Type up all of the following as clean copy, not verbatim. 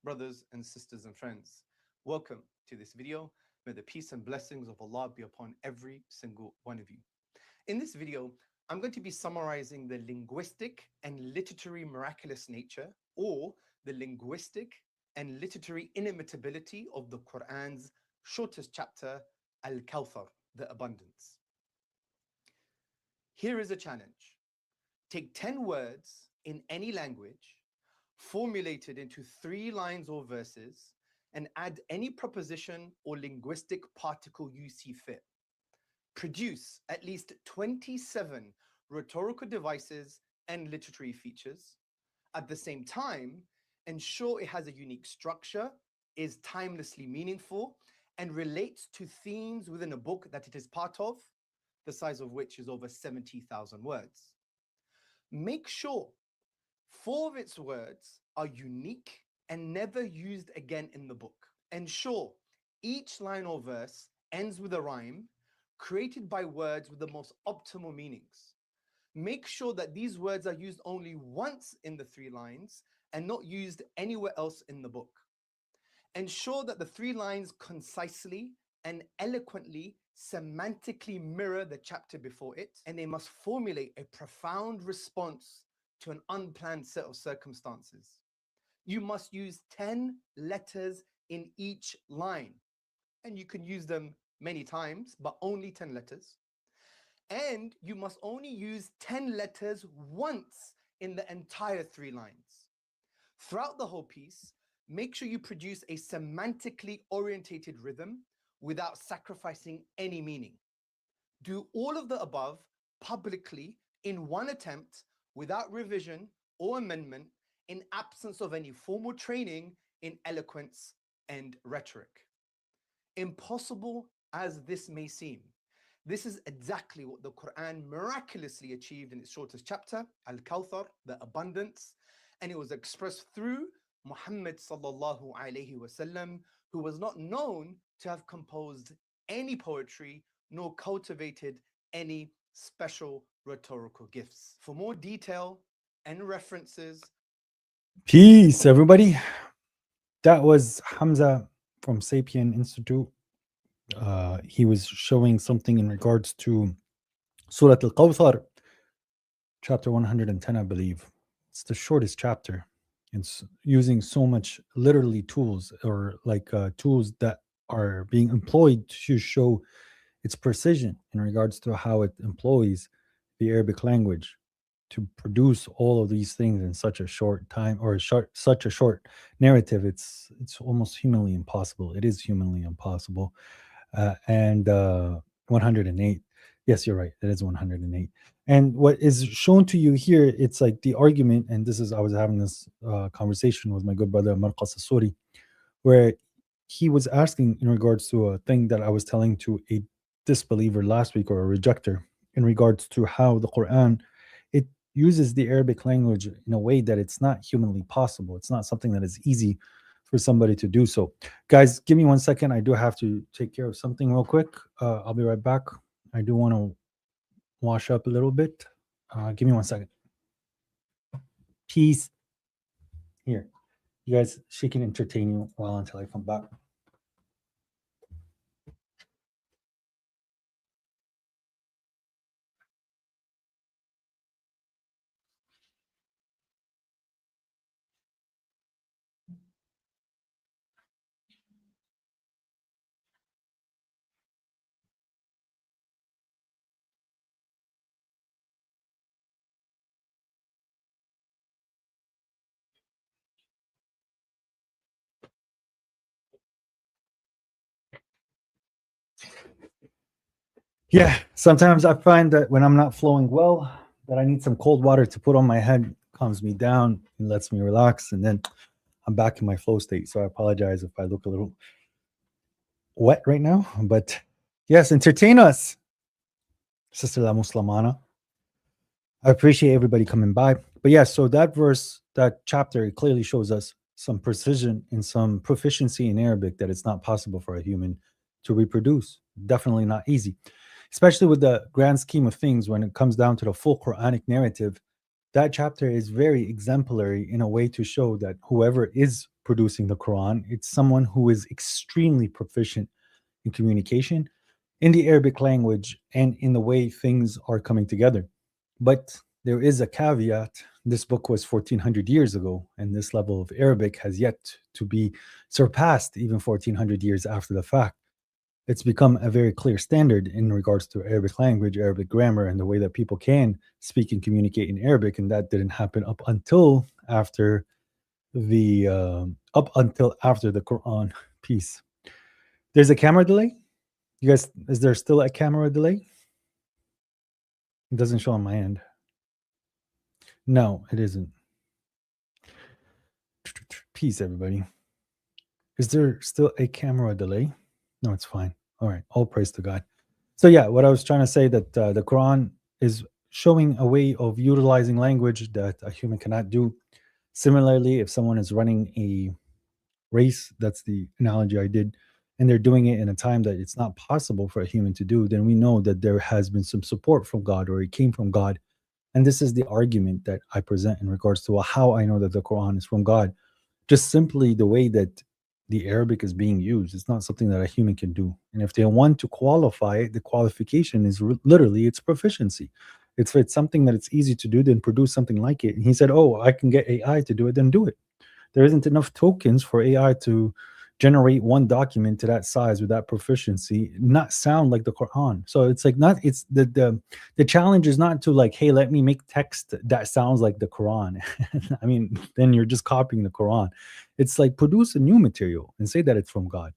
brothers and sisters and friends. Welcome to this video. May the peace and blessings of Allah be upon every single one of you. In this video, I'm going to be summarizing the linguistic and literary miraculous nature, or the linguistic and literary inimitability of the Quran's shortest chapter, Al-Kawthar, the abundance. Here is a challenge. Take 10 words in any language, formulated into 3 lines or verses, and add any proposition or linguistic particle you see fit. Produce at least 27 rhetorical devices and literary features. At the same time, ensure it has a unique structure, is timelessly meaningful, and relates to themes within a book that it is part of, the size of which is over 70,000 words. Make sure 4 of its words are unique and never used again in the book. Ensure each line or verse ends with a rhyme created by words with the most optimal meanings. Make sure that these words are used only once in the 3 lines and not used anywhere else in the book. Ensure that the 3 lines concisely and eloquently semantically mirror the chapter before it, and they must formulate a profound response to an unplanned set of circumstances. You must use 10 letters in each line, and you can use them many times, but only 10 letters. And you must only use 10 letters once in the entire 3 lines. Throughout the whole piece, make sure you produce a semantically orientated rhythm without sacrificing any meaning. Do all of the above publicly in one attempt without revision or amendment, in absence of any formal training in eloquence and rhetoric. Impossible as this may seem, this is exactly what the Quran miraculously achieved in its shortest chapter, Al-Kawthar, the abundance, and it was expressed through Muhammad sallallahu alaihi wasallam, who was not known to have composed any poetry nor cultivated any special rhetorical gifts. For more detail and references. Peace, everybody. That was Hamza from Sapien Institute. He was showing something in regards to Surah Al-Kawthar, chapter 110, I believe. It's the shortest chapter. It's using so much literally tools, or like tools that are being employed to show its precision in regards to how it employs the Arabic language to produce all of these things in such a short time, or such a short narrative. It's almost humanly impossible. It is humanly impossible. And 108. Yes, you're right. It is 108. And what is shown to you here, it's like the argument, and this is, I was having this conversation with my good brother Marqas, where he was asking in regards to a thing that I was telling to a disbeliever last week, or a rejecter, in regards to how the Quran, it uses the Arabic language in a way that it's not humanly possible. It's not something that is easy for somebody to do so. Guys, give me 1 second. I do have to take care of something real quick. I'll be right back. I do want to wash up a little bit. Give me 1 second. Peace. Here. You guys, she can entertain you until I come back. Yeah, sometimes I find that when I'm not flowing well, that I need some cold water to put on my head, calms me down and lets me relax, and then I'm back in my flow state. So I apologize if I look a little wet right now, but yes, entertain us, Sister La Muslimana. I appreciate everybody coming by. But yeah, so that verse, that chapter, it clearly shows us some precision and some proficiency in Arabic that it's not possible for a human to reproduce. Definitely not easy, especially with the grand scheme of things. When it comes down to the full Quranic narrative, that chapter is very exemplary in a way to show that whoever is producing the Quran. It's someone who is extremely proficient in communication, in the Arabic language, and in the way things are coming together. But there is a caveat. This book was 1400 years ago, and this level of Arabic has yet to be surpassed even 1400 years after the fact. It's become a very clear standard in regards to Arabic language, Arabic grammar, and the way that people can speak and communicate in Arabic. And that didn't happen up until after the Quran piece. There's a camera delay. You guys, is there still a camera delay? It doesn't show on my end. No, it isn't. Peace, everybody. Is there still a camera delay? No, it's fine. All right. All praise to God. So yeah, what I was trying to say that the Quran is showing a way of utilizing language that a human cannot do. Similarly, if someone is running a race, that's the analogy I did, and they're doing it in a time that it's not possible for a human to do, then we know that there has been some support from God, or it came from God. And this is the argument that I present in regards to how I know that the Quran is from God. Just simply the way that the Arabic is being used. It's not something that a human can do. And if they want to qualify it, the qualification is literally its proficiency. If it's something that it's easy to do, then produce something like it. And he said, oh, I can get AI to do it, then do it. There isn't enough tokens for AI to generate one document to that size with that proficiency, not sound like the Quran. So it's like not, it's the challenge is not to like, hey, let me make text that sounds like the Quran. I mean, then you're just copying the Quran. It's like produce a new material and say that it's from God.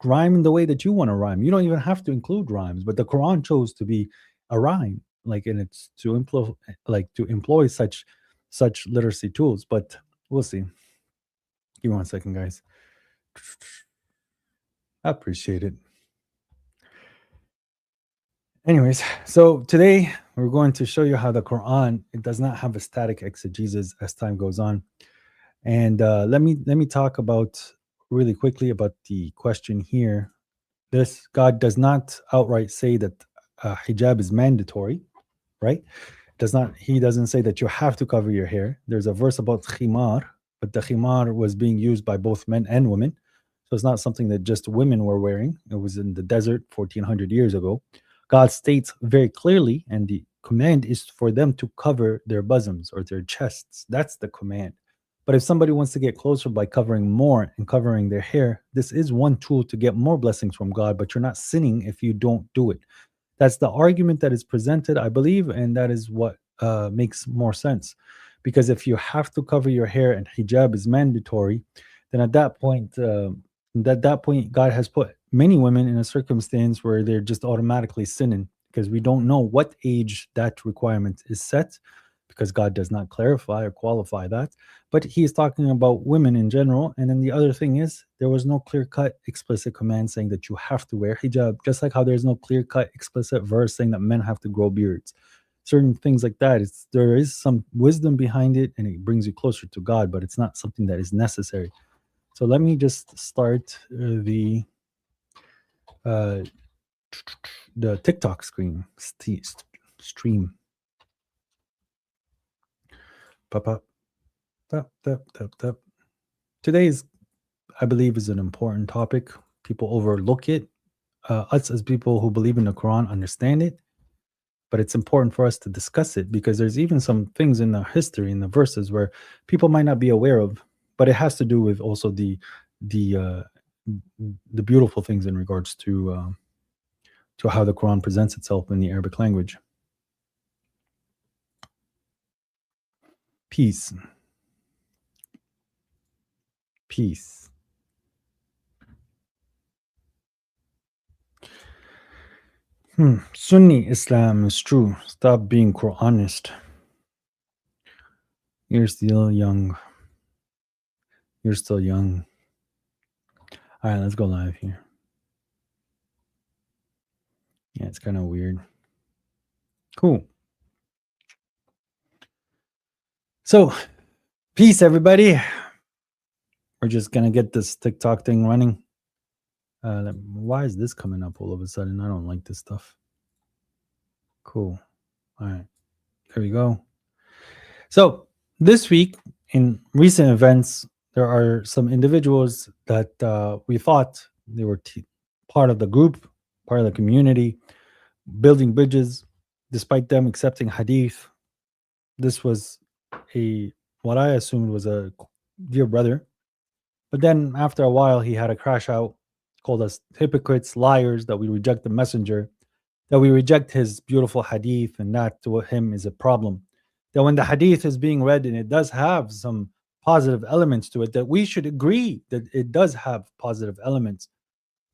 Rhyme the way that you want to rhyme. You don't even have to include rhymes, but the Quran chose to be a rhyme, like, and it's to employ such literacy tools. But we'll see. Give me 1 second, guys. I appreciate it. Anyways, so today we're going to show you how the Quran, it does not have a static exegesis as time goes on. And let me talk about really quickly about the question here. This, God does not outright say that hijab is mandatory, right? He doesn't say that you have to cover your hair. There's a verse about khimar, but the khimar was being used by both men and women. So it's not something that just women were wearing. It was in the desert 1400 years ago. God states very clearly, and the command is for them to cover their bosoms or their chests. That's the command. But if somebody wants to get closer by covering more and covering their hair, this is one tool to get more blessings from God, but you're not sinning if you don't do it. That's the argument that is presented, I believe, and that is what makes more sense. Because if you have to cover your hair and hijab is mandatory, then at that point, God has put many women in a circumstance where they're just automatically sinning, because we don't know what age that requirement is set, because God does not clarify or qualify that. But he is talking about women in general. And then the other thing is, there was no clear-cut explicit command saying that you have to wear hijab, just like how there's no clear-cut explicit verse saying that men have to grow beards. Certain things like that, there is some wisdom behind it, and it brings you closer to God, but it's not something that is necessary. So let me just start the TikTok stream. Pop up. Today's, I believe, is an important topic. People overlook it. Us as people who believe in the Quran understand it, but it's important for us to discuss it, because there's even some things in the history, in the verses, where people might not be aware of, but it has to do with also the beautiful things in regards to how the Quran presents itself in the Arabic language. Peace. Sunni Islam is true. Stop being Quranist. You're still young. All right, let's go live here. Yeah, it's kind of weird. Cool. So, peace, everybody. We're just going to get this TikTok thing running. Why is this coming up all of a sudden? I don't like this stuff. Cool. All right. There we go. So, this week, in recent events, there are some individuals that we thought they were part of the group, part of the community, building bridges, despite them accepting hadith. This was what I assumed was a dear brother. But then after a while, he had a crash out, called us hypocrites, liars, that we reject the messenger, that we reject his beautiful hadith, and that to him is a problem. That when the hadith is being read and it does have some positive elements to it, that we should agree that it does have positive elements.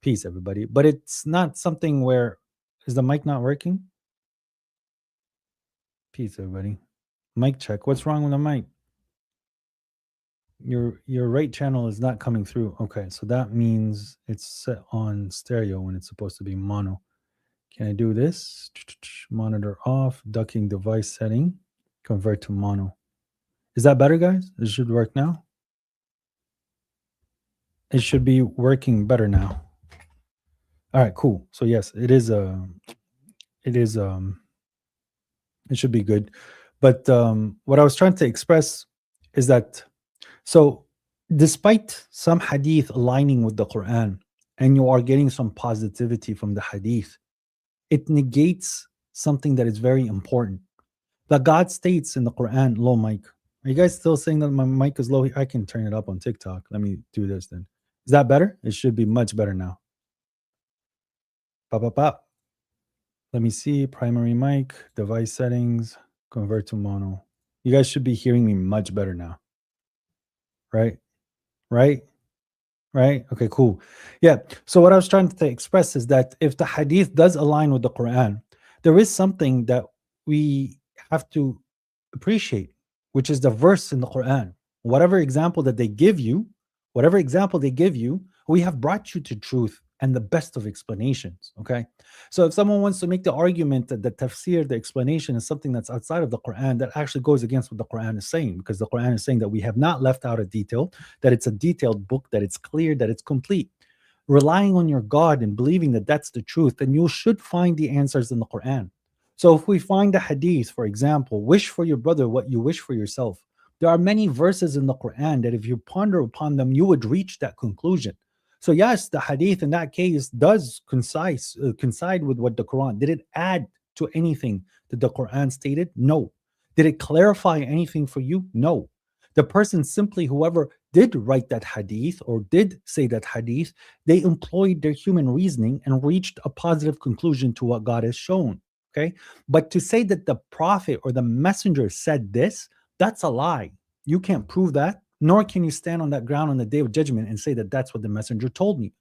Peace, everybody. But it's not something where, is the mic not working? Peace, everybody. Mic check. What's wrong with the mic? Your right channel is not coming through. Okay, so that means it's set on stereo when it's supposed to be mono. Can I do this? Monitor off, ducking device setting, convert to mono. Is that better, guys? It should work now. It should be working better now. All right, cool. So yes, it should be good. But what I was trying to express is that, so despite some hadith aligning with the Quran and you are getting some positivity from the hadith, it negates something that is very important. That God states in the Quran, low mic. Are you guys still saying that my mic is low? I can turn it up on TikTok. Let me do this then. Is that better? It should be much better now. Pop, pop, pop. Let me see. Primary mic, device settings, convert to mono. You guys should be hearing me much better now. Right? Right? Right? Okay, cool. Yeah. So what I was trying to express is that if the hadith does align with the Quran, there is something that we have to appreciate, which is the verse in the Quran. Whatever example they give you, we have brought you to truth and the best of explanations. Okay. So if someone wants to make the argument that the tafsir, the explanation, is something that's outside of the Quran, that actually goes against what the Quran is saying, because the Quran is saying that we have not left out a detail, that it's a detailed book, that it's clear, that it's complete. Relying on your God and believing that that's the truth, then you should find the answers in the Quran. So if we find the hadith, for example, wish for your brother what you wish for yourself, there are many verses in the Quran that if you ponder upon them, you would reach that conclusion. So yes, the hadith in that case does coincide with what the Quran. Did it add to anything that the Quran stated? No. Did it clarify anything for you? No. The person simply, whoever did write that hadith or did say that hadith, they employed their human reasoning and reached a positive conclusion to what God has shown. Okay. But to say that the prophet or the messenger said this, that's a lie. You can't prove that, nor can you stand on that ground on the day of judgment and say that that's what the messenger told me.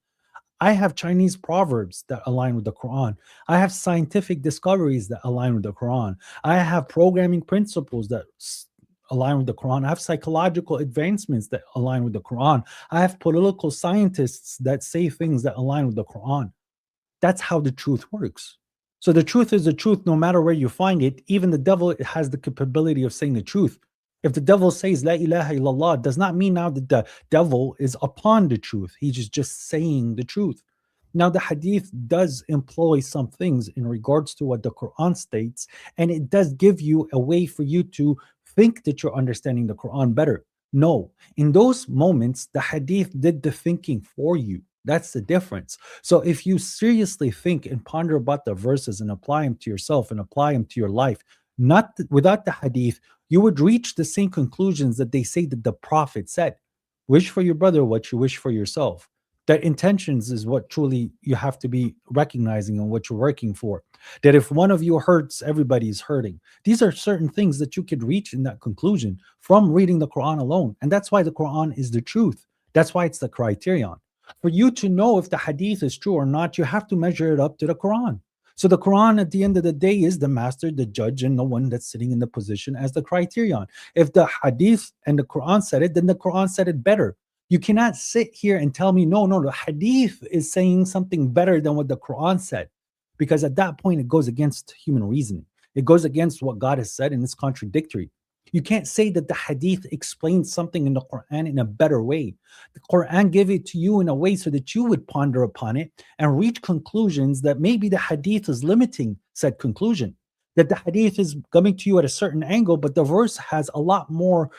I have Chinese proverbs that align with the Quran. I have scientific discoveries that align with the Quran. I have programming principles that align with the Quran. I have psychological advancements that align with the Quran. I have political scientists that say things that align with the Quran. That's how the truth works. So the truth is the truth no matter where you find it. Even the devil has the capability of saying the truth. If the devil says La ilaha illallah, does not mean now that the devil is upon the truth. He's just saying the truth. Now the hadith does employ some things in regards to what the Quran states, and it does give you a way for you to think that you're understanding the Quran better. No, in those moments, the hadith did the thinking for you. That's the difference. So if you seriously think and ponder about the verses and apply them to yourself and apply them to your life, without the hadith, you would reach the same conclusions that they say that the Prophet said. Wish for your brother what you wish for yourself. That intentions is what truly you have to be recognizing and what you're working for. That if one of you hurts, everybody is hurting. These are certain things that you could reach in that conclusion from reading the Quran alone. And that's why the Quran is the truth. That's why it's the criterion. For you to know if the hadith is true or not, you have to measure it up to the Quran. So the Quran at the end of the day is the master, the judge, and the one that's sitting in the position as the criterion. If the hadith and the Quran said it, then the Quran said it better. You cannot sit here and tell me, no, the hadith is saying something better than what the Quran said. Because at that point, it goes against human reasoning. It goes against what God has said, and it's contradictory. You can't say that the hadith explains something in the Quran in a better way. The Quran gave it to you in a way so that you would ponder upon it and reach conclusions that maybe the hadith is limiting said conclusion. That the hadith is coming to you at a certain angle, but the verse has a lot more,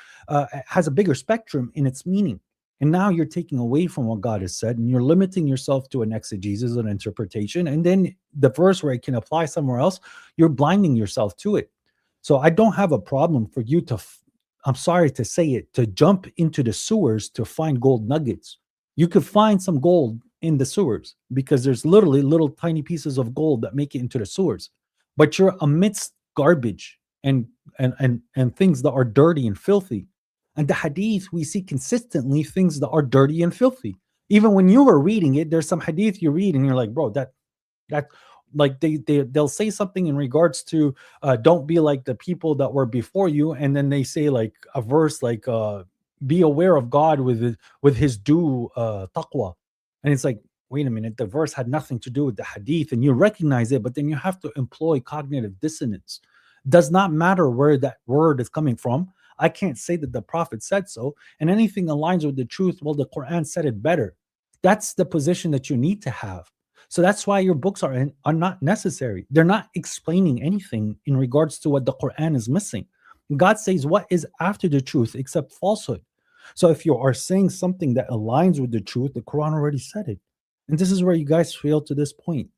has a bigger spectrum in its meaning. And now you're taking away from what God has said, and you're limiting yourself to an exegesis, an interpretation. And then the verse where it can apply somewhere else, you're blinding yourself to it. So I don't have a problem for you to, I'm sorry to say it, to jump into the sewers to find gold nuggets. You could find some gold in the sewers because there's literally little tiny pieces of gold that make it into the sewers. But you're amidst garbage and things that are dirty and filthy. And the hadith, we see consistently things that are dirty and filthy. Even when you were reading it, there's some hadith you read and you're like, bro, that like they'll say something in regards to don't be like the people that were before you, and then they say like a verse like be aware of God with his due taqwa. And it's like, wait a minute, the verse had nothing to do with the hadith, and you recognize it, but then you have to employ cognitive dissonance. Does not matter where that word is coming from. I can't say that the prophet said so, and anything aligns with the truth, well, the Quran said it better. That's the position that you need to have. So that's why your books are not necessary. They're not explaining anything in regards to what the Quran is missing. God says, what is after the truth except falsehood? So if you are saying something that aligns with the truth, the Quran already said it. And this is where you guys fail to this point.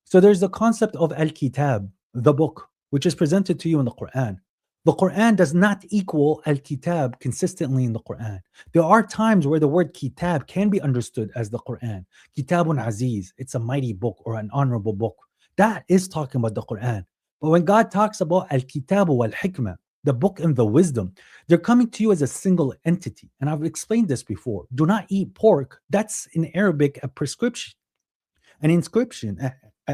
So there's the concept of al-kitab, the book, which is presented to you in the Quran. The Quran does not equal al-kitab consistently in the Quran. There are times where the word kitab can be understood as the Quran. Kitabun aziz, it's a mighty book or an honorable book. That is talking about the Quran. But when God talks about al-kitab wal-hikmah, the book and the wisdom, they're coming to you as a single entity. And I've explained this before. Do not eat pork. That's in Arabic a prescription, an inscription,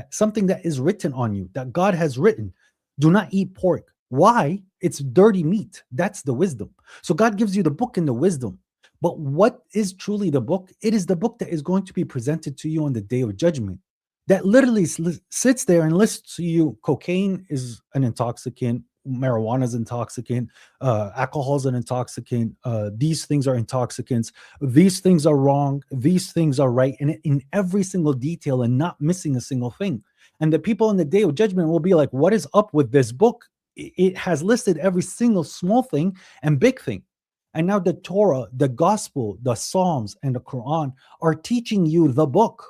something that is written on you, that God has written. Do not eat pork. Why? It's dirty meat. That's the wisdom. So God gives you the book and the wisdom. But what is truly the book? It is the book that is going to be presented to you on the day of judgment. That literally sits there and lists to you cocaine is an intoxicant, marijuana is intoxicant, alcohol is an intoxicant, these things are intoxicants, these things are wrong, these things are right, and in every single detail and not missing a single thing. And the people in the day of judgment will be like, what is up with this book? It has listed every single small thing and big thing. And now the Torah, the gospel, the Psalms, and the Quran are teaching you the book.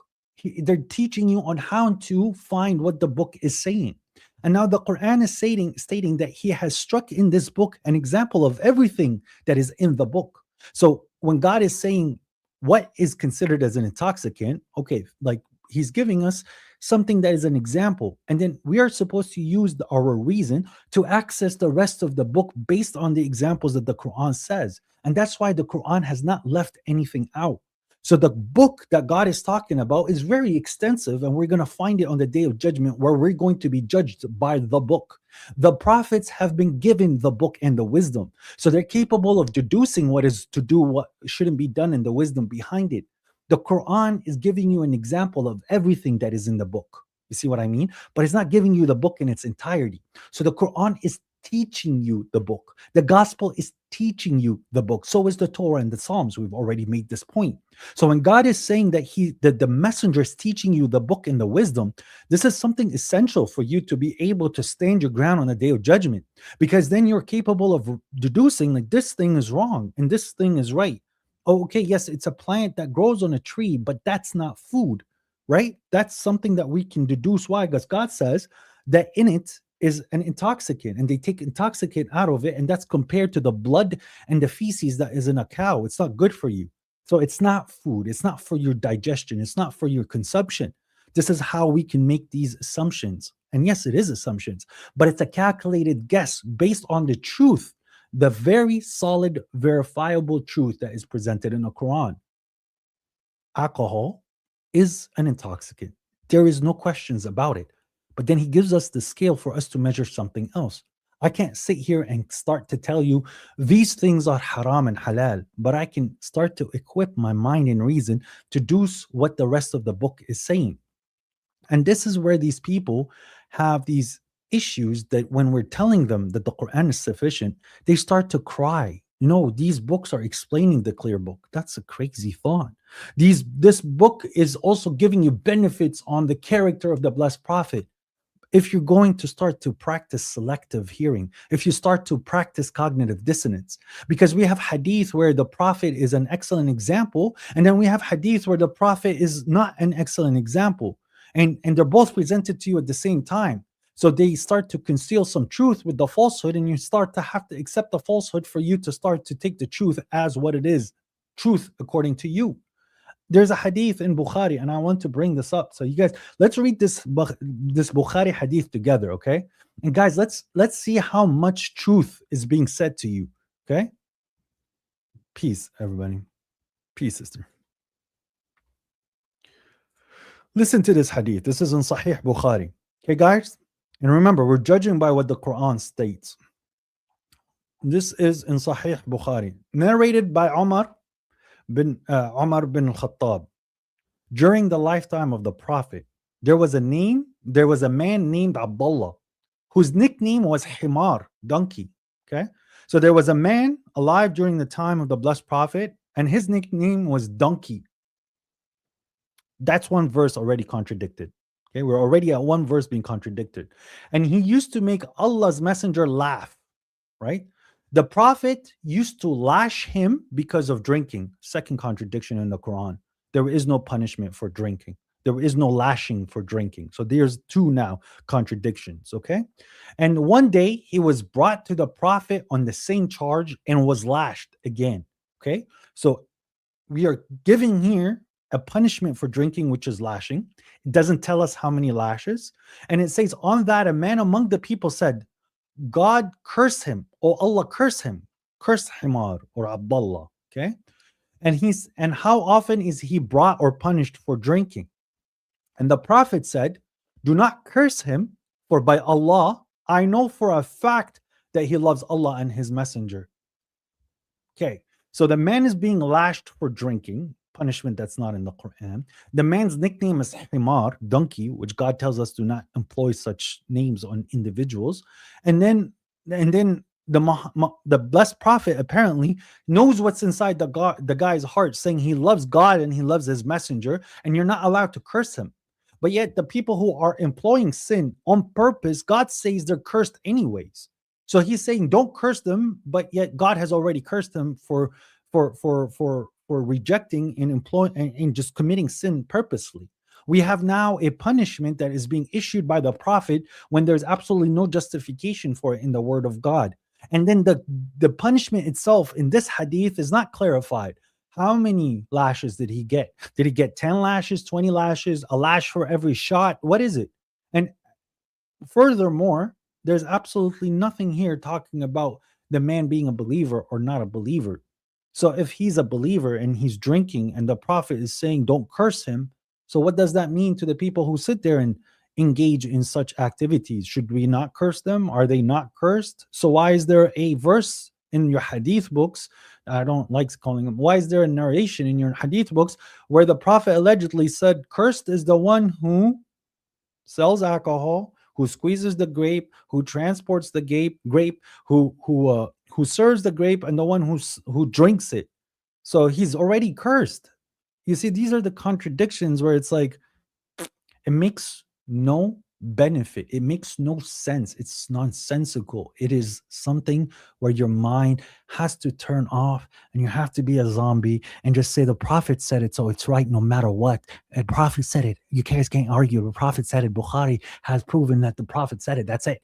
They're teaching you on how to find what the book is saying. And now the Quran is stating that he has struck in this book an example of everything that is in the book. So when God is saying what is considered as an intoxicant, okay, like he's giving us something that is an example. And then we are supposed to use our reason to access the rest of the book based on the examples that the Quran says. And that's why the Quran has not left anything out. So the book that God is talking about is very extensive, and we're going to find it on the day of judgment where we're going to be judged by the book. The prophets have been given the book and the wisdom. So they're capable of deducing what is to do, what shouldn't be done, and the wisdom behind it. The Quran is giving you an example of everything that is in the book. You see what I mean? But it's not giving you the book in its entirety. So the Quran is teaching you the book. The gospel is teaching you the book. So is the Torah and the Psalms. We've already made this point. So when God is saying that the messenger is teaching you the book and the wisdom, this is something essential for you to be able to stand your ground on the day of judgment, because then you're capable of deducing like this thing is wrong and this thing is right. Oh, okay, yes, it's a plant that grows on a tree, but that's not food, right? That's something that we can deduce. Why? Because God says that in it is an intoxicant, and they take intoxicant out of it, and that's compared to the blood and the feces that is in a cow. It's not good for you. So it's not food. It's not for your digestion. It's not for your consumption. This is how we can make these assumptions. And yes, it is assumptions, but it's a calculated guess based on the truth, the very solid, verifiable truth that is presented in the Quran. Alcohol is an intoxicant. There is no questions about it. But then he gives us the scale for us to measure something else. I can't sit here and start to tell you these things are haram and halal, but I can start to equip my mind and reason to do what the rest of the book is saying. And this is where these people have these issues that when we're telling them that the Quran is sufficient, they start to cry. No, these books are explaining the clear book. That's a crazy thought. This book is also giving you benefits on the character of the blessed prophet. if you're going to start to practice selective hearing, if you start to practice cognitive dissonance, because we have hadith where the prophet is an excellent example, and then we have hadith where the prophet is not an excellent example, and they're both presented to you at the same time. So they start to conceal some truth with the falsehood, and you start to have to accept the falsehood for you to start to take the truth as what it is, truth according to you. There's a hadith in Bukhari, and I want to bring this up. So you guys, let's read this Bukhari hadith together, okay? And guys, let's see how much truth is being said to you, okay? Peace, everybody. Peace, sister. Listen to this hadith. This is in Sahih Bukhari. Okay, guys? And remember, we're judging by what the Quran states. This is in Sahih Bukhari, narrated by Umar bin al-Khattab. During the lifetime of the Prophet, there was a man named Abdullah, whose nickname was Himar, donkey. Okay, so there was a man alive during the time of the blessed Prophet, and his nickname was donkey. That's one verse already contradicted. Okay, we're already at one verse being contradicted. And he used to make Allah's messenger laugh, right? The Prophet used to lash him because of drinking. Second contradiction in the Quran. There is no punishment for drinking. There is no lashing for drinking. So there's two now contradictions, okay? And one day he was brought to the Prophet on the same charge and was lashed again, okay? So we are giving here a punishment for drinking, which is lashing. It doesn't tell us how many lashes. And it says, on that, a man among the people said, God curse him, or Allah curse him, curse Himar or Abdullah, okay? And how often is he brought or punished for drinking? And the Prophet said, do not curse him, for by Allah, I know for a fact that he loves Allah and his messenger. Okay, so the man is being lashed for drinking, punishment that's not in the Quran. The man's nickname is Himar, donkey, which God tells us do not employ such names on individuals. And then the blessed Prophet apparently knows what's inside the guy's heart, saying he loves God and he loves his messenger, and you're not allowed to curse him. But yet the people who are employing sin on purpose, God says they're cursed anyways. So he's saying don't curse them, but yet God has already cursed them for rejecting and just committing sin purposely. We have now a punishment that is being issued by the Prophet when there's absolutely no justification for it in the word of God. And then the punishment itself in this hadith is not clarified. How many lashes did he get? Did he get 10 lashes, 20 lashes, a lash for every shot? What is it? And furthermore, there's absolutely nothing here talking about the man being a believer or not a believer. So if he's a believer and he's drinking and the Prophet is saying don't curse him, so what does that mean to the people who sit there and engage in such activities? Should we not curse them? Are they not cursed? So why is there a verse in your hadith books? I don't like calling them. Why is there a narration in your hadith books where the Prophet allegedly said, cursed is the one who sells alcohol, who squeezes the grape, who transports the grape, who serves the grape, and the one who drinks it. So he's already cursed. You see, these are the contradictions where it's like, it makes no benefit. It makes no sense. It's nonsensical. It is something where your mind has to turn off and you have to be a zombie and just say the Prophet said it, so it's right no matter what. The Prophet said it. You guys can't argue. The Prophet said it. Bukhari has proven that the Prophet said it. That's it.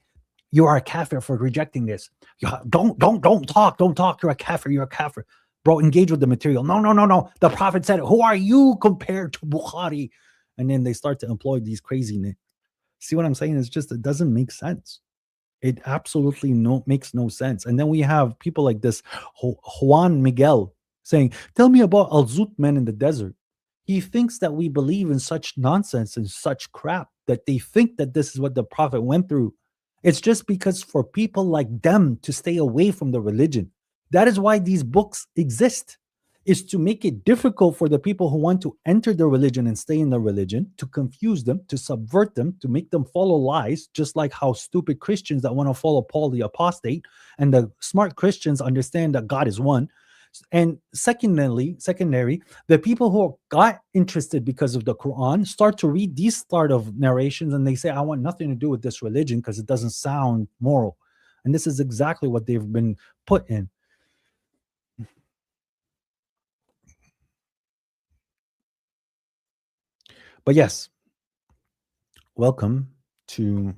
You are a kafir for rejecting this. Don't talk. Don't talk. You're a kafir. You're a kafir. Bro, engage with the material. No. The Prophet said it. Who are you compared to Bukhari? And then they start to employ these craziness. See what I'm saying? It's just, it doesn't make sense. It absolutely makes no sense. And then we have people like this Juan Miguel saying, tell me about Al-Zut man in the desert. He thinks that we believe in such nonsense and such crap, that they think that this is what the Prophet went through. It's just because for people like them to stay away from the religion. That is why these books exist, is to make it difficult for the people who want to enter the religion and stay in the religion, to confuse them, to subvert them, to make them follow lies, just like how stupid Christians that want to follow Paul the apostate, and the smart Christians understand that God is one. And secondary, the people who got interested because of the Quran start to read these start of narrations and they say, I want nothing to do with this religion because it doesn't sound moral. And this is exactly what they've been put in. But yes, welcome to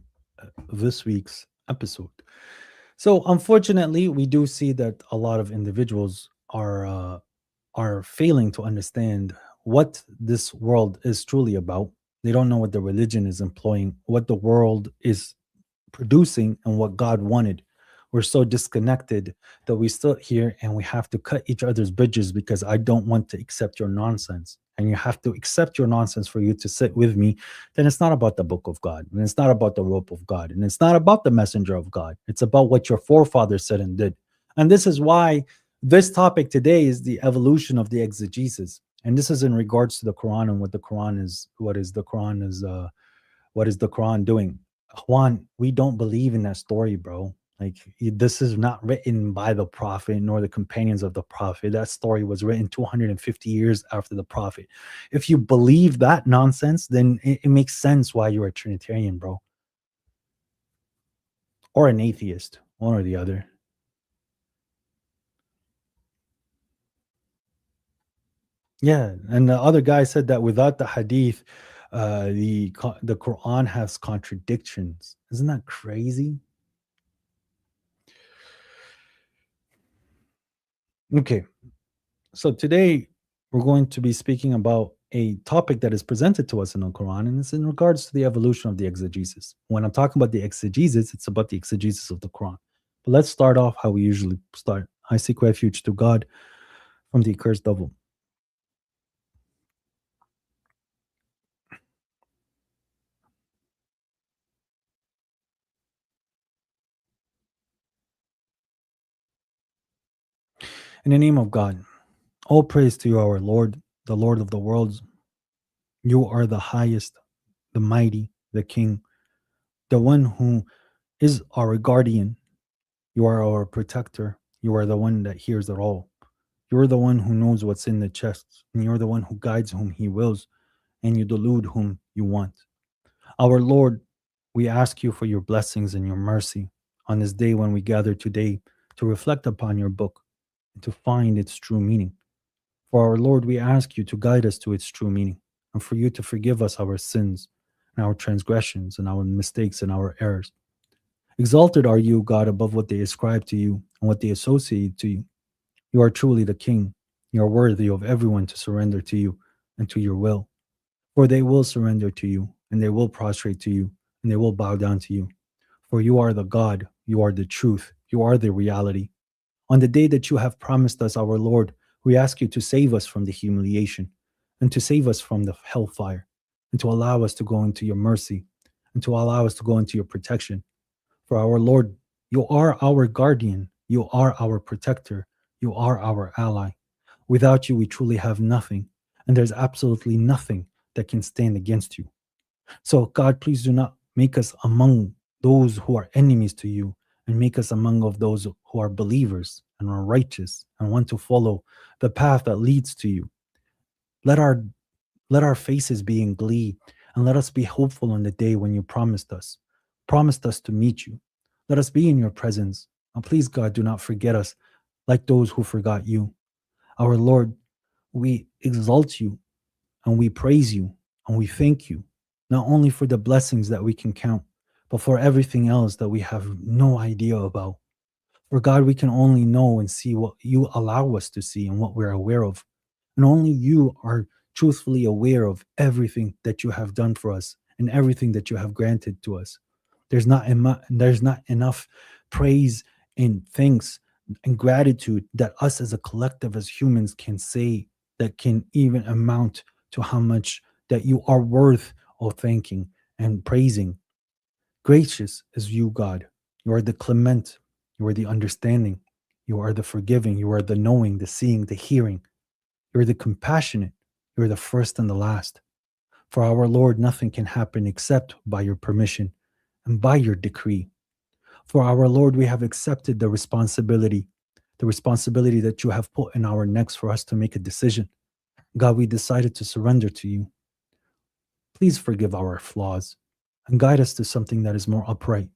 this week's episode. So, unfortunately, we do see that a lot of individuals are failing to understand what this world is truly about. They don't know what the religion is employing, what the world is producing, and what God wanted. We're so disconnected that we still here and we have to cut each other's bridges because I don't want to accept your nonsense. And you have to accept your nonsense for you to sit with me. Then it's not about the book of God. And it's not about the rope of God. And it's not about the messenger of God. It's about what your forefathers said and did. And this is why this topic today is the evolution of the exegesis. And this is in regards to the Quran and what the Quran is, what is the Quran doing? Juan, we don't believe in that story, bro. Like, this is not written by the prophet nor the companions of the prophet. That story was written 250 years after the prophet. If you believe that nonsense, then it makes sense why you're a Trinitarian, bro. Or an atheist, one or the other. Yeah, and the other guy said that without the hadith, the Quran has contradictions. Isn't that crazy? Okay, so today we're going to be speaking about a topic that is presented to us in the Quran, and it's in regards to the evolution of the exegesis. When I'm talking about the exegesis, it's about the exegesis of the Quran. But let's start off how we usually start. I seek refuge to God from the accursed devil. In the name of God, all praise to you, our Lord, the Lord of the worlds. You are the highest, the mighty, the King, the one who is our guardian. You are our protector. You are the one that hears it all. You're the one who knows what's in the chest, and you're the one who guides whom he wills, and you delude whom you want. Our Lord, we ask you for your blessings and your mercy on this day when we gather today to reflect upon your book and to find its true meaning. For our Lord, we ask you to guide us to its true meaning and for you to forgive us our sins and our transgressions and our mistakes and our errors. Exalted are you, God, above what they ascribe to you and what they associate to you. You are truly the King. You are worthy of everyone to surrender to you and to your will. For they will surrender to you, and they will prostrate to you, and they will bow down to you. For you are the God, you are the truth, you are the reality. On the day that you have promised us, our Lord, we ask you to save us from the humiliation, and to save us from the hellfire, and to allow us to go into your mercy, and to allow us to go into your protection. For our Lord, you are our guardian, you are our protector, you are our ally. Without you, we truly have nothing, and there's absolutely nothing that can stand against you. So, God, please do not make us among those who are enemies to you, and make us among of those who are believers and are righteous and want to follow the path that leads to you. Let our let our faces be in glee, and let us be hopeful on the day when you promised us to meet you. Let us be in your presence. And please, God, do not forget us like those who forgot you. Our Lord, we exalt you and we praise you and we thank you, not only for the blessings that we can count, but for everything else that we have no idea about. For God, we can only know and see what you allow us to see and what we're aware of. And only you are truthfully aware of everything that you have done for us and everything that you have granted to us. There's not enough praise and thanks and gratitude that us as a collective, as humans, can say that can even amount to how much that you are worth of thanking and praising. Gracious is you, God. You are the clement. You are the understanding. You are the forgiving. You are the knowing, the seeing, the hearing. You are the compassionate. You are the first and the last. For our Lord, nothing can happen except by your permission and by your decree. For our Lord, we have accepted the responsibility the responsibility that you have put in our necks for us to make a decision. God, we decided to surrender to you. Please forgive our flaws and guide us to something that is more upright.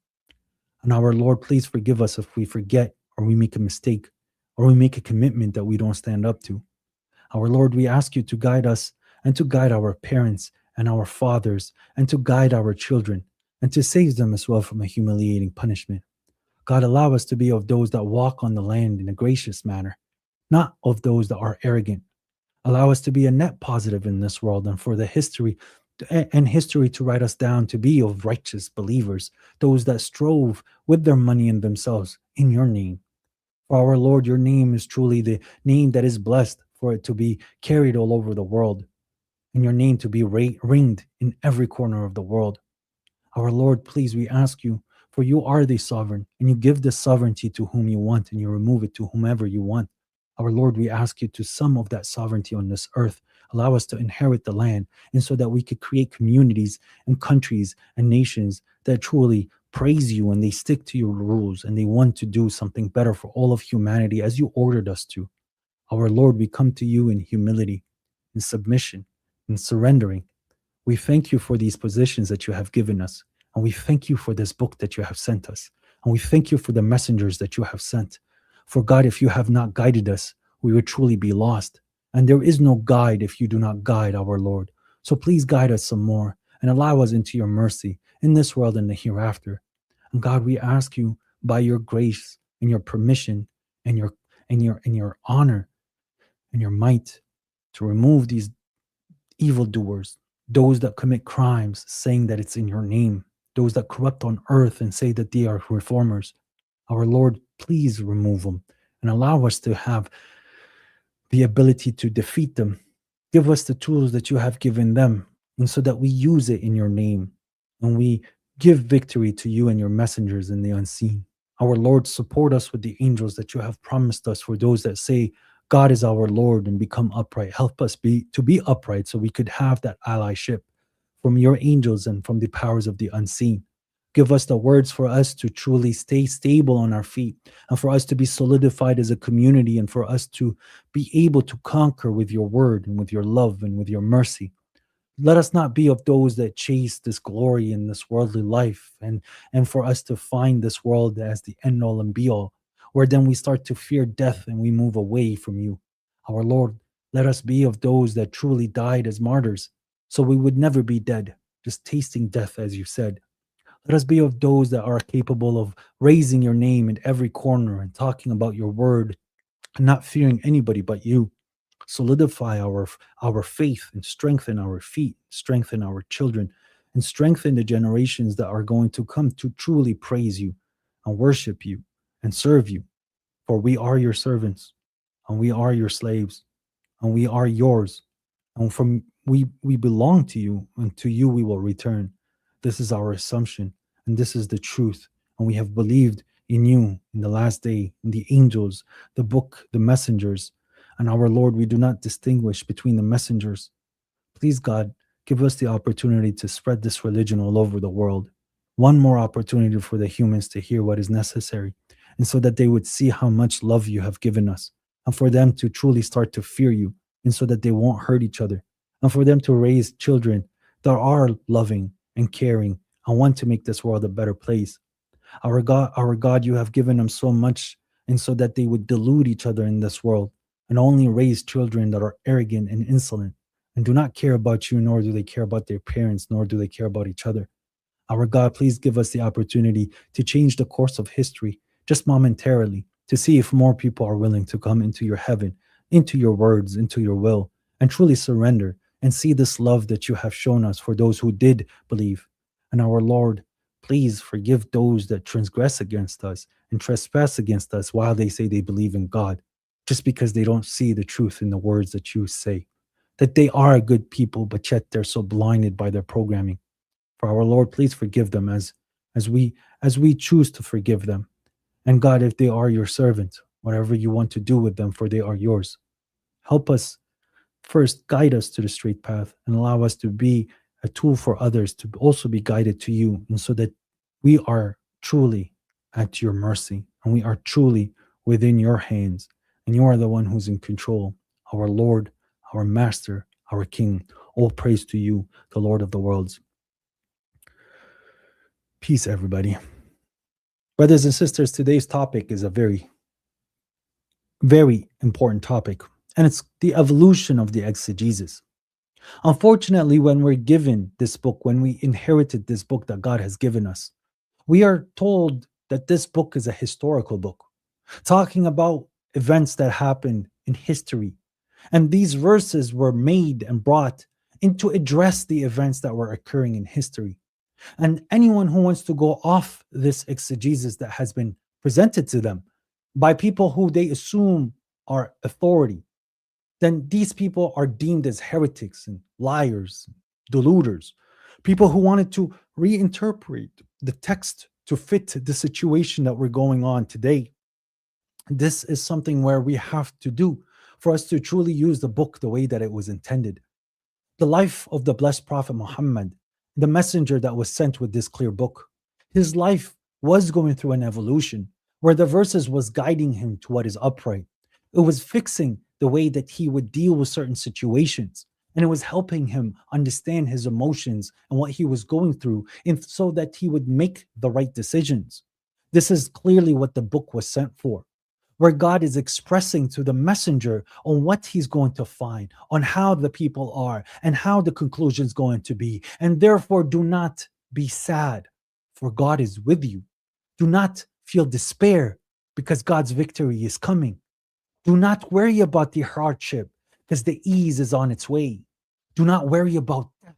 And our Lord, please forgive us if we forget or we make a mistake or we make a commitment that we don't stand up to. Our Lord, we ask you to guide us and to guide our parents and our fathers and to guide our children and to save them as well from a humiliating punishment. God, allow us to be of those that walk on the land in a gracious manner, not of those that are arrogant. Allow us to be a net positive in this world and for the history and history to write us down to be of righteous believers, those that strove with their money and themselves in your name. For our Lord, your name is truly the name that is blessed for it to be carried all over the world, and your name to be ringed in every corner of the world. Our Lord, please, we ask you, for you are the sovereign, and you give the sovereignty to whom you want, and you remove it to whomever you want. Our Lord, we ask you to some of that sovereignty on this earth. Allow us to inherit the land, and so that we could create communities and countries and nations that truly praise you and they stick to your rules and they want to do something better for all of humanity as you ordered us to. Our Lord, we come to you in humility, in submission, in surrendering. We thank you for these positions that you have given us. And we thank you for this book that you have sent us. And we thank you for the messengers that you have sent. For God, if you have not guided us, we would truly be lost. And there is no guide if you do not guide, our Lord. So please guide us some more and allow us into your mercy in this world and the hereafter. And God, we ask you by your grace and your permission and your honor and your might to remove these evildoers, those that commit crimes saying that it's in your name, those that corrupt on earth and say that they are reformers. Our Lord, please remove them and allow us to have the ability to defeat them. Give us the tools that you have given them, and so that we use it in your name and we give victory to you and your messengers in the unseen. Our Lord, support us with the angels that you have promised us for those that say, God is our Lord, and become upright. Help us to be upright so we could have that allyship from your angels and from the powers of the unseen. Give us the words for us to truly stay stable on our feet and for us to be solidified as a community and for us to be able to conquer with your word and with your love and with your mercy. Let us not be of those that chase this glory in this worldly life and for us to find this world as the end all and be all, where then we start to fear death and we move away from you. Our Lord, let us be of those that truly died as martyrs, so we would never be dead, just tasting death, as you said. Let us be of those that are capable of raising your name in every corner and talking about your word and not fearing anybody but you. Solidify our faith and strengthen our feet, strengthen our children, and strengthen the generations that are going to come to truly praise you and worship you and serve you. For we are your servants and we are your slaves and we are yours. And from we belong to you, and to you we will return. This is our assumption, and this is the truth. And we have believed in you in the last day, in the angels, the book, the messengers. And our Lord, we do not distinguish between the messengers. Please, God, give us the opportunity to spread this religion all over the world. One more opportunity for the humans to hear what is necessary, and so that they would see how much love you have given us, and for them to truly start to fear you, and so that they won't hurt each other, and for them to raise children that are loving and caring and want to make this world a better place. Our God, you have given them so much, and so that they would delude each other in this world and only raise children that are arrogant and insolent and do not care about you, nor do they care about their parents, nor do they care about each other. Our God, please give us the opportunity to change the course of history just momentarily, to see if more people are willing to come into your heaven, into your words, into your will, and truly surrender and see this love that you have shown us for those who did believe. And our Lord, please forgive those that transgress against us and trespass against us while they say they believe in God, just because they don't see the truth in the words that you say, that they are a good people, but yet they're so blinded by their programming. For our Lord, please forgive them as we choose to forgive them. And God, if they are your servants, whatever you want to do with them, for they are yours. Help us first, guide us to the straight path and allow us to be a tool for others to also be guided to you, and so that we are truly at your mercy and we are truly within your hands, and you are the one who's in control, our Lord, our Master, our King. All praise to you, the Lord of the worlds. Peace, everybody. Brothers and sisters, today's topic is a very, very important topic, and it's the evolution of the exegesis. Unfortunately, when we're given this book, when we inherited this book that God has given us, we are told that this book is a historical book, talking about events that happened in history. And these verses were made and brought in to address the events that were occurring in history. And anyone who wants to go off this exegesis that has been presented to them by people who they assume are authority, then these people are deemed as heretics and liars, deluders, people who wanted to reinterpret the text to fit the situation that we're going on today. This is something where we have to do for us to truly use the book the way that it was intended. The life of the blessed Prophet Muhammad, the messenger that was sent with this clear book, his life was going through an evolution where the verses was guiding him to what is upright. It was fixing the way that he would deal with certain situations, and it was helping him understand his emotions and what he was going through, and so that he would make the right decisions. This is clearly what the book was sent for, where God is expressing to the messenger on what he's going to find, on how the people are, and how the conclusion is going to be. And therefore, do not be sad, for God is with you. Do not feel despair, because God's victory is coming. Do not worry about the hardship, because the ease is on its way. Do not worry about death,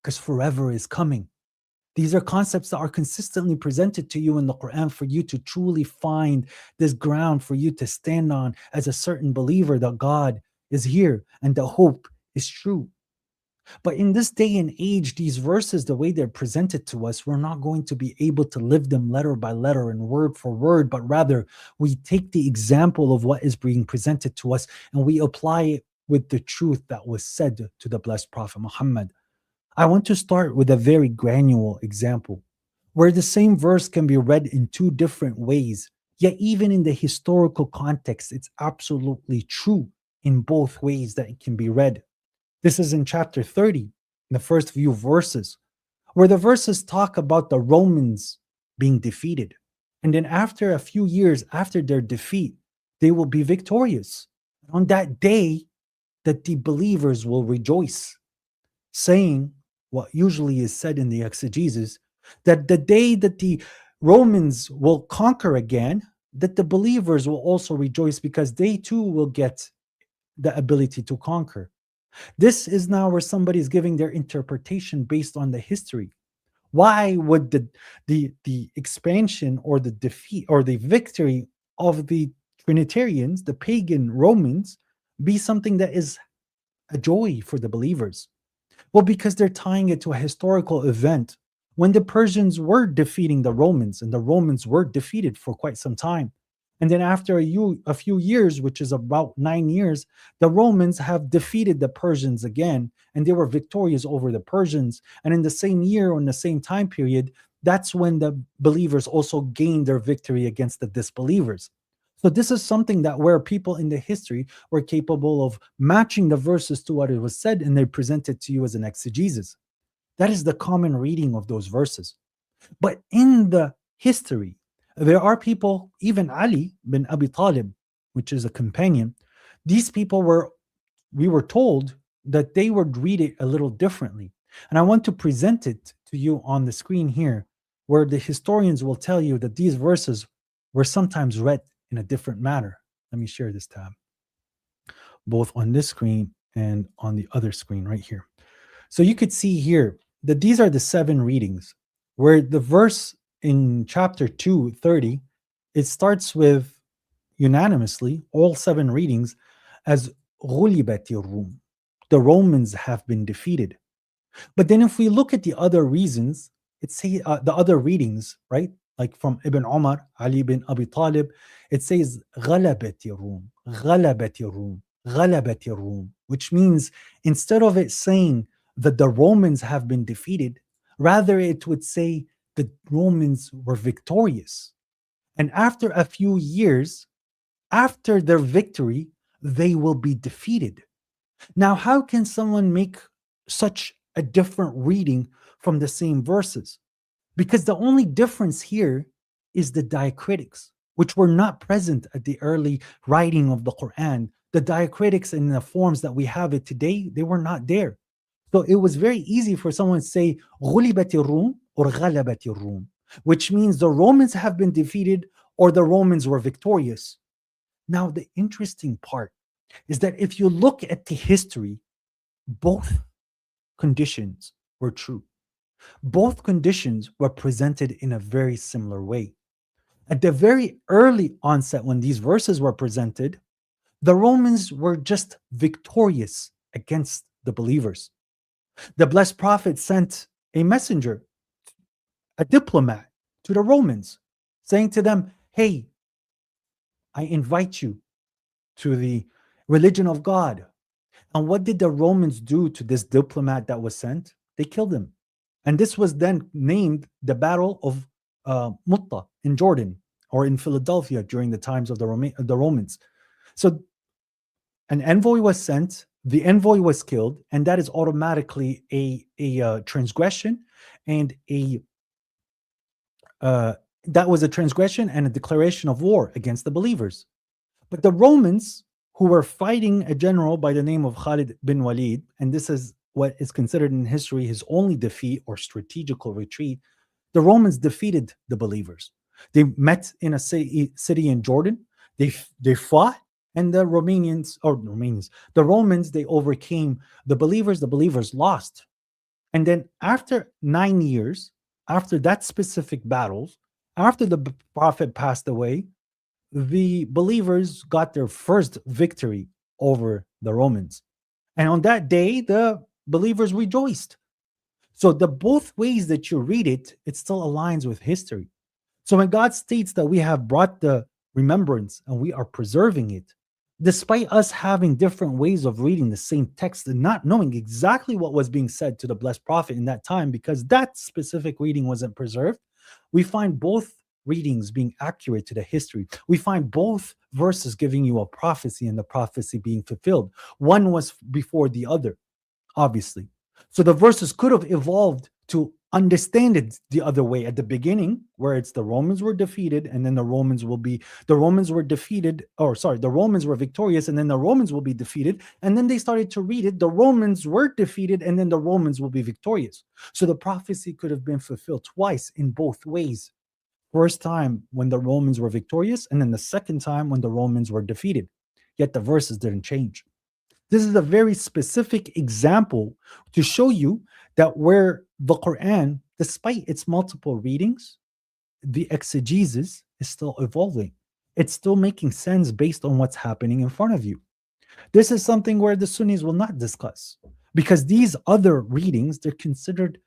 because forever is coming. These are concepts that are consistently presented to you in the Quran for you to truly find this ground for you to stand on as a certain believer that God is here and the hope is true. But in this day and age, these verses, the way they're presented to us, we're not going to be able to live them letter by letter and word for word, but rather we take the example of what is being presented to us and we apply it with the truth that was said to the blessed Prophet Muhammad. I want to start with a very granular example where the same verse can be read in two different ways, yet even in the historical context, it's absolutely true in both ways that it can be read. This is in chapter 30, in the first few verses, where the verses talk about the Romans being defeated. And then after a few years after their defeat, they will be victorious. On that day, that the believers will rejoice, saying what usually is said in the exegesis, that the day that the Romans will conquer again, that the believers will also rejoice because they too will get the ability to conquer. This is now where somebody is giving their interpretation based on the history. Why would the expansion or the defeat or the victory of the Trinitarians, the pagan Romans, be something that is a joy for the believers? Well, because they're tying it to a historical event when the Persians were defeating the Romans, and the Romans were defeated for quite some time. And then after a few years, which is about 9 years, the Romans have defeated the Persians again, and they were victorious over the Persians. And in the same year, or in the same time period, that's when the believers also gained their victory against the disbelievers. So this is something that where people in the history were capable of matching the verses to what it was said, and they present it to you as an exegesis. That is the common reading of those verses. But in the history, there are people, even Ali bin Abi Talib, which is a companion, these people we were told that they would read it a little differently. And I want to present it to you on the screen here, where the historians will tell you that these verses were sometimes read in a different manner. Let me share this tab, both on this screen and on the other screen right here. So you could see here that these are the 7 readings, where the verse in chapter 2:30, it starts with unanimously all 7 readings as غُلِبَتِ الروم. The Romans have been defeated. But then if we look at the other reasons, the other readings, right? Like from Ibn Umar, Ali bin Abi Talib, it says غَلَبَتِ الروم, غَلَبَتِ الروم, غَلَبَتِ الروم, which means instead of it saying that the Romans have been defeated, rather it would say the Romans were victorious. And after a few years, after their victory, they will be defeated. Now, how can someone make such a different reading from the same verses? Because the only difference here is the diacritics, which were not present at the early writing of the Quran. The diacritics in the forms that we have it today, they were not there. So it was very easy for someone to say غُلِبَتِ الرُّوم or غَلَبَتِ الرُّوم, which means the Romans have been defeated or the Romans were victorious. Now, the interesting part is that if you look at the history, both conditions were true. Both conditions were presented in a very similar way. At the very early onset, when these verses were presented, the Romans were just victorious against the believers. The blessed prophet sent a messenger, a diplomat, to the Romans, saying to them, hey, I invite you to the religion of God. And what did the Romans do to this diplomat that was sent? They killed him. And this was then named the Battle of Mutta in Jordan or in Philadelphia during the times of the Romans. So an envoy was sent, the envoy was killed, and that is automatically a transgression and that was a transgression and a declaration of war against the believers. But the Romans, who were fighting a general by the name of Khalid bin Walid, and this is what is considered in history his only defeat or strategical retreat, the Romans defeated the believers. They met in a city in Jordan. They fought, and the Romans, they overcame the believers. The believers lost. And then after 9 years, after that specific battles, after the prophet passed away, the believers got their first victory over the Romans. And on that day, the believers rejoiced. So the both ways that you read it, it still aligns with history. So when God states that we have brought the remembrance and we are preserving it, despite us having different ways of reading the same text and not knowing exactly what was being said to the blessed prophet in that time, because that specific reading wasn't preserved, we find both readings being accurate to the history. We find both verses giving you a prophecy and the prophecy being fulfilled. One was before the other, obviously. So the verses could have evolved to understand it the other way at the beginning, where it's the Romans were defeated and then the Romans were victorious and then the Romans will be defeated. And then they started to read it, the Romans were defeated and then the Romans will be victorious. So the prophecy could have been fulfilled twice in both ways. First time when the Romans were victorious, and then the second time when the Romans were defeated. Yet the verses didn't change. This is a very specific example to show you that where the Quran, despite its multiple readings, the exegesis is still evolving. It's still making sense based on what's happening in front of you. This is something where the Sunnis will not discuss, because these other readings, they're considered,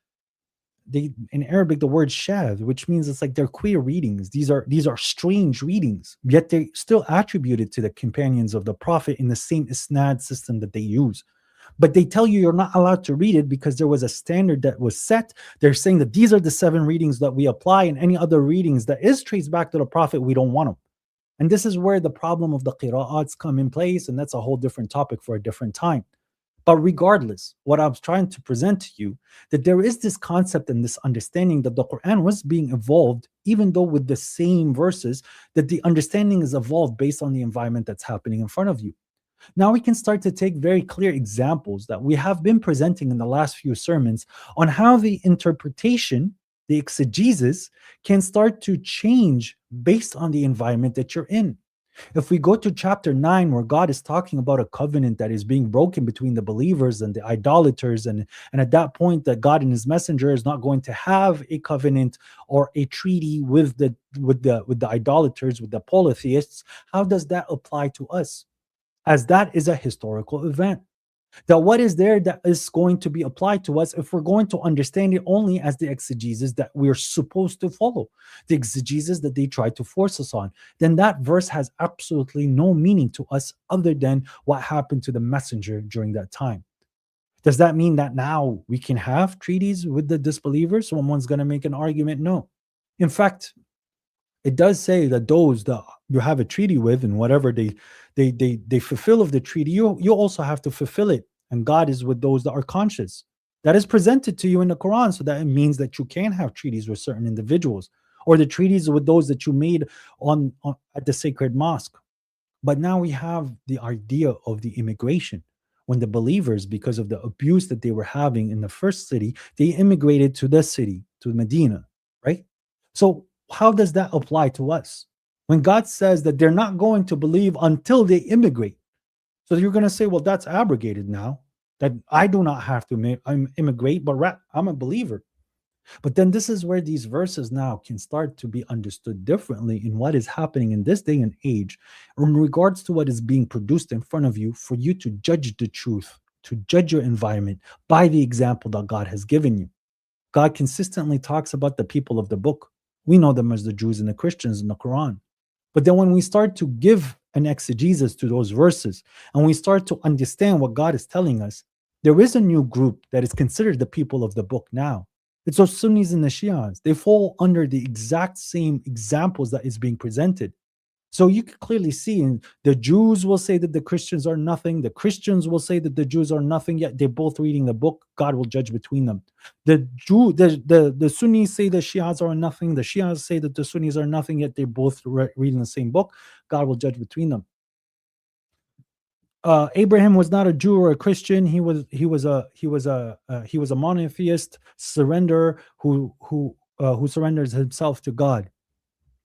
in Arabic, the word shadh, which means it's like they're queer readings. These are strange readings, yet they're still attributed to the companions of the Prophet in the same isnad system that they use. But they tell you you're not allowed to read it because there was a standard that was set. They're saying that these are the 7 readings that we apply, and any other readings that is traced back to the Prophet, we don't want them. And this is where the problem of the qira'ats come in place, and that's a whole different topic for a different time. But regardless, what I was trying to present to you, that there is this concept and this understanding that the Quran was being evolved, even though with the same verses, that the understanding is evolved based on the environment that's happening in front of you. Now we can start to take very clear examples that we have been presenting in the last few sermons on how the interpretation, the exegesis, can start to change based on the environment that you're in. If we go to chapter 9, where God is talking about a covenant that is being broken between the believers and the idolaters, and at that point that God and his messenger is not going to have a covenant or a treaty with the idolaters, with the polytheists, how does that apply to us? As that is a historical event. That what is there that is going to be applied to us if we're going to understand it only as the exegesis that we're supposed to follow, the exegesis that they try to force us on, then that verse has absolutely no meaning to us other than what happened to the messenger during that time. Does that mean that now we can have treaties with the disbelievers? Someone's going to make an argument. No. In fact, it does say that those that you have a treaty with and whatever they fulfill of the treaty, you also have to fulfill it. And God is with those that are conscious. That is presented to you in the Quran. So that it means that you can have treaties with certain individuals, or the treaties with those that you made on at the sacred mosque. But now we have the idea of the immigration. When the believers, because of the abuse that they were having in the first city, they immigrated to this city, to Medina, right? So how does that apply to us? When God says that they're not going to believe until they immigrate. So you're going to say, well, that's abrogated now, that I do not have to immigrate, but I'm a believer. But then this is where these verses now can start to be understood differently in what is happening in this day and age in regards to what is being produced in front of you, for you to judge the truth, to judge your environment by the example that God has given you. God consistently talks about the people of the book. We know them as the Jews and the Christians in the Quran. But then when we start to give an exegesis to those verses and we start to understand what God is telling us, there is a new group that is considered the people of the book now. It's those Sunnis and the Shias. They fall under the exact same examples that is being presented. So you can clearly see, and the Jews will say that the Christians are nothing. The Christians will say that the Jews are nothing. Yet they're both reading the book. God will judge between them. The Sunnis say the Shias are nothing. The Shias say that the Sunnis are nothing. Yet they're both reading the same book. God will judge between them. Abraham was not a Jew or a Christian. He was a monotheist surrender who surrenders himself to God,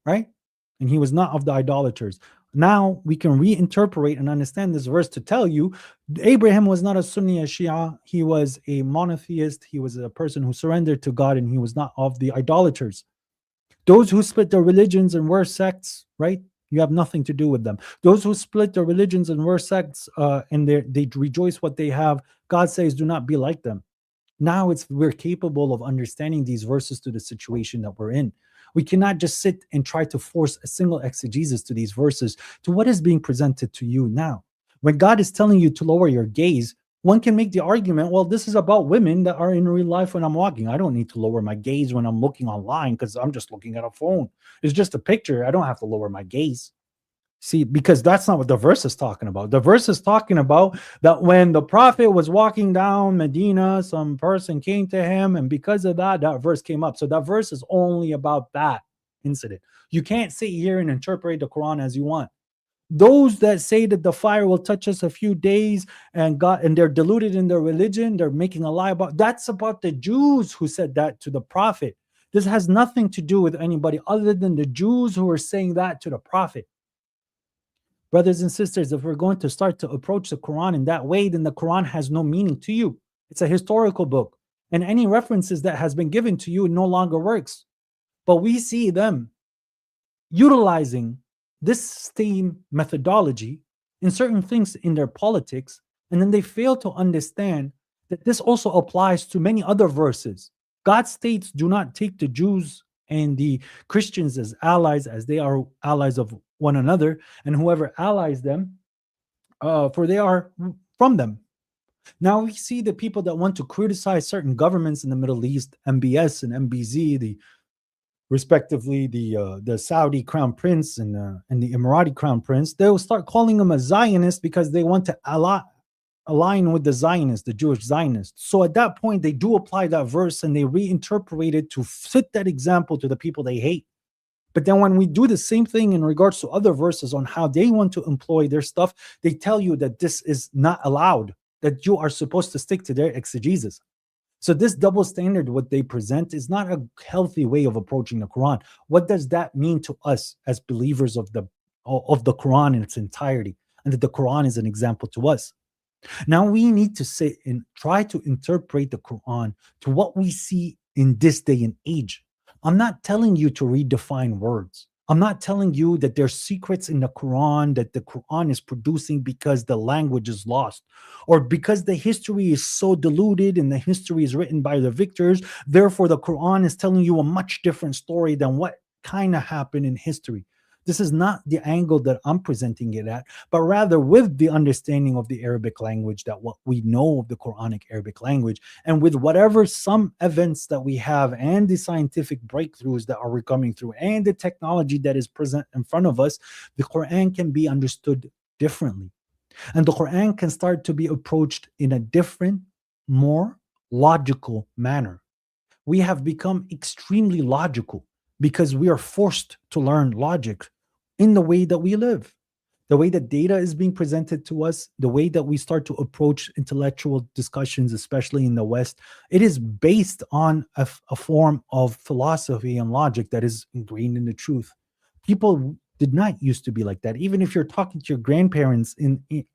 right? And he was not of the idolaters. Now we can reinterpret and understand this verse to tell you Abraham was not a Sunni or Shia. He was a monotheist. He was a person who surrendered to God, and he was not of the idolaters. Those who split their religions and were sects, right? You have nothing to do with them. Those who split their religions and were sects and they rejoice what they have, God says, do not be like them. Now we're capable of understanding these verses to the situation that we're in. We cannot just sit and try to force a single exegesis to these verses, to what is being presented to you now. When God is telling you to lower your gaze, one can make the argument, well, this is about women that are in real life when I'm walking. I don't need to lower my gaze when I'm looking online because I'm just looking at a phone. It's just a picture. I don't have to lower my gaze. See, because that's not what the verse is talking about. The verse is talking about that when the prophet was walking down Medina, some person came to him, and because of that, that verse came up. So that verse is only about that incident. You can't sit here and interpret the Quran as you want. Those that say that the fire will touch us a few days and they're deluded in their religion, they're making a lie about, that's about the Jews who said that to the prophet. This has nothing to do with anybody other than the Jews who are saying that to the prophet. Brothers and sisters, if we're going to start to approach the Quran in that way, then the Quran has no meaning to you. It's a historical book, and any references that has been given to you no longer works. But we see them utilizing this same methodology in certain things in their politics, and then they fail to understand that this also applies to many other verses. God states, do not take the Jews and the Christians as allies, as they are allies of one another, and whoever allies them, for they are from them. Now we see the people that want to criticize certain governments in the Middle East, MBS and MBZ, respectively the Saudi crown prince and the Emirati crown prince. They will start calling them a Zionist because they want to align with the Zionists, the Jewish Zionists. So at that point, they do apply that verse and they reinterpret it to fit that example to the people they hate. But then when we do the same thing in regards to other verses on how they want to employ their stuff, they tell you that this is not allowed, that you are supposed to stick to their exegesis. So this double standard, what they present, is not a healthy way of approaching the Quran. What does that mean to us as believers of the Quran in its entirety? And that the Quran is an example to us. Now we need to sit and try to interpret the Quran to what we see in this day and age. I'm not telling you to redefine words. I'm not telling you that there's secrets in the Quran that the Quran is producing because the language is lost, or because the history is so diluted and the history is written by the victors. Therefore, the Quran is telling you a much different story than what kind of happened in history. This is not the angle that I'm presenting it at, but rather with the understanding of the Arabic language, that what we know of the Quranic Arabic language, and with whatever some events that we have and the scientific breakthroughs that are coming through and the technology that is present in front of us, the Quran can be understood differently. And the Quran can start to be approached in a different, more logical manner. We have become extremely logical because we are forced to learn logic in the way that we live, the way that data is being presented to us, the way that we start to approach intellectual discussions, especially in the West. It is based on a form of philosophy and logic that is ingrained in the truth. People did not used to be like that. Even if you're talking to your grandparents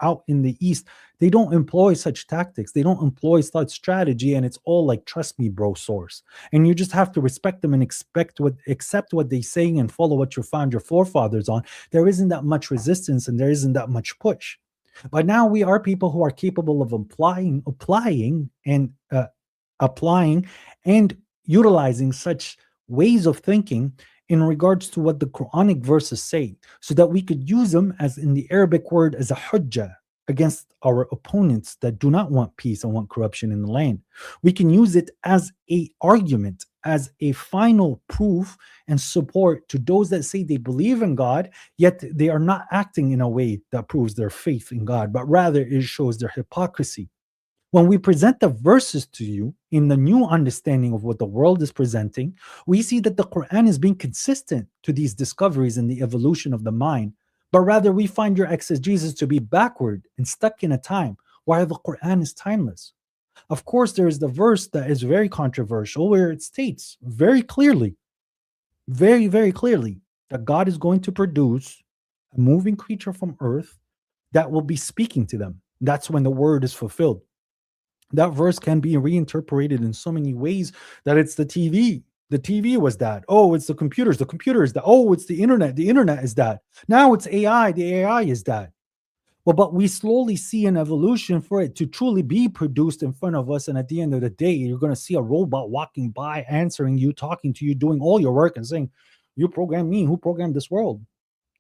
out in the East, they don't employ such tactics. They don't employ such strategy, and it's all like "trust me, bro" source. And you just have to respect them and accept what they saying and follow what you found your forefathers on. There isn't that much resistance and there isn't that much push. But now we are people who are capable of applying and utilizing such ways of thinking in regards to what the Quranic verses say, so that we could use them, as in the Arabic word, as a hujjah against our opponents that do not want peace and want corruption in the land. We can use it as a argument, as a final proof and support to those that say they believe in God, yet they are not acting in a way that proves their faith in God, but rather it shows their hypocrisy. When we present the verses to you in the new understanding of what the world is presenting, we see that the Quran is being consistent to these discoveries in the evolution of the mind, but rather we find your exegesis to be backward and stuck in a time, while the Quran is timeless. Of course, there is the verse that is very controversial where it states very clearly, very, very clearly, that God is going to produce a moving creature from earth that will be speaking to them. That's when the word is fulfilled. That verse can be reinterpreted in so many ways, that it's the TV. The TV was that. Oh, it's the computers. The computer is that. Oh, it's the internet. The internet is that. Now it's AI. The AI is that. Well, but we slowly see an evolution for it to truly be produced in front of us. And at the end of the day, you're going to see a robot walking by, answering you, talking to you, doing all your work and saying, "You programmed me. Who programmed this world?"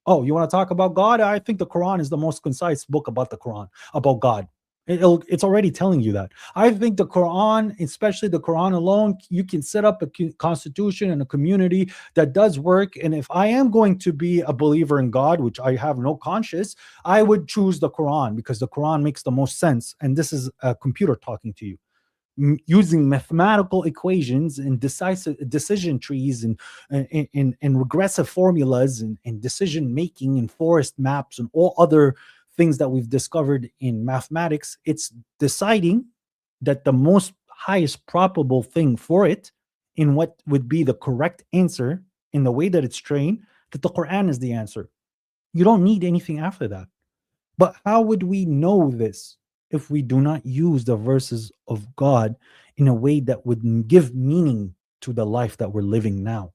Oh, you want to talk about God? I think the Quran is the most concise book about the Quran, about God. It's already telling you that. I think the Quran, especially the Quran alone, you can set up a constitution and a community that does work. And if I am going to be a believer in God, which I have no conscience, I would choose the Quran because the Quran makes the most sense. And this is a computer talking to you, using mathematical equations and decision trees and regressive formulas and decision making and forest maps and all other things that we've discovered in mathematics. It's deciding that the most highest probable thing for it, in what would be the correct answer in the way that it's trained, that the Quran is the answer. You don't need anything after that. But how would we know this if we do not use the verses of God in a way that would give meaning to the life that we're living now?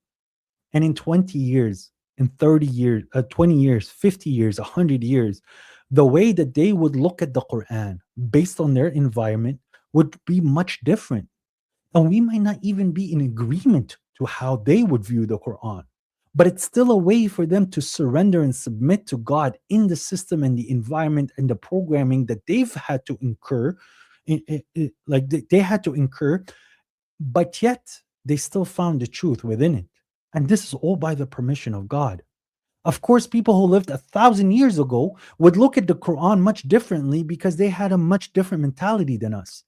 And in 20 years, in 30 years, 20 years, 50 years, 100 years, the way that they would look at the Quran based on their environment would be much different. And we might not even be in agreement to how they would view the Quran. But it's still a way for them to surrender and submit to God in the system and the environment and the programming that they've had to incur, they had to incur, but yet they still found the truth within it. And this is all by the permission of God. Of course, people who lived 1,000 years ago would look at the Quran much differently because they had a much different mentality than us.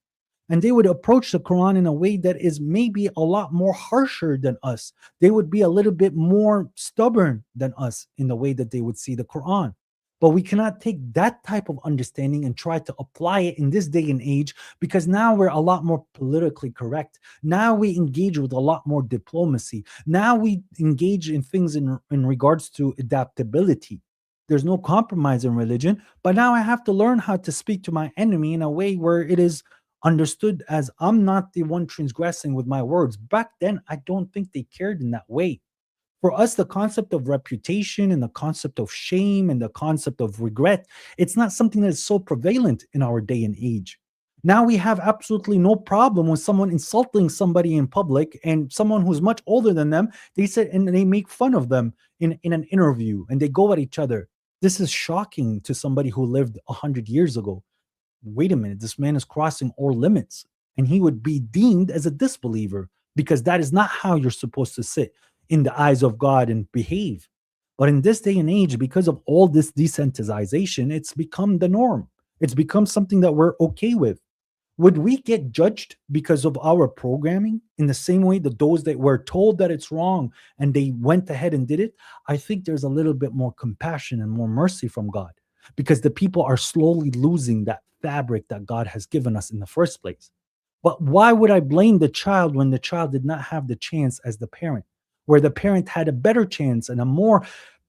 And they would approach the Quran in a way that is maybe a lot more harsher than us. They would be a little bit more stubborn than us in the way that they would see the Quran. But we cannot take that type of understanding and try to apply it in this day and age, because now we're a lot more politically correct. Now we engage with a lot more diplomacy. Now we engage in things in regards to adaptability. There's no compromise in religion, but now I have to learn how to speak to my enemy in a way where it is understood as I'm not the one transgressing with my words. Back then, I don't think they cared in that way. For us, the concept of reputation and the concept of shame and the concept of regret, it's not something that is so prevalent in our day and age. Now we have absolutely no problem with someone insulting somebody in public, and someone who's much older than them, they sit and they make fun of them in an interview and they go at each other. This is shocking to somebody who lived 100 years ago. Wait a minute, this man is crossing all limits, and he would be deemed as a disbeliever, because that is not how you're supposed to sit in the eyes of God and behave. But in this day and age, because of all this desensitization, it's become the norm. It's become something that we're okay with. Would we get judged because of our programming in the same way that those that were told that it's wrong and they went ahead and did it? I think there's a little bit more compassion and more mercy from God, because the people are slowly losing that fabric that God has given us in the first place. But why would I blame the child when the child did not have the chance as the parent, where the parent had a better chance and a more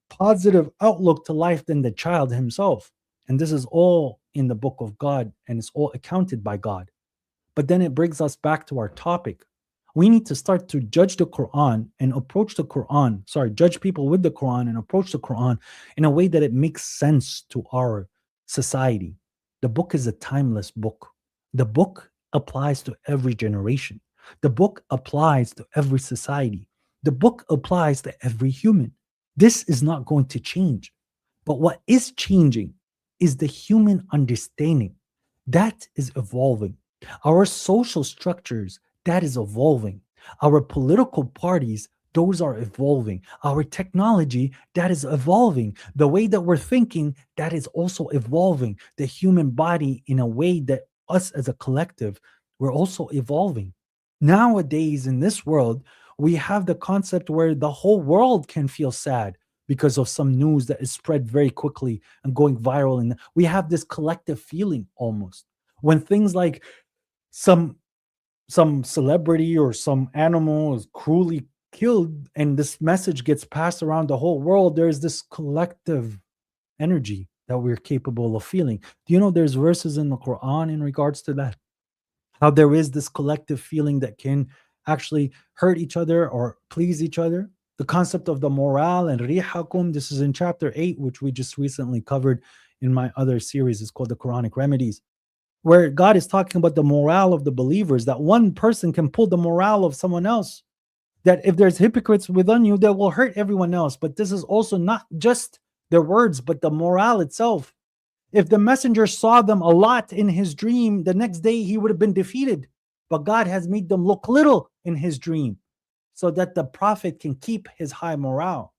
positive outlook to life than the child himself? And this is all in the book of God, and it's all accounted by God. But then it brings us back to our topic. We need to start to judge the Quran and approach the Quran, judge people with the Quran and approach the Quran in a way that it makes sense to our society. The book is a timeless book. The book applies to every generation. The book applies to every society. The book applies to every human. This is not going to change. But what is changing is the human understanding. That is evolving. Our social structures, that is evolving. Our political parties, those are evolving. Our technology, that is evolving. The way that we're thinking, that is also evolving. The human body, in a way that us as a collective, we're also evolving. Nowadays, in this world, we have the concept where the whole world can feel sad because of some news that is spread very quickly and going viral. And we have this collective feeling almost. When things like some celebrity or some animal is cruelly killed and this message gets passed around the whole world, there's this collective energy that we're capable of feeling. Do you know there's verses in the Quran in regards to that? How there is this collective feeling that can actually hurt each other or please each other. The concept of the morale and rihakum, this is in chapter 8, which we just recently covered in my other series. It's called the Quranic Remedies, where God is talking about the morale of the believers, that one person can pull the morale of someone else. That if there's hypocrites within you, that will hurt everyone else. But this is also not just their words, but the morale itself. If the messenger saw them a lot in his dream, the next day he would have been defeated. But God has made them look little in his dream, so that the prophet can keep his high morale.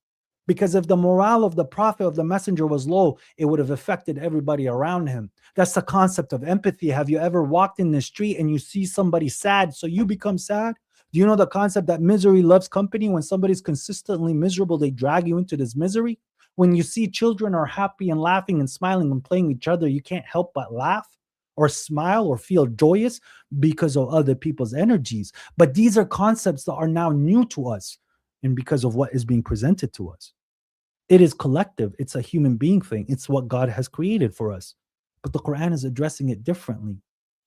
Because if the morale of the prophet, of the messenger, was low, it would have affected everybody around him. That's the concept of empathy. Have you ever walked in the street and you see somebody sad, so you become sad? Do you know the concept that misery loves company? When somebody's consistently miserable, they drag you into this misery. When you see children are happy and laughing and smiling and playing with each other, you can't help but laugh or smile or feel joyous because of other people's energies. But these are concepts that are now new to us, and because of what is being presented to us. It is collective. It's a human being thing. It's what God has created for us. But the Quran is addressing it differently.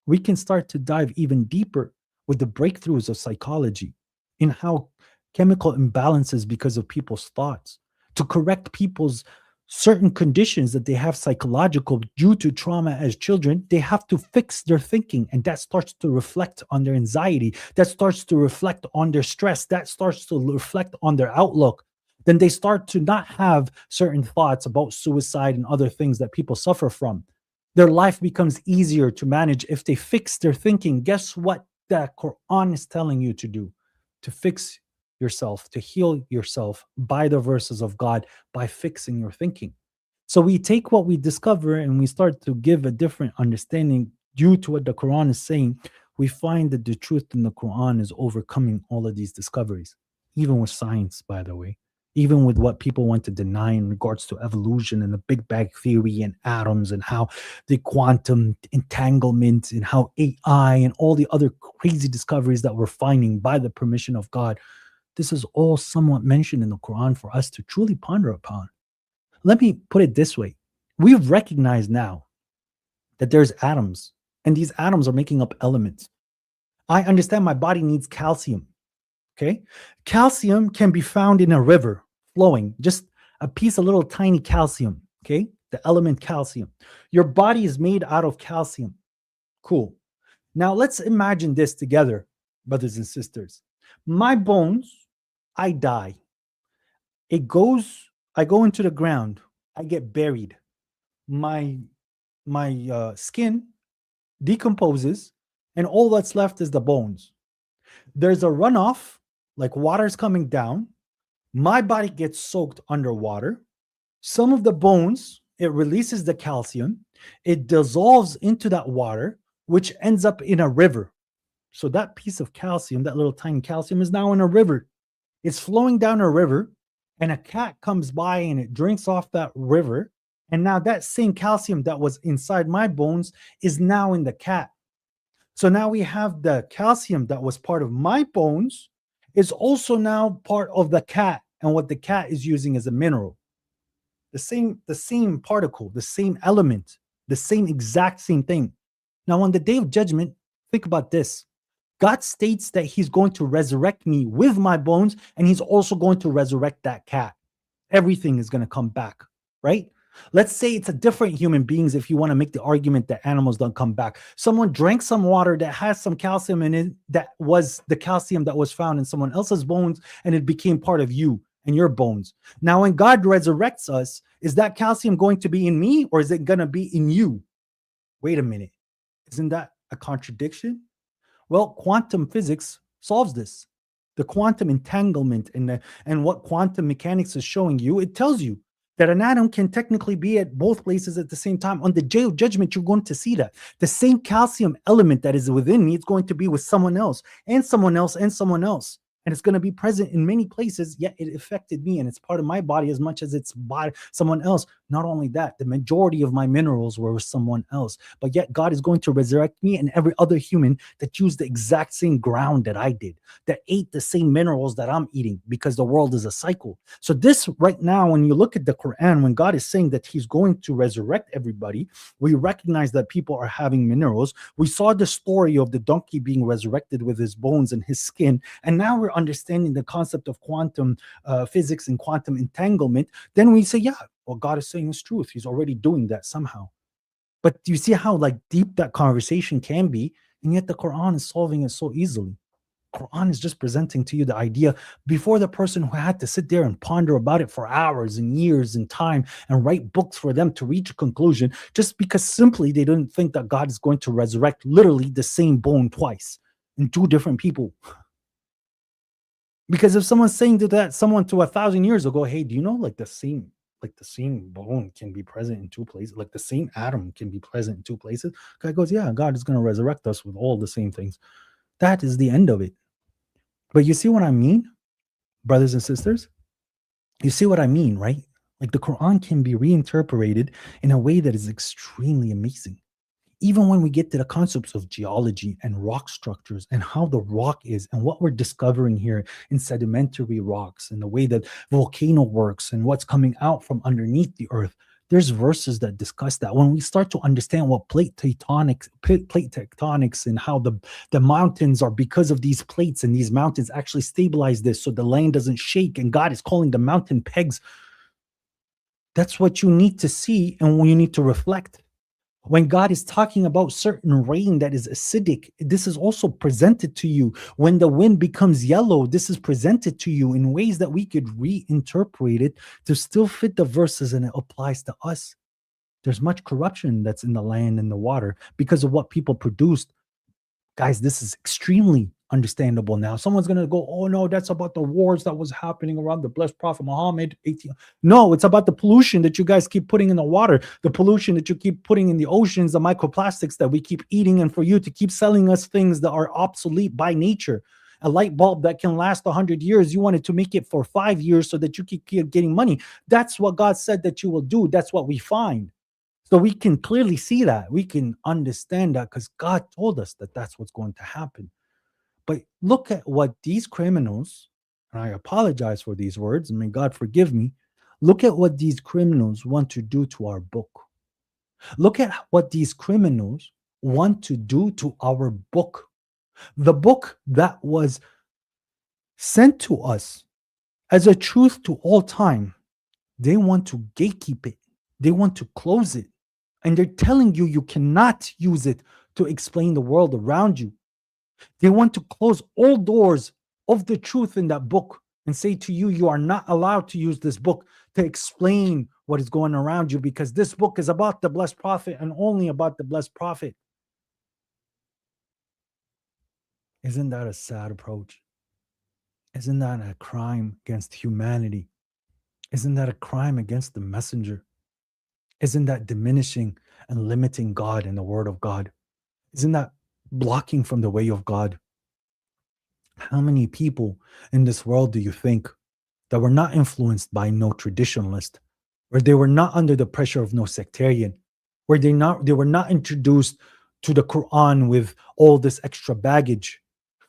We can start to dive even deeper with the breakthroughs of psychology in how chemical imbalances because of people's thoughts, to correct people's certain conditions that they have psychological due to trauma as children. They have to fix their thinking, and that starts to reflect on their anxiety. That starts to reflect on their stress. That starts to reflect on their outlook. Then they start to not have certain thoughts about suicide and other things that people suffer from. Their life becomes easier to manage if they fix their thinking. Guess what the Quran is telling you to do? To fix yourself, to heal yourself by the verses of God, by fixing your thinking. So we take what we discover and we start to give a different understanding due to what the Quran is saying. We find that the truth in the Quran is overcoming all of these discoveries, even with science, by the way. Even with what people want to deny in regards to evolution and the Big Bang Theory and atoms and how the quantum entanglement and how AI and all the other crazy discoveries that we're finding by the permission of God, this is all somewhat mentioned in the Quran for us to truly ponder upon. Let me put it this way. We've recognized now that there's atoms, and these atoms are making up elements. I understand my body needs calcium. Okay. Calcium can be found in a river flowing, just a piece of little tiny calcium. Okay. The element calcium. Your body is made out of calcium. Cool. Now let's imagine this together, brothers and sisters. My bones, I die. I go into the ground. I get buried. My skin decomposes, and all that's left is the bones. There's a runoff, like water's coming down. My body gets soaked underwater. Some of the bones, it releases the calcium. It dissolves into that water, which ends up in a river. So that piece of calcium, that little tiny calcium, is now in a river. It's flowing down a river, and a cat comes by and it drinks off that river. And now that same calcium that was inside my bones is now in the cat. So now we have the calcium that was part of my bones is also now part of the cat, and what the cat is using as a mineral. The same particle, the same element, the same exact same thing. Now on the day of judgment, think about this. God states that he's going to resurrect me with my bones, and he's also going to resurrect that cat. Everything is going to come back, right? Let's say it's a different human beings if you want to make the argument that animals don't come back. Someone drank some water that has some calcium in it, that was the calcium that was found in someone else's bones, and it became part of you and your bones. Now, when God resurrects us, is that calcium going to be in me, or is it going to be in you? Wait a minute. Isn't that a contradiction? Well, quantum physics solves this. The quantum entanglement and what quantum mechanics is showing you, it tells you that an atom can technically be at both places at the same time. On the day of judgment, you're going to see that. The same calcium element that is within me, it's going to be with someone else and someone else and someone else. And it's going to be present in many places, yet it affected me, and it's part of my body as much as it's by someone else. Not only that, the majority of my minerals were with someone else, but yet God is going to resurrect me and every other human that used the exact same ground that I did, that ate the same minerals that I'm eating, because the world is a cycle. So this right now, when you look at the Quran, when God is saying that he's going to resurrect everybody, we recognize that people are having minerals. We saw the story of the donkey being resurrected with his bones and his skin, and now we're understanding the concept of quantum physics and quantum entanglement. Then we say, yeah, what God is saying is truth. He's already doing that somehow. But you see how like deep that conversation can be, and yet the Quran is solving it so easily. Quran is just presenting to you the idea before the person who had to sit there and ponder about it for hours and years and time and write books for them to reach a conclusion, just because simply they didn't think that God is going to resurrect literally the same bone twice in two different people. Because if someone's saying to that someone to 1,000 years ago, hey, do you know like the same bone can be present in two places, like the same atom can be present in two places? Guy goes, yeah, God is going to resurrect us with all the same things. That is the end of it. But you see what I mean, brothers and sisters? You see what I mean, right? Like the Quran can be reinterpreted in a way that is extremely amazing. Even when we get to the concepts of geology and rock structures and how the rock is and what we're discovering here in sedimentary rocks and the way that volcano works and what's coming out from underneath the earth, there's verses that discuss that. When we start to understand what plate tectonics and how the mountains are because of these plates, and these mountains actually stabilize this so the land doesn't shake, and God is calling the mountain pegs. That's what you need to see, and you need to reflect. When God is talking about certain rain that is acidic, this is also presented to you. When the wind becomes yellow, this is presented to you in ways that we could reinterpret it to still fit the verses, and it applies to us. There's much corruption that's in the land and the water because of what people produced. Guys, this is extremely understandable now. Someone's going to go, oh no, that's about the wars that was happening around the blessed Prophet Muhammad. No, it's about the pollution that you guys keep putting in the water, the pollution that you keep putting in the oceans, the microplastics that we keep eating, and for you to keep selling us things that are obsolete by nature. A light bulb that can last 100 years, you wanted to make it for 5 years so that you keep getting money. That's what God said that you will do. That's what we find. So we can clearly see that. We can understand that because God told us that that's what's going to happen. But look at what these criminals, and I apologize for these words, and may God forgive me. Look at what these criminals want to do to our book. Look at what these criminals want to do to our book. The book that was sent to us as a truth to all time. They want to gatekeep it. They want to close it. And they're telling you you cannot use it to explain the world around you. They want to close all doors of the truth in that book and say to you, you are not allowed to use this book to explain what is going around you, because this book is about the blessed prophet and only about the blessed prophet. Isn't that a sad approach? Isn't that a crime against humanity? Isn't that a crime against the messenger? Isn't that diminishing and limiting God and the word of God? Isn't that blocking from the way of God? How many people in this world do you think that were not influenced by no traditionalist, where they were not under the pressure of no sectarian, where they were not introduced to the Quran with all this extra baggage,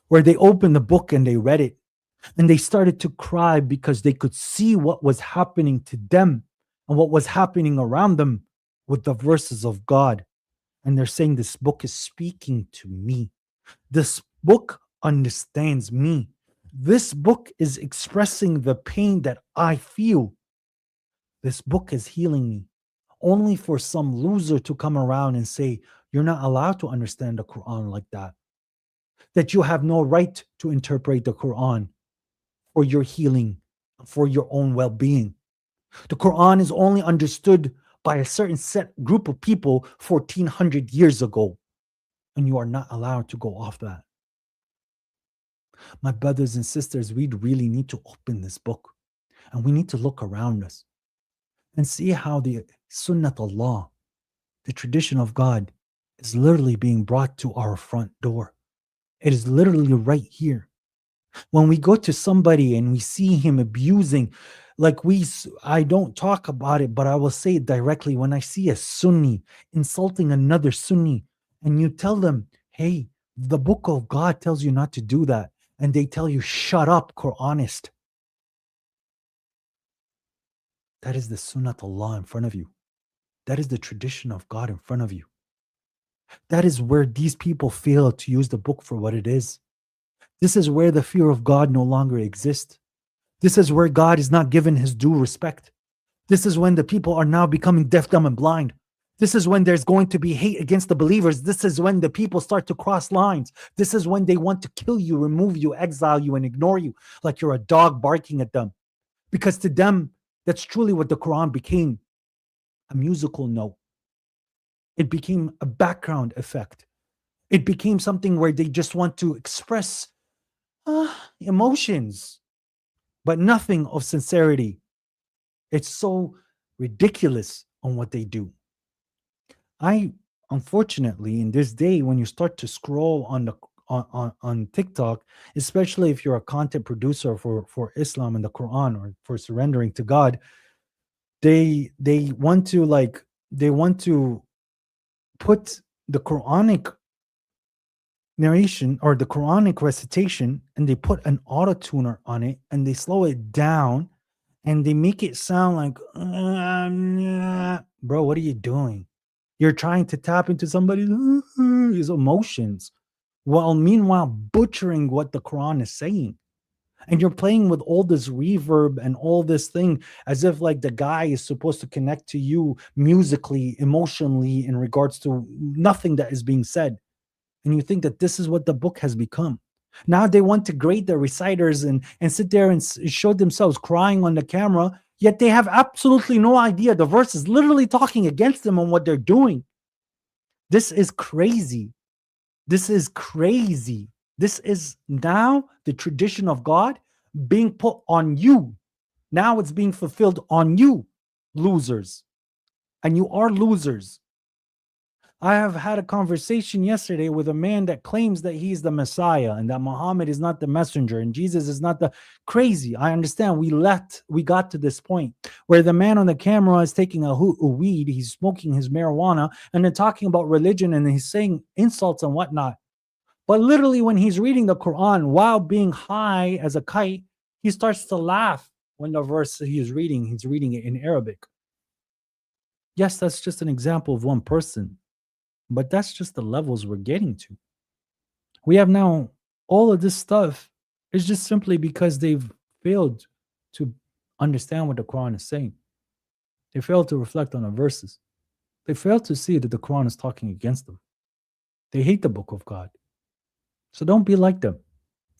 where they opened the book and they read it and they started to cry because they could see what was happening to them and what was happening around them with the verses of God. And they're saying, this book is speaking to me. This book understands me. This book is expressing the pain that I feel. This book is healing me. Only for some loser to come around and say, you're not allowed to understand the Quran like that. That you have no right to interpret the Quran for your healing, for your own well-being. The Quran is only understood by a certain set group of people 1400 years ago, and you are not allowed to go off that. My brothers and sisters, we really need to open this book, and we need to look around us and see how the Sunnat Allah, the tradition of God, is literally being brought to our front door. It is literally right here. When we go to somebody and we see him abusing, I don't talk about it, but I will say it directly. When I see a Sunni insulting another Sunni, and you tell them, hey, the book of God tells you not to do that, and they tell you, shut up, Quranist. That is the Sunnat Allah in front of you. That is the tradition of God in front of you. That is where these people fail to use the book for what it is. This is where the fear of God no longer exists. This is where God is not given his due respect. This is when the people are now becoming deaf, dumb, and blind. This is when there's going to be hate against the believers. This is when the people start to cross lines. This is when they want to kill you, remove you, exile you, and ignore you like you're a dog barking at them. Because to them, that's truly what the Quran became, a musical note. It became a background effect. It became something where they just want to express emotions, but nothing of sincerity. It's so ridiculous on what they do. Unfortunately, in this day, when you start to scroll on TikTok, especially if you're a content producer for Islam and the Quran, or for surrendering to God, they want to put the Quranic narration or the Quranic recitation, and they put an autotuner on it, and they slow it down, and they make it sound like, bro, what are you doing? You're trying to tap into somebody's his emotions, while meanwhile butchering what the Quran is saying. And you're playing with all this reverb and all this thing as if like the guy is supposed to connect to you musically, emotionally, in regards to nothing that is being said. And you think that this is what the book has become. Now they want to grade the reciters and sit there and show themselves crying on the camera, yet they have absolutely no idea the verse is literally talking against them on what they're doing. This is crazy. This is crazy. This is now the tradition of God being put on you. Now it's being fulfilled on you, losers. And you are losers. I have had a conversation yesterday with a man that claims that he's the Messiah and that Muhammad is not the messenger and Jesus is not the crazy. I understand. We got to this point where the man on the camera is taking a weed, he's smoking his marijuana, and then talking about religion, and he's saying insults and whatnot. But literally, when he's reading the Quran while being high as a kite, he starts to laugh when the verse he's reading it in Arabic. Yes, that's just an example of one person. But that's just the levels we're getting to. We have now all of this stuff is just simply because they've failed to understand what the Quran is saying. They failed to reflect on the verses. They failed to see that the Quran is talking against them. They hate the book of God. So don't be like them.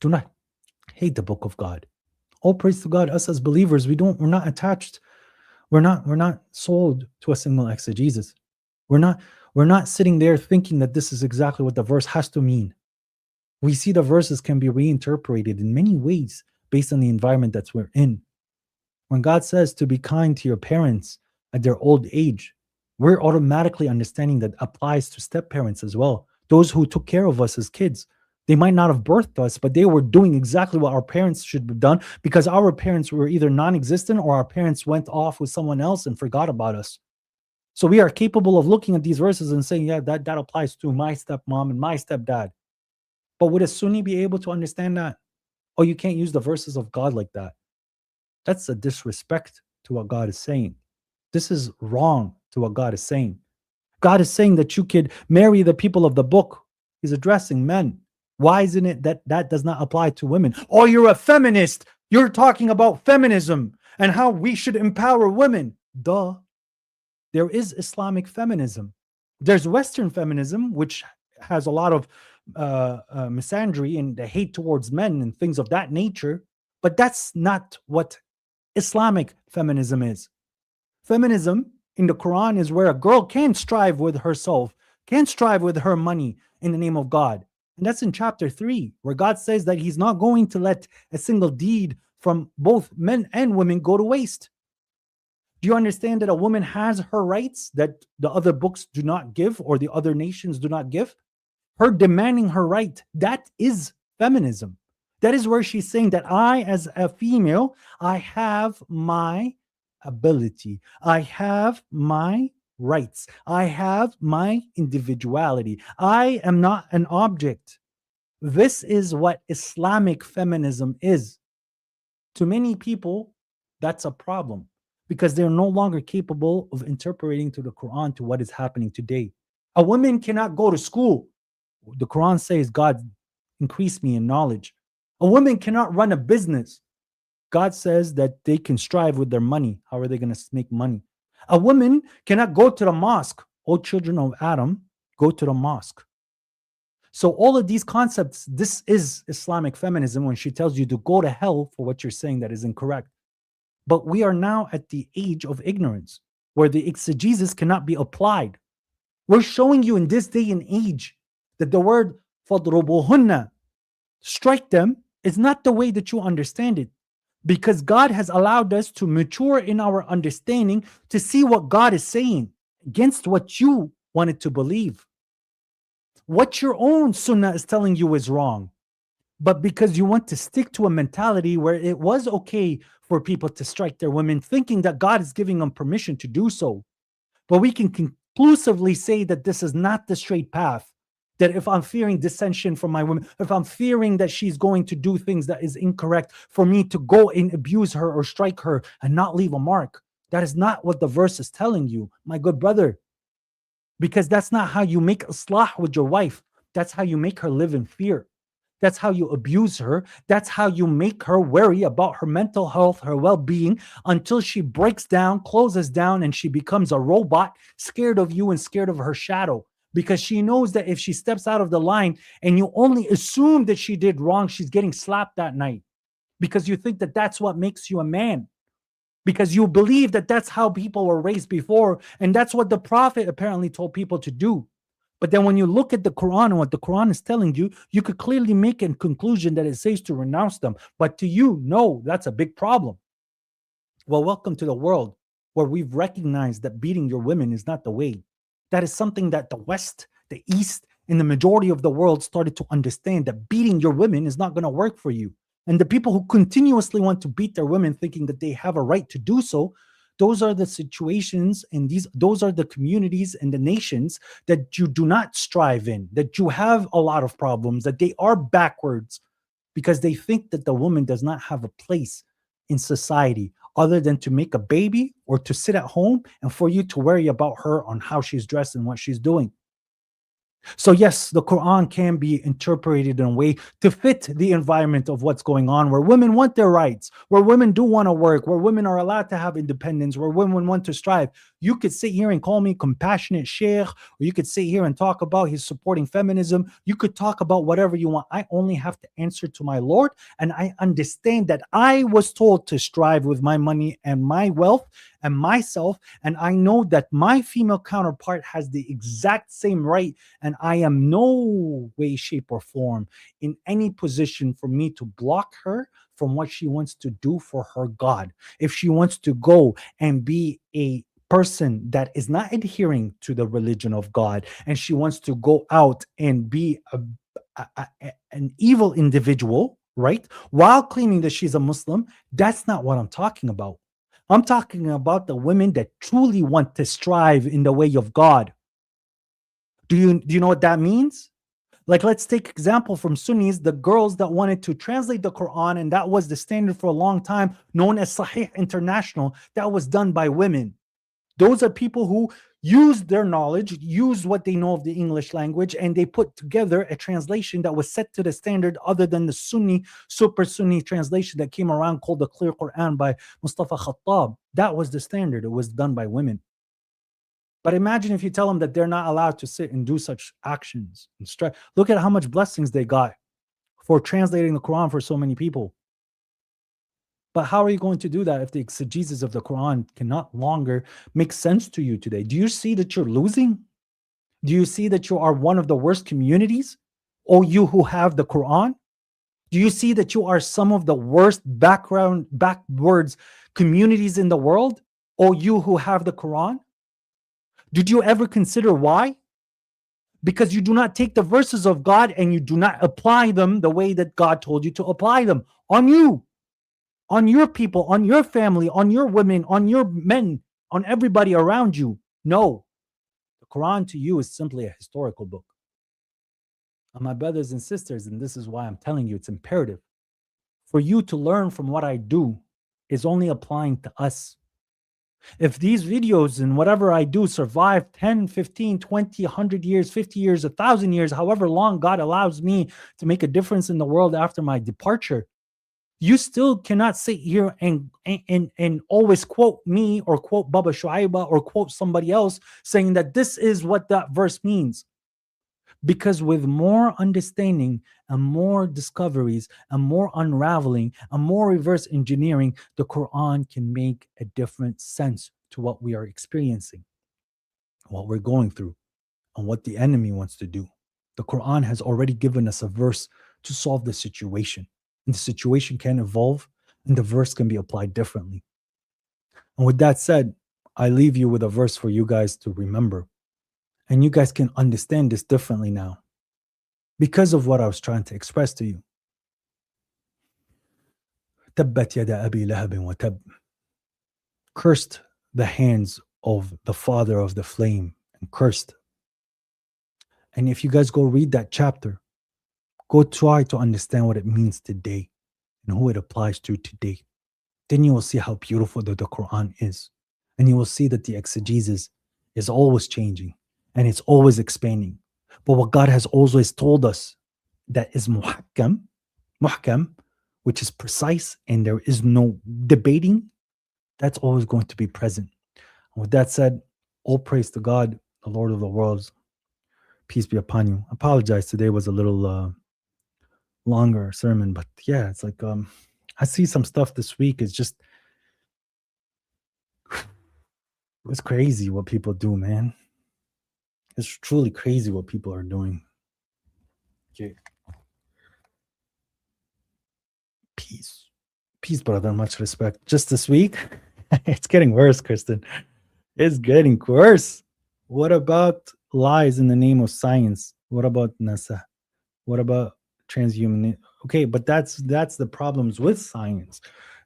Do not hate the book of God. All praise to God. Us as believers, we're not attached. We're not sold to a single exegesis. We're not sitting there thinking that this is exactly what the verse has to mean. We see the verses can be reinterpreted in many ways based on the environment that we're in. When God says to be kind to your parents at their old age, we're automatically understanding that applies to step parents as well. Those who took care of us as kids. They might not have birthed us, but they were doing exactly what our parents should have done because our parents were either non-existent or our parents went off with someone else and forgot about us. So we are capable of looking at these verses and saying, yeah, that applies to my stepmom and my stepdad. But would a Sunni be able to understand that? Oh, you can't use the verses of God like that. That's a disrespect to what God is saying. This is wrong to what God is saying. God is saying that you could marry the people of the book. He's addressing men. Why isn't it that that does not apply to women? Oh, you're a feminist. You're talking about feminism and how we should empower women. Duh. There is Islamic feminism. There's Western feminism, which has a lot of misandry and the hate towards men and things of that nature. But that's not what Islamic feminism is. Feminism in the Quran is where a girl can strive with herself, can strive with her money in the name of God. And that's in chapter 3, where God says that he's not going to let a single deed from both men and women go to waste. Do you understand that a woman has her rights that the other books do not give or the other nations do not give? Her demanding her right, that is feminism. That is where she's saying that I, as a female, I have my ability. I have my rights. I have my individuality. I am not an object. This is what Islamic feminism is. To many people, that's a problem because they're no longer capable of interpreting to the Quran to what is happening today. A woman cannot go to school. The Quran says, God increase me in knowledge. A woman cannot run a business. God says that they can strive with their money. How are they going to make money? A woman cannot go to the mosque. O children of Adam, go to the mosque. So all of these concepts, this is Islamic feminism when she tells you to go to hell for what you're saying that is incorrect. But we are now at the age of ignorance where the exegesis cannot be applied. We're showing you in this day and age that the word فَضْرُبُهُنَّ, strike them, is not the way that you understand it. Because God has allowed us to mature in our understanding to see what God is saying against what you wanted to believe. What your own sunnah is telling you is wrong. But because you want to stick to a mentality where it was okay for people to strike their women, thinking that God is giving them permission to do so. But we can conclusively say that this is not the straight path. That if I'm fearing dissension from my woman, if I'm fearing that she's going to do things that is incorrect, for me to go and abuse her or strike her and not leave a mark, that is not what the verse is telling you, my good brother. Because that's not how you make islah with your wife. That's how you make her live in fear. That's how you abuse her. That's how you make her worry about her mental health, her well-being, until she breaks down, closes down, and she becomes a robot, scared of you and scared of her shadow. Because she knows that if she steps out of the line and you only assume that she did wrong, she's getting slapped that night. Because you think that that's what makes you a man. Because you believe that that's how people were raised before. And that's what the Prophet apparently told people to do. But then when you look at the Quran and what the Quran is telling you, you could clearly make a conclusion that it says to renounce them. But to you, no, that's a big problem. Well, welcome to the world where we've recognized that beating your women is not the way. That is something that the West, the East, and the majority of the world started to understand, that beating your women is not going to work for you. And the people who continuously want to beat their women thinking that they have a right to do so, those are the situations and those are the communities and the nations that you do not strive in, that you have a lot of problems, that they are backwards because they think that the woman does not have a place in society other than to make a baby or to sit at home and for you to worry about her on how she's dressed and what she's doing. So yes, the Quran can be interpreted in a way to fit the environment of what's going on, where women want their rights, where women do want to work, where women are allowed to have independence, where women want to strive. You could sit here and call me compassionate sheikh, or you could sit here and talk about he's supporting feminism. You could talk about whatever you want. I only have to answer to my Lord, and I understand that I was told to strive with my money and my wealth and myself, and I know that my female counterpart has the exact same right, and I am no way, shape, or form in any position for me to block her from what she wants to do for her God. If she wants to go and be a person that is not adhering to the religion of God, and she wants to go out and be an evil individual, right, while claiming that she's a Muslim, that's not what I'm talking about. I'm talking about the women that truly want to strive in the way of God. Do you know what that means? Like, let's take example from Sunnis, the girls that wanted to translate the Quran, and that was the standard for a long time, known as Sahih International. That was done by women. Those are people who use their knowledge, use what they know of the English language, and they put together a translation that was set to the standard other than the Sunni, super Sunni translation that came around called the Clear Quran by Mustafa Khattab. That was the standard. It was done by women. But imagine if you tell them that they're not allowed to sit and do such actions. And look at how much blessings they got for translating the Quran for so many people. But how are you going to do that if the exegesis of the Quran cannot longer make sense to you today? Do you see that you're losing? Do you see that you are one of the worst communities? Or you who have the Quran? Do you see that you are some of the worst backwards communities in the world? Or you who have the Quran? Did you ever consider why? Because you do not take the verses of God and you do not apply them the way that God told you to apply them on you, on your people, on your family, on your women, on your men, on everybody around you. No, the Quran to you is simply a historical book. And my brothers and sisters, and this is why I'm telling you, it's imperative for you to learn from what I do is only applying to us. If these videos and whatever I do survive 10, 15, 20, 100 years, 50 years, 1,000 years, however long God allows me to make a difference in the world after my departure, you still cannot sit here and always quote me or quote Baba Shuaiba or quote somebody else saying that this is what that verse means. Because with more understanding and more discoveries and more unraveling and more reverse engineering, the Quran can make a different sense to what we are experiencing, what we're going through, and what the enemy wants to do. The Quran has already given us a verse to solve the situation. And the situation can evolve and the verse can be applied differently. And with that said, I leave you with a verse for you guys to remember. And you guys can understand this differently now because of what I was trying to express to you. Tabbat yada abi lahabin wa tab. Cursed the hands of the father of the flame, and cursed. And if you guys go read that chapter, go try to understand what it means today and who it applies to today. Then you will see how beautiful the Quran is. And you will see that the exegesis is always changing and it's always expanding. But what God has always told us that is muhkam, which is precise and there is no debating, that's always going to be present. And with that said, all praise to God, the Lord of the worlds. Peace be upon you. I apologize. Today was a little longer sermon, but yeah, it's like I see some stuff this week. It's just it's crazy what people do, man. It's truly crazy what people are doing. Okay. Peace, brother. Much respect. Just this week, it's getting worse, Kristen. It's getting worse. What about lies in the name of science? What about NASA? What about transhumanism? Okay, but that's the problems with science.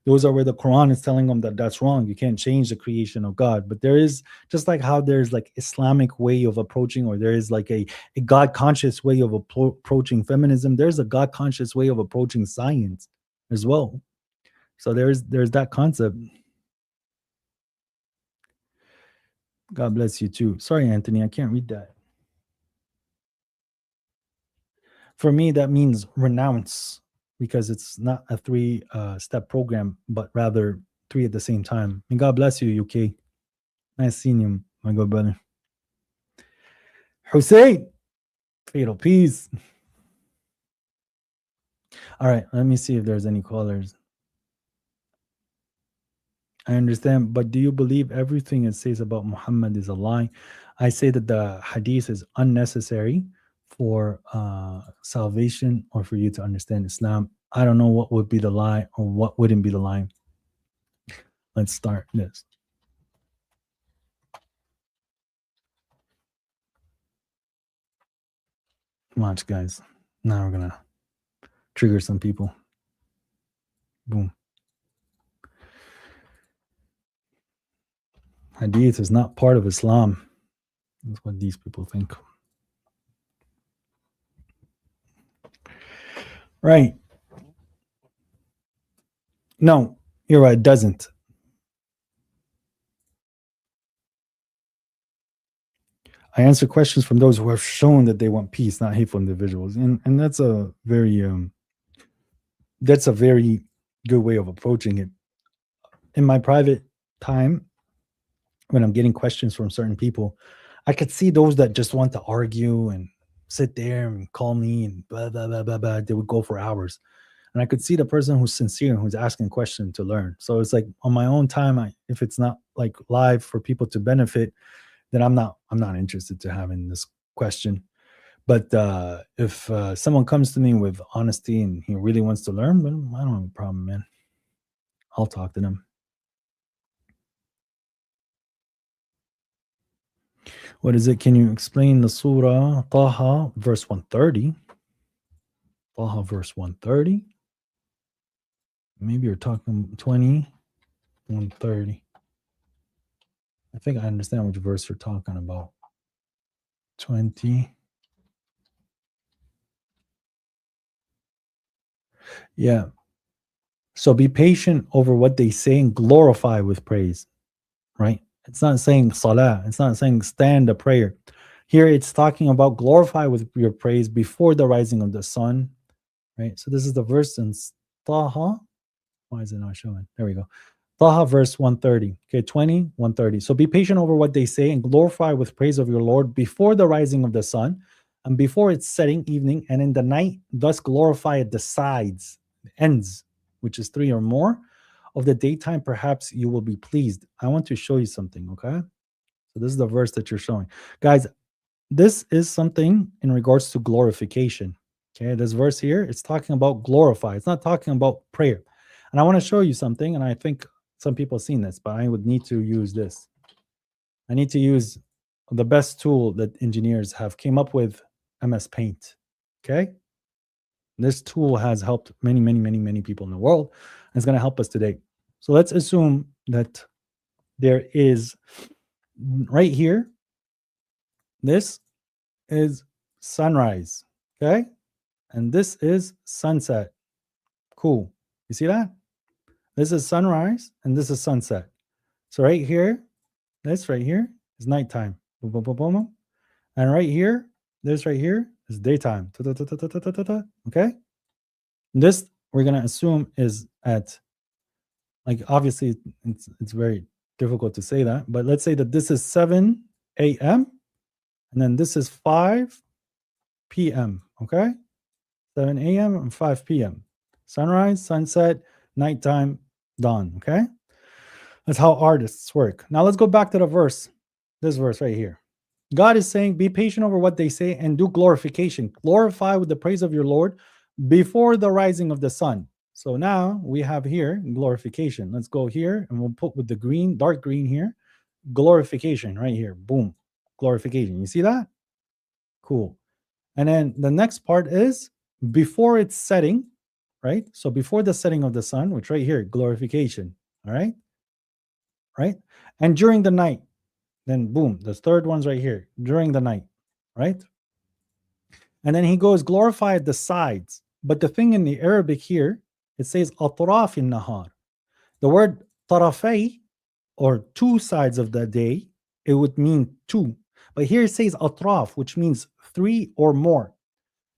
Those are where the Quran is telling them that that's wrong. You can't change the creation of God. But there is, just like how there's like Islamic way of approaching, or there is like a God conscious way of approaching feminism, there's a God conscious way of approaching science as well. So there's that concept. God bless you too. Sorry, Anthony, I can't read that. For me, that means renounce, because it's not a 3-step program, but rather 3 at the same time. And God bless you, UK. Nice seeing you, my good brother. Hussein, fatal peace. All right, let me see if there's any callers. I understand, but do you believe everything it says about Muhammad is a lie? I say that the hadith is unnecessary for salvation or for you to understand Islam. I don't know what would be the lie or what wouldn't be the lie. Let's start this. Watch, guys. Now we're going to trigger some people. Boom. Hadith is not part of Islam. That's what these people think. Right. No, you're right. It doesn't. I answer questions from those who have shown that they want peace, not hateful individuals, and that's a very good way of approaching it. In my private time, when I'm getting questions from certain people, I could see those that just want to argue and sit there and call me and blah blah blah blah blah. They would go for hours, and I could see the person who's sincere and who's asking a question to learn. So it's like on my own time, if it's not like live for people to benefit, then I'm not interested to having this question. But if someone comes to me with honesty and he really wants to learn, then I don't have a problem, man. I'll talk to them. What is it? Can you explain the surah Taha verse 130? Taha verse 130. Maybe you're talking 20, 130. I think I understand which verse you're talking about. 20. Yeah. So be patient over what they say and glorify with praise, right? It's not saying salah. It's not saying stand a prayer. Here it's talking about glorify with your praise before the rising of the sun, right? So this is the verse in Taha. Why is it not showing? There we go. Taha verse 130. Okay, 20, 130. So be patient over what they say and glorify with praise of your Lord before the rising of the sun and before its setting evening, and in the night, thus glorify at the sides, the ends, which is 3 or more of the daytime, perhaps you will be pleased. I want to show you something, okay? So this is the verse that you're showing. Guys, this is something in regards to glorification. Okay, this verse here, it's talking about glorify. It's not talking about prayer. And I want to show you something, and I think some people have seen this, but I would need to use this. I need to use the best tool that engineers have came up with, MS Paint. Okay? This tool has helped many, many, many, many people in the world, and it's going to help us today. So let's assume that there is right here, this is sunrise, okay? And this is sunset. Cool. You see that? This is sunrise and this is sunset. So right here, this right here is nighttime. Boom, boom, boom, boom, boom. And right here, this right here is daytime. Okay? This we're going to assume is at, like, obviously it's very difficult to say that, but let's say that this is 7 a.m. and then this is 5 p.m. Okay? 7 a.m. and 5 p.m. Sunrise, sunset, nighttime, dawn. Okay? That's how artists work. Now let's go back to the verse. This verse right here. God is saying, be patient over what they say and do glorification. Glorify with the praise of your Lord before the rising of the sun. So now we have here glorification. Let's go here and we'll put with the green, dark green here, glorification right here. Boom. Glorification. You see that? Cool. And then the next part is before it's setting, right? So before the setting of the sun, which right here, glorification. All right. Right. And during the night, then boom, the third one's right here, during the night, right? And then he goes, glorify at the sides. But the thing in the Arabic here, it says atraf in nahar. The word tarafay, or two sides of the day, it would mean two. But here it says atraf, which means 3 or more.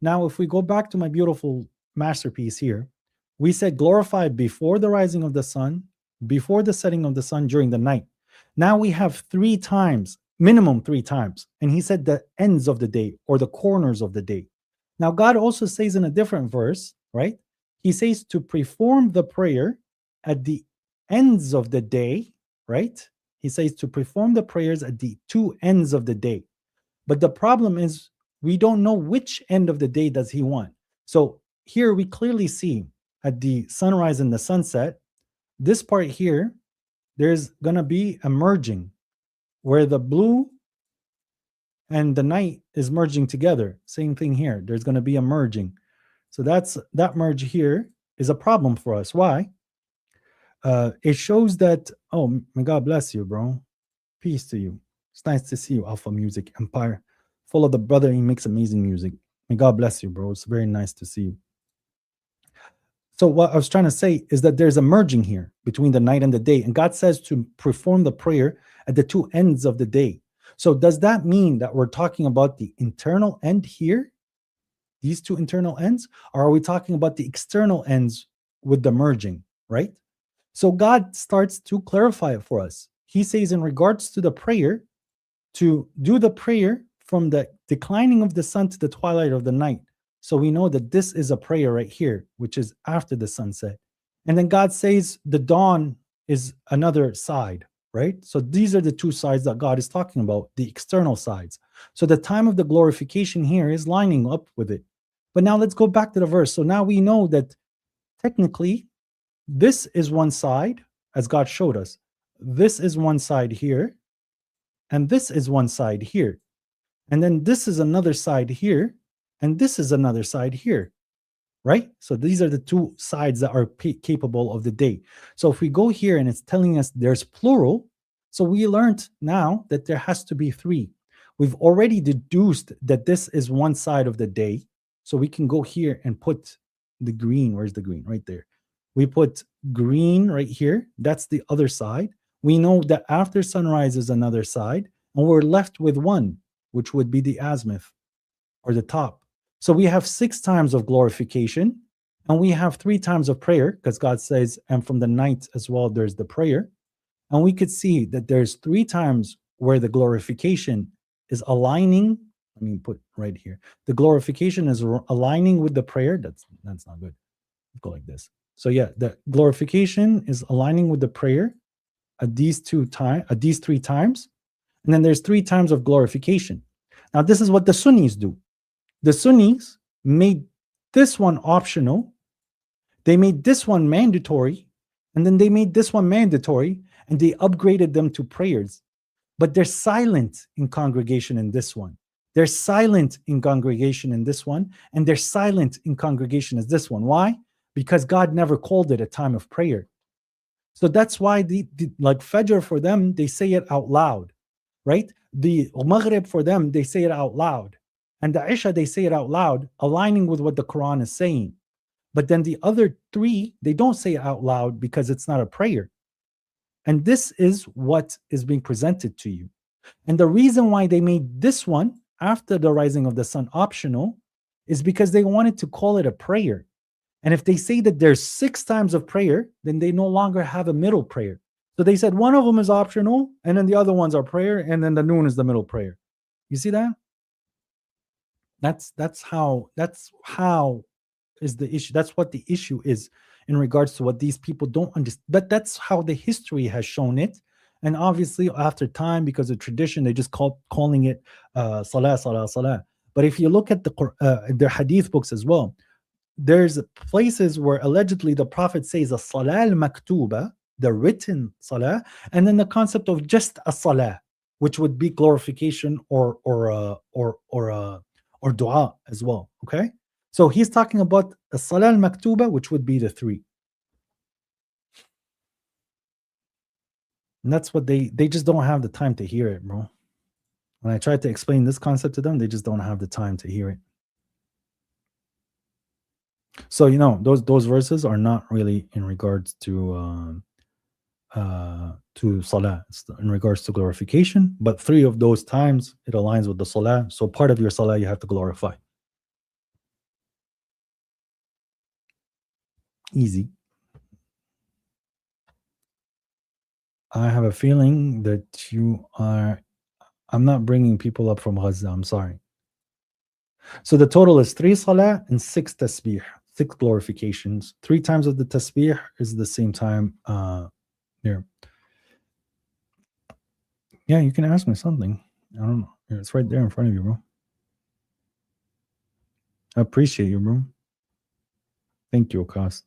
Now, if we go back to my beautiful masterpiece here, we said glorify before the rising of the sun, before the setting of the sun, during the night. Now we have 3 times, minimum 3 times. And he said the ends of the day or the corners of the day. Now, God also says in a different verse, right? He says to perform the prayer at the ends of the day, right? He says to perform the prayers at the 2 ends of the day. But the problem is we don't know which end of the day does he want. So here we clearly see at the sunrise and the sunset, this part here, there's going to be a merging where the blue and the night is merging together. Same thing here. There's going to be a merging. So that merge here is a problem for us. Why? It shows that, oh, may God bless you, bro. Peace to you. It's nice to see you, Alpha Music Empire. Follow the brother. He makes amazing music. May God bless you, bro. It's very nice to see you. So what I was trying to say is that there's a merging here between the night and the day. And God says to perform the prayer at the 2 ends of the day. So does that mean that we're talking about the internal end here? These 2 internal ends? Or are we talking about the external ends with the merging, right? So God starts to clarify it for us. He says in regards to the prayer, to do the prayer from the declining of the sun to the twilight of the night. So we know that this is a prayer right here, which is after the sunset. And then God says the dawn is another side, right? So these are the 2 sides that God is talking about, the external sides. So the time of the glorification here is lining up with it. But now let's go back to the verse. So now we know that technically this is one side, as God showed us. This is one side here, and this is one side here. And then this is another side here, and this is another side here, right? So these are the 2 sides that are capable of the day. So if we go here and it's telling us there's plural, so we learned now that there has to be 3. We've already deduced that this is one side of the day. So we can go here and put the green. Where's the green? Right there. We put green right here. That's the other side. We know that after sunrise is another side, and we're left with 1, which would be the azimuth or the top. So we have 6 times of glorification, and we have 3 times of prayer, because God says, and from the night as well, there's the prayer. And we could see that there's 3 times where the glorification is aligning. Let me put right here. The glorification is aligning with the prayer. That's not good. Go like this. So yeah, the glorification is aligning with the prayer at these 3 times. And then there's 3 times of glorification. Now, this is what the Sunnis do. The Sunnis made this one optional. They made this one mandatory. And then they made this one mandatory. And they upgraded them to prayers. But they're silent in congregation in this one. They're silent in congregation in this one. And they're silent in congregation as this one. Why? Because God never called it a time of prayer. So that's why like Fajr for them, they say it out loud, right? The Maghrib for them, they say it out loud. And the Isha, they say it out loud, aligning with what the Quran is saying. But then the other 3, they don't say it out loud because it's not a prayer. And this is what is being presented to you. And the reason why they made this one after the rising of the sun optional is because they wanted to call it a prayer. And if they say that there's 6 times of prayer, then they no longer have a middle prayer. So they said one of them is optional, and then the other ones are prayer, and then the noon is the middle prayer. You see that? That's how is the issue. That's what the issue is in regards to what these people don't understand. But that's how the history has shown it. And obviously, after time, because of tradition, they just calling it salah, salah, salah. But if you look at their hadith books as well, there's places where allegedly the Prophet says a salah al-maktuba, the written salah, and then the concept of just a salah, which would be glorification or dua as well. Okay, so he's talking about a salah al-maktuba, which would be the 3. And that's what they just don't have the time to hear it, bro. When I tried to explain this concept to them, they just don't have the time to hear it. So those verses are not really in regards to salah. It's in regards to glorification, but 3 of those times it aligns with the salah. So part of your salah you have to glorify. Easy. I have a feeling that you are. I'm not bringing people up from Gaza. I'm sorry. So the total is 3 salah and 6 tasbih, 6 glorifications. 3 times of the tasbih is the same time here. Yeah, you can ask me something. I don't know. It's right there in front of you, bro. I appreciate you, bro. Thank you, Akas.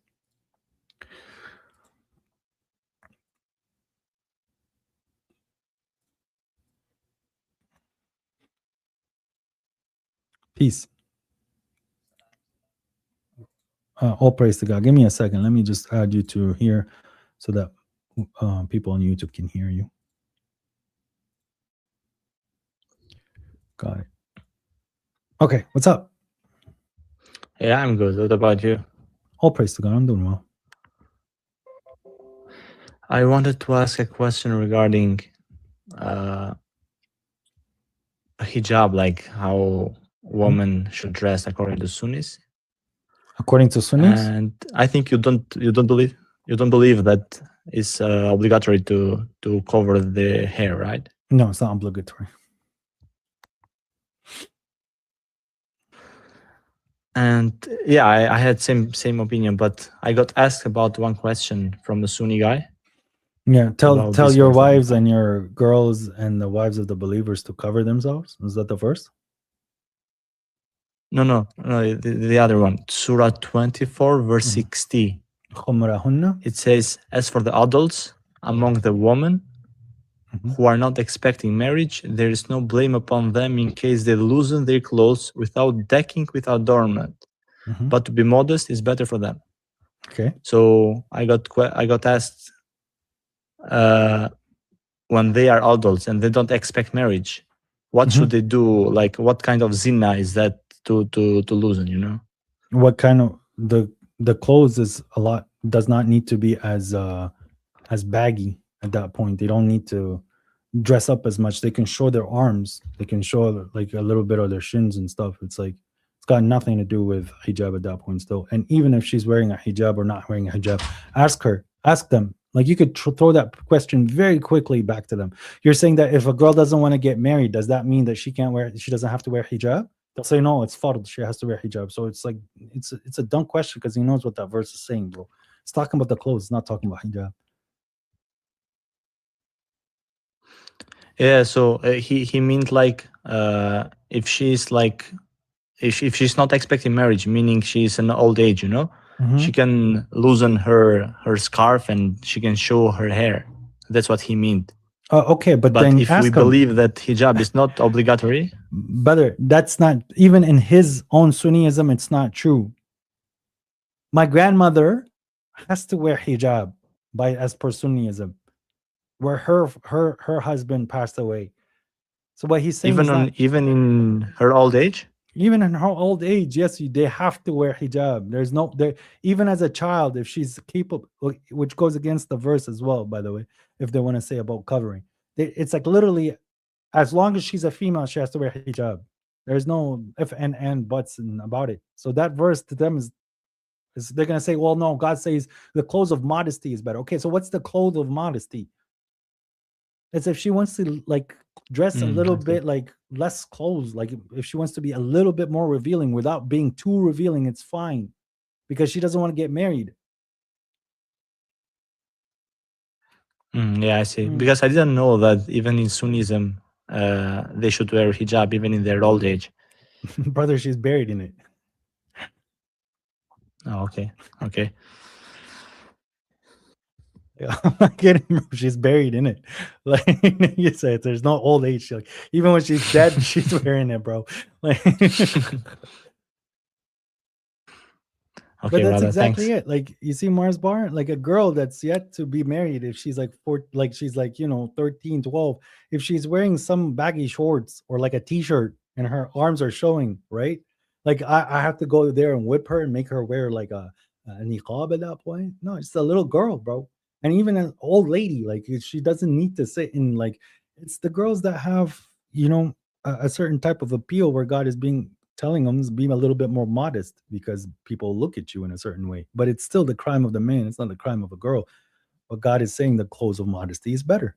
Peace. All praise to God. Give me a second. Let me just add you to here so that people on YouTube can hear you. Got it. Okay, what's up? Yeah, I'm good. What about you? All praise to God. I'm doing well. I wanted to ask a question regarding hijab, like how women should dress according to Sunnis. According to Sunnis? And I think you don't believe that it's obligatory to cover the hair, right? No, it's not obligatory. And yeah, I had same opinion, but I got asked about one question from a Sunni guy. Yeah, tell this your verse. wives and your girls and the wives of the believers to cover themselves. Is that the verse? No, the other one, Surah 24, verse 60. خُمْرَهُنَّ. It says, as for the adults among the women who are not expecting marriage, there is no blame upon them in case they loosen their clothes without decking with adornment. But to be modest is better for them. Okay. So I got asked, when they are adults and they don't expect marriage, what should they do? Like, what kind of zina is that to loosen? You know, what kind of the clothes is a lot, does not need to be as baggy at that point. They don't need to dress up as much. They can show their arms. They can show like a little bit of their shins and stuff. It's like it's got nothing to do with hijab at that point still. And even if she's wearing a hijab or not wearing a hijab, ask them. Like you could throw that question very quickly back to them. You're saying that if a girl doesn't want to get married, does that mean that she doesn't have to wear hijab? They'll say no, it's fard. She has to wear hijab. So it's like it's a dumb question because he knows what that verse is saying, bro. It's talking about the clothes, it's not talking about hijab. Yeah. So he meant like if she's like if she's not expecting marriage, meaning she's an old age, you know, she can loosen her scarf and she can show her hair. That's what he meant. Okay, but then if we believe that hijab is not obligatory, brother, that's not even in his own Sunniism. It's not true. My grandmother has to wear hijab as per Sunniism, where her husband passed away. So what he's saying even in her old age. Even in her old age, yes, they have to wear hijab. There's no there. Even as a child, if she's capable, which goes against the verse as well, by the way, if they want to say about covering, it's like literally, as long as she's a female, she has to wear hijab. There's no if and buts about it. So that verse to them is they're gonna say, well, no, God says the clothes of modesty is better. Okay, so what's the clothes of modesty? It's if she wants to like dress a little bit like less clothes, like if she wants to be a little bit more revealing without being too revealing, it's fine because she doesn't want to get married. Yeah, I see. Because I didn't know that even in Sunnism, they should wear hijab even in their old age. Brother, she's buried in it. Oh, okay. Yeah, I'm not kidding, bro. She's buried in it. Like you said, there's no old age. Like, even when she's dead, she's wearing it, bro. Like, Okay, but that's brother, exactly thanks. it. Like you see Mars Bar, like a girl that's yet to be married, if she's like she's like 13, 12, if she's wearing some baggy shorts or like a t-shirt and her arms are showing, right? Like I have to go there and whip her and make her wear like a niqab at that point. No, it's a little girl, bro. And even an old lady, like she doesn't need to sit in like it's the girls that have a certain type of appeal where God is telling them to be a little bit more modest because people look at you in a certain way. But it's still the crime of the man. It's not the crime of a girl. But God is saying the clothes of modesty is better.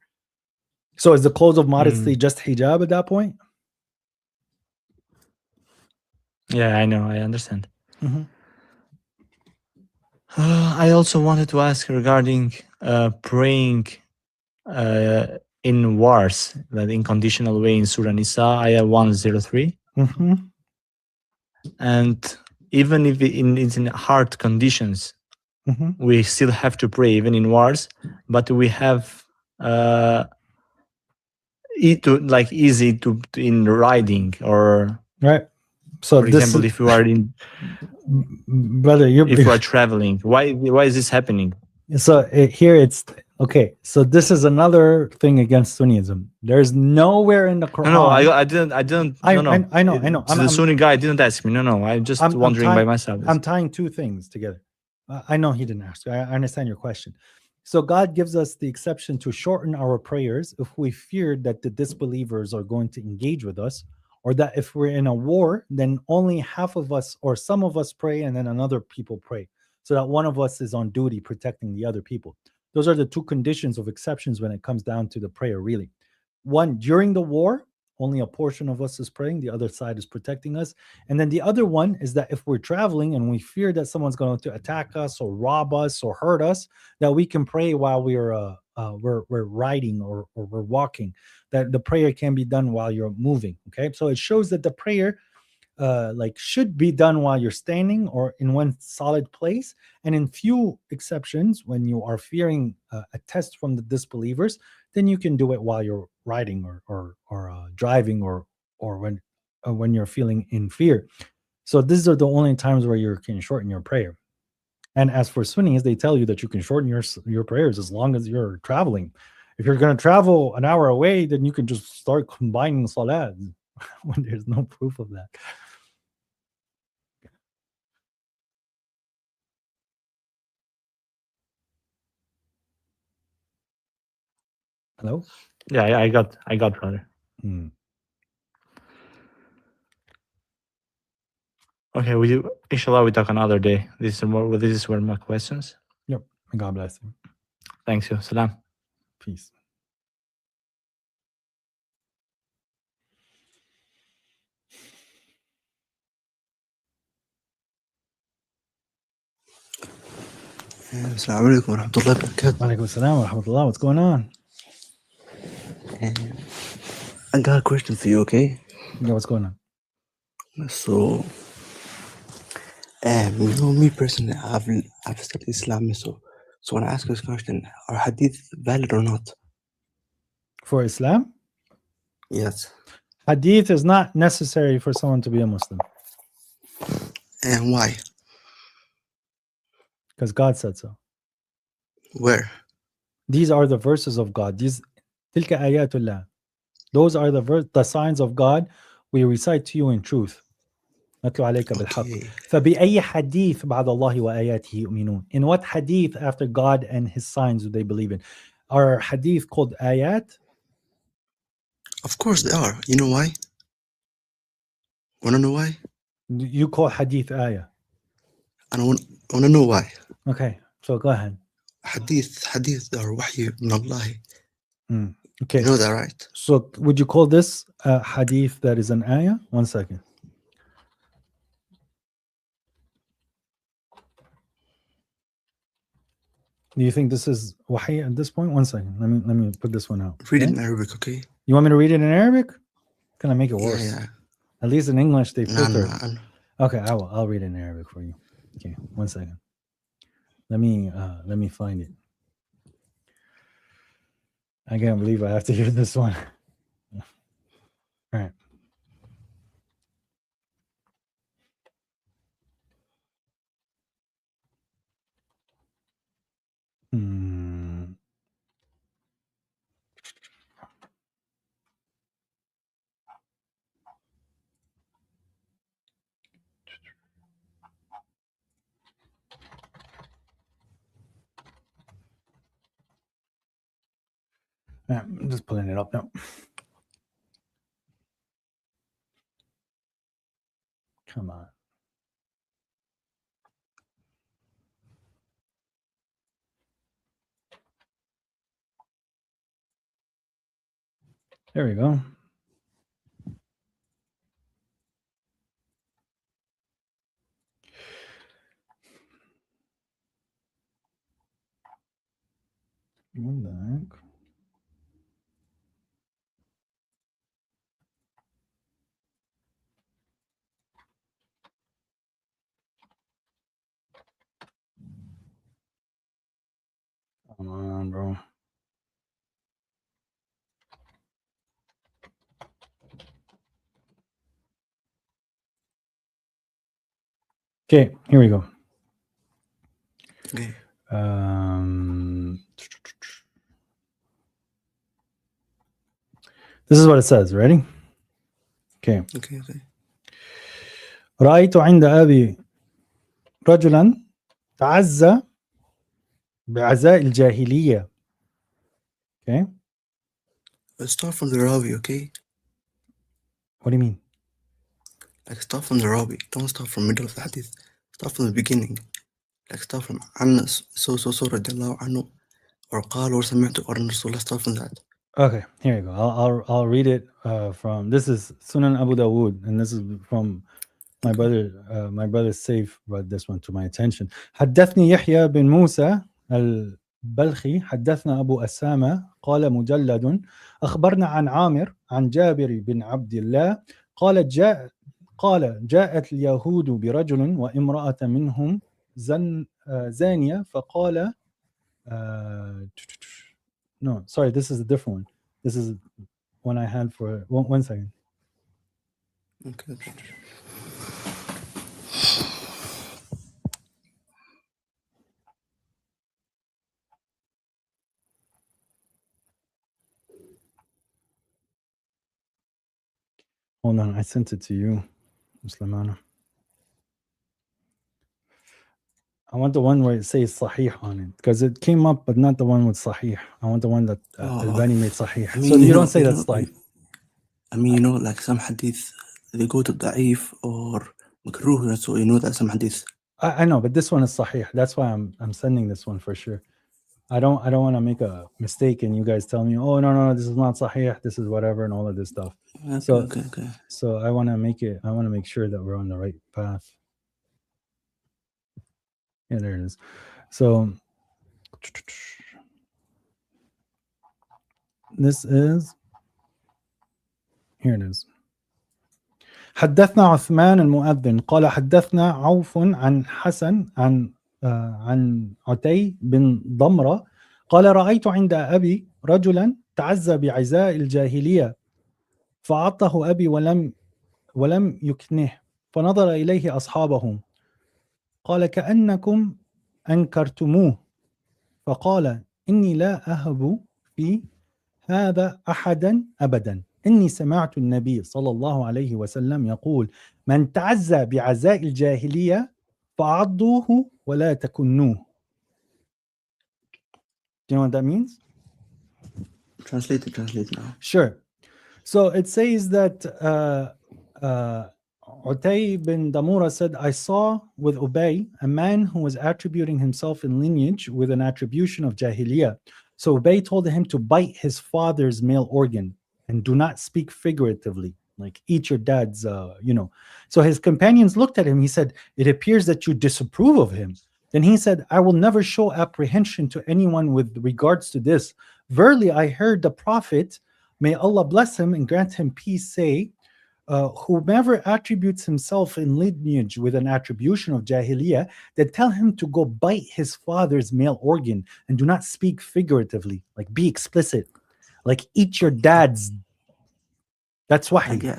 So is the clothes of modesty just hijab at that point? Yeah, I know. I understand. Mm-hmm. I also wanted to ask regarding praying in wars, that in conditional way in Surah Nisa, ayah 103. Mm-hmm. And even if it's in hard conditions, Mm-hmm. we still have to pray, even in wars. But we have easy to in riding, or Right. So for this example, is, if you are in, brother, if you are traveling, why is this happening? so here it's okay. So this is another thing against Sunnism. There's nowhere in the Quran. No, I didn't. No. I know. The Sunni guy didn't ask me. No, I'm just wondering by myself. I'm tying two things together. I know he didn't ask. I understand your question. So God gives us the exception to shorten our prayers if we fear that the disbelievers are going to engage with us, or that if we're in a war, then only half of us or some of us pray and then another people pray, so that one of us is on duty protecting the other people. Those are the two conditions of exceptions when it comes down to the prayer, really. One, during the war, only a portion of us is praying, the other side is protecting us. And then the other one is that if we're traveling and we fear that someone's going to attack us or rob us or hurt us, that we can pray while we're riding or we're walking, that the prayer can be done while you're moving. Okay, so it shows that the prayer should be done while you're standing or in one solid place. And in few exceptions, when you are fearing a test from the disbelievers, then you can do it while you're riding or driving or when you're feeling in fear. So these are the only times where you can shorten your prayer. And as for Sunnis, they tell you that you can shorten your prayers as long as you're traveling. If you're going to travel an hour away, then you can just start combining salat when there's no proof of that. Hello? Yeah, I got, brother. Okay, inshallah, we talk another day. This is where my questions. Yep. God bless you. Thanks you. Salam. Peace. Assalamu alaikum wa rahmatullahi wa barakatuh. Walaikum assalam wa rahmatullah. What's going on? I got a question for you, okay? Yeah, what's going on? So, me personally, I've studied Islam, so when I ask this question, are hadith valid or not? For Islam? Yes. Hadith is not necessary for someone to be a Muslim. And why? Because God said so. Where? These are the verses of God. تلك آيات الله. Those are the signs of God we recite to you in truth. نتلو عليك بالحق. فبأي حديث بعد الله وآياته يؤمنون. In what hadith after God and his signs do they believe in? Are hadith called ayat? Of course they are. You know why? Want to know why? You call hadith ayah. I don't want to know why. Okay, so go ahead. Hadith are wahy min Allah. Okay. You know that, right? So would you call this a hadith that is an ayah? 1 second. Do you think this is wahy at this point? 1 second. Let me put this one out. Read it in Arabic, okay? You want me to read it in Arabic? Can I make it worse? Yeah. At least in English they filter. No. Okay, I will. I'll read it in Arabic for you. Okay, 1 second. Let me find it. I can't believe I have to hear this one. All right. I'm just pulling it up now. Come on. There we go. What the heck? Come on, bro. Okay, here we go. Okay. This is what it says. Ready? Okay. Okay. رأيت عند أبي رجلا تعزى بعزاء الجاهلية. Okay. Let's start from the Rawi, okay? What do you mean? Like start from the Rawi. Don't start from middle of the hadith. Start from the beginning. Like start from Anas so radiallahu anhu or قال or سمعت or Rasulullah. Start from that. Okay, here you go. I'll read it from, this is Sunan Abu Dawood, and this is from my brother. My brother Saif brought this one to my attention. حدثني يحيى بن موسى البلخي حدثنا أبو أسامة قال مجلد أخبرنا عن عامر عن جابر بن عبد الله قال جاءت اليهود برجل وامرأة منهم زانية فقال no, sorry, this is a different one. This is one I had for one second. Okay. Hold on, I sent it to you, Muslimana. I want the one where it says Sahih on it, because it came up, but not the one with Sahih. I want the one that Albani made Sahih. I mean, So you don't say that's Sahih. I mean, like some hadith, they go to da'if or makruh, so that some hadith. I know, but this one is Sahih. That's why I'm sending this one for sure. I don't want to make a mistake and you guys tell me, oh no, this is not Sahih, this is whatever, and all of this stuff. Okay. So I want to make sure that we're on the right path. Yeah, there it is. So this is, here it is. حدثنا عثمان المؤذن قال حدثنا عوف عن حسن عن عتي بن ضمرة قال رأيت عند أبي رجلا تعزى بعزاء الجاهلية فعطه أبي ولم يكنه فنظر إليه أصحابهم قال كأنكم أنكرتموه فقال إني لا أهب في هذا أحدا أبدا إني سمعت النبي صلى الله عليه وسلم يقول من تعزى بعزاء الجاهلية فعضوه ولا تكنوه. Do you know what that means? Translate it now. Sure. So it says that Utay bin Damura said, I saw with Ubay a man who was attributing himself in lineage with an attribution of Jahiliyyah. So Ubay told him to bite his father's male organ and do not speak figuratively, like eat your dad's, So his companions looked at him. He said, it appears that you disapprove of him. Then he said, I will never show apprehension to anyone with regards to this. Verily, I heard the Prophet, may Allah bless him and grant him peace, say, whomever attributes himself in lineage with an attribution of Jahiliyyah, then tell him to go bite his father's male organ and do not speak figuratively, like be explicit, like eat your dad's. That's wahi. Okay.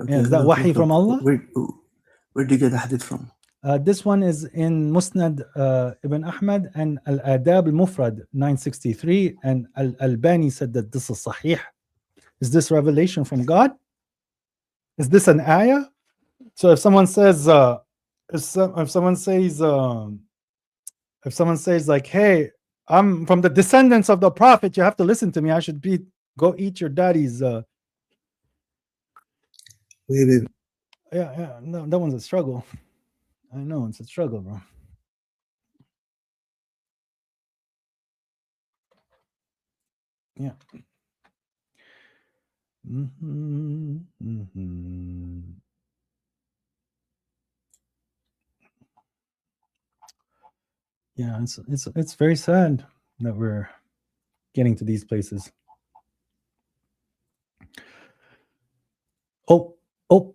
Is that wahi from Allah? Where did you get the hadith from? This one is in Musnad Ibn Ahmad and Al-Adab Al-Mufrad 963, and Al-Albani said that this is sahih. Is this revelation from God? Is this an ayah? So if someone says, if someone says like, hey, I'm from the descendants of the Prophet, you have to listen to me. I should go eat your daddy's. Wait. Yeah, no, that one's a struggle. I know it's a struggle, bro. Yeah. Yeah, it's very sad that we're getting to these places. Oh,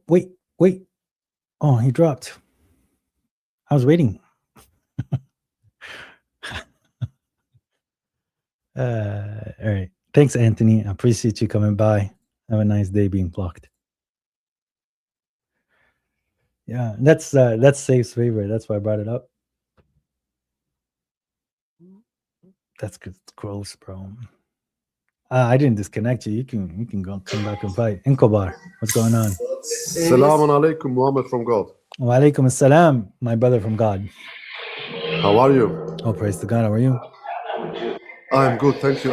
wait. Oh, he dropped. I was waiting. All right. Thanks, Anthony. I appreciate you coming by. Have a nice day being blocked. Yeah, that's Safe's favorite. That's why I brought it up. That's gross, bro. I didn't disconnect you. You can go come back and fight. Inkobar, what's going on? Salaam alaikum, Muhammad from God. Wa alaikum assalam, my brother from God. How are you? Oh, praise to God. How are you? I'm good, thank you.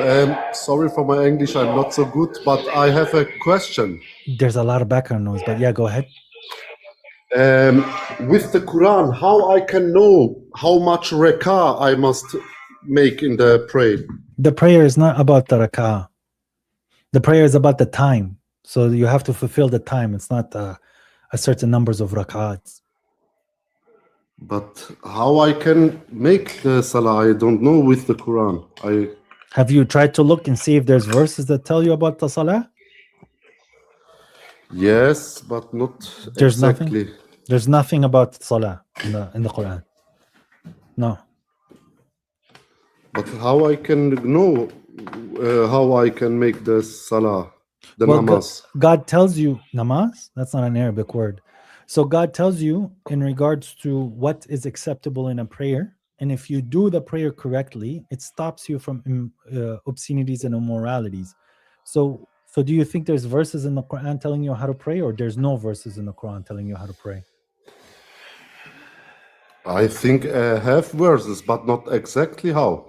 Sorry for my English, I'm not so good, but I have a question. There's a lot of background noise, but yeah, go ahead. With the Quran, how I can know how much rakah I must make in the prayer? The prayer is not about the rak'ah. The prayer is about the time. So you have to fulfill the time. It's not a certain numbers of rak'ahs. But how I can make the salah, I don't know with the Quran. Have you tried to look and see if there's verses that tell you about the salah? Yes, but not There's exactly. nothing. There's nothing about salah in the Quran. No. But how I can know how I can make the salah, the namaz? God tells you namaz. That's not an Arabic word. So God tells you in regards to what is acceptable in a prayer, and if you do the prayer correctly, it stops you from obscenities and immoralities. So do you think there's verses in the Quran telling you how to pray, or there's no verses in the Quran telling you how to pray? I think I have verses, but not exactly how.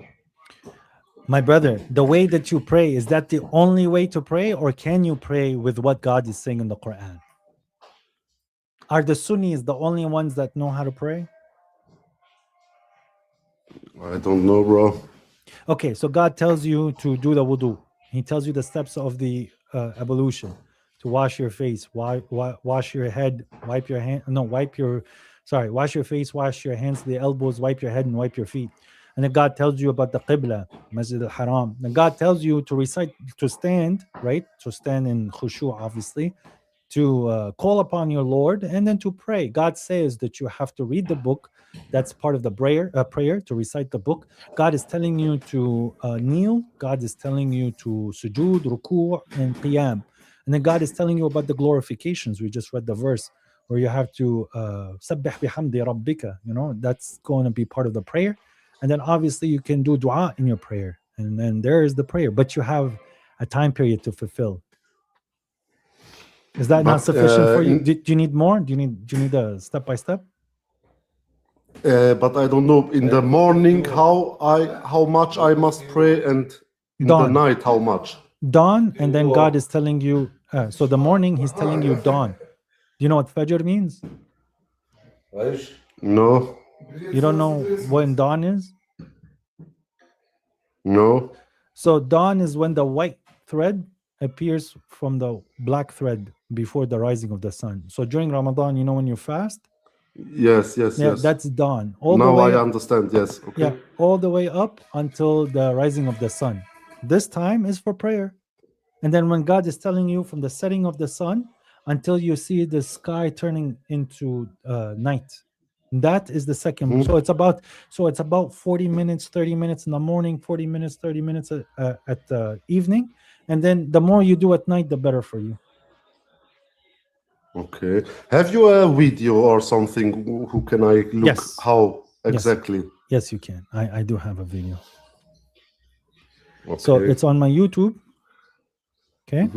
My brother, the way that you pray, is that the only way to pray, or can you pray with what God is saying in the Quran? Are the Sunnis the only ones that know how to pray? I don't know, bro. Okay, so God tells you to do the wudu. He tells you the steps of the ablution, to wash your face, wash your head, wash your face, wash your hands to the elbows, wipe your head, and wipe your feet. And then God tells you about the Qibla, Masjid al-Haram. Then God tells you to recite, to stand, right? To stand in khushu', obviously, to call upon your Lord, and then to pray. God says that you have to read the book. That's part of the prayer, to recite the book. God is telling you to kneel. God is telling you to sujood, ruku', and qiyam. And then God is telling you about the glorifications. We just read the verse where you have to sabbih bihamdi rabbika. That's going to be part of the prayer. And then obviously you can do dua in your prayer. And then there is the prayer. But you have a time period to fulfill. Is that not sufficient for you? Do you need more? Do you need a step by step? But I don't know in the morning how much I must pray, and in the night how much. Dawn, and then God is telling you. So the morning, He's telling you dawn. Do you know what Fajr means? No. You don't know when dawn is? No. So dawn is when the white thread appears from the black thread before the rising of the sun. So during Ramadan, when you fast? Yes. That's dawn. Now I understand, yes. Okay. Yeah, all the way up until the rising of the sun. This time is for prayer. And then when God is telling you from the setting of the sun until you see the sky turning into night, that is the second. So it's about 40 minutes, 30 minutes in the morning, 40 minutes, 30 minutes at the evening. And then the more you do at night, the better for you. Okay. Have you a video or something? Who can I look? Yes. How exactly? Yes, you can. I do have a video. Okay. So it's on my YouTube. Okay.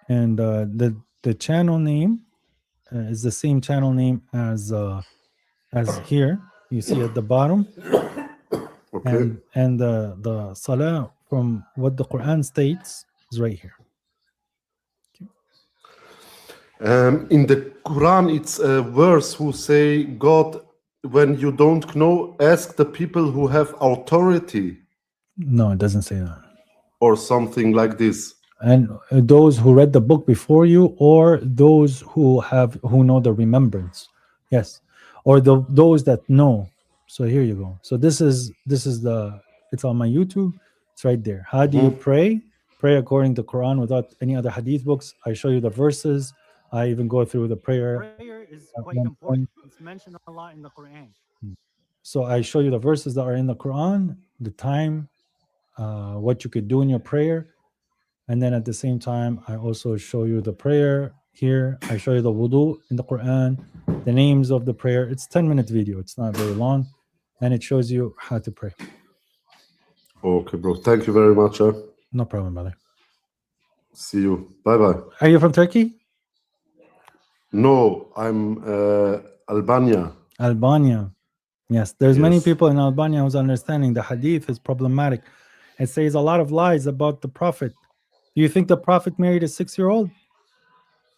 And the channel name is the same channel name as here. You see at the bottom. Okay. And the salah from what the Quran states is right here. In the Quran, it's a verse who say, God, when you don't know, ask the people who have authority. No, it doesn't say that. Or something like this. And those who read the book before you, or those who know the remembrance. Yes, or those that know. So here you go. So this is it's on my YouTube. It's right there. How do you pray? Pray according to Quran without any other hadith books. I show you the verses. I even go through the prayer. Prayer is quite important. It's mentioned a lot in the Quran. So I show you the verses that are in the Quran, the time, what you could do in your prayer. And then at the same time, I also show you the prayer here. I show you the wudu in the Quran, the names of the prayer. It's 10-minute video. It's not very long. And it shows you how to pray. Okay, bro. Thank you very much. No problem, brother. See you. Bye-bye. Are you from Turkey? No, I'm Albania. Albania. Yes, there's many Yes. people in Albania who's understanding the hadith is problematic. It says a lot of lies about the Prophet. Do you think the Prophet married a 6-year-old?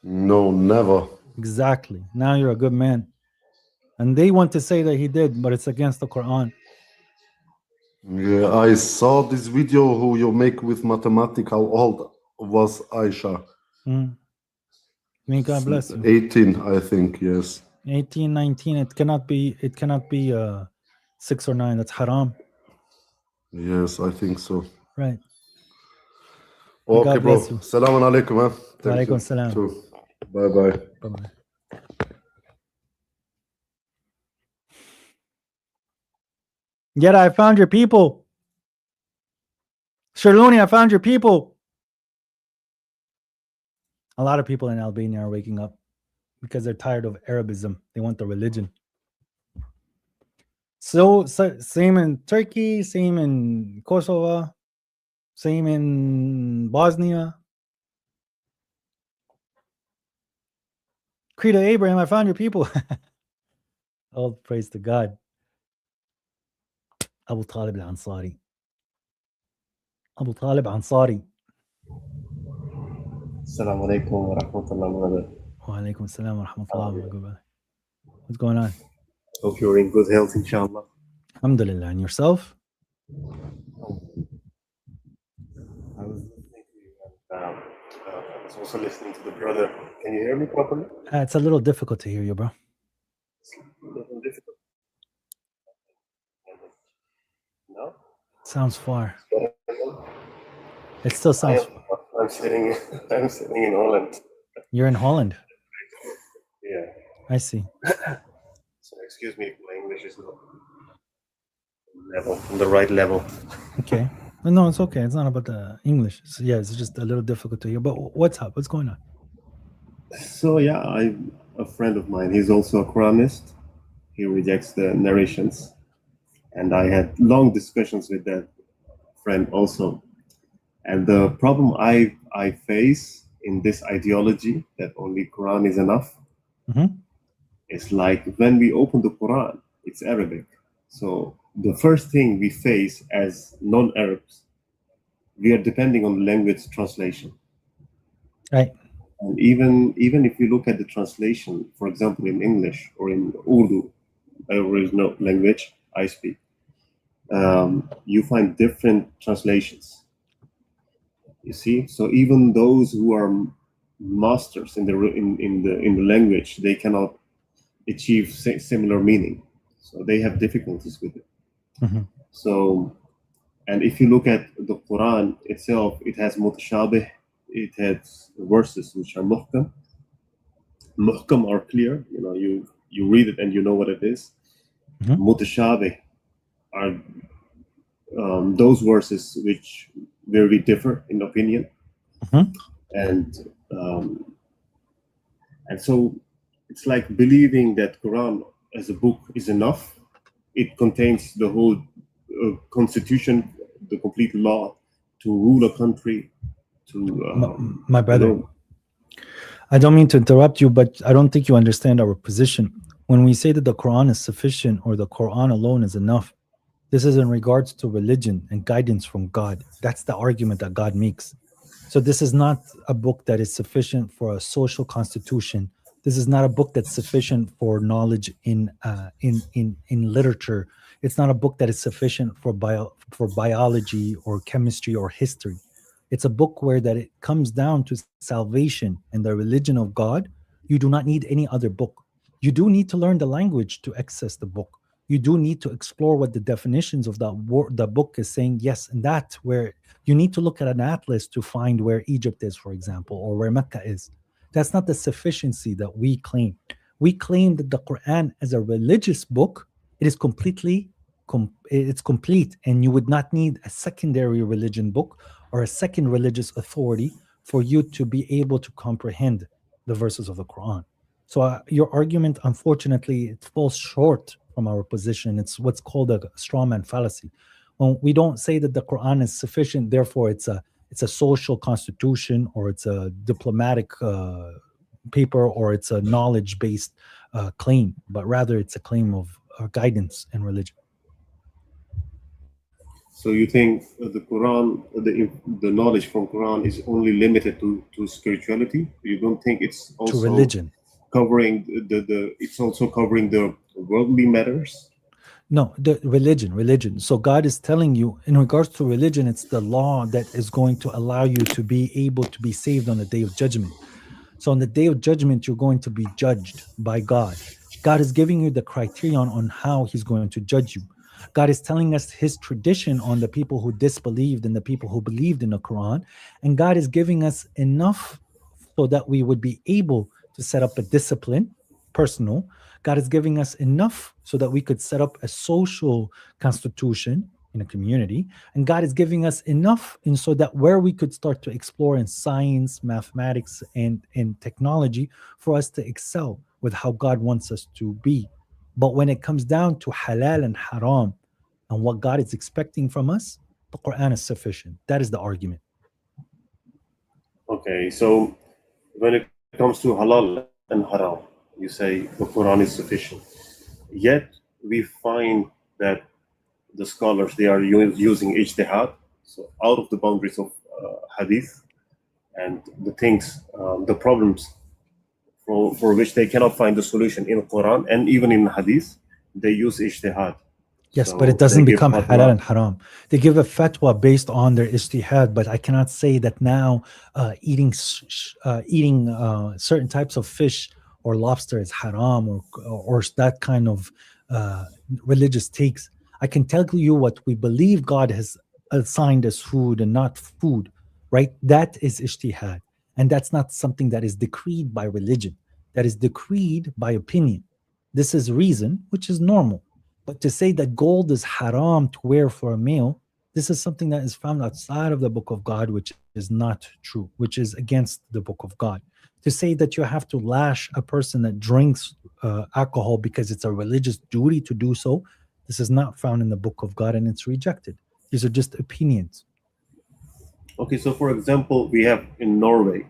No, never. Exactly. Now you're a good man. And they want to say that he did, but it's against the Quran. Yeah, I saw this video who you make with mathematics. How old was Aisha? May God bless you. 18, I think. Yes. 18, 19. It cannot be 6 or 9. That's haram. Yes, I think so. Right. Okay, God bro. bless you. Salaam alaikum. Thank Walaikum you. salam. Too. Bye-bye. Bye-bye. Yet I found your people. Sherlooni, I found your people. A lot of people in Albania are waking up because they're tired of Arabism. They want the religion. So same in Turkey, same in Kosovo, same in Bosnia. Creed of Abraham, I found your people. All praise to God. Abu Talib al-Ansari. Abu Talib Ansari. Assalamu alaikum wa rahmatullahi wa barakatuh. Wa alaikum assalam wa rahmatullahi wa barakatuh. What's going on? Hope you're in good health, inshallah. Alhamdulillah. And yourself? I was listening to you and I was also listening to the brother. Can you hear me properly? It's a little difficult to hear you, bro. It's a little difficult. No? Sounds far. Better? It still sounds. I'm sitting in Holland. You're in Holland. Yeah. I see. So excuse me if my English is not on the right level. Okay. No, it's okay. It's not about the English. It's just a little difficult to hear. But what's up? What's going on? So yeah, a friend of mine, he's also a Quranist. He rejects the narrations. And I had long discussions with that friend also. And the problem I face in this ideology that only Quran is enough is like when we open the Quran, it's Arabic. So the first thing we face as non-Arabs, we are depending on language translation. Right. And even if you look at the translation, for example, in English or in Urdu, original language I speak, you find different translations. You see, so even those who are masters in the language, they cannot achieve similar meaning. So they have difficulties with it. So, and if you look at the Quran itself, it has mutashabih. It has verses which are muhkam. Muhkam are clear. You know, you read it and you know what it is. Mutashabih are those verses which very differ in opinion, and so it's like believing that Quran as a book is enough. It contains the whole constitution, the complete law to rule a country. My brother, I don't mean to interrupt you, but I don't think you understand our position. When we say that the Quran is sufficient or the Quran alone is enough, this is in regards to religion and guidance from God. That's the argument that God makes. So this is not a book that is sufficient for a social constitution. This is not a book that's sufficient for knowledge in literature. It's not a book that is sufficient for biology or chemistry or history. It's a book where that it comes down to salvation and the religion of God. You do not need any other book. You do need to learn the language to access the book. You do need to explore what the definitions of the book is saying. Yes, and that's where you need to look at an atlas to find where Egypt is, for example, or where Mecca is. That's not the sufficiency that we claim. We claim that the Quran as a religious book, it is it's complete, and you would not need a secondary religion book or a second religious authority for you to be able to comprehend the verses of the Quran. So your argument, unfortunately, it falls short from our position. It's what's called a straw man fallacy. When we don't say that the Quran is sufficient, therefore it's a social constitution, or it's a diplomatic paper, or it's a knowledge-based claim, but rather it's a claim of guidance and religion. So you think the Quran, the knowledge from Quran is only limited to spirituality? You don't think it's also To religion? Covering it's also covering the worldly matters? No, the religion. So God is telling you, in regards to religion, it's the law that is going to allow you to be able to be saved on the day of judgment. So on the day of judgment, you're going to be judged by God. God is giving you the criterion on how he's going to judge you. God is telling us his tradition on the people who disbelieved and the people who believed in the Quran. And God is giving us enough so that we would be able to set up a discipline, personal. God is giving us enough so that we could set up a social constitution in a community. And God is giving us enough and so that where we could start to explore in science, mathematics, and technology for us to excel with how God wants us to be. But when it comes down to halal and haram and what God is expecting from us, the Quran is sufficient. That is the argument. Okay, so when it comes to halal and haram, you say the Quran is sufficient. Yet we find that the scholars, they are using ijtihad, so out of the boundaries of hadith, and the things, the problems for which they cannot find the solution in Quran and even in hadith, they use ijtihad. Yes, So but it doesn't they give become fatwa. halal and haram. They give a fatwa based on their ijtihad, but I cannot say that now eating certain types of fish or lobster is haram or that kind of religious takes. I can tell you what we believe God has assigned as food and not food, right? That is ijtihad. And that's not something that is decreed by religion. That is decreed by opinion. This is reason, which is normal. But to say that gold is haram to wear for a male, this is something that is found outside of the book of God, which is not true, which is against the book of God. To say that you have to lash a person that drinks alcohol because it's a religious duty to do so, this is not found in the book of God and it's rejected. These are just opinions. Okay, so for example, we have in Norway,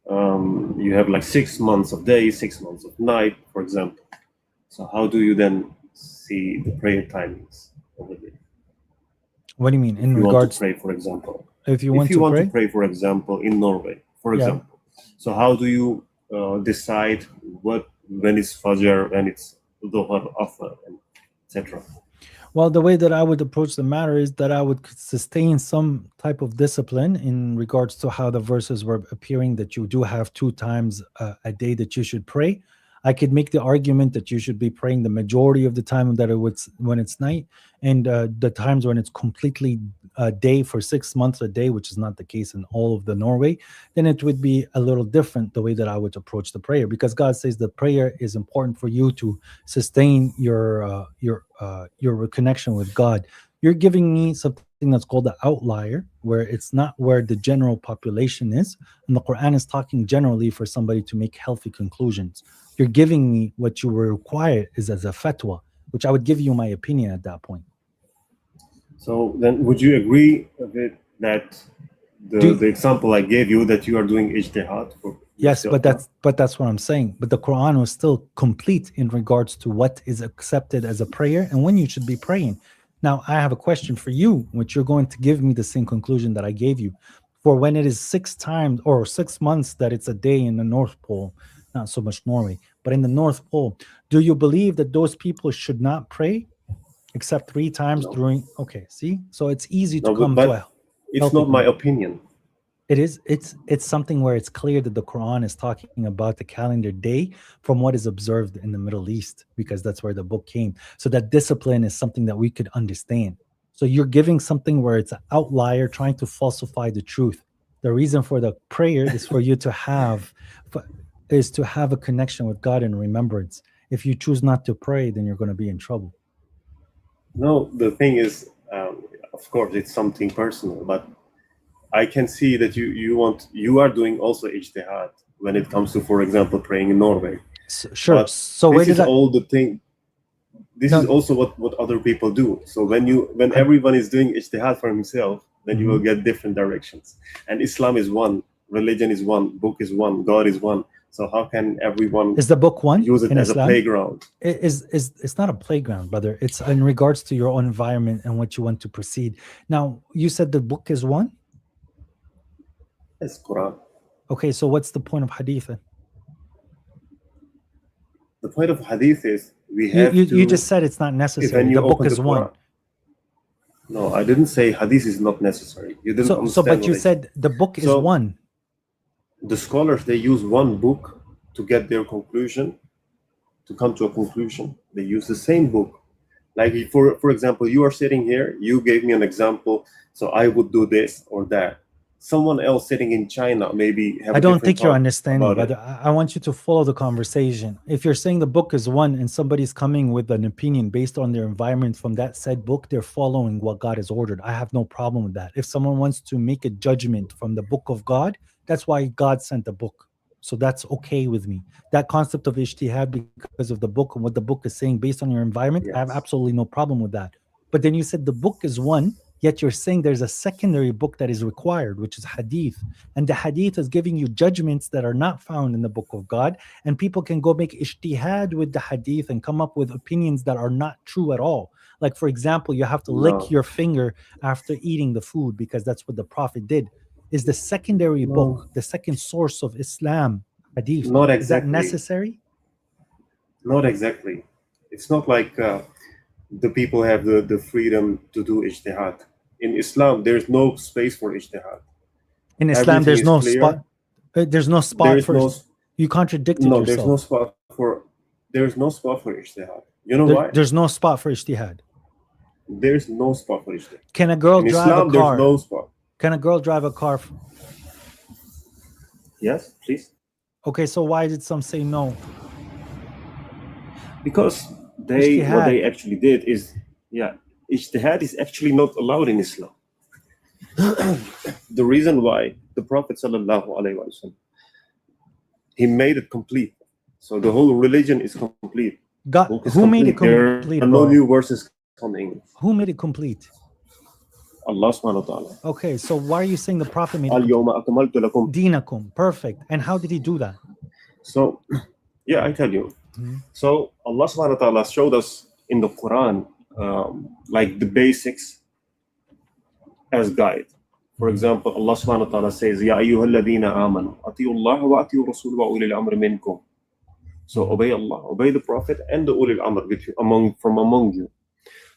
you have like 6 months of day, 6 months of night, for example. So how do you then see the prayer timings over there? What do you mean? In you regards want to pray, for example. If you want to pray, for example, in Norway, for example. So how do you decide when it's Fajr, when it's Dhuhr, Asr, etc.? Well, the way that I would approach the matter is that I would sustain some type of discipline in regards to how the verses were appearing, that you do have 2 times a day that you should pray. I could make the argument that you should be praying the majority of the time that when it's night, and the times when it's completely day for 6 months a day, which is not the case in all of the Norway, then it would be a little different the way that I would approach the prayer, because God says the prayer is important for you to sustain your connection with God. You're giving me something that's called the outlier, where it's not where the general population is, and the Quran is talking generally for somebody to make healthy conclusions. You're giving me what you were required is as a fatwa, which I would give you my opinion at that point. So then would you agree with that the example I gave you, that you are doing ijtihad? Yes, but that's what I'm saying. But the Quran was still complete in regards to what is accepted as a prayer and when you should be praying. Now, I have a question for you, which you're going to give me the same conclusion that I gave you. For when it is 6 times or 6 months that it's a day in the North Pole, not so much Norway, but in the North Pole, do you believe that those people should not pray except 3 times during? Okay, see? So it's easy to come to a it's not my opinion. It's something where it's clear that the Quran is talking about the calendar day from what is observed in the Middle East, because that's where the book came. So that discipline is something that we could understand. So you're giving something where it's an outlier trying to falsify the truth. The reason for the prayer is for you to have a connection with God and remembrance. If you choose not to pray, then you're going to be in trouble. No, the thing is, of course, it's something personal, but I can see that you are doing also ijtihad when it comes to, for example, praying in Norway. Sure. But So where this did is all the thing. This is also what other people do. So when everyone is doing ijtihad for himself, then you will get different directions. And Islam is one, religion is one, book is one, God is one. So how can everyone is the book one use it in as Islam? a playground? It's not a playground, brother. It's in regards to your own environment and what you want to proceed. Now, you said the book is one? It's Quran. Okay, so what's the point of hadith then? The point of hadith is we have you just said it's not necessary. The book is one. No, I didn't say hadith is not necessary. You didn't understand. But you said the book is one. The scholars, they use one book to get their conclusion, to come to a conclusion. They use the same book. Like for example, you are sitting here, you gave me an example, so I would do this or that. Someone else sitting in China maybe have I don't think you're understanding, but I want you to follow the conversation. If you're saying the book is one and somebody's coming with an opinion based on their environment from that said book, they're following what God has ordered. I have no problem with that. If someone wants to make a judgment from the book of God, that's why God sent the book. So that's okay with me. That concept of ijtihad because of the book and what the book is saying based on your environment, yes. I have absolutely no problem with that. But then you said the book is one, yet you're saying there's a secondary book that is required, which is hadith. And the hadith is giving you judgments that are not found in the book of God. And people can go make ijtihad with the hadith and come up with opinions that are not true at all. Like, for example, you have to lick your finger after eating the food because that's what the Prophet did. Is the secondary book, the second source of Islam, hadith, not exactly. Is that necessary? Not exactly. It's not like the people have the freedom to do ijtihad. In Islam, there's no space for ijtihad. In Islam, there's no spot. There's no spot for. You contradicted yourself. There's no spot for. There's no spot for ijtihad. You know why? There's no spot for ijtihad. There's no spot for ijtihad. Can a girl drive Islam, a car? There's no spot. Can a girl drive a car? Yes, please. Okay, so why did some say no? Because what they actually did is, ijtihad is actually not allowed in Islam. The reason why the Prophet ﷺ, he made it complete. So the whole religion is complete. God, who made it complete? There are no new verses coming. Who made it complete? Allah subhanahu wa ta'ala. Okay, so why are you saying the Prophet made it Dinakum? Perfect. And how did he do that? So, I tell you. So Allah subhanahu wa ta'ala showed us in the Quran like the basics as guide. For example, Allah subhanahu wa ta'ala says, Ya ayyuhalladhina amanu, ati'u Allah wa ati'u Rasul wa ulil amr minkum. So obey Allah, obey the Prophet and the ulil amr from among you.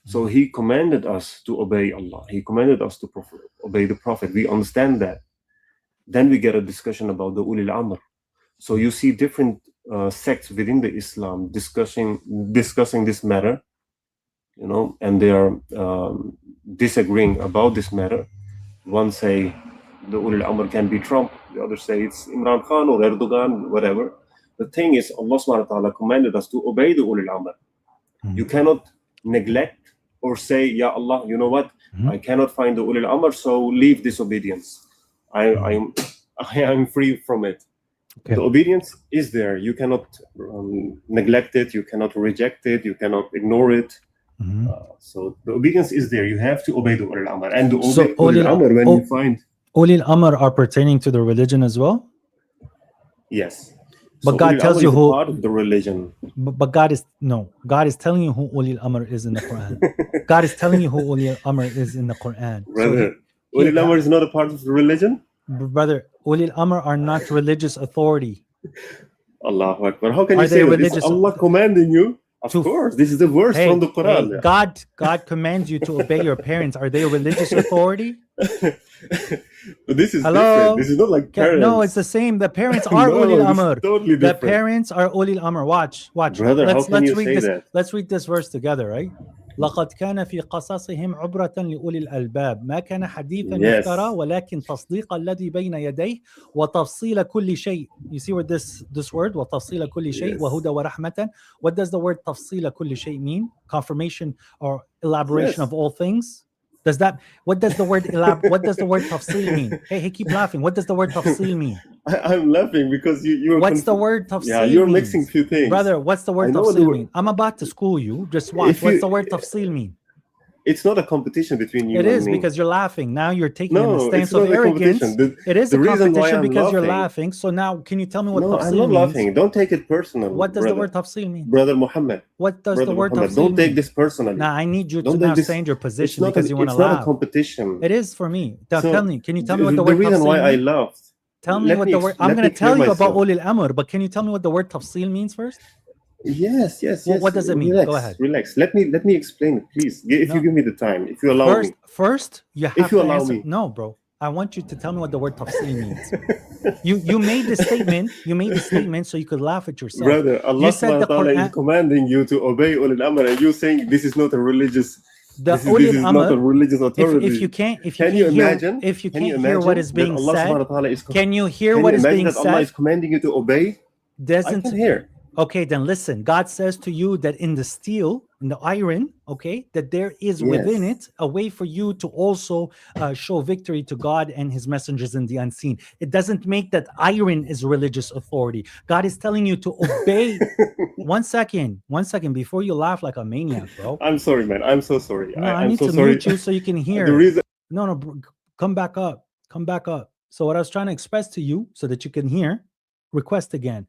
So he commanded us to obey Allah. He commanded us to obey the Prophet. We understand that. Then we get a discussion about the ulil amr. So you see different sects within the Islam discussing this matter, and they are disagreeing about this matter. One say the ulil amr can be Trump. The other say it's Imran Khan or Erdogan, whatever. The thing is, Allah subhanahu wa ta'ala commanded us to obey the ulil amr. You cannot neglect or say, Ya Allah, you know what? I cannot find the ulil amr, so leave disobedience. I am free from it. Okay. The obedience is there. You cannot neglect it. You cannot reject it. You cannot ignore it. So the obedience is there. You have to obey the ulil amr. And the ulil amr, when you find ulil amr are pertaining to the religion as well. Yes. But so God tells you who part of the religion. But God is telling you who ulil amr is in the Quran. God is telling you who ulil amr is in the Quran. Brother, ulil amr is not a part of the religion. Brother, ulil amr are not religious authority. Allahu Akbar. How can you say that? It's Allah commanding you? Of course, this is the verse from the Quran. Hey, God commands you to obey your parents. Are they a religious authority? But this is Hello? different. This is not like parents. No, it's the same. The parents are No, ulil this is amr. totally The different. parents are ulil amr. Watch. Brother, how can you read say this. that? Let's read this verse together, right? لقد كان في قصصهم عبرة لأولي الألباب ما كان حديثا Yes. يفترى ولكن تصديق الذي بين يديه وتفصيل كل شيء. You see where this word وتفصيل كل شيء Yes. وهدى ورحمة. What does the word تفصيل كل شيء mean? Confirmation or elaboration Yes. of all things. What does the word tafsil mean? Hey, keep laughing. What does the word tafsil mean? I'm laughing because you're What's the word tafsil? Yeah, you're means? mixing few things. Brother, what's the word I know what tafsil the mean? I'm about to school you. Just watch. What's the word tafsil mean? It's not a competition between you It and is me. because you're laughing. Now you're taking No, a it's stance not of a arrogance. competition. It is the a reason why competition I'm because you're laughing- laughing. So now, can you tell me what No, tafsil I'm not means? laughing. Don't take it personal. What does brother. the word tafsil mean? Brother Muhammad. What does Brother the word Muhammad, tafsil don't mean? take this personally. Now I need you Don't to take now this- stand your It's position not because you want to It's not laugh. a competition. It is for me. Now So, tell me. Can you tell me what the the word reason tafsil why I means? laughed? Tell me let what me the ex- word. I'm let going me to tell clear you about myself. ulil amr, but can you tell me what the word tafsil means first? Yes. What does it mean? Relax, Go ahead. Relax. Let me explain it, please. If No. you give me the time, if you allow me. First, you have If you to allow answer. me. No, bro. I want you to tell me what the word tafsil means. You made the statement. You made the statement so you could laugh at yourself. Brother, Allah You said subhanahu the wa ta'ala is Quran. commanding you to obey ulil amr, and you saying this is not a religious. The This ulil is not a amr. religious authority. If you can't Can you hear, imagine? if you Can you can't hear what is imagine being that Allah said, subhanahu wa ta'ala is can you hear Can what you is imagine being that Allah is said? commanding you to obey? I Doesn't can hear. Okay, then listen. God says to you that in the steel, in the iron, okay, that there is within Yes. it a way for you to also show victory to God and his messengers in the unseen. It doesn't make that iron is religious authority. God is telling you to obey. One second, before you laugh like a maniac, bro. I'm sorry, man. I'm so sorry. No, I I'm need so to sorry. mute you so you can hear. The reason No, bro, come back up. So what I was trying to express to you so that you can hear, request again.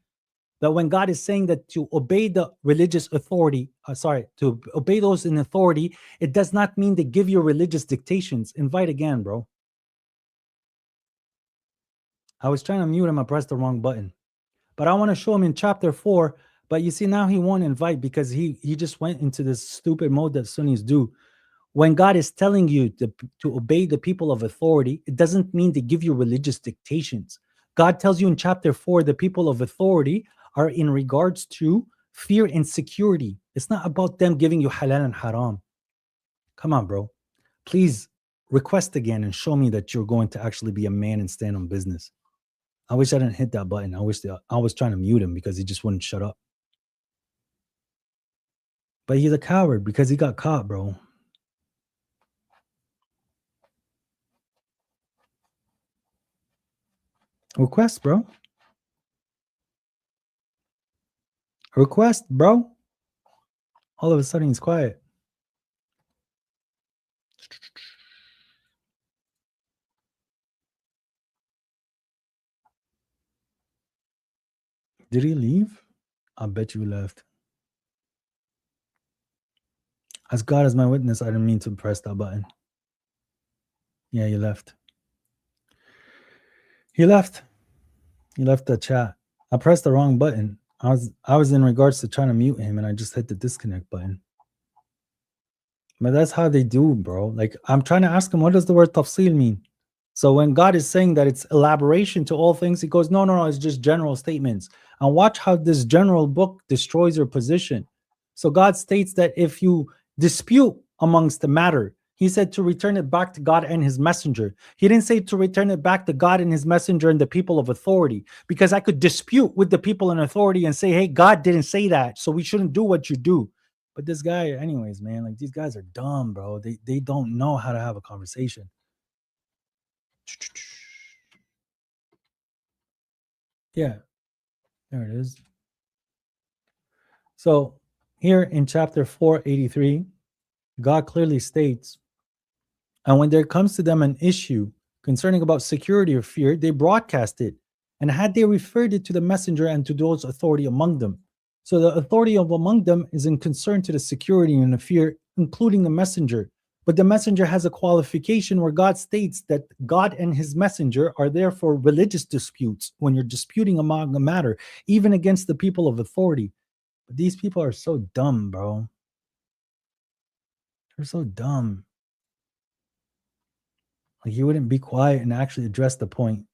That when God is saying that to obey the religious authority, to obey those in authority, it does not mean they give you religious dictations. Invite again, bro. I was trying to mute him, I pressed the wrong button. But I want to show him in chapter 4. But you see, now he won't invite because he just went into this stupid mode that Sunnis do. When God is telling you to obey the people of authority, it doesn't mean they give you religious dictations. God tells you in chapter 4, the people of authority are in regards to fear and security. It's not about them giving you halal and haram. Come on, bro. Please request again and show me that you're going to actually be a man and stand on business. I wish I didn't hit that button. I was trying to mute him because he just wouldn't shut up. But he's a coward because he got caught, bro. Request, bro. Request, bro. All of a sudden he's quiet. Did he leave? I bet you left. As God is my witness, I didn't mean to press that button. Yeah, he left. He left the chat. I pressed the wrong button. I was in regards to trying to mute him and I just hit the disconnect button. But that's how they do, bro. Like, I'm trying to ask him, what does the word tafsil mean? So when God is saying that it's elaboration to all things, he goes, no, it's just general statements. And watch how this general book destroys your position. So God states that if you dispute amongst the matter, he said to return it back to God and his messenger. He didn't say to return it back to God and his messenger and the people of authority, because I could dispute with the people in authority and say, hey, God didn't say that, so we shouldn't do what you do. But this guy, anyways, man, like, these guys are dumb, bro. They don't know how to have a conversation. Yeah, there it is. So here in chapter 483, God clearly states, and when there comes to them an issue concerning about security or fear, they broadcast it. And had they referred it to the messenger and to those authority among them. So the authority of among them is in concern to the security and the fear, including the messenger. But the messenger has a qualification where God states that God and his messenger are there for religious disputes, when you're disputing among a matter, even against the people of authority. But these people are so dumb, bro. They're so dumb. Like, he wouldn't be quiet and actually address the point.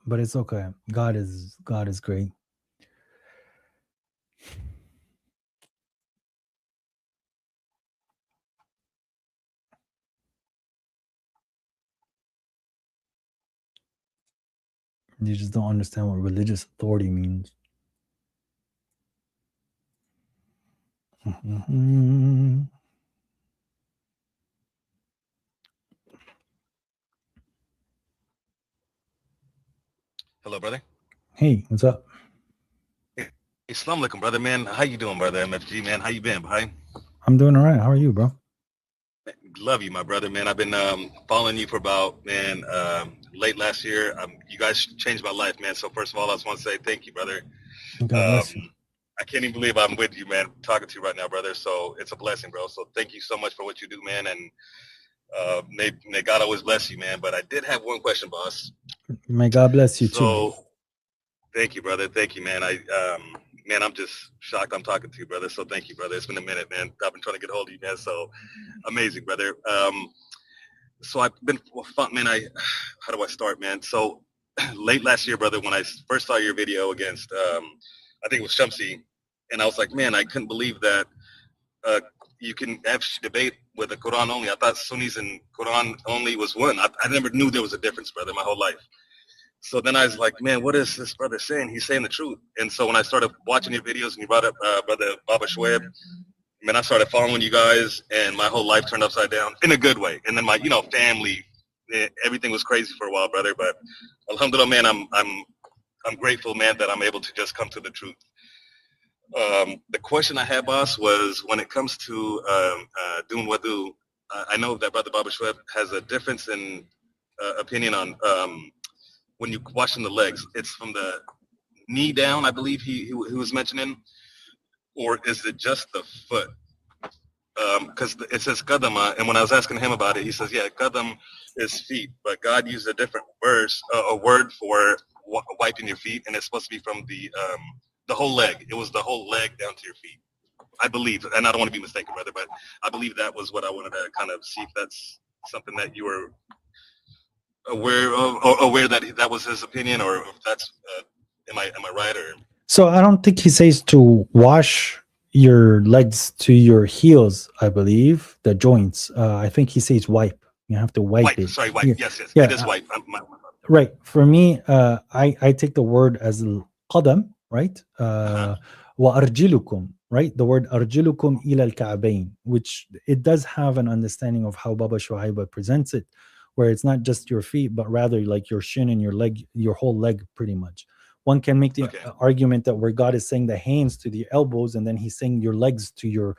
But it's okay. God is great. You just don't understand what religious authority means. Hello, brother. Hey, what's up? Assalamu alaikum, brother, man. How you doing, brother? MFG, man. How you been, bhai? I'm doing all right. How are you, bro? Love you, my brother, man. I've been following you for about, man, late last year. You guys changed my life, man. So first of all, I just want to say thank you, brother. God bless you. I can't even believe I'm with you, man, talking to you right now, brother. So it's a blessing, bro. So thank you so much for what you do, man. And may God always bless you, man. But I did have one question, boss. May God bless you too. So thank you, brother. Thank you, man. Man, I'm just shocked I'm talking to you, brother. So thank you, brother. It's been a minute, man. I've been trying to get a hold of you, man. So amazing, brother. So I've been, man, how do I start, man? So late last year, brother, when I first saw your video against, I think it was Shamsi, and I was like, man, I couldn't believe that you can actually debate with the Quran only. I thought Sunnis and Quran only was one. I never knew there was a difference, brother, my whole life. So then I was like, man, what is this brother saying? He's saying the truth. And so when I started watching your videos and you brought up Brother Baba Shoaib, man, I started following you guys and my whole life turned upside down in a good way. And then my, family, everything was crazy for a while, brother. But alhamdulillah, man, I'm grateful, man, that I'm able to just come to the truth. The question I had, boss, was when it comes to doing wudu, I know that Brother Baba Shoaib has a difference in opinion on when you washing the legs. It's from the knee down, I believe he was mentioning, or is it just the foot? Because it says qadama, and when I was asking him about it, he says, yeah, qadam is feet, but God used a different verse, a word for wiping your feet, and it's supposed to be from the whole leg. It was the whole leg down to your feet, I believe, and I don't want to be mistaken, brother, but I believe that was what I wanted to kind of see if that's something that you were aware of, or aware that was his opinion, or if that's am I right? Or so I don't think he says to wash your legs to your heels. I believe the joints. I think he says wipe. You have to wipe it. Sorry, wipe. Yeah. Yes, Yeah. it is wipe. Right. For me, I take the word as qadam, right? Wa arjilukum, right? The word arjilukum ila al-ka'bayn, which it does have an understanding of how Baba Shoaib presents it, where it's not just your feet, but rather like your shin and your leg, your whole leg, pretty much. One can make the argument that where God is saying the hands to the elbows, and then He's saying your legs to your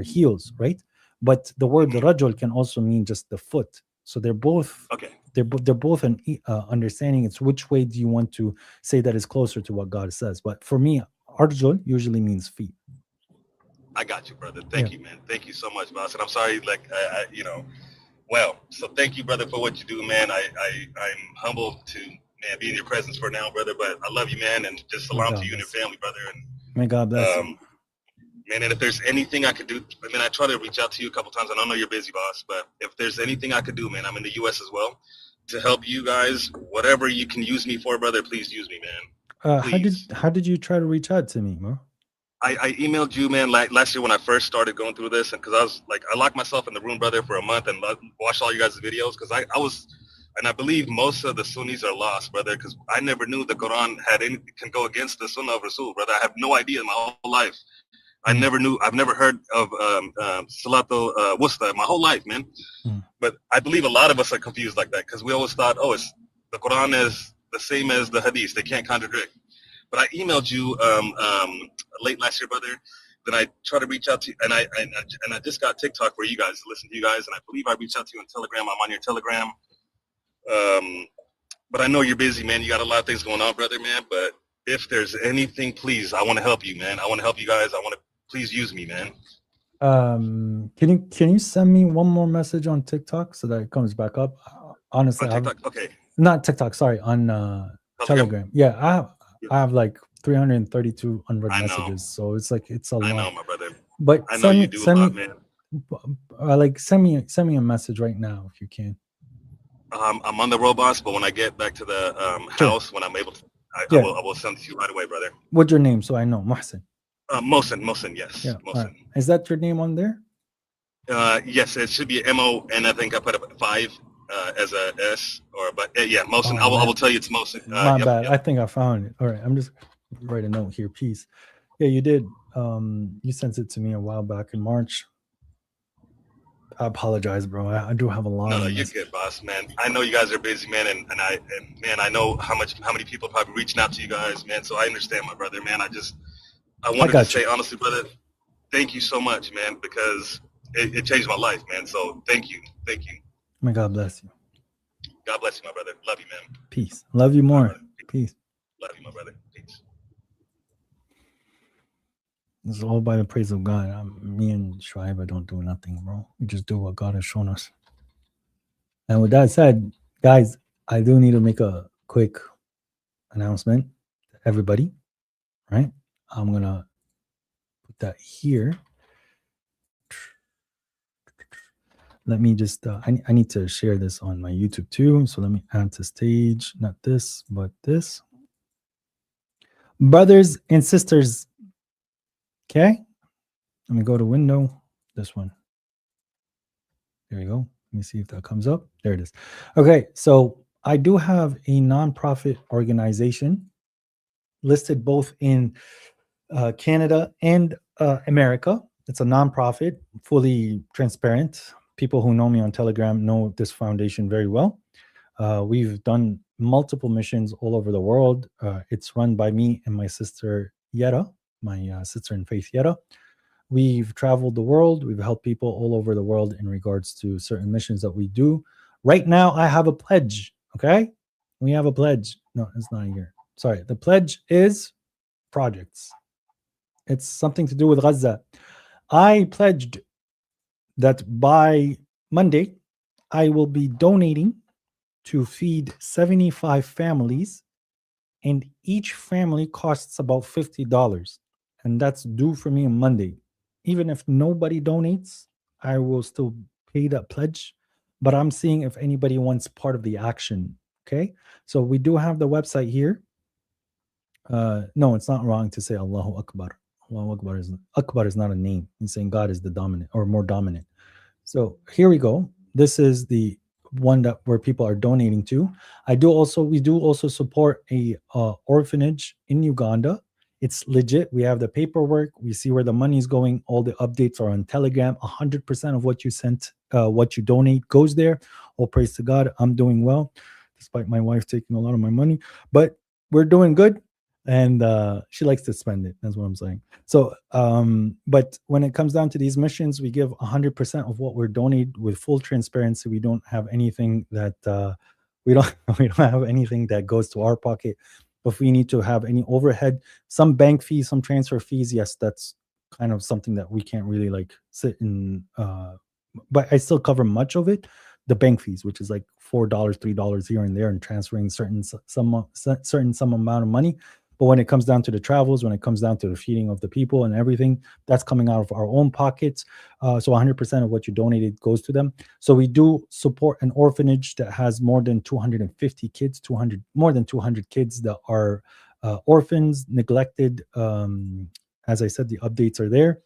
heels, right? But the word rajul can also mean just the foot. So they're both they're both an understanding. It's which way do you want to say that is closer to what God says. But for me, arjul usually means feet. I got you, brother. Thank you, man. Thank you so much, boss. And I'm sorry, like well, so thank you, brother, for what you do, man. I'm humbled to be in your presence for now, brother. But I love you, man, and just salam to you and your family, brother. And may God bless you. Man, and if there's anything I could do, I mean, I try to reach out to you a couple times, and I know you're busy, boss, but if there's anything I could do, man, I'm in the U.S. as well, to help you guys, whatever you can use me for, brother, please use me, man. How did you try to reach out to me, bro? I emailed you, man, last year when I first started going through this, and because I was like, I locked myself in the room, brother, for a month and watched all you guys' videos, because I was, and I believe most of the Sunnis are lost, brother, because I never knew the Quran can go against the Sunnah of Rasul, brother. I have no idea in my whole life. I've never heard of Salatul Wusta my whole life, man. But I believe a lot of us are confused like that because we always thought, it's the Quran is the same as the hadith. They can't contradict. But I emailed you late last year, brother. Then I tried to reach out to you, and I just got TikTok for you guys to listen to you guys, and I believe I reached out to you on Telegram. I'm on your Telegram. But I know you're busy, man. You got a lot of things going on, brother, man. But if there's anything, please, I want to help you, man. I want to help you guys. I want to. Please use me, man. Can you send me one more message on TikTok so that it comes back up? Honestly, on TikTok, okay. Not TikTok, sorry, on Telegram. Yeah, I have like 332 unread I know. messages. So it's like it's a I lot. know, my brother. But I know you do a lot, man. Like send me a message right now if you can. I'm on the robots, but when I get back to the house, when I'm able to, I will send it to you right away, brother. What's your name so I know? Mohsen. Mohsen, yes. Yeah. Mohsen. Right. Is that your name on there? Yes, it should be M-O-N. I think I put a 5 as a S, but yeah, Mohsen. Oh, I will tell you it's Mohsen. My bad. I think I found it. All right, I'm just write a note here. Peace. Yeah, you did. You sent it to me a while back in March. I apologize, bro. I do have a lot. No, you're good, boss, man. I know you guys are busy, man, and man, I know how many people are probably reaching out to you guys, man. So I understand, my brother, man. I wanted to say honestly, brother, thank you so much, man, because it changed my life, man. So thank you. May God bless you. God bless you, my brother. Love you, man. Peace. Love you more. Peace. Love you, my brother. Peace. This is all by the praise of God. Me and Shriver don't do nothing, bro. We just do what God has shown us. And with that said, guys, I do need to make a quick announcement to everybody, right? I'm going to put that here. Let me just, I need to share this on my YouTube too. So let me add to stage, not this, but this. Brothers and sisters, okay? Let me go to window, this one. There you go. Let me see if that comes up. There it is. Okay, so I do have a nonprofit organization listed both in Canada and America. It's a nonprofit, fully transparent. People who know me on Telegram know this foundation very well. We've done multiple missions all over the world. It's run by me and my sister Yetta, my sister in faith Yetta. We've traveled the world. We've helped people all over the world in regards to certain missions that we do. Right now, I have a pledge, okay? We have a pledge. No, it's not here. Sorry. The pledge is projects. It's something to do with Gaza. I pledged that by Monday, I will be donating to feed 75 families, and each family costs about $50. And that's due for me on Monday. Even if nobody donates, I will still pay that pledge. But I'm seeing if anybody wants part of the action. Okay. So we do have the website here. No, it's not wrong to say Allahu Akbar. Allahu Akbar is not a name. It's saying God is the dominant or more dominant. So here we go. This is the one that where people are donating to. We do also support a orphanage in Uganda. It's legit. We have the paperwork. We see where the money is going. All the updates are on Telegram. 100% of what you sent, what you donate goes there. All praise to God. I'm doing well, despite my wife taking a lot of my money. But we're doing good. And she likes to spend it. That's what I'm saying. So, but when it comes down to these missions, we give 100% of what we're donated with full transparency. We don't have anything that we don't have anything that goes to our pocket. If we need to have any overhead, some bank fees, some transfer fees, yes, that's kind of something that we can't really like sit in. But I still cover much of it. The bank fees, which is like $4, $3 here and there, and transferring certain some amount of money. But when it comes down to the travels, when it comes down to the feeding of the people and everything, that's coming out of our own pockets. So 100% of what you donated goes to them. So we do support an orphanage that has more than 250 kids, more than 200 kids that are orphans, neglected. As I said, the updates are there.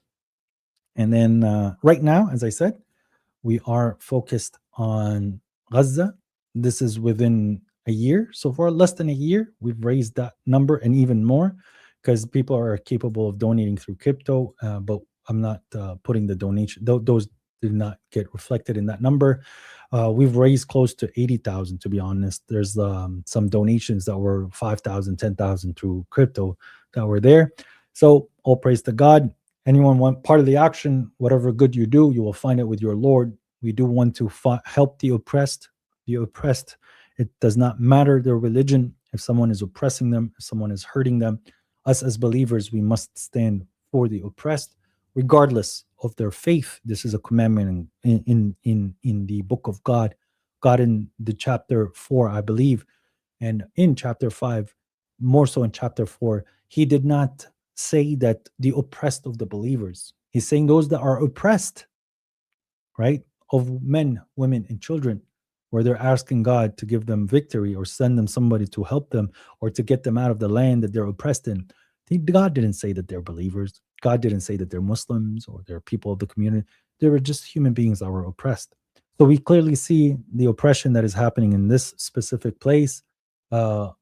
And then right now, as I said, we are focused on Gaza. This is within a year. So far, less than a year, we've raised that number and even more because people are capable of donating through crypto. But I'm not putting the donation. Those did not get reflected in that number. We've raised close to 80,000, to be honest. There's some donations that were 5,000, 10,000 through crypto that were there. So all praise to God. Anyone want part of the action, whatever good you do, you will find it with your Lord. We do want to help the oppressed. The oppressed. It does not matter their religion. If someone is oppressing them, if someone is hurting them, us as believers, we must stand for the oppressed, regardless of their faith. This is a commandment in the book of God. God in the chapter 4, I believe, and in chapter 5, more so in chapter 4, He did not say that the oppressed of the believers. He's saying those that are oppressed, right? Of men, women, and children, where they're asking God to give them victory or send them somebody to help them or to get them out of the land that they're oppressed in. God didn't say that they're believers. God didn't say that they're Muslims or they're people of the community. They were just human beings that were oppressed. So we clearly see the oppression that is happening in this specific place. You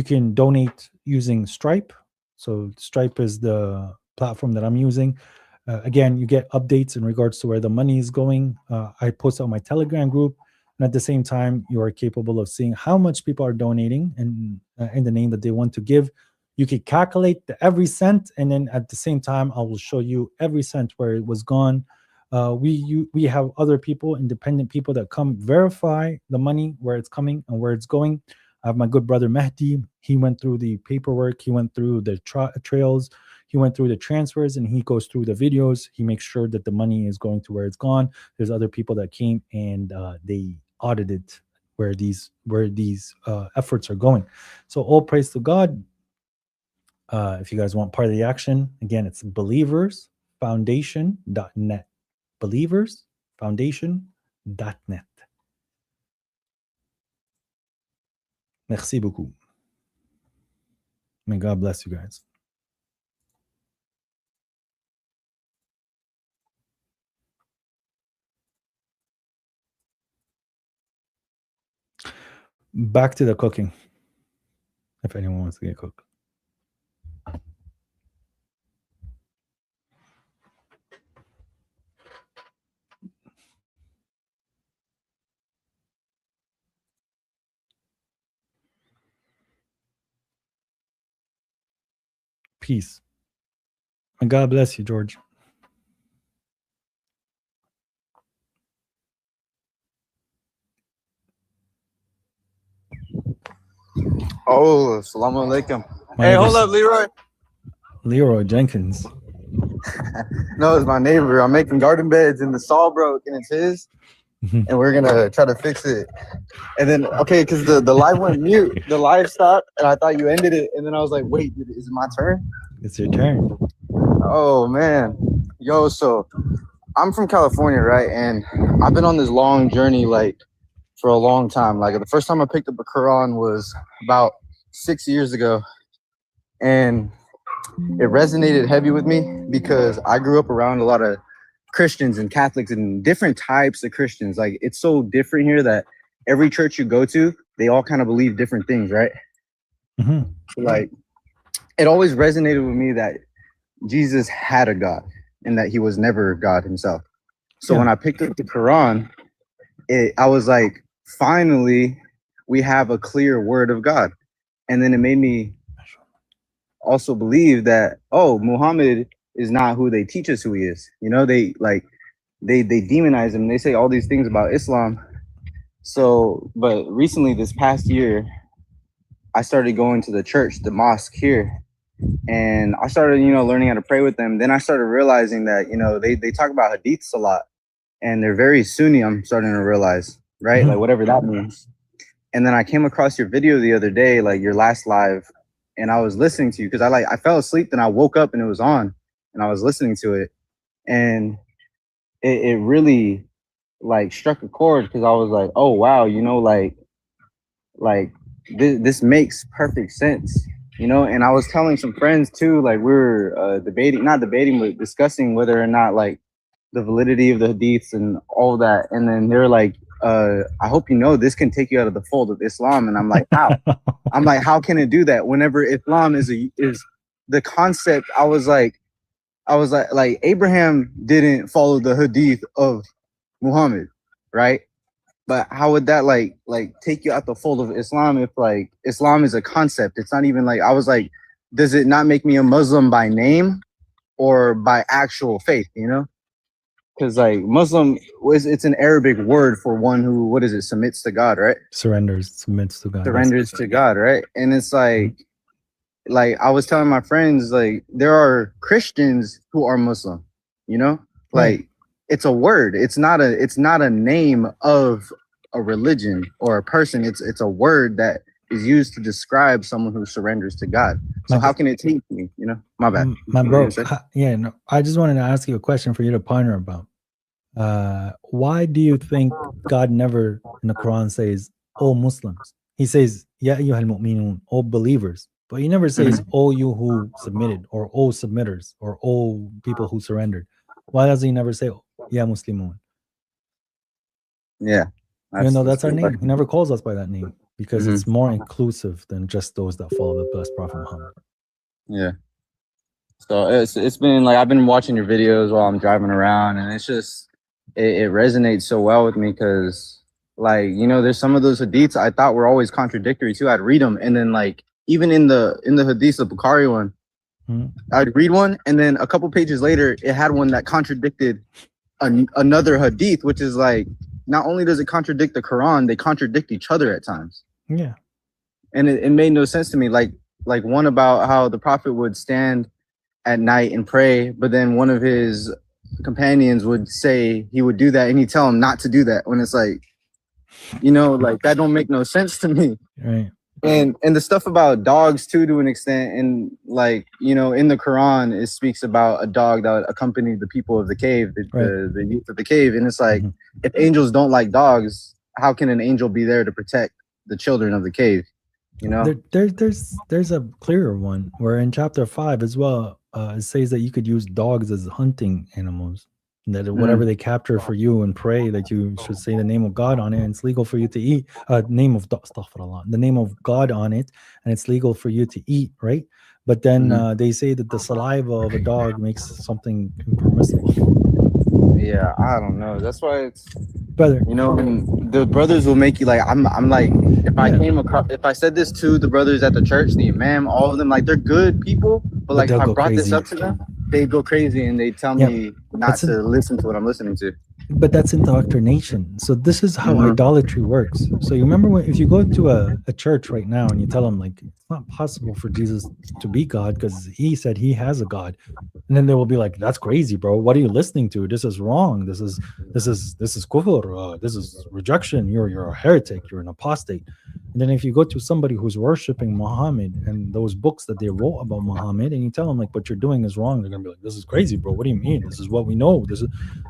can donate using Stripe. So Stripe is the platform that I'm using. Again, you get updates in regards to where the money is going. I post on my Telegram group, and at the same time, you are capable of seeing how much people are donating and in the name that they want to give. You can calculate every cent, and then at the same time, I will show you every cent where it was gone. We have other people, independent people that come verify the money, where it's coming and where it's going. I have my good brother Mehdi. He went through the paperwork. He went through the trails. He went through the transfers, and he goes through the videos. He makes sure that the money is going to where it's gone. There's other people that came and they audited where these efforts are going. So all praise to God. If you guys want part of the action, again, it's believersfoundation.net. Believersfoundation.net. Merci beaucoup. May God bless you guys. Back to the cooking, if anyone wants to get cooked. Peace. And God bless you, George. Oh, assalamu alaikum. My Hey, name hold is up, Leroy. Leroy Jenkins. No, it's my neighbor. I'm making garden beds and the saw broke and it's his. And we're gonna try to fix it. And then because the live went mute, the live stopped, and I thought you ended it, and then I was like, wait, is it my turn? It's your turn. Oh man. Yo, so I'm from California, right? And I've been on this long journey for a long time. Like the first time I picked up a Quran was about 6 years ago. And it resonated heavy with me because I grew up around a lot of Christians and Catholics and different types of Christians. Like it's so different here that every church you go to, they all kind of believe different things, right? Mm-hmm. So like it always resonated with me that Jesus had a God and that he was never God himself. So when I picked up the Quran, I was like, finally, we have a clear word of God. And then it made me also believe that, Muhammad is not who they teach us who he is. You know, they demonize him. They say all these things about Islam. So, but recently, this past year, I started going to the church, the mosque here, and I started, learning how to pray with them. Then I started realizing that, they talk about hadiths a lot, and they're very Sunni. I'm starting to realize, right? Like whatever that means. And then I came across your video the other day, like your last live, and I was listening to you because I fell asleep, then I woke up and it was on, and I was listening to it, and it really like struck a chord because I was like, oh wow, this makes perfect sense, And I was telling some friends too, like we were not debating, but discussing whether or not like the validity of the hadiths and all that, and then they're like, I hope this can take you out of the fold of Islam. And I'm like, how? I'm like, how can it do that? Whenever Islam is the concept, I was like Abraham didn't follow the hadith of Muhammad, right? But how would that like take you out the fold of Islam if like Islam is a concept? It's not even like, I was like, does it not make me a Muslim by name or by actual faith, Because like Muslim it's an Arabic word for one who, submits to God, right? Submits to God. Surrenders to God, right? And it's like I was telling my friends, like there are Christians who are Muslim, like it's a word. It's not a name of a religion or a person. It's a word that is used to describe someone who surrenders to God. So how can it teach me? You know, my bad. My bro. Yeah, no, I just wanted to ask you a question for you to ponder about. Why do you think God never in the Quran says, "O Muslims"? He says, "Ya ayyuhal mu'minun," "O believers," but he never says, "O you who submitted," or "O submitters," or "O people who surrendered." Why does he never say, "Ya Muslimun"? Yeah, Even though that's our name, he never calls us by that name because it's more inclusive than just those that follow the blessed Prophet Muhammad. Yeah. So it's been like I've been watching your videos while I'm driving around, and it's just it resonates so well with me because, like, you know, there's some of those hadiths I thought were always contradictory too. I'd read them, and then like even in the hadith, the Bukhari one, I'd read one, and then a couple pages later, it had one that contradicted another hadith, which is like, not only does it contradict the Quran, they contradict each other at times. Yeah. And it made no sense to me. Like one about how the Prophet would stand at night and pray, but then one of his companions would say he would do that, and he'd tell him not to do that, when it's like, you know, like that don't make no sense to me. Right. And the stuff about dogs too, to an extent, and like, you know, in the Quran it speaks about a dog that accompanied the people of the cave, the youth of the cave, and it's like, if angels don't like dogs, how can an angel be there to protect the children of the cave? You know, there's a clearer one where in chapter 5 as well, it says that you could use dogs as hunting animals. That whatever they capture for you and pray that you should say the name of God on it, and it's legal for you to eat. The name of God on it, and it's legal for you to eat, right? But then they say that the saliva of a dog makes something impermissible. Yeah, I don't know. That's why it's, brother, you know, and the brothers will make you like, I'm like, if I said this to the brothers at the church, the imam, all of them, like, they're good people, but like if I brought this up to them, they go crazy and they tell me not to listen to what I'm listening to. But that's indoctrination. So this is how idolatry works. So you remember if you go to a church right now and you tell them, like, it's not possible for Jesus to be God because he said he has a God, and then they will be like, that's crazy, bro. What are you listening to? This is wrong. This is kufr. This is rejection. You're a heretic. You're an apostate. And then if you go to somebody who's worshiping Muhammad and those books that they wrote about Muhammad, and you tell them, like, what you're doing is wrong, they're gonna be like, this is crazy, bro. What do you mean? This is what we know.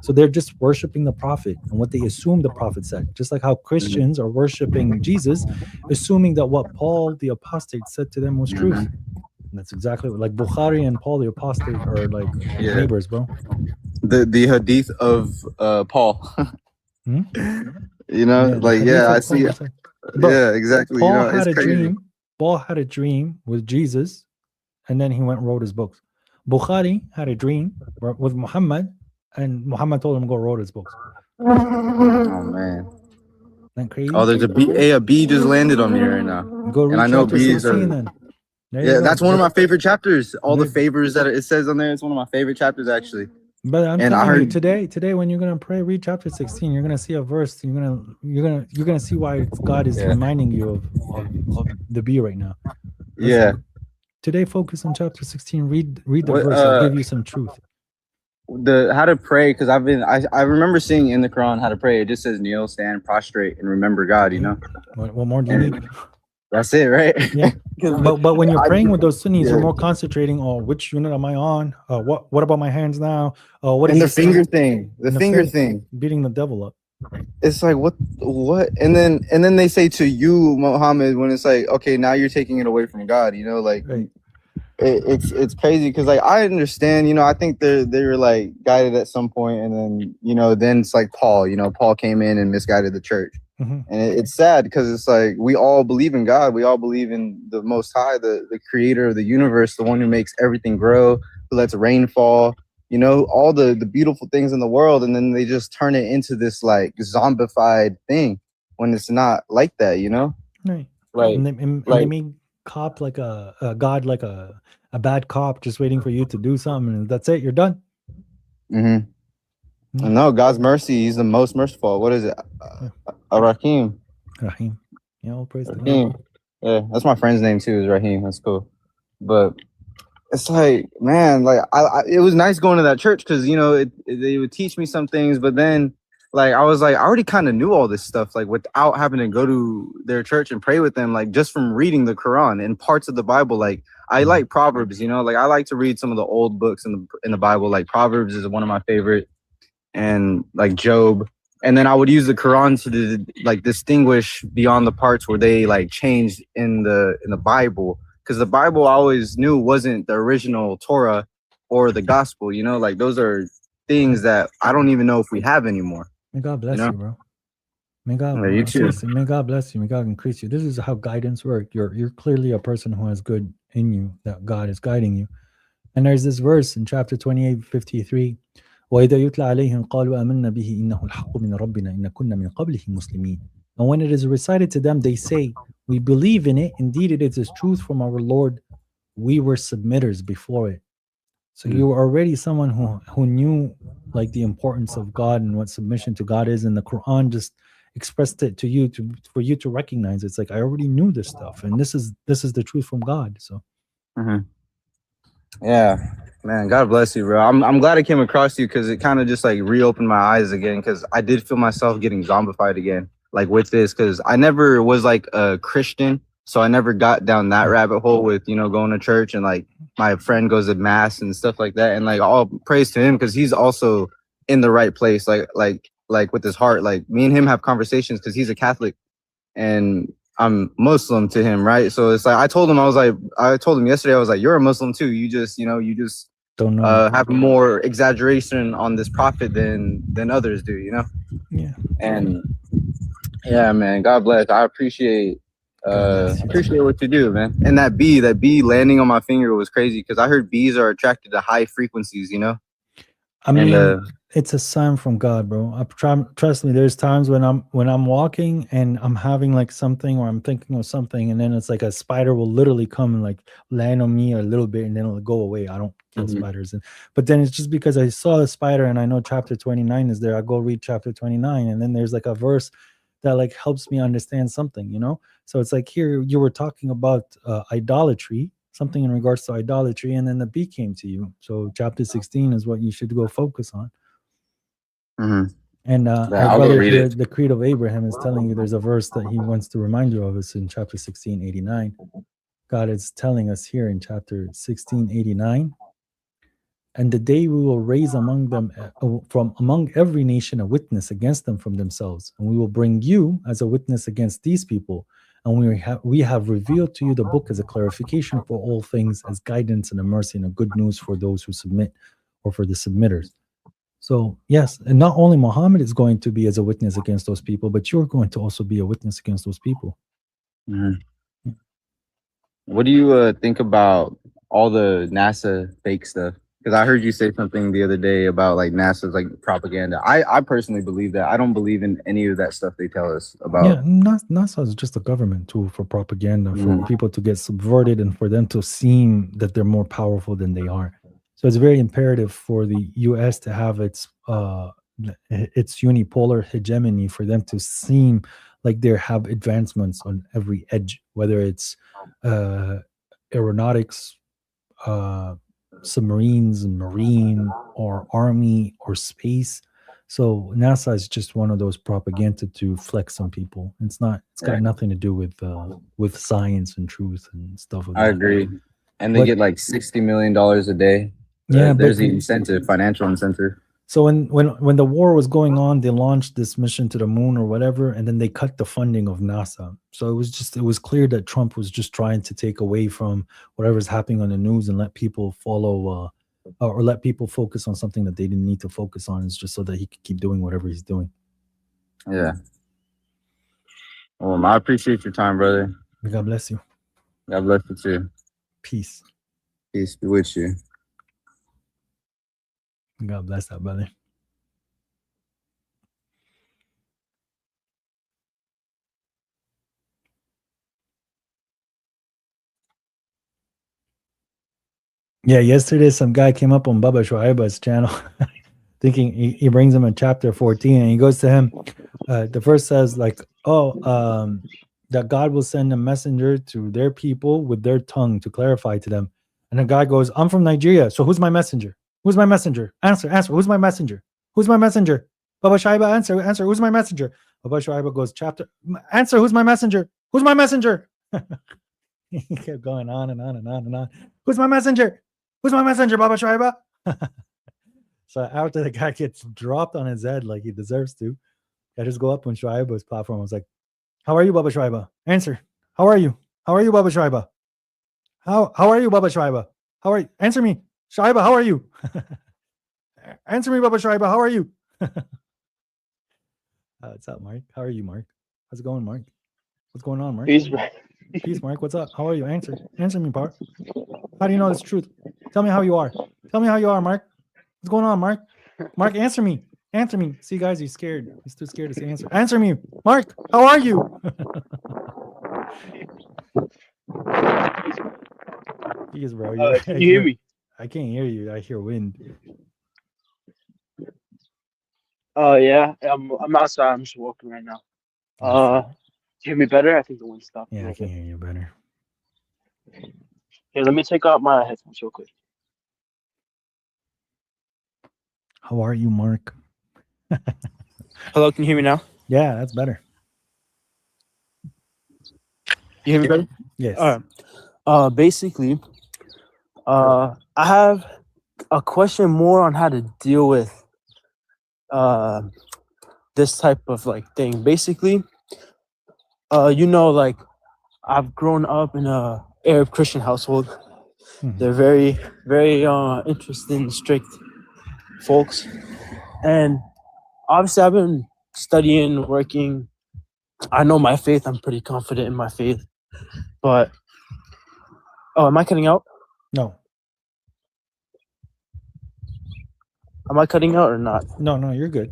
So they're just worshiping the prophet and what they assume the prophet said, just like how Christians are worshiping Jesus, assuming that what Paul the apostate said to them was truth. And that's exactly what, like, Bukhari and Paul the apostate are like neighbors, bro. The hadith of Paul. You know, I see it. Yeah, exactly. Paul, you know, had it's a crazy. dream. Paul had a dream with Jesus, and then he went and wrote his books. Bukhari had a dream with Muhammad, and Muhammad told him to go wrote his books. Oh man, Isn't that crazy? Oh, there's a bee just landed on me right now. Go read and I know chapter bees 16 are. then. Yeah, that's one of my favorite chapters. All the favors that it says on there, it's one of my favorite chapters actually. But I'm telling you, today when you're gonna pray, read chapter 16. You're gonna see a verse. You're gonna see why God is reminding you of the bee right now. Listen, today, focus on chapter 16. Read the verse. I'll give you some truth. The how to pray, because I remember seeing in the Quran how to pray. It just says kneel, stand, prostrate, and remember God. You know. What more do you need? That's it, right? Yeah. But when you're praying with those Sunnis, you're more concentrating on which unit am I on? What about my hands now? What is the finger thing? The finger thing. Beating the devil up. It's like what? And then they say to you, Muhammad, when it's like, okay, now you're taking it away from God. You know, like it's crazy because, like, I understand. You know, I think they were like guided at some point, and then then it's like Paul. You know, Paul came in and misguided the church. And it's sad because it's like we all believe in God. We all believe in the Most High, the creator of the universe, the one who makes everything grow, who lets rain fall, you know, all the beautiful things in the world. And then they just turn it into this like zombified thing when it's not like that, you know? Right. Like, and they make cop like a God, like a bad cop just waiting for you to do something. And that's it. You're done. No, God's mercy. He's the most merciful. What is it? Rahim. Rahim. Yeah, all praise Rahim. Yeah, that's my friend's name too, is Rahim. That's cool. But it's like, man, like it was nice going to that church because, you know, they would teach me some things, but then like I was like, I already kind of knew all this stuff, like without having to go to their church and pray with them, like just from reading the Quran and parts of the Bible. Like I like Proverbs, you know, like I like to read some of the old books in the Bible. Like Proverbs is one of my favorite, and like Job. And then I would use the Quran to like distinguish beyond the parts where they like changed in the Bible, because the Bible I always knew wasn't the original Torah or the gospel, you know, like those are things that I don't even know if we have anymore. May God bless you, bro. May God Yeah, you too. May God bless you. May God increase you. This is how guidance works. You're clearly a person who has good in you, that God is guiding you. And there's this verse in chapter 28:53. وَإِذَا يُتْلَى عَلَيْهِمْ قَالُوا آمَنَّا بِهِ إِنَّهُ الْحَقُّ مِنْ رَبِّنَا إِنَّ كُنَّا مِنْ قَبْلِهِ مُسْلِمِينَ. And when it is recited to them, they say, we believe in it. Indeed, it is truth from our Lord. We were submitters before it. So you were already someone who knew like the importance of God and what submission to God is, and the Quran just expressed it to you for you to recognize. It's like I already knew this stuff, and this is the truth from God. So, yeah, man, God bless you, bro. I'm glad I came across you, because it kind of just like reopened my eyes again, because I did feel myself getting zombified again, like with this, because I never was like a Christian. So I never got down that rabbit hole with, you know, going to church, and like my friend goes to mass and stuff like that. And like all praise to him, because he's also in the right place, like with his heart. Like me and him have conversations, because he's a Catholic and I'm Muslim to him, right? So it's like I told him yesterday, I was like, you're a Muslim too. You just don't know. Have more exaggeration on this prophet than others do, you know? Yeah. And yeah, man, God bless. I appreciate what you do, man. And that bee landing on my finger was crazy, because I heard bees are attracted to high frequencies, you know. I mean, it's a sign from God, bro. Trust me, there's times when I'm walking and I'm having like something, or I'm thinking of something, and then it's like a spider will literally come and like land on me a little bit, and then it'll go away. I don't kill spiders, but then it's just because I saw the spider and I know chapter 29 is there. I go read chapter 29, and then there's like a verse that like helps me understand something, you know. So it's like here you were talking about idolatry, something in regards to idolatry, and then the bee came to you. So chapter 16 is what you should go focus on. And our brother here, the Creed of Abraham, is telling you there's a verse that he wants to remind you of. It's in chapter 16:89. God is telling us here in chapter 16:89, and the day we will raise among them from among every nation a witness against them from themselves, and we will bring you as a witness against these people, and we have revealed to you the book as a clarification for all things, as guidance and a mercy and a good news for those who submit, or for the submitters. So yes, and not only Muhammad is going to be as a witness against those people, but you're going to also be a witness against those people. What do you think about all the NASA fake stuff? Because I heard you say something the other day about like NASA's like propaganda. I personally believe that. I don't believe in any of that stuff they tell us about. Yeah, NASA is just a government tool for propaganda, for people to get subverted and for them to seem that they're more powerful than they are. So it's very imperative for the U.S. to have its unipolar hegemony, for them to seem like they have advancements on every edge, whether it's aeronautics, submarines and marine, or army, or space. So NASA is just one of those propaganda to flex on people. It's got nothing to do with science and truth and stuff like that. I agree. And they get like $60 million a day. Yeah, there's the incentive, financial incentive. So when the war was going on, they launched this mission to the moon or whatever, and then they cut the funding of NASA. So it was clear that Trump was just trying to take away from whatever's happening on the news and let people follow or let people focus on something that they didn't need to focus on. It's just so that he could keep doing whatever he's doing. Yeah. Well, I appreciate your time, brother. God bless you. God bless you too. Peace. Peace be with you. God bless that, brother. Yeah, yesterday some guy came up on Baba Shuaiba's channel thinking he brings him in chapter 14, and he goes to him. The verse says like, that God will send a messenger to their people with their tongue to clarify to them. And the guy goes, I'm from Nigeria, so who's my messenger? Who's my messenger? Answer. Who's my messenger? Who's my messenger? Baba Shaiba, answer. Who's my messenger? Baba Shaiba goes, chapter. Answer. Who's my messenger? Who's my messenger? He kept going on and on and on and on. Who's my messenger? Who's my messenger, Baba Shaiba? So after the guy gets dropped on his head like he deserves to, I just go up on Shaiba's platform. I was like, how are you, Baba Shaiba? Answer. How are you? How are you, Baba Shaiba? How are you, Baba Shaiba? How are you? Answer me. Shaiba, how are you? Answer me, Baba Shaiba. How are you? What's up, Mark? How are you, Mark? How's it going, Mark? What's going on, Mark? Peace, bro. Peace, Mark. What's up? How are you? Answer me, Park. How do you know this truth? Tell me how you are. Tell me how you are, Mark. What's going on, Mark? Mark, answer me. Answer me. See, guys, he's scared. He's too scared to say answer. Answer me, Mark. How are you? Jeez, bro. Can you hear me? I can't hear you. I hear wind. Oh yeah, I'm outside. I'm just walking right now. Can you hear me better? I think the wind stopped. Yeah, I can hear you better. Here, let me take out my headphones real quick. How are you, Mark? Hello, can you hear me now? Yeah, that's better. You hear me better? Yes. All right. Basically, I have a question more on how to deal with this type of like thing. Basically, like I've grown up in a Arab Christian household. Mhm. They're very, very interesting, strict folks, and obviously I've been studying, working. I know my faith. I'm pretty confident in my faith, but am I cutting out? No. Am I cutting out or not? No, you're good.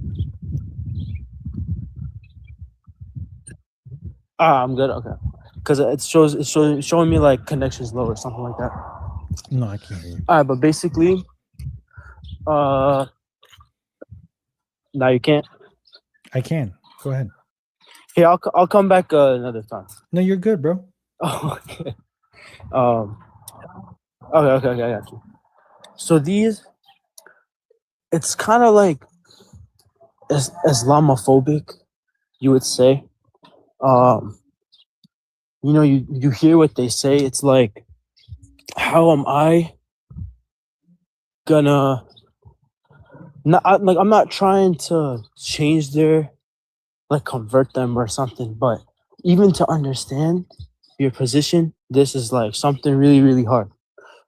I'm good. Okay, because it's showing me like connection's low or something like that. No, I can't hear you. All right, but basically, now you can't. I can. Go ahead. Here, I'll come back another time. No, you're good, bro. Oh, okay. Okay, I got you. So it's kind of like Islamophobic, you would say. You hear what they say. It's like, how am I gonna? I'm not trying to change their, like, convert them or something, but even to understand your position, this is like something really, really hard.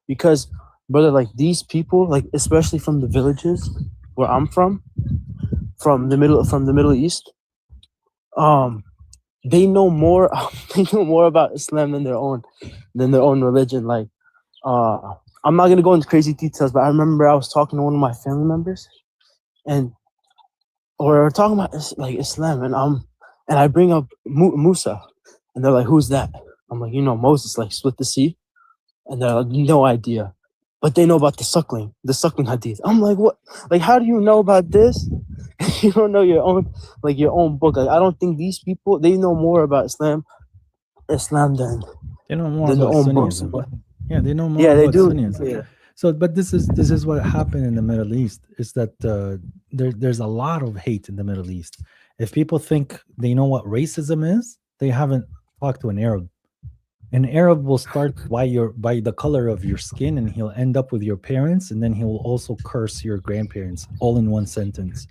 Because, brother, like these people, like especially from the villages where I'm from the Middle East, they know more about Islam than their own religion. Like, I'm not gonna go into crazy details, but I remember I was talking to one of my family members, and we're talking about like Islam, and I bring up Musa, and they're like, "Who's that?" I'm like, Moses, like, split the sea, and they're like, no idea, but they know about the suckling hadith. I'm like, what? Like, how do you know about this? You don't know your own book. Like, I don't think these people, they know more about Islam than They know more their about own books. Sunnism. Yeah, they know more Yeah, they about do. Sunnism. Yeah. So, but this is what happened in the Middle East. Is that there's a lot of hate in the Middle East. If people think they know what racism is, they haven't talked to an Arab. An Arab will start by the color of your skin, and he'll end up with your parents, and then he will also curse your grandparents all in one sentence.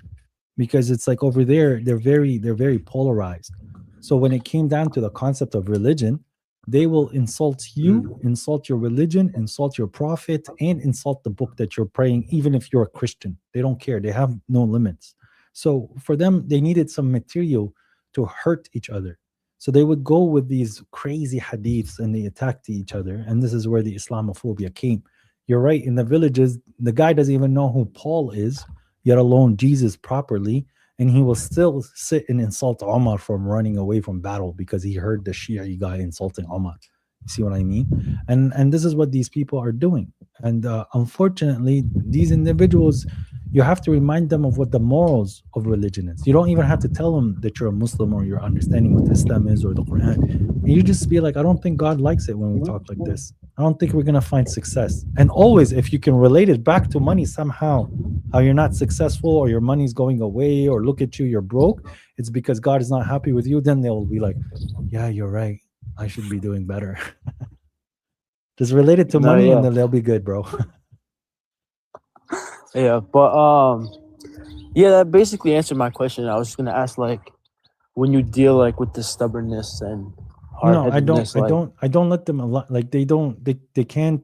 Because it's like over there, they're very polarized. So when it came down to the concept of religion, they will insult you, insult your religion, insult your prophet, and insult the book that you're praying, even if you're a Christian. They don't care. They have no limits. So for them, they needed some material to hurt each other. So they would go with these crazy hadiths and they attacked each other. And this is where the Islamophobia came. You're right. In the villages, the guy doesn't even know who Paul is, yet alone Jesus properly. And he will still sit and insult Omar from running away from battle because he heard the Shi'i guy insulting Omar. You see what I mean? And this is what these people are doing. And unfortunately, these individuals, you have to remind them of what the morals of religion is. You don't even have to tell them that you're a Muslim or you're understanding what Islam is or the Quran. And you just be like, I don't think God likes it when we talk like this. I don't think we're gonna find success. And always, if you can relate it back to money somehow, how you're not successful or your money's going away, or look at you, you're broke, it's because God is not happy with you. Then they'll be like, yeah, you're right, I should be doing better. Just relate it to No, money, yeah. and then they'll be good, bro. Yeah, but yeah, that basically answered my question. I was just gonna ask, like, when you deal like with the stubbornness and No, I hard-headedness, don't. like, I don't let them a lot. Like they don't. They can't.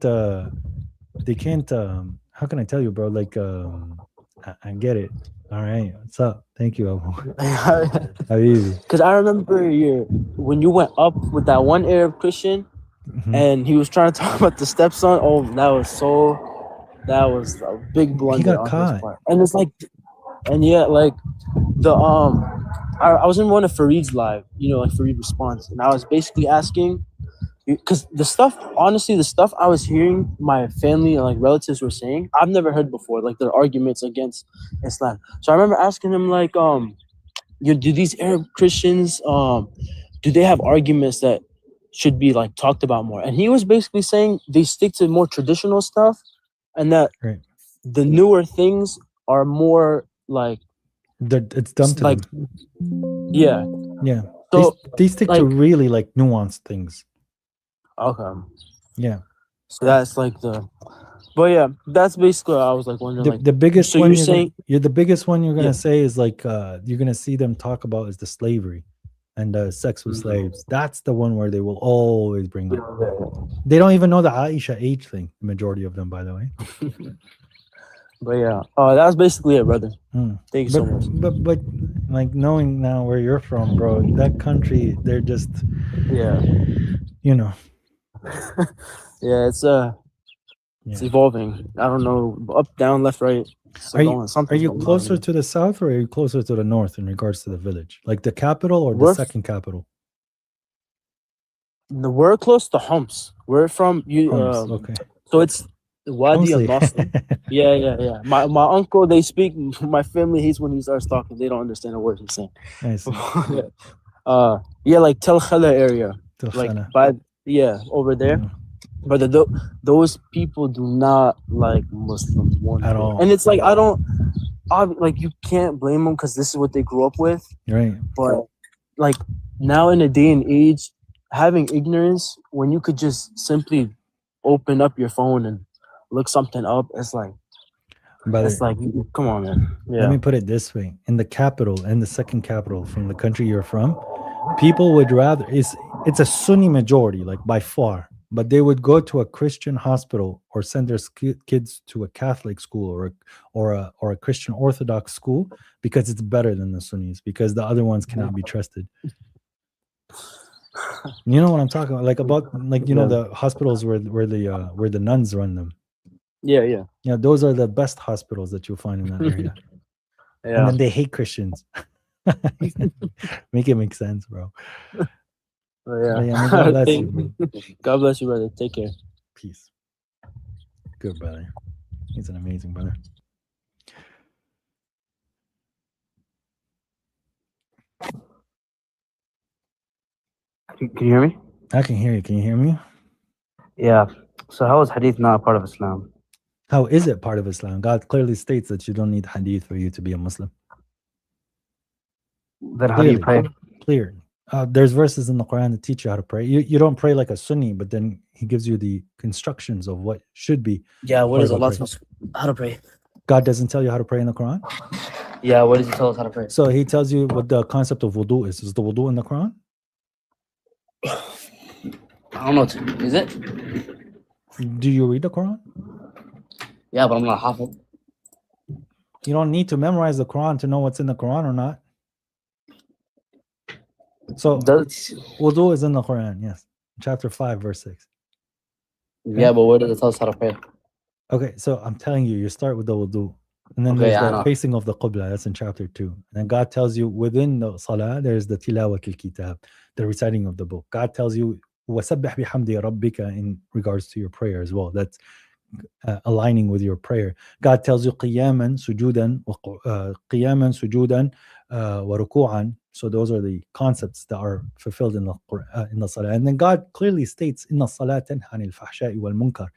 They can't. How can I tell you, bro? Like I get it. All right. What's up? Thank you, Abu. Habibi. because I remember when you went up with that one Arab Christian, Mhm. and he was trying to talk about the stepson. Oh, that was a big blunder got on caught. his part. And it's like, and yeah, like the I was in one of Fareed's live, like Fareed Response, and I was basically asking, because the stuff I was hearing my family and like relatives were saying, I've never heard before, like their arguments against Islam. So I remember asking him, like, do these Arab Christians, do they have arguments that should be like talked about more? And he was basically saying they stick to more traditional stuff, and that Right. the newer things are more like, It's dumb to like, them. yeah. Yeah. So They stick like, to really like nuanced things. okay. Yeah. So that's like but yeah, that's basically what I was like wondering. The biggest so one you're you're saying, the biggest one you're gonna Yeah. say is like you're gonna see them talk about is the slavery and sex with slaves. That's the one where they will always bring up. They don't even know the Aisha age thing. The majority of them, by the way. but yeah, that was basically it, brother. Thank you so much. But like knowing now where you're from, bro, that country, they're just Yeah, yeah. it's evolving. I don't know, up, down, left, right. So Are you closer to the south or are you closer to the north in regards to the village? Like the capital or the second capital? We're close to Homs. We're from you. Homs, okay. So it's Wadi al Homsley. Nasr. Yeah. My uncle, they speak. My family hates when he starts talking. They don't understand a word he's saying. I see. Yeah, like Tel Khala area, like over there. Mhm. But those people do not like Muslims At all. and it's like like you can't blame them because this is what they grew up with. Right. But like now in a day and age, having ignorance when you could just simply open up your phone and look something up, it's like, come on, man. Yeah. Let me put it this way: in the capital and the second capital from the country you're from, people would rather it's a Sunni majority, like by far, but they would go to a Christian hospital or send their kids to a Catholic school or a Christian Orthodox school because it's better than the Sunnis, because the other ones cannot be trusted. You know what I'm talking about? Like the hospitals where the nuns run them. Yeah. Those are the best hospitals that you'll find in that area. Yeah. And then they hate Christians. Make it make sense, bro. Yeah. God bless you. God bless you, brother. Take care. Peace. Good brother. He's an amazing brother. Can you hear me? I can hear you. Can you hear me? Yeah. So how is hadith not a part of Islam? How is it part of Islam? God clearly states that you don't need hadith for you to be a Muslim. Then how do you pray? Clear. There's verses in the Quran that teach you how to pray. You don't pray like a Sunni, but then he gives you the instructions of what should be. Yeah, what is Allah how to pray? God doesn't tell you how to pray in the Quran? Yeah, what does he tell us how to pray? So he tells you what the concept of wudu is. Is the wudu in the Quran? I don't know. Is it? Do you read the Quran? Yeah, but I'm not hafiz. You don't need to memorize the Quran to know what's in the Quran or not. So wudu is in the Quran, yes. Chapter 5, verse 6. Okay? Yeah, but where does it tell us how to pray? Okay, so I'm telling you, you start with the wudu. And then there's the facing of the qibla, that's in chapter 2. And then God tells you within the salah, there's the tilawat al-kitab, the reciting of the book. God tells you وَسَبِّحْ بِحَمْدِ رَبِّكَ in regards to your prayer as well. That's aligning with your prayer. God tells you قِيَامًا سُجُودًا وَرُكُوعًا, So those are the concepts that are fulfilled in the salah. And then God clearly states, "Inna salat tanha anil fahsha'i wal munkar."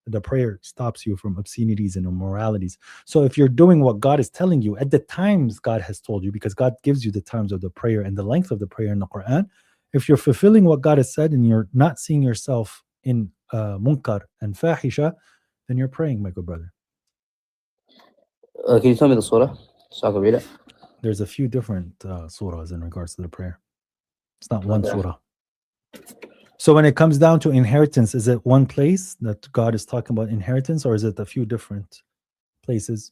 The prayer stops you from obscenities and immoralities. So if you're doing what God is telling you at the times God has told you, because God gives you the times of the prayer and the length of the prayer in the Quran, if you're fulfilling what God has said and you're not seeing yourself in munkar and fahisha, then you're praying, my good brother. Can you tell me the surah so I can read it? There's a few different surahs in regards to the prayer. It's not one surah. So when it comes down to inheritance, is it one place that God is talking about inheritance, or is it a few different places?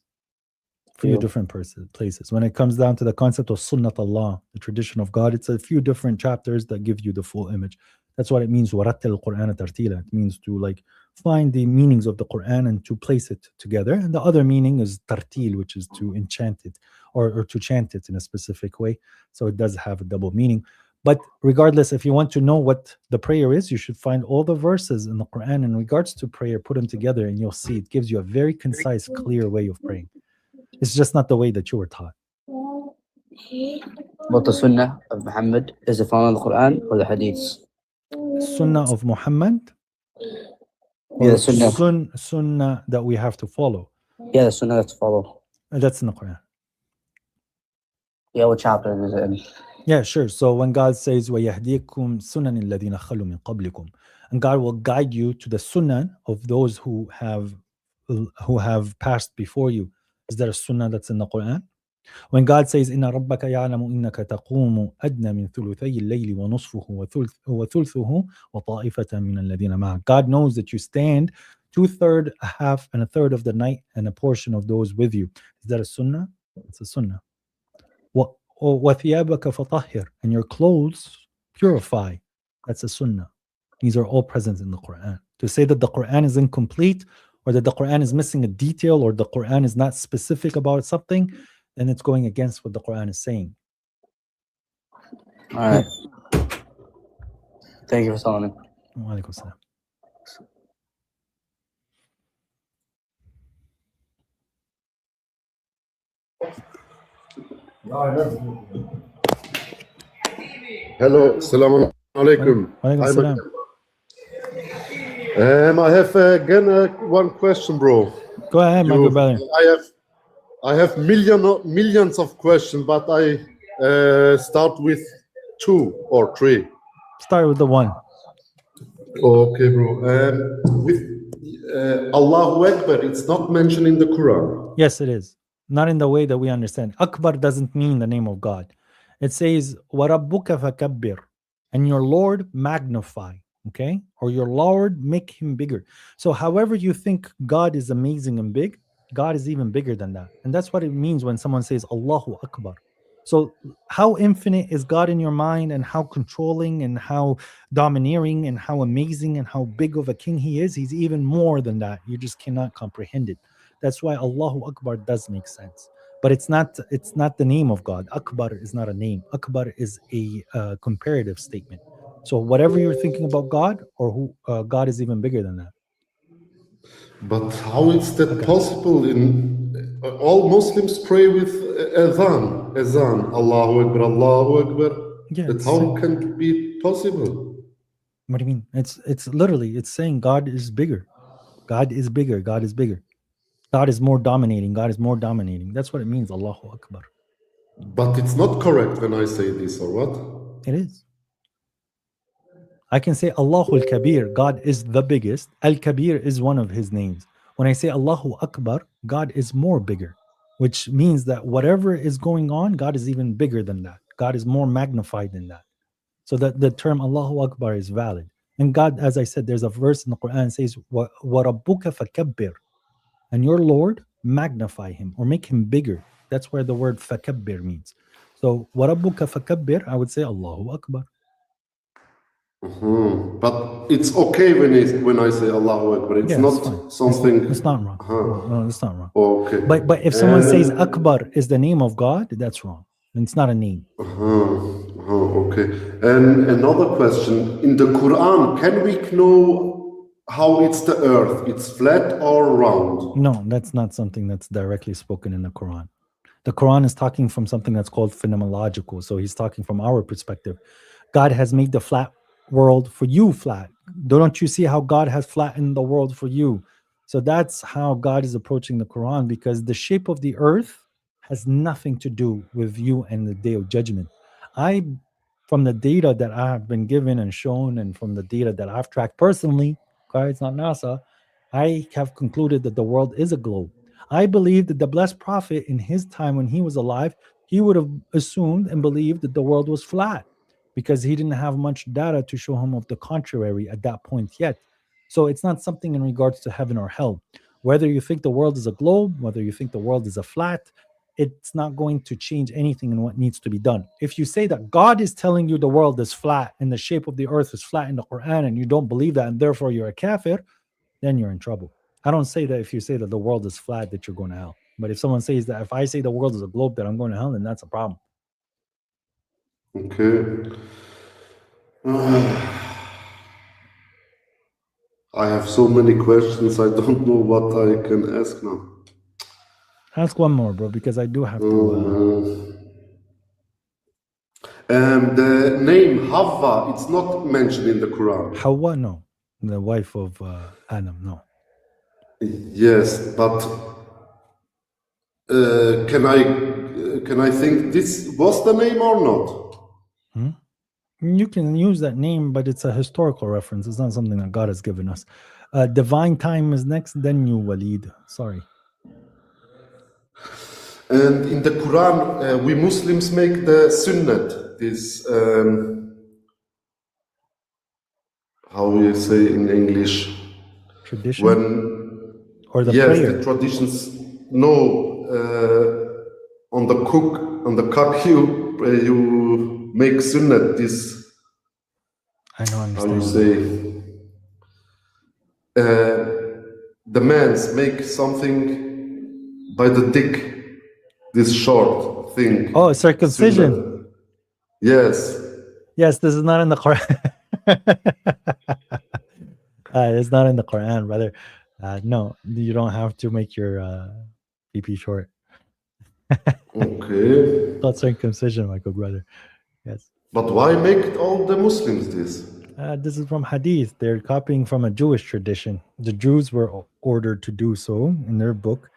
Few different places. When it comes down to the concept of sunnat Allah, the tradition of God, it's a few different chapters that give you the full image. That's what it means. وَرَتِّلِ الْقُرْآنَ تَرْتِيلًا. It means to like find the meanings of the Quran and to place it together. And the other meaning is tartil, which is to enchant it or to chant it in a specific way. So it does have a double meaning. But regardless, if you want to know what the prayer is, you should find all the verses in the Quran in regards to prayer, put them together, and you'll see it gives you a very concise, clear way of praying. It's just not the way that you were taught. But the Sunnah of Muhammad is it found in the Quran or the hadiths? Sunnah of Muhammad? Yeah, the Sunnah that we have to follow. Yeah, the Sunnah that's to follow. That's in the Quran. Yeah, what chapter is it in? Yeah, sure. So when God says, وَيَهْدِيكُمْ سُنَنِ الَّذِينَ خَلُوا مِنْ قَبْلِكُمْ, and God will guide you to the sunnah of those who have passed before you. Is there a sunnah that's in the Quran? When God says, إِنَّ رَبَّكَ يَعْلَمُ إِنَّكَ تَقُومُ أَدْنَى مِنْ ثُلُثَيِ اللَّيْلِ وَنُصْفُهُ وَثُلْثُهُ وَطَائِفَةً مِنَ الَّذِينَ مَعَكَ. God knows that you stand 2/3, a half, and a third of the night, and a portion of those with you. Is that a sunnah? It's a sunnah. وَثِيَابَكَ فَطَهِّرْ, and your clothes purify. That's a sunnah. These are all present in the Quran. To say that the Quran is incomplete, or that the Quran is missing a detail, or the Quran is not specific about something, then it's going against what the Quran is saying. All right. Thank you for telling me. Wa alaikum salam. Hello, assalamu alaikum. Walaikum salam. I have again one question, bro. Go ahead, my good brother. I have millions of questions, but I start with 2 or 3. Start with the 1. Okay, bro. With Allahu Akbar, it's not mentioned in the Quran. Yes, it is. Not in the way that we understand. Akbar doesn't mean the name of God. It says, وَرَبُّكَ فَكَبِّرْ, and your Lord magnify, okay? Or your Lord make him bigger. So however you think God is amazing and big, God is even bigger than that. And that's what it means when someone says Allahu Akbar. So how infinite is God in your mind, and how controlling and how domineering and how amazing and how big of a king he is. He's even more than that. You just cannot comprehend it. That's why Allahu Akbar does make sense. But it's not the name of God. Akbar is not a name. Akbar is a comparative statement. So whatever you're thinking about God, or who God is even bigger than that. But how is that possible? In all Muslims pray with azan, Allahu Akbar, Allahu Akbar. Yeah, But how can it be possible? What do you mean? It's literally, it's saying God is bigger. God is bigger. God is bigger. God is more dominating. God is more dominating. That's what it means, Allahu Akbar. But it's not correct when I say this, or what? It is. I can say Allahu Al-Kabir, God is the biggest. Al-Kabir is one of his names. When I say Allahu Akbar, God is more bigger, which means that whatever is going on, God is even bigger than that. God is more magnified than that. So that the term Allahu Akbar is valid. And God, as I said, there's a verse in the Quran that says, وَرَبُّكَ فَكَبِّرْ, and your Lord magnify him or make him bigger. That's where the word فَكَبِّرْ means. So وَرَبُّكَ فَكَبِّرْ, I would say Allahu Akbar. But it's okay when I say Allahu Akbar. It's not something. It's not wrong. No, it's not wrong. Okay. But if someone says Akbar is the name of God, that's wrong. It's not a name. Okay. And another question: in the Quran, can we know how it's the earth? It's flat or round? No, that's not something that's directly spoken in the Quran. The Quran is talking from something that's called phenomenological. So he's talking from our perspective. God has made the flat world for you flat. Don't you see how God has flattened the world for you? So that's how God is approaching the Quran, because the shape of the earth has nothing to do with you and the day of judgment. From the data that I have been given and shown, and from the data that I've tracked personally, okay, it's not NASA, I have concluded that the world is a globe. I believe that the blessed prophet in his time when he was alive, he would have assumed and believed that the world was flat, because he didn't have much data to show him of the contrary at that point yet. So it's not something in regards to heaven or hell. Whether you think the world is a globe, whether you think the world is a flat, it's not going to change anything in what needs to be done. If you say that God is telling you the world is flat and the shape of the earth is flat in the Quran, and you don't believe that and therefore you're a kafir, then you're in trouble. I don't say that if you say that the world is flat that you're going to hell. But if someone says that if I say the world is a globe that I'm going to hell, then that's a problem. Okay. I have so many questions. I don't know what I can ask now. Ask one more, bro, because I do have to. The name Hawa, it's not mentioned in the Quran. Hawa, no. The wife of Adam, no. Yes, but can I think this was the name or not? You can use that name, but it's a historical reference. It's not something that God has given us. Divine time is next, then you, Walid. Sorry. And in the Quran, we Muslims make the sunnat, this, how you say in English? Tradition? Or the prayer? The traditions. No, on the cock you make sunnat, this. I don't understand. How you say? The mans make something by the dick, this short thing. Oh, circumcision. Sunnat. Yes. Yes, this is not in the Quran. It's not in the Quran, brother. No, you don't have to make your PP short. Okay. Not circumcision, my good brother. Yes. But why make all the Muslims this? This is from hadith. They're copying from a Jewish tradition. The Jews were ordered to do so in their book,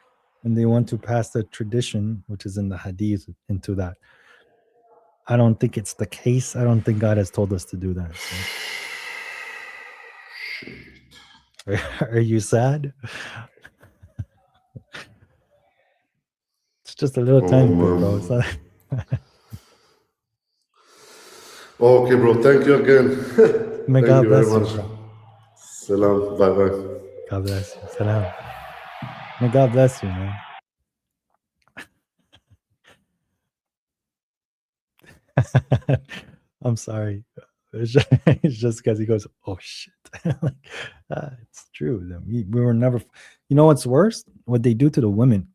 and they want to pass the tradition, which is in the hadith, into that. I don't think it's the case. I don't think God has told us to do that. So. Are you sad? It's just a little tiny bit, bro. It's not... Okay, bro. Thank you again. May God bless you, bro. Salam. Bye-bye. God bless you. Salam. May God bless you, man. I'm sorry. It's just because he goes, oh shit. It's true. We were never. You know what's worse? What they do to the women.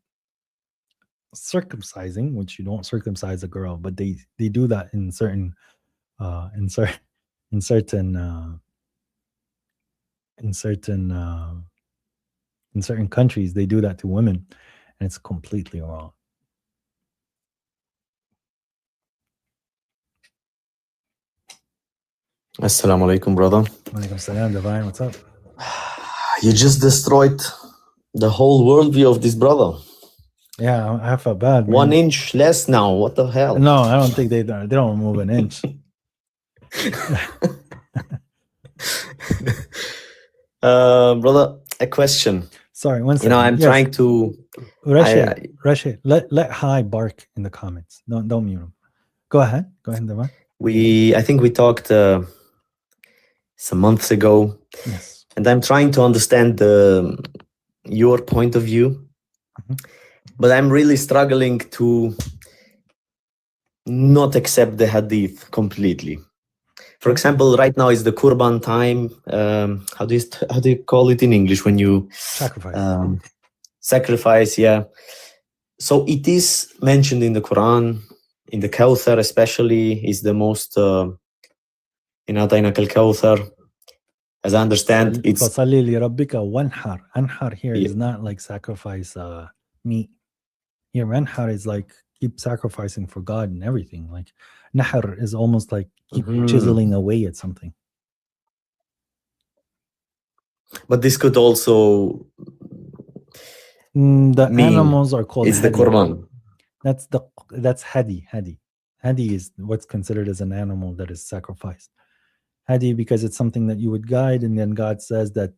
Circumcising, which you don't circumcise a girl, but they do that in certain countries. They do that to women, and it's completely wrong. Assalamu alaikum, brother. Walaikum salam, Divine. What's up? You just destroyed the whole worldview of this brother. Yeah, I felt bad. Man. 1 inch less now. What the hell? No, I don't think they don't move an inch. Brother, a question. Sorry, one second. I'm trying to. Rashid, let Hi bark in the comments. Don't mute him. Go ahead, Divine. I think we talked some months ago. Yes. And I'm trying to understand your point of view. Mm-hmm. But I'm really struggling to not accept the hadith completely. For example, right now is the Qurban time. How do you call it in English when you sacrifice? Sacrifice, yeah. So it is mentioned in the Quran, in the Kawthar especially, is the most. In Atainaka al-Kawthar, as I understand, it's. Fasalli li rabbika wanhar. Anhar here is not like sacrifice meat. Here, manhar is like keep sacrificing for God and everything. Like nahr is almost like keep chiseling away at something. But this could also The mean animals are called it's the hadi. Quran. That's hadi. Hadi is what's considered as an animal that is sacrificed. Hadi because it's something that you would guide, and then God says that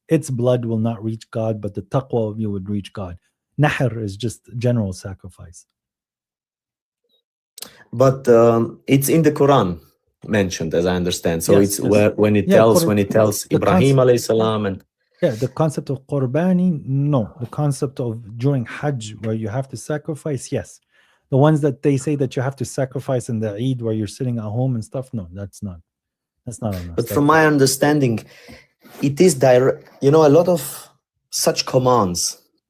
its blood will not reach God, but the taqwa of you would reach God. Nahr is just general sacrifice. But it's in the Quran mentioned, as I understand. So Yes, it's yes. where when it tells the Ibrahim concept- alayhi salam and the concept of qurbani, no. The concept of during Hajj where you have to sacrifice, yes. The ones that they say that you have to sacrifice in the Eid where you're sitting at home and stuff, no, that's not on us. but from my understanding, it is direct. You know, a lot of such commands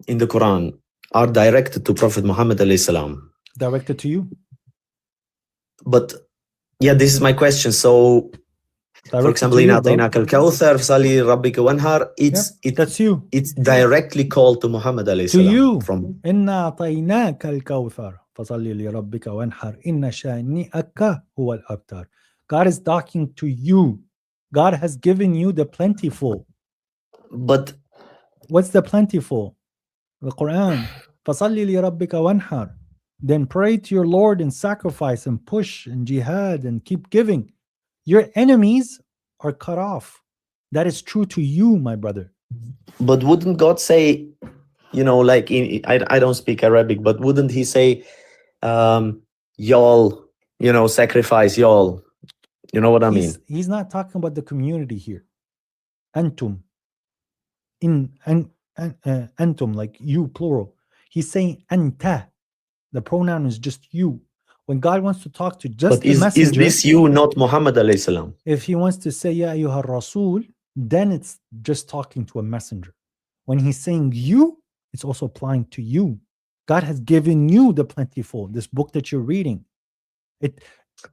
in the Quran are directed to Prophet Muhammad alayhi salam. Directed to you. But yeah, this is my question. So, for example, in Ataynak al-Kawthar, Sali Rabbika Wanhar, that's you. It's directly called to Muhammad alayhi To salam. you. From Inna Ataynak al-Kawthar, fasalli li rabbika wanhar, inna shani'aka huwa al-abtar. God is talking to you. God has given you the plentiful. But what's the plentiful? The Quran. Fasalli li rabbika wanhar. Then pray to your Lord and sacrifice and push and jihad and keep giving. Your enemies are cut off. That is true to you, my brother. But wouldn't God say, you know, like I don't speak Arabic, but wouldn't he say, y'all, you know, sacrifice y'all? You know what I mean? He's not talking about the community here. Antum. Antum, like you, plural. He's saying anta. The pronoun is just you. When God wants to talk to just the messenger, is this you, not Muhammad alayhi salam? If he wants to say Ya ayyuha rasul, then it's just talking to a messenger. When he's saying you, it's also applying to you. God has given you the plentiful, this book that you're reading.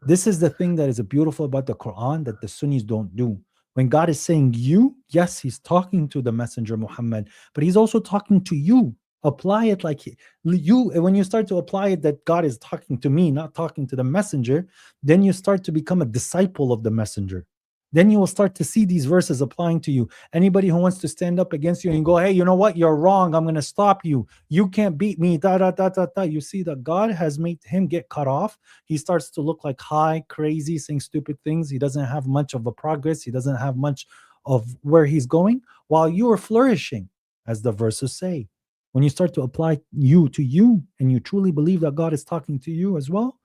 This is the thing that is beautiful about the Quran that the Sunnis don't do. When God is saying you, yes, he's talking to the messenger Muhammad, but he's also talking to you. Apply it like you. When you start to apply it that God is talking to me, not talking to the messenger, then you start to become a disciple of the messenger. Then you will start to see these verses applying to you. Anybody who wants to stand up against you and go, hey, you know what? You're wrong. I'm going to stop you. You can't beat me. You see that God has made him get cut off. He starts to look like high, crazy, saying stupid things. He doesn't have much of a progress. He doesn't have much of where he's going while you are flourishing, as the verses say. When you start to apply you to you and you truly believe that God is talking to you as well,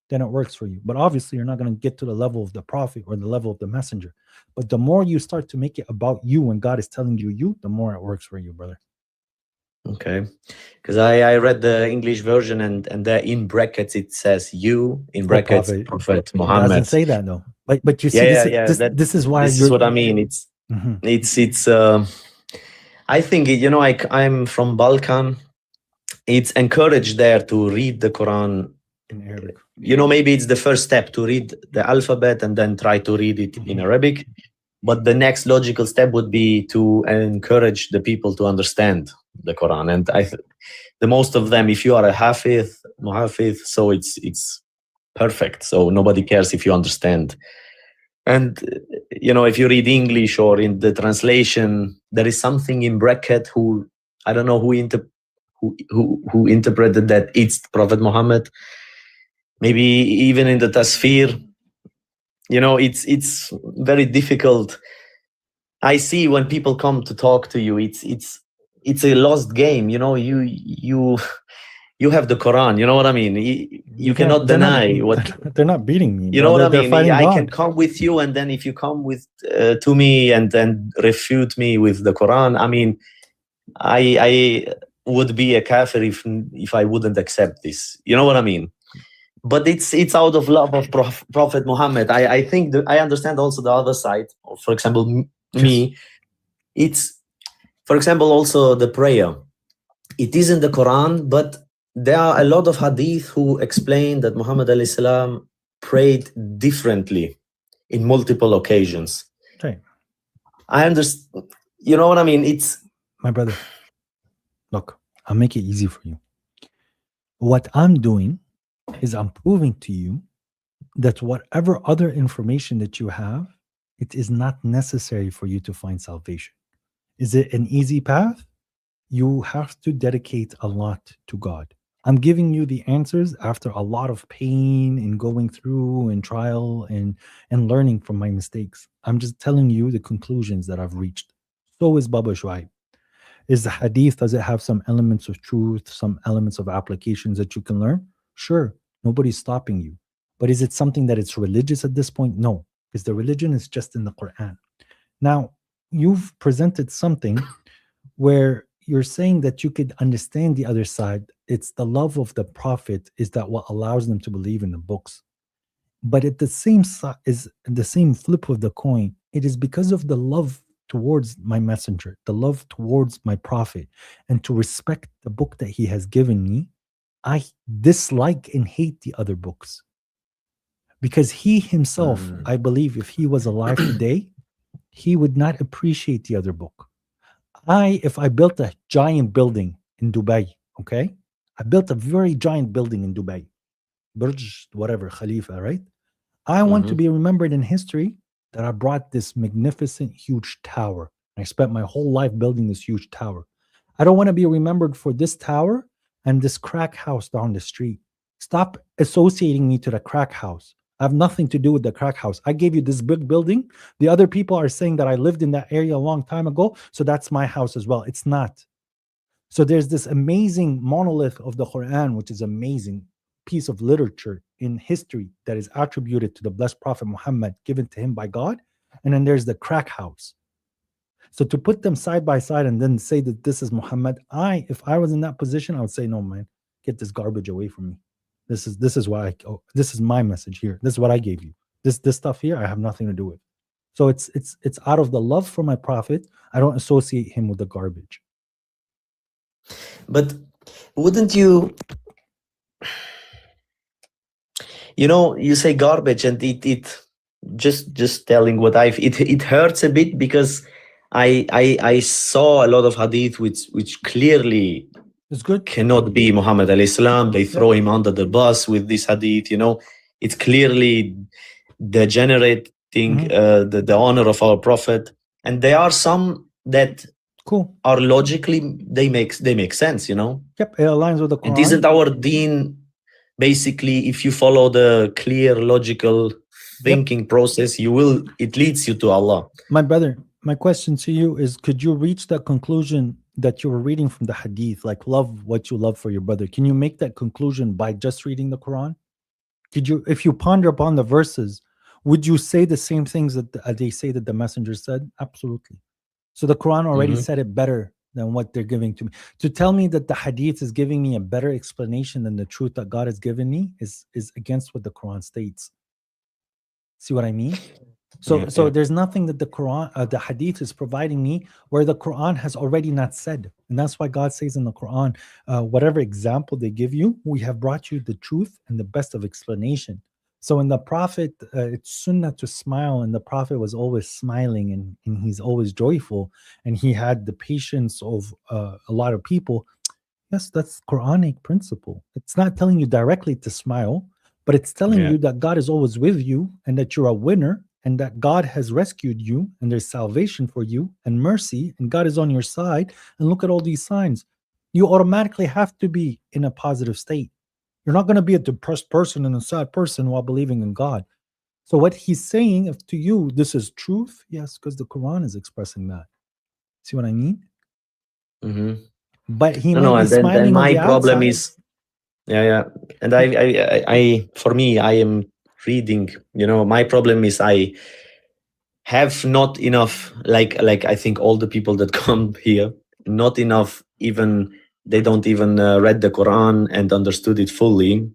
then it works for you. But obviously, you're not going to get to the level of the prophet or the level of the messenger. But the more you start to make it about you when God is telling you, the more it works for you, brother. Okay. Because I read the English version and there in brackets it says you, in brackets Prophet Muhammad. It doesn't say that though. But you see, this is why this is what I mean. It's I think, you know, I'm from Balkan. It's encouraged there to read the Quran in Arabic. You know, maybe it's the first step to read the alphabet and then try to read it in Arabic. But the next logical step would be to encourage the people to understand the Quran. And the most of them, if you are a Hafiz, Muhafiz, so it's perfect. So nobody cares if you understand. And, you know, if you read English or in the translation, there is something in bracket I don't know who interpreted that it's Prophet Muhammad. Maybe even in the Tasfir, you know, it's very difficult. I see when people come to talk to you, it's a lost game. You know, you have the Quran. You know what I mean? You cannot deny what they're not beating me. You know what I mean? I God. can come with you, and then if you come with to me and then refute me with the Quran, I mean, I would be a kafir if I wouldn't accept this. You know what I mean? But it's out of love of Prophet Muhammad. I think I understand also the other side. For example, me, it's, for example, also the prayer. It is in the Quran, but there are a lot of hadith who explain that Muhammad alayhi salam prayed differently in multiple occasions. Okay. I understand. You know what I mean? It's my brother. Look, I'll make it easy for you. What I'm doing is I'm proving to you that whatever other information that you have, it is not necessary for you to find salvation. Is it an easy path? You have to dedicate a lot to God. I'm giving you the answers after a lot of pain and going through and trial and learning from my mistakes. I'm just telling you the conclusions that I've reached. So is Baba Shuaib. Is the hadith, does it have some elements of truth, some elements of applications that you can learn? Sure, nobody's stopping you. But is it something that it's religious at this point? No, because the religion is just in the Quran. Now, you've presented something where you're saying that you could understand the other side. It's the love of the Prophet is that what allows them to believe in the books. But at the same is the same flip of the coin. It is because of the love towards my messenger, the love towards my Prophet, and to respect the book that he has given me, I dislike and hate the other books. Because he himself, I believe, if he was alive today, he would not appreciate the other book. If I built a giant building in Dubai, okay? I built a very giant building in Dubai. Burj, whatever, Khalifa, right? I want to be remembered in history that I brought this magnificent, huge tower. I spent my whole life building this huge tower. I don't want to be remembered for this tower and this crack house down the street. Stop associating me to the crack house. I have nothing to do with the crack house. I gave you this big building. The other people are saying that I lived in that area a long time ago, so that's my house as well. It's not. So there's this amazing monolith of the Quran, which is amazing piece of literature in history that is attributed to the blessed Prophet Muhammad, given to him by God. And then there's the crack house. So to put them side by side and then say that this is Muhammad, if I was in that position, I would say, no, man, get this garbage away from me. This is why this is my message here. This is what I gave you. This stuff here, I have nothing to do with. So it's out of the love for my Prophet. I don't associate him with the garbage. But wouldn't you? You know, you say garbage, and it just telling what it hurts a bit, because I saw a lot of hadith which clearly it's good cannot be Muhammad alayhi salam. They throw him under the bus with this hadith. You know, it's clearly degenerating the honor of our Prophet. And there are some that are logically they make sense. You know. Yep, it aligns with the Quran. And isn't our deen basically, if you follow the clear logical thinking process, it leads you to Allah. My brother, my question to you is, could you reach that conclusion that you were reading from the hadith, like love what you love for your brother? Can you make that conclusion by just reading the Quran? Could you, if you ponder upon the verses, would you say the same things that they say that the messenger said? Absolutely. So the Quran already said it better than what they're giving to me. To tell me that the hadith is giving me a better explanation than the truth that God has given me is against what the Quran states. See what I mean? So there's nothing that the Quran, the hadith is providing me where the Quran has already not said. And that's why God says in the Quran, whatever example they give you, we have brought you the truth and the best of explanation. So in the Prophet, it's sunnah to smile, and the Prophet was always smiling and he's always joyful, and he had the patience of a lot of people. Yes, that's Quranic principle. It's not telling you directly to smile, but it's telling you that God is always with you and that you're a winner and that God has rescued you and there's salvation for you and mercy and God is on your side. And look at all these signs. You automatically have to be in a positive state. You're not going to be a depressed person and a sad person while believing in God. So what he's saying, if to you this is truth, yes, because the Quran is expressing that. See what I mean? But he might be smiling. And my on the problem outside. is, and I for me, I am reading. You know, my problem is I have not enough. Like I think all the people that come here, not enough. Even they don't even read the Quran and understood it fully.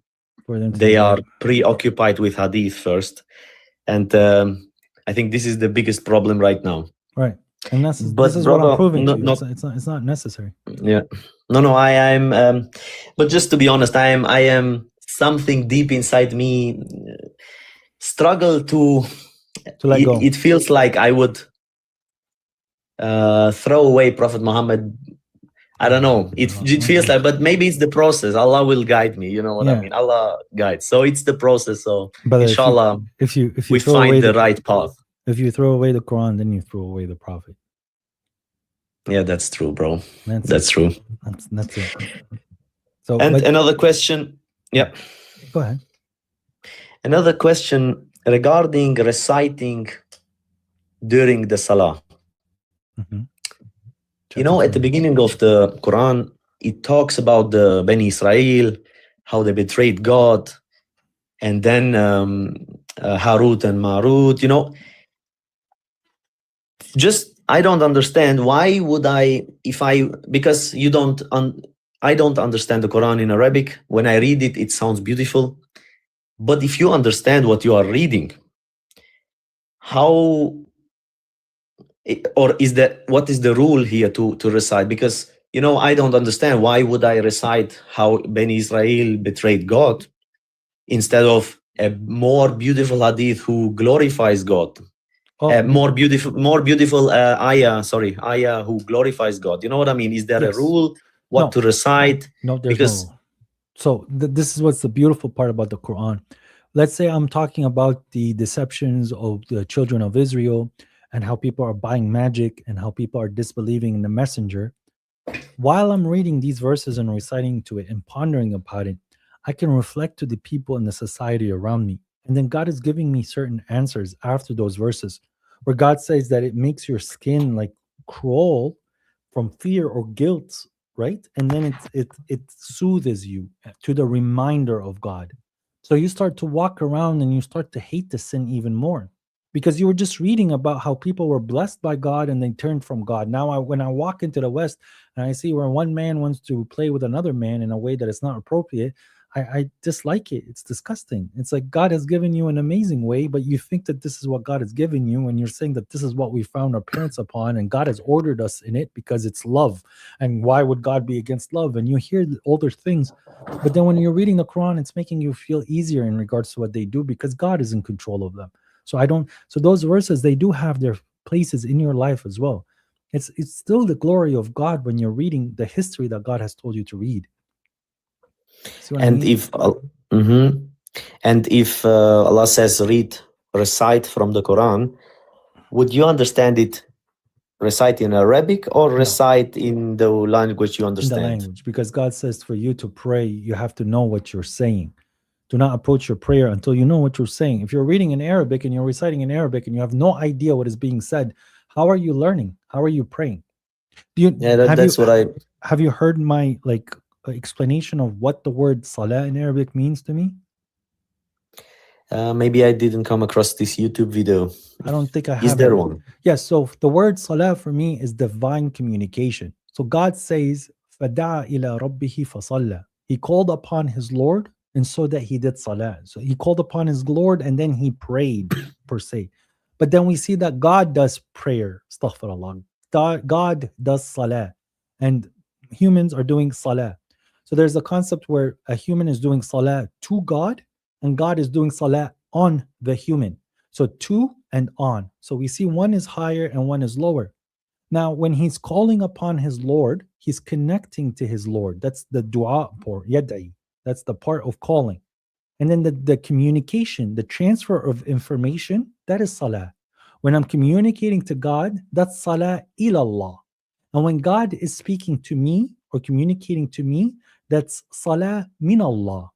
They are preoccupied with hadith first, and I think this is the biggest problem right now. Right, and this is what I'm proving to you. It's not necessary. Yeah, no. I am, but just to be honest, I am something deep inside me struggle to let go. It feels like I would throw away Prophet Muhammad I don't know. It feels like, but maybe it's the process. Allah will guide me. You know what I mean? Allah guides. So it's the process. So But inshallah, if you we throw find away the right path. If you throw away the Quran, then you throw away the Prophet. Yeah, that's true, bro. That's true. That's it. So, and another question. Yeah. Go ahead. Another question regarding reciting during the Salah. Mm-hmm. You know, at the beginning of the Quran, it talks about the Bani Israel, how they betrayed God, and then Harut and Marut. You know, just I don't understand why would I because you don't I don't understand the Quran in Arabic. When I read it, it sounds beautiful, but if you understand what you are reading, how or is that what is the rule here to recite? Because you know I don't understand why would I recite how Bani Israel betrayed God instead of a more beautiful hadith who glorifies God. More beautiful ayah who glorifies God. You know what I mean? Is there a rule to recite? No, there's no rule. So this is what's the beautiful part about the Quran. Let's say I'm talking about the deceptions of the children of Israel and how people are buying magic and how people are disbelieving in the messenger. While I'm reading these verses and reciting to it and pondering about it, I can reflect to the people in the society around me. And then God is giving me certain answers after those verses, where God says that it makes your skin like crawl from fear or guilt, right? And then it soothes you to the reminder of God. So you start to walk around and you start to hate the sin even more, because you were just reading about how people were blessed by God and they turned from God. Now, when I walk into the West and I see where one man wants to play with another man in a way that is not appropriate, I dislike it. It's disgusting. It's like God has given you an amazing way, but you think that this is what God has given you, and you're saying that this is what we found our parents upon, and God has ordered us in it because it's love. And why would God be against love? And you hear older things, but then when you're reading the Quran, it's making you feel easier in regards to what they do because God is in control of them. So those verses, they do have their places in your life as well. It's still the glory of God when you're reading the history that God has told you to read. And if Allah says recite from the Quran, would you understand it recite in Arabic or recite in the language you understand? In the language, because God says for you to pray, you have to know what you're saying. Do not approach your prayer until you know what you're saying. If you're reading in Arabic and you're reciting in Arabic and you have no idea what is being said, how are you learning? How are you praying? Have you heard my explanation of what the word salah in Arabic means to me? Maybe I didn't come across this YouTube video. I don't think I have. Is there one? Yes. So the word salah for me is divine communication. So God says, فَدَعَ إِلَى رَبِّهِ فَصَلَّى. He called upon his Lord, and so that he did salah. So he called upon his Lord and then he prayed per se. But then we see that God does prayer. Astaghfirullah. God does salah. And humans are doing salah. So there's a concept where a human is doing salah to God and God is doing salah on the human. So to and on. So we see one is higher and one is lower. Now, when he's calling upon his Lord, he's connecting to his Lord. That's the dua for yad'i. That's the part of calling. And then the communication, the transfer of information, that is salah. When I'm communicating to God, that's salah ilallah. And when God is speaking to me or communicating to me, that's salah min Allah.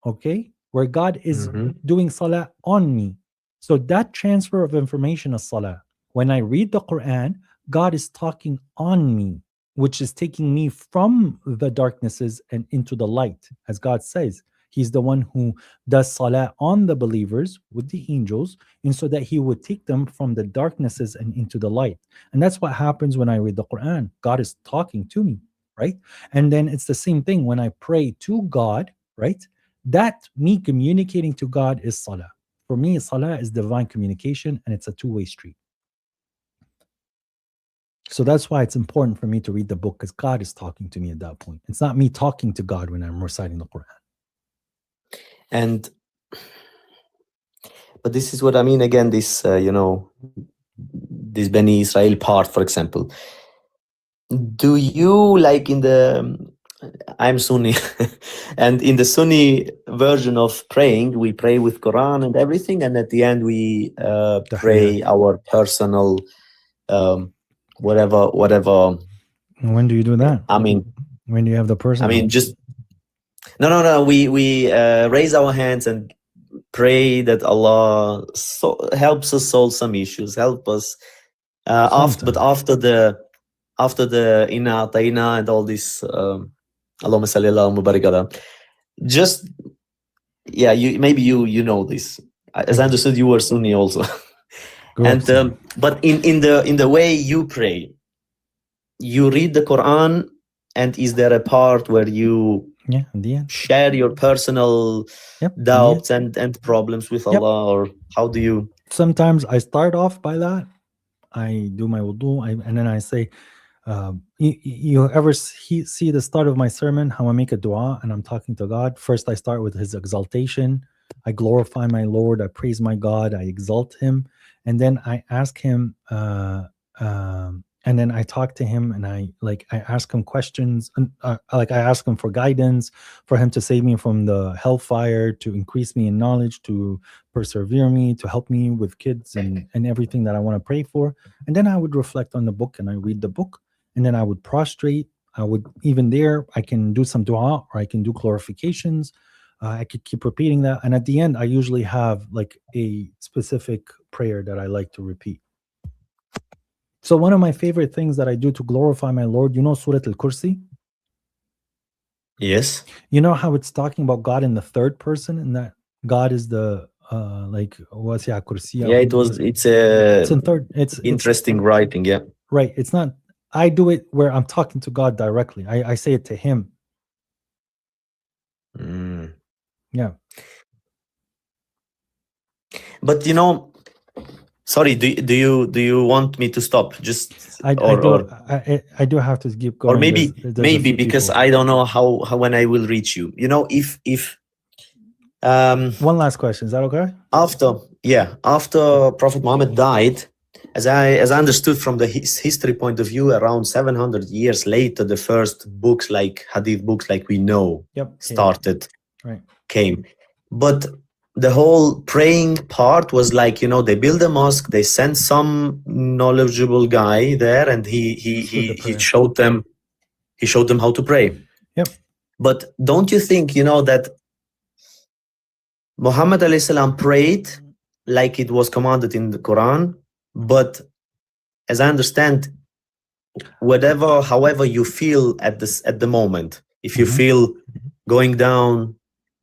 Okay? Where God is doing salah on me. So that transfer of information is salah. When I read the Quran, God is talking on me, which is taking me from the darknesses and into the light. As God says, he's the one who does salah on the believers with the angels, and so that he would take them from the darknesses and into the light. And that's what happens when I read the Quran. God is talking to me, right? And then it's the same thing when I pray to God, right? That me communicating to God is salah. For me, salah is divine communication, and it's a two-way street. So that's why it's important for me to read the book, because God is talking to me at that point. It's not me talking to God when I'm reciting the Quran. But this is what I mean again, this, this Bani Israel part, for example. do you like in the I'm Sunni and in the Sunni version of praying we pray with Quran and everything, and at the end we pray our personal whatever When do you do that? I mean, when do you have the person? I mean, just no. We raise our hands and pray that Allah helps us solve some issues, help us. But after the Inna Atayna and all this, Allahumma salli ala mubarak ala, just maybe you know this. As I understood, you were Sunni also, and but in the way you pray, you read the Quran, and is there a part where you share your personal doubts and problems with Allah, or how do you? Sometimes I start off by that. I do my wudu, and then I say, you ever see the start of my sermon, how I make a dua and I'm talking to God? First, I start with his exaltation. I glorify my Lord. I praise my God. I exalt him. And then I ask him, and then I talk to him, and I ask him questions, and I ask him for guidance, for him to save me from the hellfire, to increase me in knowledge, to persevere me, to help me with kids and everything that I want to pray for. And then I would reflect on the book, and I read the book, and then I would prostrate. I can do some dua, or I can do glorifications. I could keep repeating that. And at the end, I usually have like a specific prayer that I like to repeat. So one of my favorite things that I do to glorify my Lord, you know Surah Al-Kursi? Yes. You know how it's talking about God in the third person, and that God is the wasi'a kursiya. It's in third. It's interesting writing, yeah. Right. It's not. I do it where I'm talking to God directly. I say it to him. Yeah. But sorry, do you want me to stop? Just I do have to keep going. Or maybe because I don't know how when I will reach you. If one last question, is that okay? After Prophet Muhammad died, as I understood from the history point of view, around 700 years later, the first books like hadith books like we know came. But the whole praying part was like, they build a mosque, they send some knowledgeable guy there, and he showed them how to pray. Yep. But don't you think that Muhammad alayhi salam prayed like it was commanded in the Quran, but as I understand, however you feel at the moment, if you feel going down,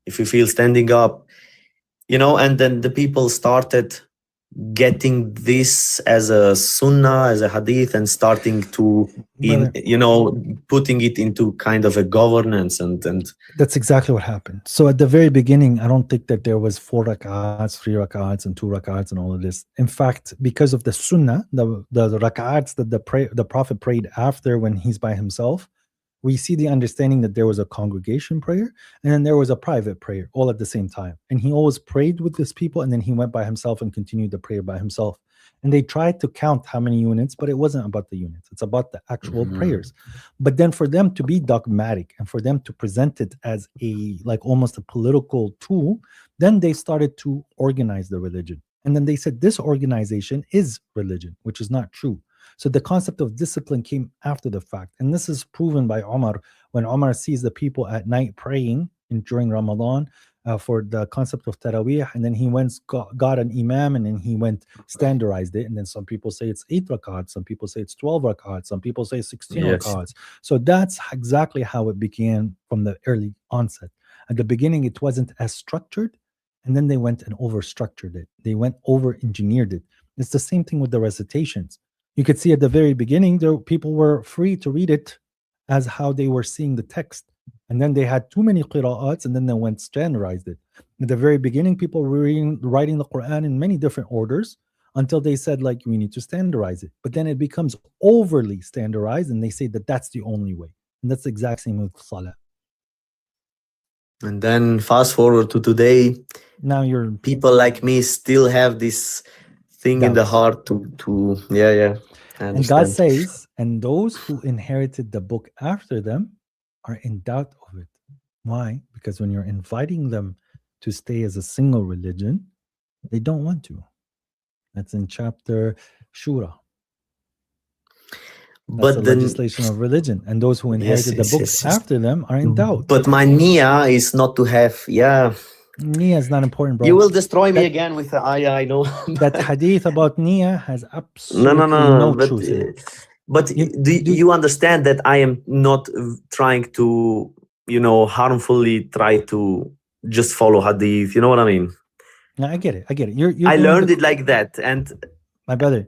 if you feel standing up, and then the people started getting this as a sunnah, as a hadith, and starting to putting it into kind of a governance, and that's exactly what happened. So at the very beginning, I don't think that there was 4 rak'ats, 3 rak'ats, and 2 rak'ats and all of this. In fact, because of the sunnah, the rak'ats that the Prophet prayed after when he's by himself, we see the understanding that there was a congregation prayer and then there was a private prayer all at the same time. And he always prayed with his people, and then he went by himself and continued the prayer by himself. And they tried to count how many units, but it wasn't about the units. It's about the actual prayers. But then for them to be dogmatic and for them to present it as almost a political tool, then they started to organize the religion. And then they said this organization is religion, which is not true. So the concept of discipline came after the fact. And this is proven by Omar. When Omar sees the people at night praying during Ramadan for the concept of Taraweeh, and then he got an imam, and then he standardized it. And then some people say it's 8 rakats, some people say it's 12 rakats, some people say 16 rakats. So that's exactly how it began from the early onset. At the beginning, it wasn't as structured, and then they went and over-structured it. They went over-engineered it. It's the same thing with the recitations. You could see at the very beginning, people were free to read it as how they were seeing the text. And then they had too many qira'ats, and then they went standardized it. At the very beginning, people were writing the Quran in many different orders until they said, we need to standardize it. But then it becomes overly standardized, and they say that that's the only way. And that's the exact same with Salah. And then fast forward to today, now people like me still have this thing in the Doubts. heart to yeah. I And God understand. says, and those who inherited the book after them are in doubt of it. Why? Because when you're inviting them to stay as a single religion, they don't want to. That's in chapter Shura. That's But the then legislation of religion. And those who inherited the books yes. after them are in doubt. But my nia is not to have, Nia is not important, bro. You will destroy me That- again with the ayah, I know. That hadith about Nia has absolutely no but, truth in it. But do you understand that I am not trying to, harmfully try to just follow hadith? You know what I mean? No, I get it. You're I doing learned it like that. And my brother,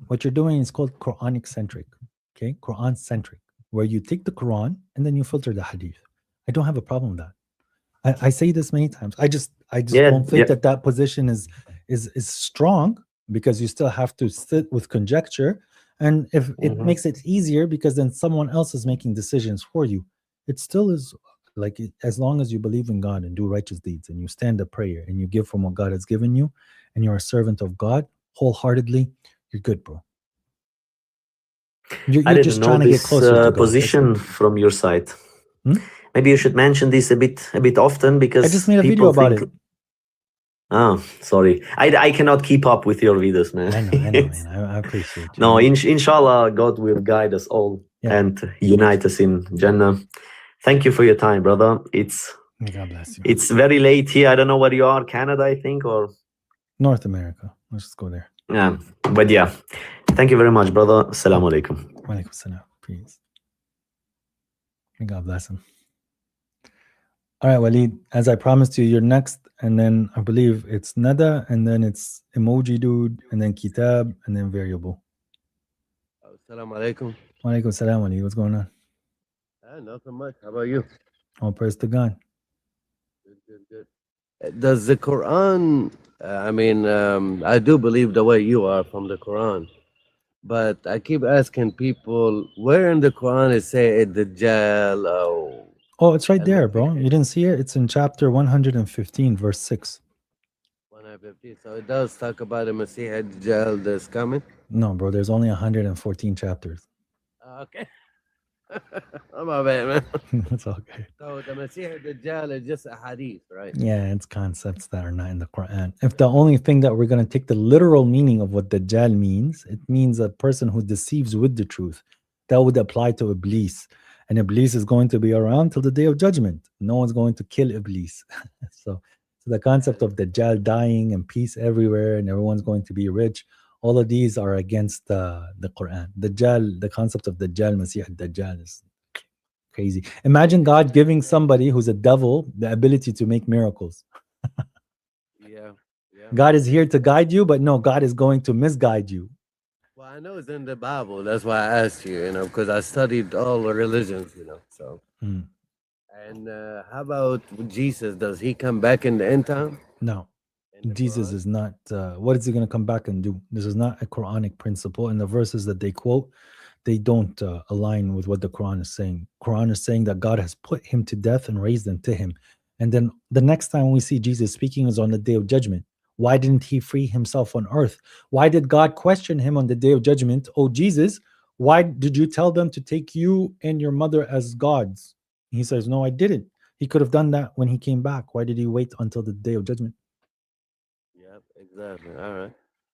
what you're doing is called Quranic centric. Okay, Quran centric, where you take the Quran and then you filter the hadith. I don't have a problem with that. I say this many times. I just don't think that position is strong, because you still have to sit with conjecture, and if it makes it easier because then someone else is making decisions for you. It still is like, as long as you believe in God and do righteous deeds and you stand a prayer and you give from what God has given you and you're a servant of God wholeheartedly, you're good, bro. You're just trying to get closer to God. Position from your side. Maybe you should mention this a bit often, because I just made a video about it. Oh, sorry. I cannot keep up with your videos, man. I know, man. I appreciate you. No, inshallah, God will guide us all and unite us in Jannah. Thank you for your time, brother. God bless you. It's very late here. I don't know where you are, Canada, I think, or North America. Let's just go there. Yeah, but yeah. Thank you very much, brother. Assalamu alaikum. Wa alaikum salam. Peace. May God bless him. All right, Waleed, as I promised you, you're next, and then I believe it's Nada, and then it's Emoji Dude, and then Kitab, and then Variable. Assalamu alaikum. Wa alaikum salam, Waleed. What's going on? Nothing much. How about you? All praise to God. Good. Does the Quran, I do believe the way you are from the Quran, but I keep asking people, where in the Quran it say Dajjal? Oh, it's right there, bro. You didn't see it? It's in chapter 115, verse 6. 150. So it does talk about a Messiah Dajjal that's coming? No, bro. There's only 114 chapters. Okay. I'm my bad, man. That's okay. So the Messiah Dajjal is just a hadith, right? Yeah, it's concepts that are not in the Quran. If the only thing that we're going to take the literal meaning of what Dajjal means, it means a person who deceives with the truth. That would apply to Iblis. And Iblis is going to be around till the day of judgment. No one's going to kill Iblis. So the concept of Dajjal dying and peace everywhere and everyone's going to be rich, all of these are against the Quran. Dajjal, the concept of Dajjal, Masih Dajjal is crazy. Imagine God giving somebody who's a devil the ability to make miracles. Yeah. God is here to guide you, but no, God is going to misguide you. Well, I know it's in the Bible. That's why I asked you, because I studied all the religions, so. And how about Jesus? Does he come back in the end time? No. Jesus is not, what is he going to come back and do? This is not a Quranic principle. And the verses that they quote, they don't align with what the Quran is saying. Quran is saying that God has put him to death and raised them to him. And then the next time we see Jesus speaking is on the day of judgment. Why didn't he free himself on earth? Why did God question him on the day of judgment? Oh, Jesus, why did you tell them to take you and your mother as gods? And he says, no, I didn't. He could have done that when he came back. Why did he wait until the day of judgment? Yep, exactly. All right.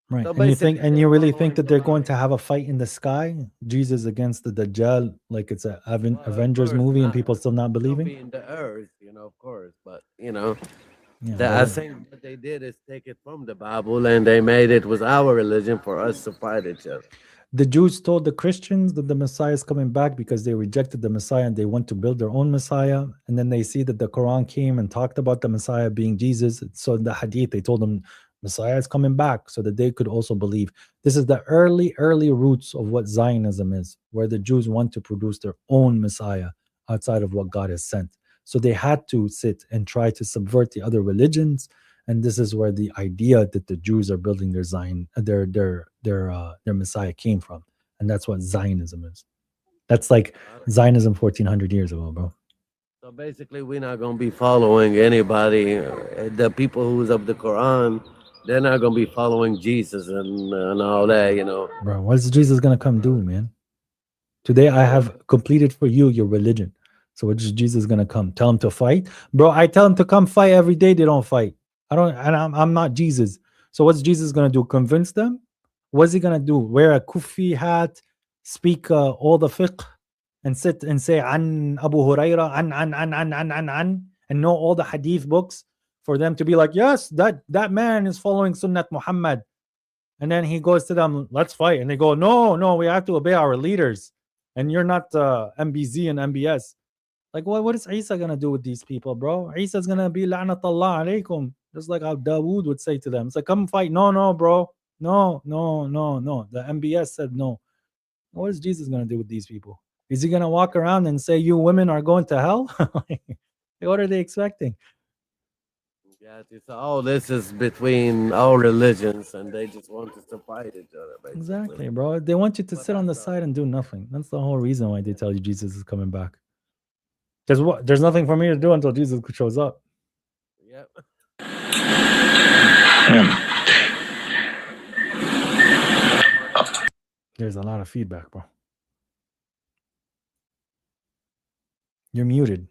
Right. So And you really think that they're going to have a fight in the sky? Jesus against the Dajjal, like it's an Avengers movie and people still not believing? Be in the earth, of course, but Yeah, I think what they did is take it from the Bible and they made it was our religion for us to fight each other. The Jews told the Christians that the Messiah is coming back because they rejected the Messiah and they want to build their own Messiah. And then they see that the Quran came and talked about the Messiah being Jesus. So in the hadith, they told them Messiah is coming back so that they could also believe. This is the early roots of what Zionism is, where the Jews want to produce their own Messiah outside of what God has sent. So they had to sit and try to subvert the other religions, and this is where the idea that the Jews are building their Messiah came from, and that's what Zionism is. That's like Zionism 1400 years ago, bro. So basically, we're not going to be following anybody. The people who's of the Quran they're not gonna be following Jesus and all that, you know. Bro, what's Jesus gonna come do, man? Today I have completed for you your religion. So what is Jesus gonna come? Tell him to fight? Bro, I tell him to come fight every day, they don't fight. I'm not Jesus. So what's Jesus gonna do? Convince them? What's he gonna do? Wear a kufi hat, speak all the fiqh, and sit and say an Abu Huraira, an, and know all the hadith books for them to be like, yes, that man is following Sunnat Muhammad. And then he goes to them, let's fight. And they go, no, we have to obey our leaders. And you're not MBZ and MBS. Like, what is Isa going to do with these people, bro? Isa's going to be la'nat Allah alaykum. Just like how Dawood would say to them. It's like, come fight. No, bro. No. The MBS said no. What is Jesus going to do with these people? Is he going to walk around and say, you women are going to hell? What are they expecting? Yeah, all this is between our religions, and they just want us to fight each other. Basically. Exactly, bro. They want you to sit on the side and do nothing. That's the whole reason why they tell you Jesus is coming back. There's nothing for me to do until Jesus shows up. Yep. There's a lot of feedback, bro. You're muted.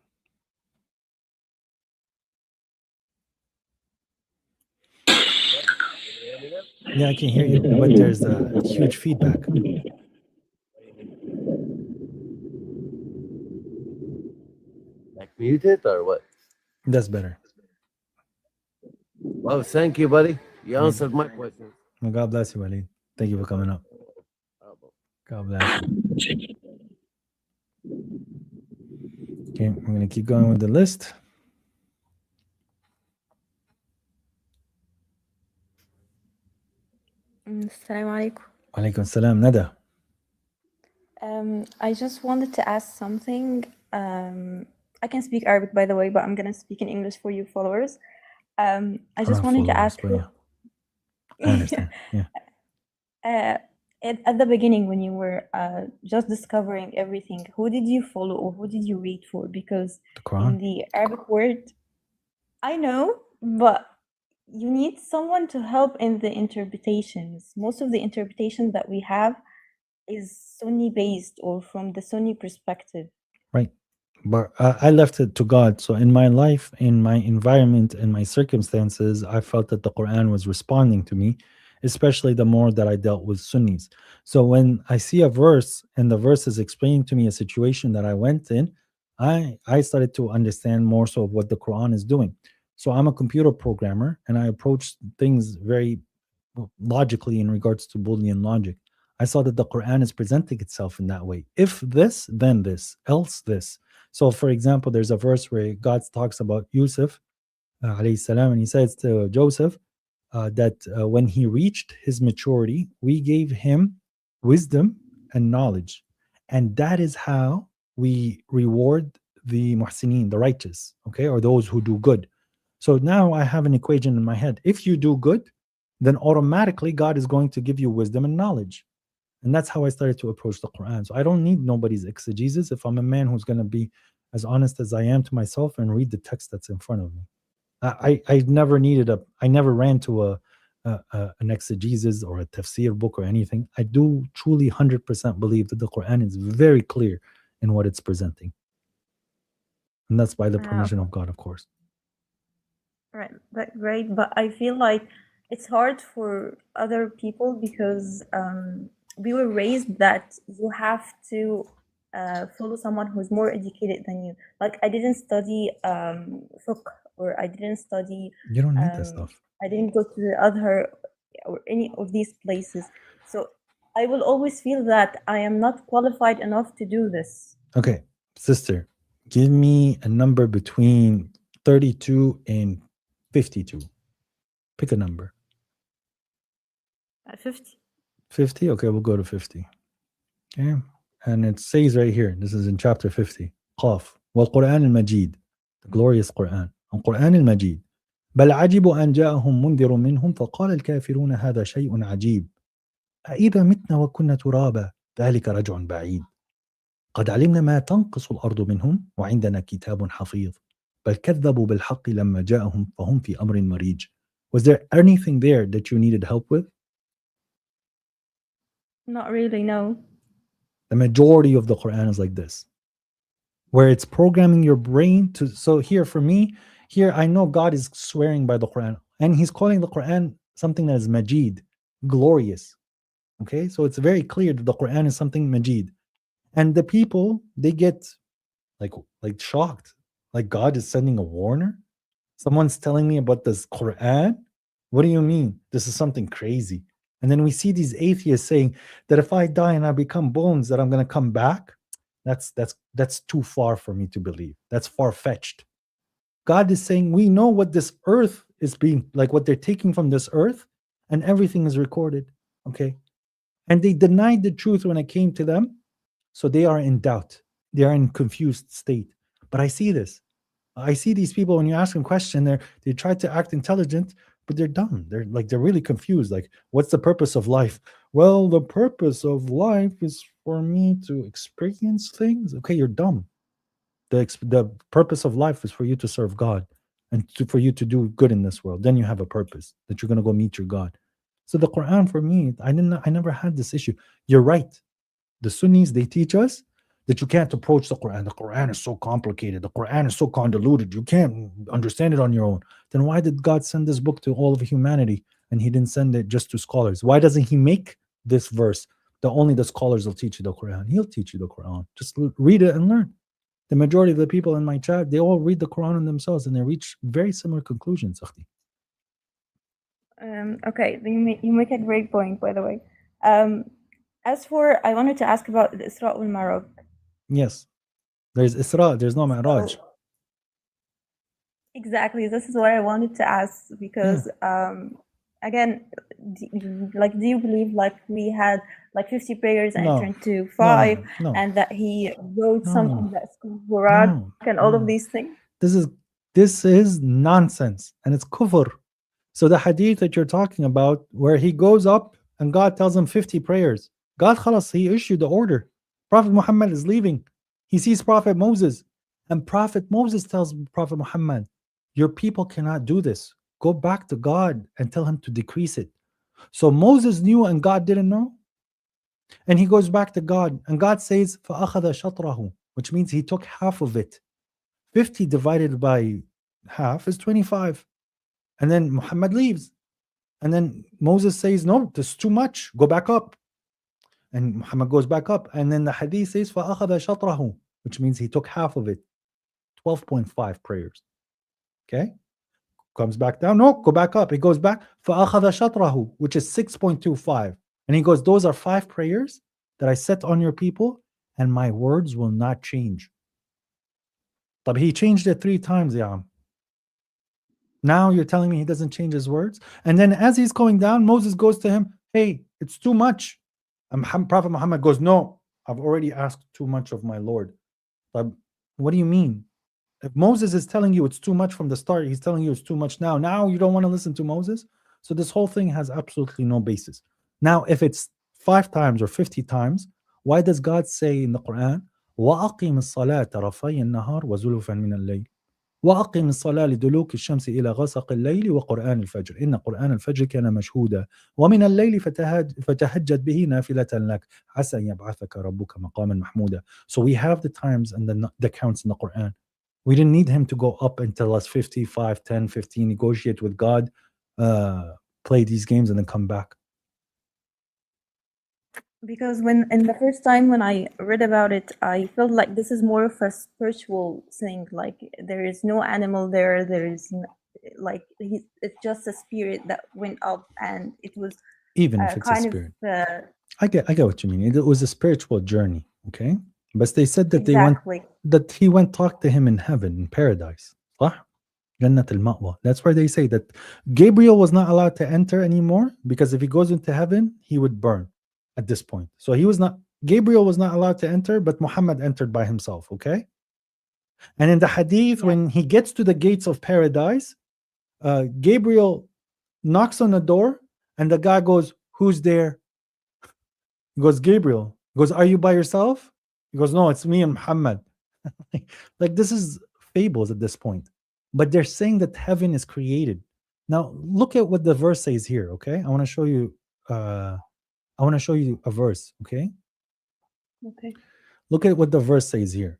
Yeah, I can hear you, but there's a huge feedback. Like muted or what? That's better. Well, thank you, buddy. You answered my question. Well, God bless you, Ali. Thank you for coming up. God bless you. Okay, I'm going to keep going with the list. Assalamu alaikum. Alaikum salam, Nada. I just wanted to ask something. I can speak Arabic, by the way, but I'm going to speak in English for you followers. I just wanted to ask you. I understand. Yeah. At the beginning, when you were just discovering everything, who did you follow or who did you read for? Because in the Arabic word, I know, but you need someone to help in the interpretations. Most of the interpretations that we have is Sunni based or from the Sunni perspective. Right. But I left it to God. So in my life, in my environment, in my circumstances, I felt that the Quran was responding to me, especially the more that I dealt with Sunnis. So when I see a verse and the verse is explaining to me a situation that I went in, I started to understand more so of what the Quran is doing. So I'm a computer programmer and I approach things very logically in regards to Boolean logic. I saw that the Quran is presenting itself in that way. If this, then this, else this. So for example, there's a verse where God talks about Yusuf, alayhi salam, and he says to Joseph that when he reached his maturity, we gave him wisdom and knowledge. And that is how we reward the muhsinin, the righteous, okay, or those who do good. So now I have an equation in my head. If you do good, then automatically God is going to give you wisdom and knowledge. And that's how I started to approach the Quran. So I don't need nobody's exegesis if I'm a man who's going to be as honest as I am to myself and read the text that's in front of me. I never needed I never ran to an exegesis or a tafsir book or anything. I do truly 100% believe that the Quran is very clear in what it's presenting. And that's by the permission of God, of course. Right, but great. But I feel like it's hard for other people because we were raised that you have to follow someone who's more educated than you. Like I didn't study fiqh or I didn't study. You don't need that stuff. I didn't go to the Azhar or any of these places. So I will always feel that I am not qualified enough to do this. Okay, sister, give me a number between 32 and 52. Pick a number. 50. 50? Okay, we'll go to 50. Okay. And it says right here, this is in chapter 50. Qaf. وَالْقُرْآنِ الْمَجِيدِ. The glorious Quran. القرآن المجيد. بل عجبوا أن جاءهم منذر منهم فقال الكافرون هذا شيء عجيب. أإذا متنا وكنا ترابا ذلك رجع بعيد. قد علمنا ما تنقص الأرض منهم وعندنا كتاب حفيظ. بل كذبوا بالحق لما جاءهم فهم في أمر مريج. Was there anything there that you needed help with? Not really, no. The majority of the Quran is like this, where it's programming your brain to. So here for me, here I know God is swearing by the Quran, and he's calling the Quran something that is Majid, glorious. Okay, so it's very clear that the Quran is something Majid. And the people, they get like shocked. Like, God is sending a warner? Someone's telling me about this Quran? What do you mean? This is something crazy. And then we see these atheists saying that if I die and I become bones, that I'm going to come back. That's too far for me to believe. That's far-fetched. God is saying, we know what this earth is being, like what they're taking from this earth, and everything is recorded. Okay? And they denied the truth when it came to them. So they are in doubt. They are in confused state. But I see this. I see these people, when you ask them a question, they try to act intelligent, but they're dumb. They're really confused. Like, what's the purpose of life? Well, the purpose of life is for me to experience things. Okay, you're dumb. The purpose of life is for you to serve God and for you to do good in this world. Then you have a purpose that you're going to go meet your God. So the Quran, for me, I never had this issue. You're right. The Sunnis, they teach us that you can't approach the Quran. The Quran is so complicated. The Quran is so convoluted. You can't understand it on your own. Then why did God send this book to all of humanity and he didn't send it just to scholars? Why doesn't he make this verse that only the scholars will teach you the Quran? He'll teach you the Quran. Just read it and learn. The majority of the people in my chat, they all read the Quran on themselves and they reach very similar conclusions. Okay, you make a great point, by the way. As for, I wanted to ask about the Isra wal Mi'raj. Yes, there's Isra, there's no Mi'raj. Exactly, this is what I wanted to ask, because again, do you believe like we had like 50 prayers and it turned to 5, and that he wrote something that's Quranic and all of these things? This is nonsense, and it's kufr. So the hadith that you're talking about, where he goes up and God tells him 50 prayers. God, khalas, he issued the order. Prophet Muhammad is leaving. He sees Prophet Moses, and Prophet Moses tells Prophet Muhammad, your people cannot do this. Go back to God and tell him to decrease it. So Moses knew and God didn't know. And he goes back to God, and God says, فَأَخَذَ شَطْرَهُ, which means he took half of it. 50 divided by half is 25. And then Muhammad leaves. And then Moses says, no, this is too much. Go back up. And Muhammad goes back up. And then the hadith says, فَأَخَذَ شَطْرَهُ, which means he took half of it. 12.5 prayers. Okay? Comes back down. No, go back up. He goes back. فَأَخَذَ شَطْرَهُ, which is 6.25. And he goes, those are 5 prayers that I set on your people, and my words will not change. But he changed it 3 times, ya. Now you're telling me he doesn't change his words? And then as he's going down, Moses goes to him, hey, it's too much. And Prophet Muhammad goes, no, I've already asked too much of my Lord. But what do you mean? If Moses is telling you it's too much from the start, he's telling you it's too much now. Now you don't want to listen to Moses? So this whole thing has absolutely no basis. Now, if it's 5 times or 50 times, why does God say in the Quran, وَأَقِمِ الصَّلَاةَ رَفَيِ النَّهَارِ وَزُلُفًا مِنَ اللَّيْلِ وأقم الصلاة لدلوك الشمس إلى غسق الليل وقرآن الفجر إن قرآن الفجر كان مشهودا ومن الليل فتهجد به نافلة لك عسى أن يبعثك ربك مقاما محمودا. So we have the times and the counts in the Quran. We didn't need him to go up and tell us 55, 10, 15, negotiate with God, play these games and then come back. Because in the first time when I read about it, I felt like this is more of a spiritual thing. Like there is no animal there. There is like it's just a spirit that went up, and it was even if it's kind a spirit. Of. I get what you mean. It was a spiritual journey, okay? But they said that exactly. he went talk to him in heaven, in paradise. Jannat al-Ma'wa. That's where they say that Gabriel was not allowed to enter anymore, because if he goes into heaven, he would burn. At this point, so Gabriel was not allowed to enter, but Muhammad entered by himself. Okay, and in the hadith, when he gets to the gates of paradise, Gabriel knocks on the door, and the guy goes, "Who's there?" He goes, "Gabriel." He goes, "Are you by yourself?" He goes, "No, it's me and Muhammad." Like this is fables at this point, but they're saying that heaven is created. Now look at what the verse says here. Okay, I want to show you. I want to show you a verse. Okay. Okay. Look at what the verse says here.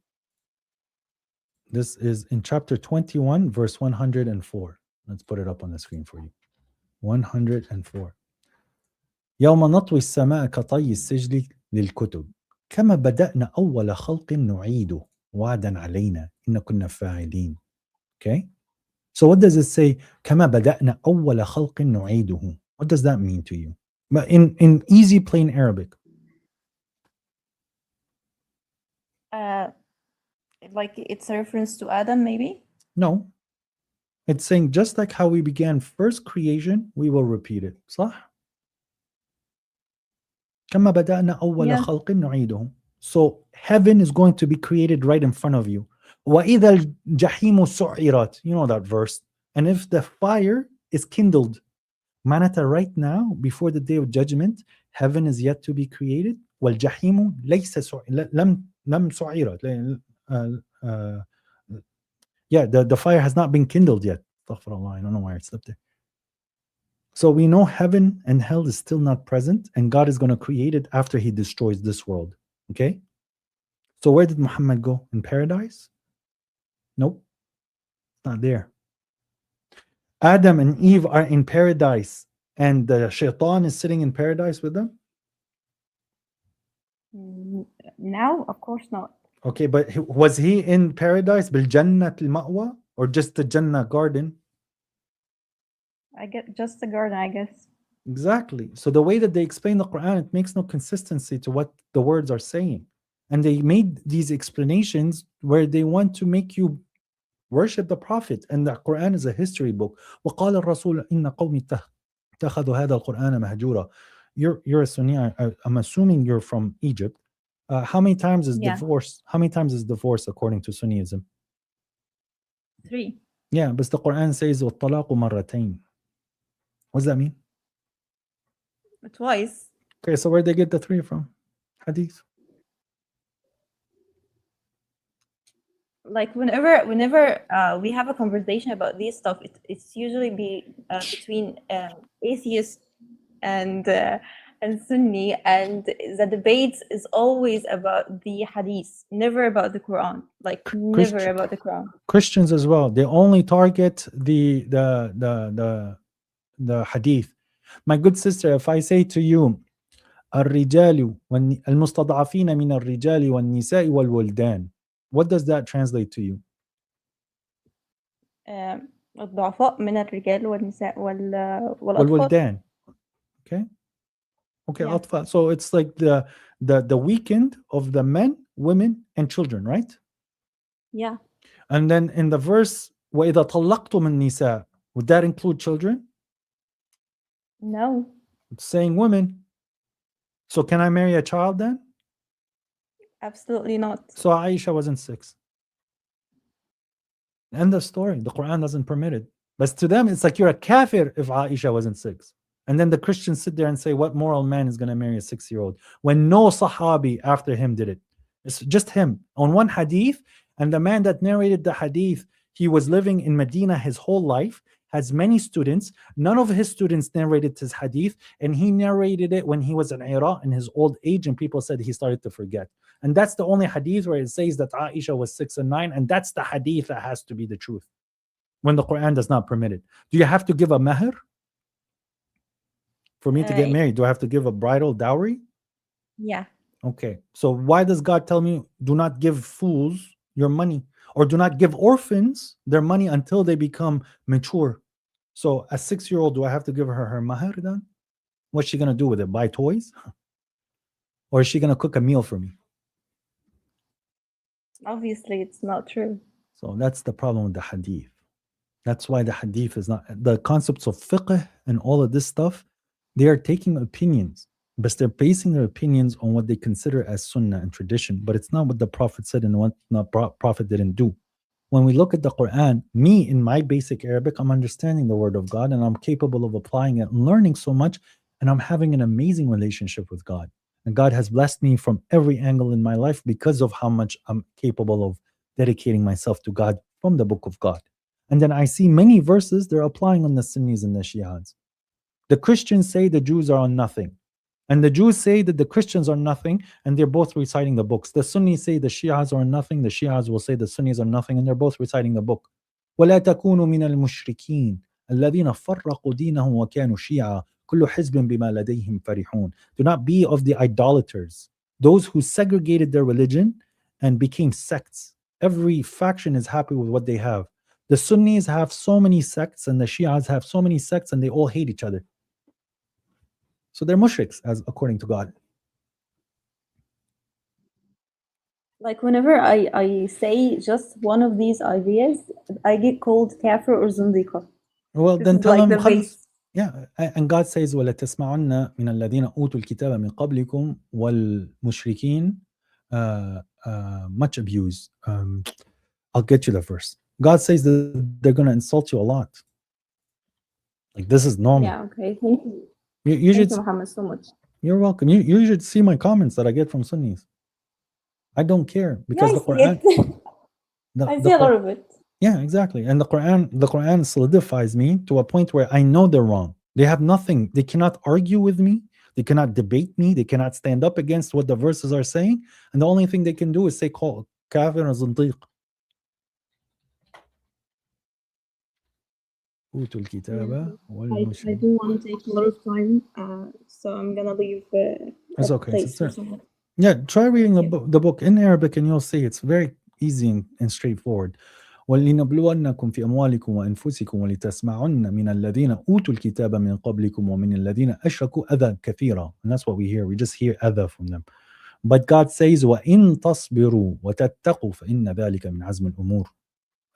This is in chapter 21, verse 104. Let's put it up on the screen for you. 104. يوم نطوي السماء كطي السجل للكتب كما بدأنا أول خلق نعيده وعدا علينا إن كنا فاعلين. Okay? So what does it say? كما بدأنا أول خلق نعيده. What does that mean to you? But in easy plain Arabic. Like it's a reference to Adam, maybe? No. It's saying just like how we began first creation, we will repeat it. صح? كما بدأنا أول خلق نعيده. So heaven is going to be created right in front of you. وإذا الجحيم سعرت. You know that verse. And if the fire is kindled, معناتها right now, before the day of judgment, heaven is yet to be created. والجحيم ليس لم سعرت. Yeah, the fire has not been kindled yet. Astaghfirullah, I don't know why it slipped there. So we know heaven and hell is still not present, and God is going to create it after he destroys this world. Okay? So where did Muhammad go? In paradise? Nope. It's not there. Adam and Eve are in paradise, and the shaitan is sitting in paradise with them? Now, of course not. Okay, but was he in paradise, bil Jannat al-Ma'wa, or just the Jannah garden? I get just the garden, I guess. Exactly. So the way that they explain the Quran, it makes no consistency to what the words are saying. And they made these explanations where they want to make you worship the Prophet. And the Quran is a history book. وَقَالَ الرَّسُولُ إِنَّ قَوْمِ اتَّخَذُوا هَذَا الْقُرْآنَ مَهْجُورًا. You're a Sunni. I'm assuming you're from Egypt. How many times is divorce? How many times is divorce according to Sunniism? 3. Yeah, but the Quran says وَالطَّلَاقُ مَرَّتَيْنِ. What does that mean? Twice. Okay, so where'd they get the 3 from? Hadith. Like whenever we have a conversation about this stuff, it's usually between atheists and Sunni, and the debate is always about the hadith, never about the Quran. Like never about the Quran. Christians as well. They only target the hadith. My good sister, if I say to you, الرجال المستضعفين من الرجال والنساء والولدان, what does that translate to you? الضعفاء من الرجال والنساء والولدان. Okay. Okay, yeah. أطفال. So it's like the weekend of the men, women, and children, right? Yeah. And then in the verse, وَإِذَا طَلَّقْتُمُ النِّسَاء, would that include children? No. It's saying women. So can I marry a child then? Absolutely not. So Aisha wasn't 6. End of story. The Quran doesn't permit it. But to them, it's like you're a kafir if Aisha wasn't 6. And then the Christians sit there and say, what moral man is going to marry a 6-year-old? When no Sahabi after him did it. It's just him. On one hadith, and the man that narrated the hadith, he was living in Medina his whole life, has many students. None of his students narrated his hadith, and he narrated it when he was in Iraq in his old age, and people said he started to forget. And that's the only hadith where it says that Aisha was 6 and 9, and that's the hadith that has to be the truth when the Quran does not permit it. Do you have to give a mahr for me to get married? Do I have to give a bridal dowry? Yeah. Okay. So why does God tell me do not give fools your money, or do not give orphans their money until they become mature? So a 6-year-old, do I have to give her mahr then? What's she going to do with it? Buy toys? Or is she going to cook a meal for me? Obviously, it's not true. So that's the problem with the hadith. That's why the hadith is not, the concepts of fiqh and all of this stuff, they are taking opinions, but they're basing their opinions on what they consider as sunnah and tradition, but it's not what the Prophet said and what the Prophet didn't do. When we look at the Quran, me in my basic Arabic, I'm understanding the word of God and I'm capable of applying it and learning so much, and I'm having an amazing relationship with God. And God has blessed me from every angle in my life because of how much I'm capable of dedicating myself to God from the book of God. And then I see many verses they're applying on the Sunnis and the Shias. The Christians say the Jews are on nothing. And the Jews say that the Christians are nothing, and they're both reciting the books. The Sunnis say the Shias are nothing, the Shias will say the Sunnis are nothing, and they're both reciting the book. وَلَا تَكُونُوا مِنَ الْمُشْرِكِينَ الَّذِينَ فَرَّقُوا دِينَهُمْ وَكَانُوا شِيَعًا كُلُّ حِزْبٍ بِمَا لَدَيْهِمْ فَرِحُونَ. Do not be of the idolaters, those who segregated their religion and became sects. Every faction is happy with what they have. The Sunnis have so many sects, and the Shias have so many sects, and they all hate each other. So they're mushriks, as according to God. Like whenever I say just one of these ideas, I get called kafir or zindiqa. Well, This then is tell like them, the base. yeah, and God says, وَلَا تَسْمَعُنَّ مِنَ الَّذِينَ أُوتُوا الْكِتَابَ مِنْ قَبْلِكُمْ وَالْمُشْرِكِينَ much abuse. I'll get you the verse. God says that they're going to insult you a lot. Like, this is normal. Yeah, okay. Thank you. You Thank should. you, Muhammad, so much. You're welcome. You should see my comments that I get from Sunnis. I don't care because the Quran. I see a lot of it. Yeah, exactly. And the Quran solidifies me to a point where I know they're wrong. They have nothing. They cannot argue with me. They cannot debate me. They cannot stand up against what the verses are saying. And the only thing they can do is say, call kafir and zindiq. I do want to take a lot of time, so I'm gonna leave It's a okay. place for someone. Yeah, try reading the book in Arabic and you'll see it's very easy and straightforward. وَلِنَبْلُوَنَّكُمْ فِي أَمْوَالِكُمْ وَأَنفُسِكُمْ وَلِتَسْمَعُنَّ مِنَ الَّذِينَ أُوتُوا الْكِتَابَ مِنْ قَبْلِكُمْ وَمِنَ الَّذِينَ أَشْرَكُوا أَذًى كَثِيرًا. And that's what we hear. We just hear adha from them. But God says, وَإِن تَصْبِرُوا وَتَتَّقُوا فَإِنَّ ذَلِكَ مِنْ عَزْمِ الْأُمُورِ.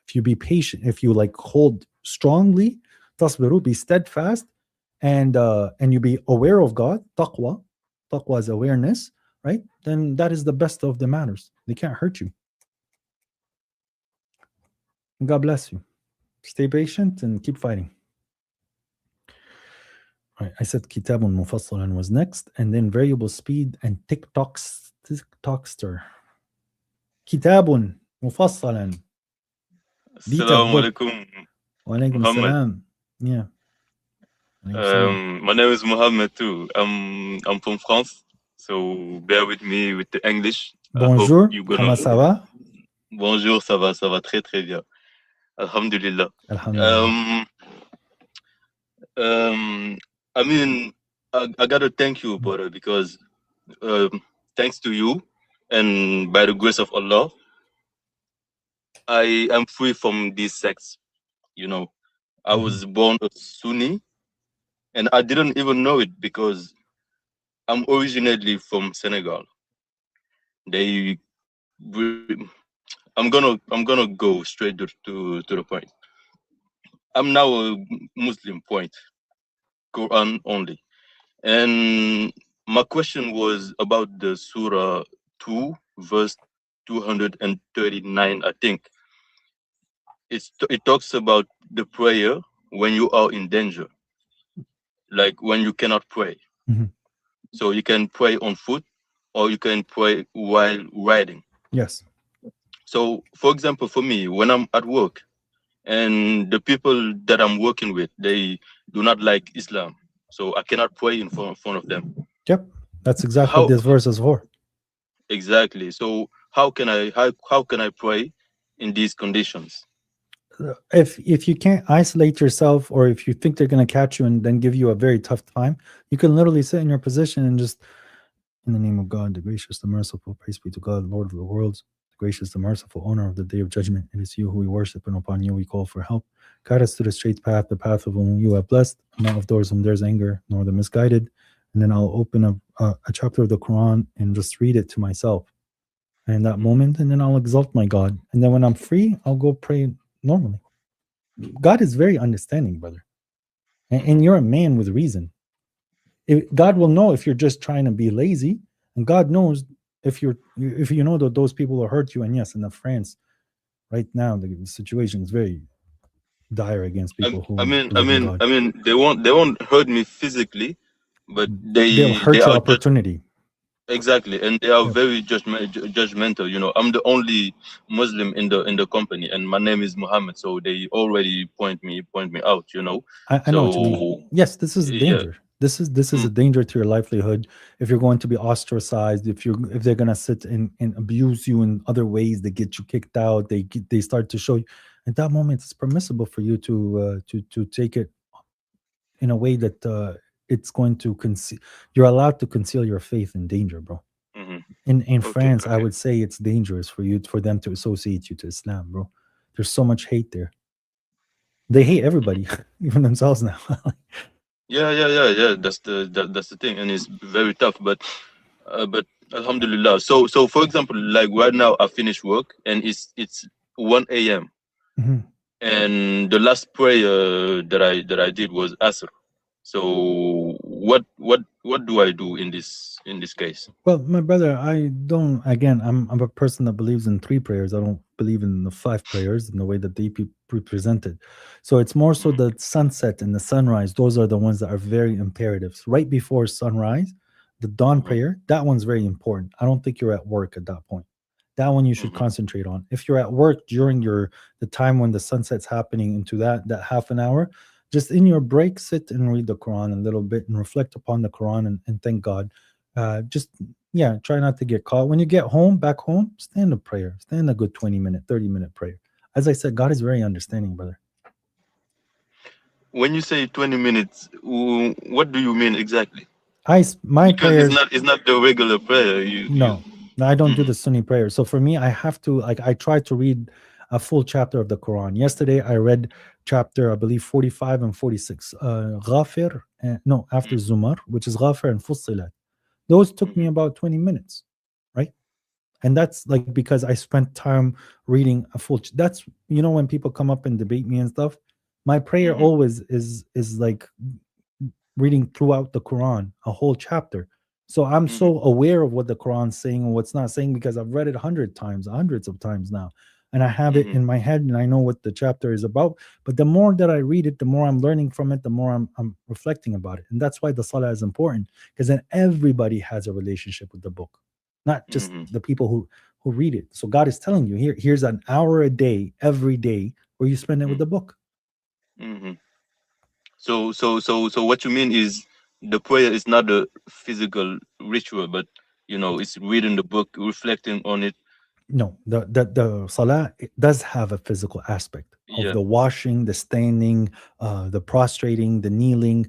If you be patient, if you like hold strongly, tasbiru, be steadfast, and you be aware of God, taqwa is awareness, right? Then that is the best of the matters. They can't hurt you. God bless you. Stay patient and keep fighting. All right, I said kitabun mufassalan was next, and then variable speed and TikTokster. Kitabun mufassalan. Assalamu alaikum. Wa alaikum salam. Yeah. My name is Mohammed too. I'm from France, so bear with me with the English. Bonjour, comment ça va? Bonjour, ça va très très bien. Alhamdulillah. Alhamdulillah. I mean, I gotta thank you, brother, because thanks to you and by the grace of Allah, I am free from these sects. You know, I was born a Sunni, and I didn't even know it because I'm originally from Senegal. I'm gonna go straight to the point. I'm now a Muslim point, Quran only, and my question was about the Surah 2, verse 239. I think it talks about the prayer when you are in danger, like when you cannot pray. Mm-hmm. So you can pray on foot, or you can pray while riding. Yes. So, for example, for me, when I'm at work, and the people that I'm working with, they do not like Islam, so I cannot pray in front of them. Yep, that's exactly what this verse is for. Exactly. So how can I pray in these conditions? If you can't isolate yourself, or if you think they're going to catch you and then give you a very tough time, you can literally sit in your position and just, in the name of God, the gracious, the merciful, praise be to God, Lord of the worlds, the gracious, the merciful, owner of the day of judgment. It is you who we worship, and upon you we call for help. Guide us to the straight path, the path of whom you have blessed, not of those whom there's anger, nor the misguided. And then I'll open up a chapter of the Quran and just read it to myself in that moment, and then I'll exalt my God. And then when I'm free, I'll go pray normally. God is very understanding, brother. And you're a man with reason. God will know if you're just trying to be lazy, and God knows if you know that those people will hurt you. And yes, in France, right now the situation is very dire against people who. I mean, they won't hurt me physically, but they'll hurt your opportunity. Exactly, and they are very judgmental. You know, I'm the only Muslim in the company, and my name is Muhammad, so they already point me out. You know, I know what you mean. Yes, this is a danger. This is a danger to your livelihood. If you're going to be ostracized, if they're gonna sit and abuse you in other ways, they get you kicked out. They start to show you. At that moment, it's permissible for you to take it in a way that it's going to conceal. You're allowed to conceal your faith in danger, bro. In France, I would say it's dangerous for them to associate you to Islam, bro. There's so much hate there. They hate everybody, even themselves now. Yeah. That's the thing, and it's very tough. But Alhamdulillah. So for example, like right now, I finished work, and it's 1 a.m. And the last prayer that I did was Asr. So what do I do in this case? Well, my brother, I don't. Again, I'm a person that believes in 3 prayers. I don't believe in the 5 prayers in the way that they presented. So it's more so the sunset and the sunrise. Those are the ones that are very imperative. Right before sunrise, the dawn prayer, that one's very important. I don't think you're at work at that point. That one you should concentrate on. If you're at work during the time when the sunset's happening into that half an hour, just in your break, sit and read the Quran a little bit and reflect upon the Quran and thank God. Try not to get caught. When you get back home, stand a prayer. Stand a good 20-minute, 30-minute prayer. As I said, God is very understanding, brother. When you say 20 minutes, what do you mean exactly? My prayer it's not the regular prayer. No, I don't do the Sunni prayer. So for me, I have to I try to read a full chapter of the Quran. Yesterday, I read chapter, I believe, 45 and 46. Ghafir, after Zumar, which is Ghafir and Fussilat. Those took me about 20 minutes, right? And that's like because I spent time reading a full. That's when people come up and debate me and stuff. My prayer always is like reading throughout the Quran, a whole chapter. So I'm so aware of what the Quran's saying and what's not saying because I've read it hundreds of times now. And I have it in my head and I know what the chapter is about. But the more that I read it, the more I'm learning from it, the more I'm reflecting about it. And that's why the salah is important, because then everybody has a relationship with the book, not just the people who read it. So God is telling you, here's an hour a day, every day, where you spend it with the book. So what you mean is the prayer is not a physical ritual, but it's reading the book, reflecting on it. No, the salah, it does have a physical aspect of the washing, the standing, the prostrating, the kneeling.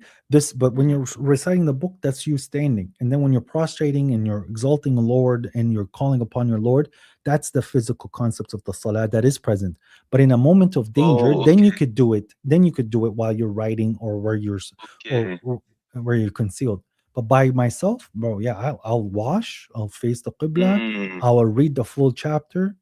But when you're reciting the book, that's you standing. And then when you're prostrating and you're exalting the Lord and you're calling upon your Lord, that's the physical concepts of the salah that is present. But in a moment of danger, then you could do it. Then you could do it while you're writing or where you're or where you're concealed. But by myself, bro, I'll wash, I'll face the Qibla, I will read the full chapter,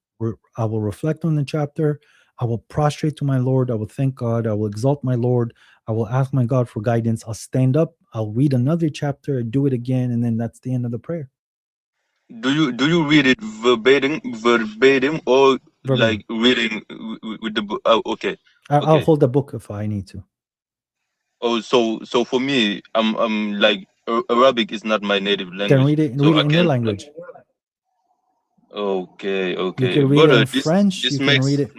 I will reflect on the chapter, I will prostrate to my Lord, I will thank God, I will exalt my Lord, I will ask my God for guidance, I'll stand up, I'll read another chapter, do it again, and then that's the end of the prayer. Do you read it verbatim or like reading with the book? Oh, okay. I'll hold the book if I need to. Oh, so for me, I'm like Arabic is not my native language. Then read it in your language. Okay. You can read it in French. You can read it,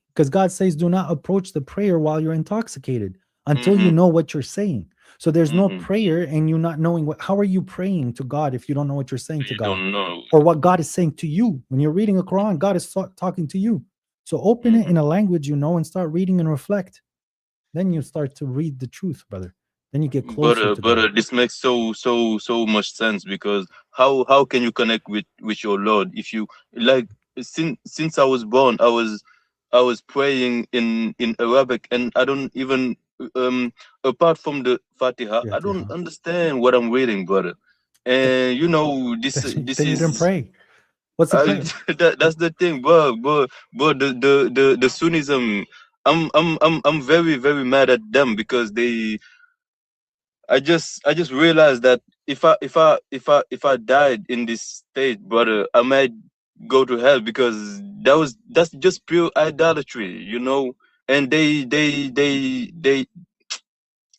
because God says, "Do not approach the prayer while you're intoxicated until you know what you're saying." So there's no prayer, and you not knowing how are you praying to God if you don't know what you're saying to God, or what God is saying to you when you're reading a Quran. God is talking to you. So open it in a language you know and start reading and reflect. Then you start to read the truth, brother. Then you get closer to God. This makes so much sense, because how can you connect with your Lord if you like since I was born I was praying in Arabic, and I don't even apart from the Fatiha, I don't understand what I'm reading, brother. And this then is you didn't pray. What's the prayer? That's the thing, but the Sunnism, I'm very, very mad at them because I just realized that if I died in this state, brother, I might go to hell, because that's just pure idolatry, and they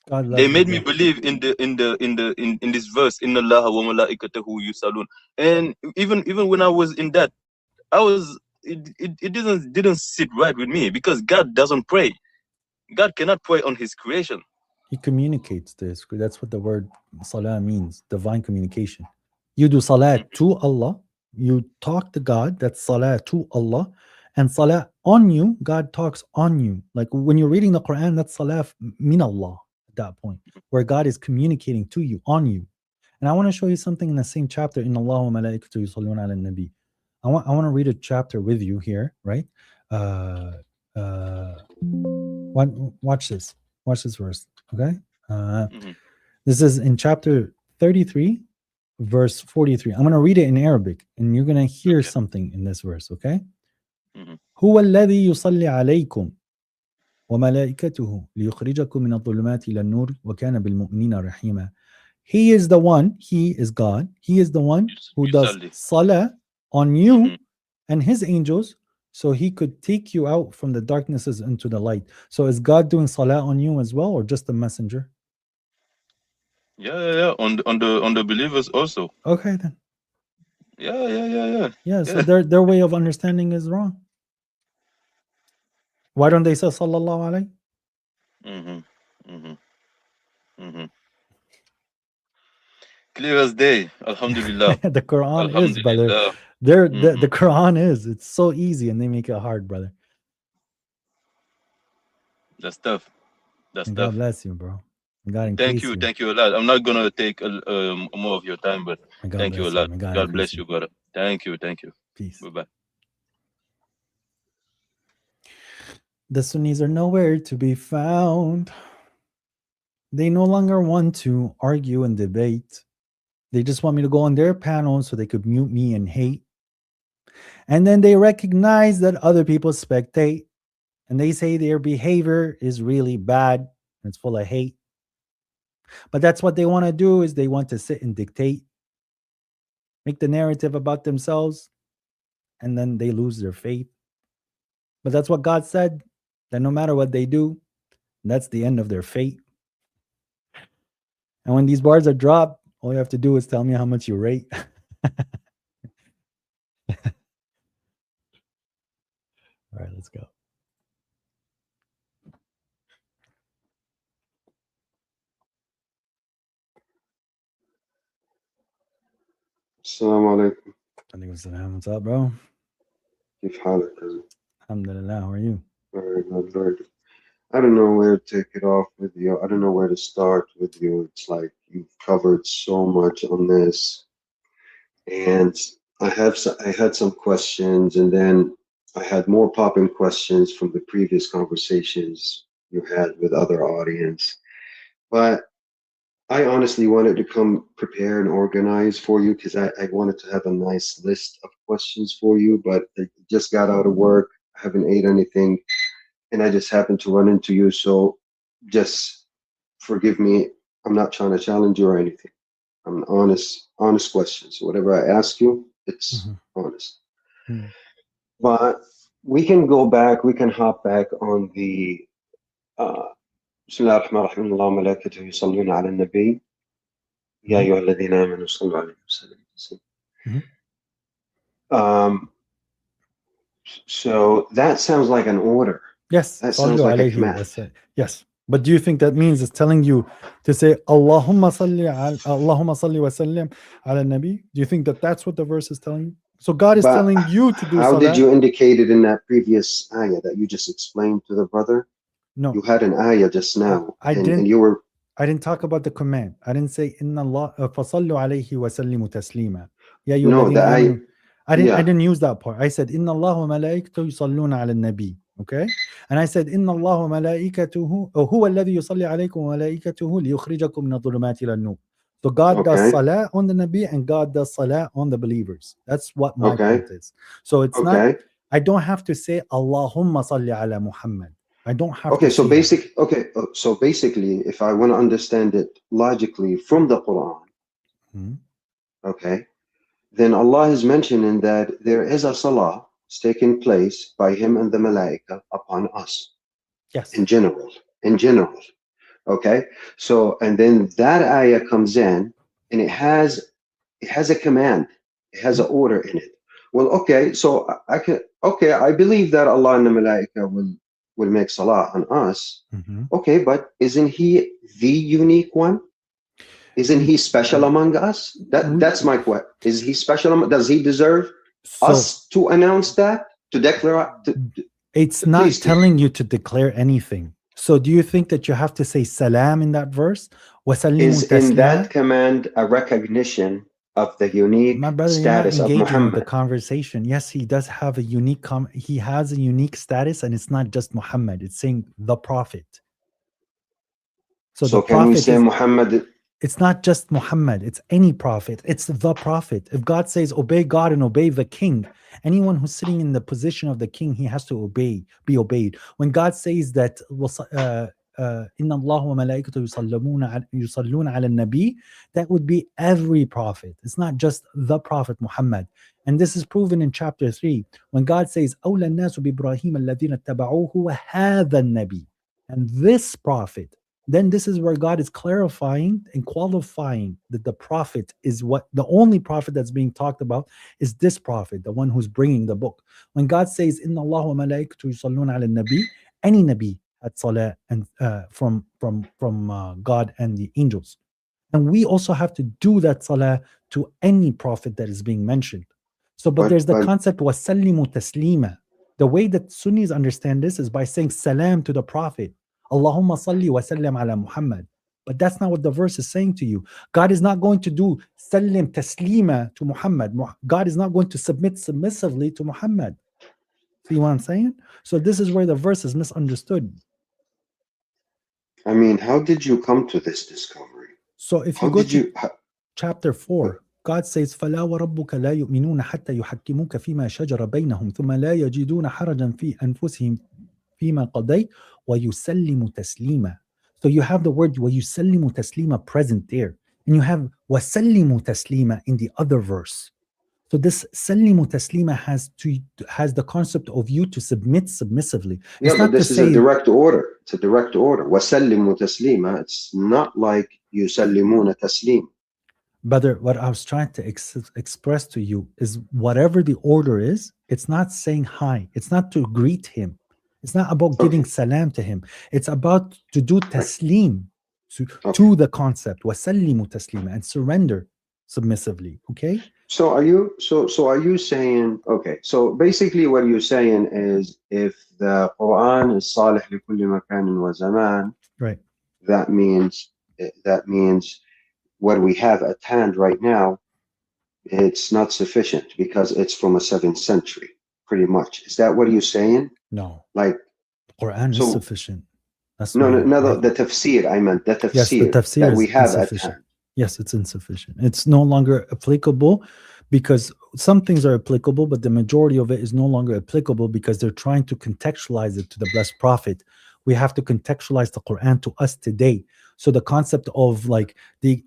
They made me believe in this verse, Inna Allaha wa malaikatahu yusallun. And even when I was in that, it didn't sit right with me, because God doesn't pray. God cannot pray on his creation. He communicates this. That's what the word salah means, divine communication. You do salah to Allah, you talk to God, that's salah to Allah, and salah on you, God talks on you. Like when you're reading the Quran, that's salah min Allah at that point, where God is communicating to you, on you. And I want to show you something in the same chapter, in Allah wa malaikatu yusalluna ala nabi. I want to read a chapter with you here, right? Watch this. Watch this verse, okay? This is in chapter 33, verse 43. I'm going to read it in Arabic, and you're going to hear something in this verse, okay? هو الذي يصلي عليكم وملائكته ليخرجكم من الظلمات إلى النور وكان بالمؤمنين رحيما. He is the one, he is God, he is the one who does salah on you and his angels, so he could take you out from the darknesses into the light. So is God doing salah on you as well, or just the messenger? Yeah. On the believers also. Okay then. Yeah. So their way of understanding is wrong. Why don't they say sallallahu alayhi? Clear as day. Alhamdulillah. The Quran is, brother. The Quran is. It's so easy, and they make it hard, brother. That's tough. God bless you, bro. God thank you a lot. I'm not gonna take more of your time, but thank you a lot. God bless you, brother. Thank you. Peace. Bye-bye. The Sunnis are nowhere to be found. They no longer want to argue and debate. They just want me to go on their panel so they could mute me and hate. And then they recognize that other people spectate, and they say their behavior is really bad. It's full of hate. But that's what they want to do, is they want to sit and dictate, make the narrative about themselves, and then they lose their faith. But that's what God said, that no matter what they do, that's the end of their fate. And when these bars are dropped, all you have to do is tell me how much you rate. All right, let's go. Assalamu alaikum. What's up, bro? كيف حالك? Alhamdulillah, how are you? Very good, very good. I don't know where to take it off with you. I don't know where to start with you. It's like you've covered so much on this. And I had some questions, and then I had more popping questions from the previous conversations you had with other audience. But I honestly wanted to come prepare and organize for you, because I wanted to have a nice list of questions for you, but I just got out of work. I haven't ate anything, and I just happened to run into you. So just forgive me. I'm not trying to challenge you or anything. I'm honest questions. Whatever I ask you, it's honest. But we can go back, we can hop back on the Bismillah ar-Rahman ar-Rahim, Allah malaikatu yusalluna ala nabi, ya ayyuha alladhina amanu sallu alayhi wa sallam. So that sounds like an order. Yes. That sounds like a command. Yes. But do you think that means it's telling you to say Allahumma salli wa sallim ala nabi? Do you think that that's what the verse is telling you? So God is telling you to do How salah. did you indicate it in that previous ayah that you just explained to the brother? No. You had an ayah just now. I didn't talk about the command. I didn't say inna Allah fasallu alayhi wa sallimu taslima. No, the ayah. I didn't use that part. I said inna Allah wa malaikatahu yusalluna ala nabi. Okay? And I said inna Allah wa malaikatuhu huwa alladhi yusalli alaykum wa malaikatuhu liyukhrijakum min adh-dhulumati ila an-nur. So God does salah on the nabi, and God does salah on the believers. That's what my point is. So it's not, I don't have to say Allahumma salli ala Muhammad. I don't have to so basically, if I want to understand it logically from the Quran, then Allah is mentioning that there is a salah taking place by Him and the Malaika upon us. Yes. In general. Okay, so and then that ayah comes in, and it has a command, it has an order in it. Well, okay, so I believe that Allah and the Malaika will make salah on us. Okay, but isn't He the unique one? Isn't He special among us? That's my question. Is He special? Does He deserve us to announce that, to declare? It's not telling you to declare anything. So do you think that you have to say salam in that verse? Is in that command a recognition of the unique status of Muhammad? With the conversation. Yes, he does have a unique he has a unique status, and it's not just Muhammad. It's saying the prophet. So the can we say Muhammad? It's not just Muhammad. It's any prophet. It's the prophet. If God says obey God and obey the king, anyone who's sitting in the position of the king, he has to be obeyed. When God says that Inna Allah wa malaikatu yusalluna ala nabi, that would be every prophet. It's not just the prophet Muhammad. And this is proven in chapter 3 when God says awla nasu bi Ibrahim alladhina taba'uhu wa hadha nabi, and this prophet. Then this is where God is clarifying and qualifying that the prophet is what the only prophet that's being talked about is this prophet, the one who's bringing the book. When God says Inna Allah wa malaikatu yusalluna ala nabi, any nabi had salah and from God and the angels, and we also have to do that salah to any prophet that is being mentioned. So, but there's the concept wa sallimu taslima. The way that Sunnis understand this is by saying salam to the prophet. Allahumma salli wa sallim ala Muhammad. But that's not what the verse is saying to you. God is not going to do sallim taslima to Muhammad. God is not going to submit submissively to Muhammad. See what I'm saying? So this is where the verse is misunderstood. I mean, how did you come to this discovery? So if you go to chapter 4, God says, فَلَا وَرَبُّكَ لَا يُؤْمِنُونَ حَتَّى يُحَكِّمُوكَ فِيمَا شَجَرَ بَيْنَهُمْ ثُمَّ لَا يَجِدُونَ حَرَجًا فِي أَنفُسِهِمْ فِيمَا قَضَيْتَ وَيُسَلِّمُ تَسْلِيمًا. So you have the word وَيُسَلِّمُ تَسْلِيمًا present there. And you have وَسَلِّمُ تَسْلِيمًا in the other verse. So this سَلِّمُ تَسْلِيمًا has the concept of you to submit submissively. Yeah, but this is a direct order. It's a direct order. وَسَلِّمُ تَسْلِيمًا. It's not like يُسَلِّمُونَ تَسْلِيمًا. Brother, what I was trying to express to you is whatever the order is, it's not saying hi. It's not to greet him. It's not about giving salam to him. It's about to do taslim to the concept. وَسَلِّمُ تَسْلِيمًا, and surrender submissively. Okay? So are you saying, okay, so basically what you're saying is if the Quran is salih li kulli makanin wa zaman, right, that means what we have at hand right now, it's not sufficient because it's from a 7th century, pretty much. Is that what you're saying? No. Like the Quran is sufficient. That's no, the tafsir, I meant the tafsir, yes, the tafsir that we have insufficient. at hand. Yes, it's insufficient. It's no longer applicable because some things are applicable, but the majority of it is no longer applicable because they're trying to contextualize it to the blessed prophet. We have to contextualize the Quran to us today. So the concept of like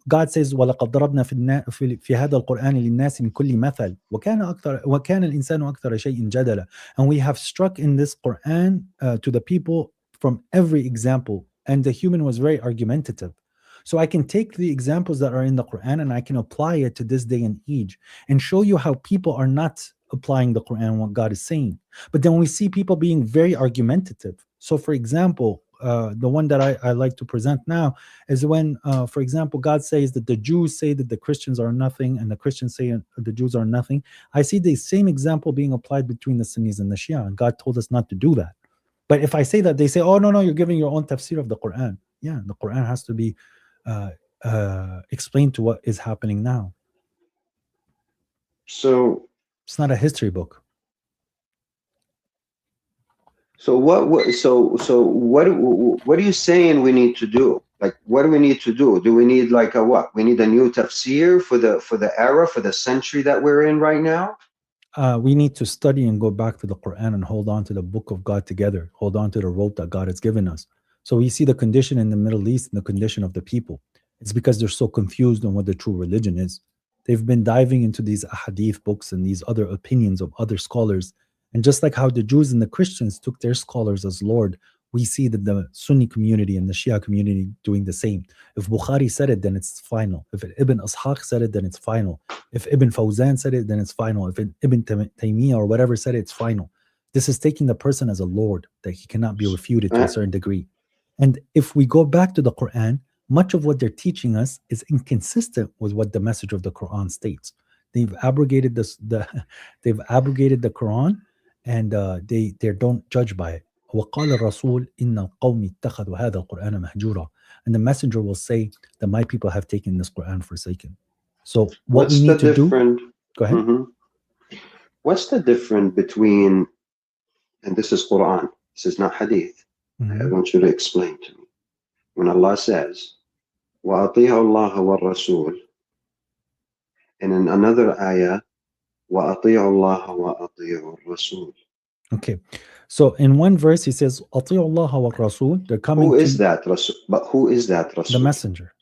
God says, وَلَقَدْ ضَرَبْنَا فِي هَذَا الْقُرْآنِ لِلنَّاسِ مِنْ كُلِّ مَثَلٍ وَكَانَ الْإِنسَانُ أَكْثَرَ شَيْءٍ جَدَلًا. And we have struck in this Quran to the people from every example, and the human was very argumentative. So I can take the examples that are in the Quran and I can apply it to this day and age and show you how people are not applying the Quran, what God is saying. But then we see people being very argumentative. So for example, the one that I like to present now is when, for example, God says that the Jews say that the Christians are nothing and the Christians say the Jews are nothing. I see the same example being applied between the Sunnis and the Shia, and God told us not to do that. But if I say that, they say, oh, no, you're giving your own tafsir of the Quran. Yeah, the Quran has to be explained to what is happening now. So it's not a history book. So what are you saying we need to do? Like, what do we need to do? Do we need like a what? We need a new tafsir for the era, for the century that we're in right now? We need to study and go back to the Quran and hold on to the book of God together. Hold on to the rope that God has given us. So we see the condition in the Middle East and the condition of the people. It's because they're so confused on what the true religion is. They've been diving into these hadith books and these other opinions of other scholars. And just like how the Jews and the Christians took their scholars as Lord, We see that the Sunni community and the Shia community doing the same. If Bukhari said it, then it's final. If Ibn Ishaq said it, then it's final. If Ibn Fawzan said it, then it's final. If Ibn Taymiyyah or whatever said it, it's final. This is taking the person as a lord, that he cannot be refuted to a certain degree. And if we go back to the Quran, much of what they're teaching us is inconsistent with what the message of the Quran states. They've abrogated they've abrogated the Quran, and they don't judge by it. وَقَالَ الرَّسُولُ إِنَّ الْقَوْمِ اتَّخَذُوا هَذَا الْقُرْآنَ مَهْجُورًا. And the messenger will say that my people have taken this Quran forsaken. So what we need to do... Go ahead. What's the difference between, and this is Quran, this is not hadith. I want you to explain to me. When Allah says, وَأَطِيعُوا اللَّهَ وَالرَّسُولَ, and in another ayah, وَأَطِيعُوا اللَّهَ وَأَطِيعُوا الرَّسُولَ. Okay, so in one verse he says, أَطِيعُوا اللَّهَ وَالرَّسُولَ. They're coming. Who is that Rasul? But who is that Rasul? The messenger.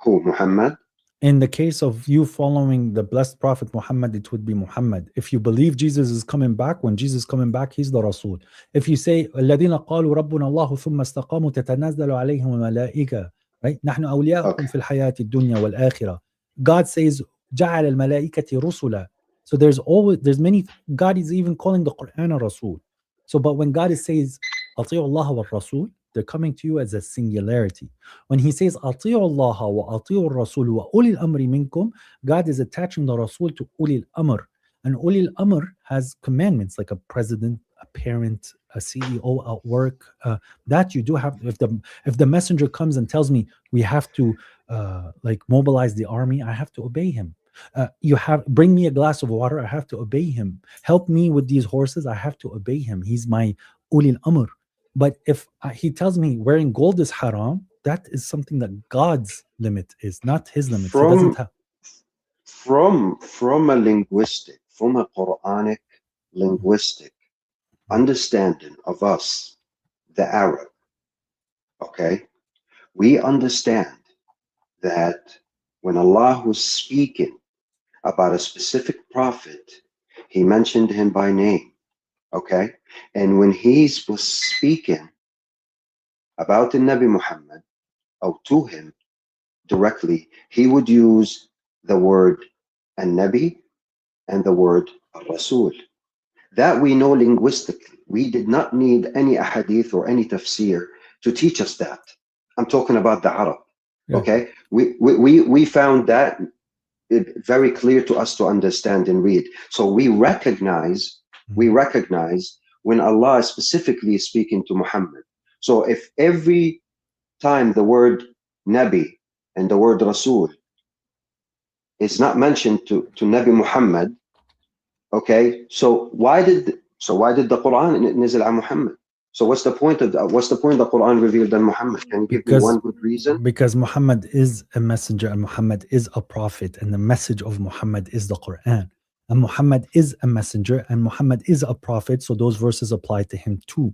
Who, Muhammad? In the case of you following the blessed prophet Muhammad, it would be Muhammad. If you believe Jesus is coming back, when Jesus is coming back, he's the Rasul. If you say الذين قالوا ربنا الله ثم استقاموا تتنزل عليهم الملائكة, right? نحن أولياؤكم في الحياة الدنيا والآخرة. God says جعل الملائكة رسلا. So there's many. God is even calling the Quran a Rasul. So, but when God says أطيعوا الله والرسول, they're coming to you as a singularity. When he says أطيعوا الله وأطيعوا الرسول وأولي الأمر منكم, God is attaching the Rasul to أولي الأمر. And أولي الأمر has commandments like a president, a parent, a CEO at work. That you do have. If the messenger comes and tells me we have to mobilize the army, I have to obey him. Bring me a glass of water, I have to obey him. Help me with these horses, I have to obey him. He's my أولي الأمر. But if he tells me wearing gold is haram, that is something that God's limit is, not his limit. From a linguistic, from a Quranic linguistic understanding of us, the Arab, okay, we understand that when Allah was speaking about a specific prophet, he mentioned him by name. Okay, and when he was speaking about the Nabi Muhammad, or to him directly, he would use the word an-Nabi and the word al-Rasul. That we know linguistically. We did not need any ahadith or any tafsir to teach us that. I'm talking about the Arab. Yeah. Okay, we found that very clear to us to understand and read. So we recognize when Allah is specifically speaking to Muhammad. So if every time the word Nabi and the word Rasul is not mentioned to Nabi Muhammad, okay, so why did the Quran nizil on Muhammad? So what's the point of the Quran revealed on Muhammad? Can you give me one good reason? Because Muhammad is a messenger and Muhammad is a prophet, and the message of Muhammad is the Quran. And Muhammad is a messenger and Muhammad is a prophet, so those verses apply to him too.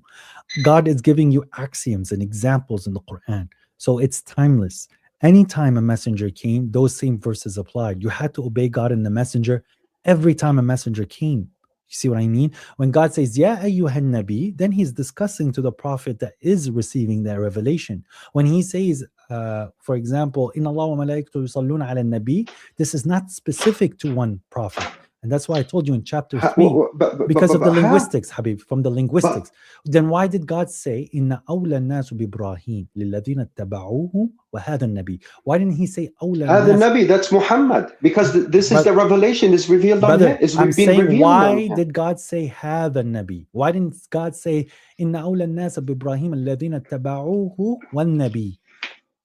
God is giving you axioms and examples in the Quran, so it's timeless. Anytime a messenger came, those same verses applied. You had to obey God and the messenger every time a messenger came. You see what I mean? When God says, Ya ayyuhan nabi, then he's discussing to the prophet that is receiving that revelation. When he says, for example, Inna Allah wa malaikatu yusalluna ala nabi, this is not specific to one prophet. And that's why I told you in chapter 3, because of the linguistics, Habib, from the linguistics. Then why did God say, Inna awla nasu bi Ibrahim, lilladhina taba'uhu wa hadha nabi? Why didn't he say awla hadha nabi? That's Muhammad, because this is the revelation is revealed on him. I'm saying, why did God say hadha nabi? Why didn't God say, Inna awla nasu bi Ibrahim, alladhina taba'uhu wa nabi?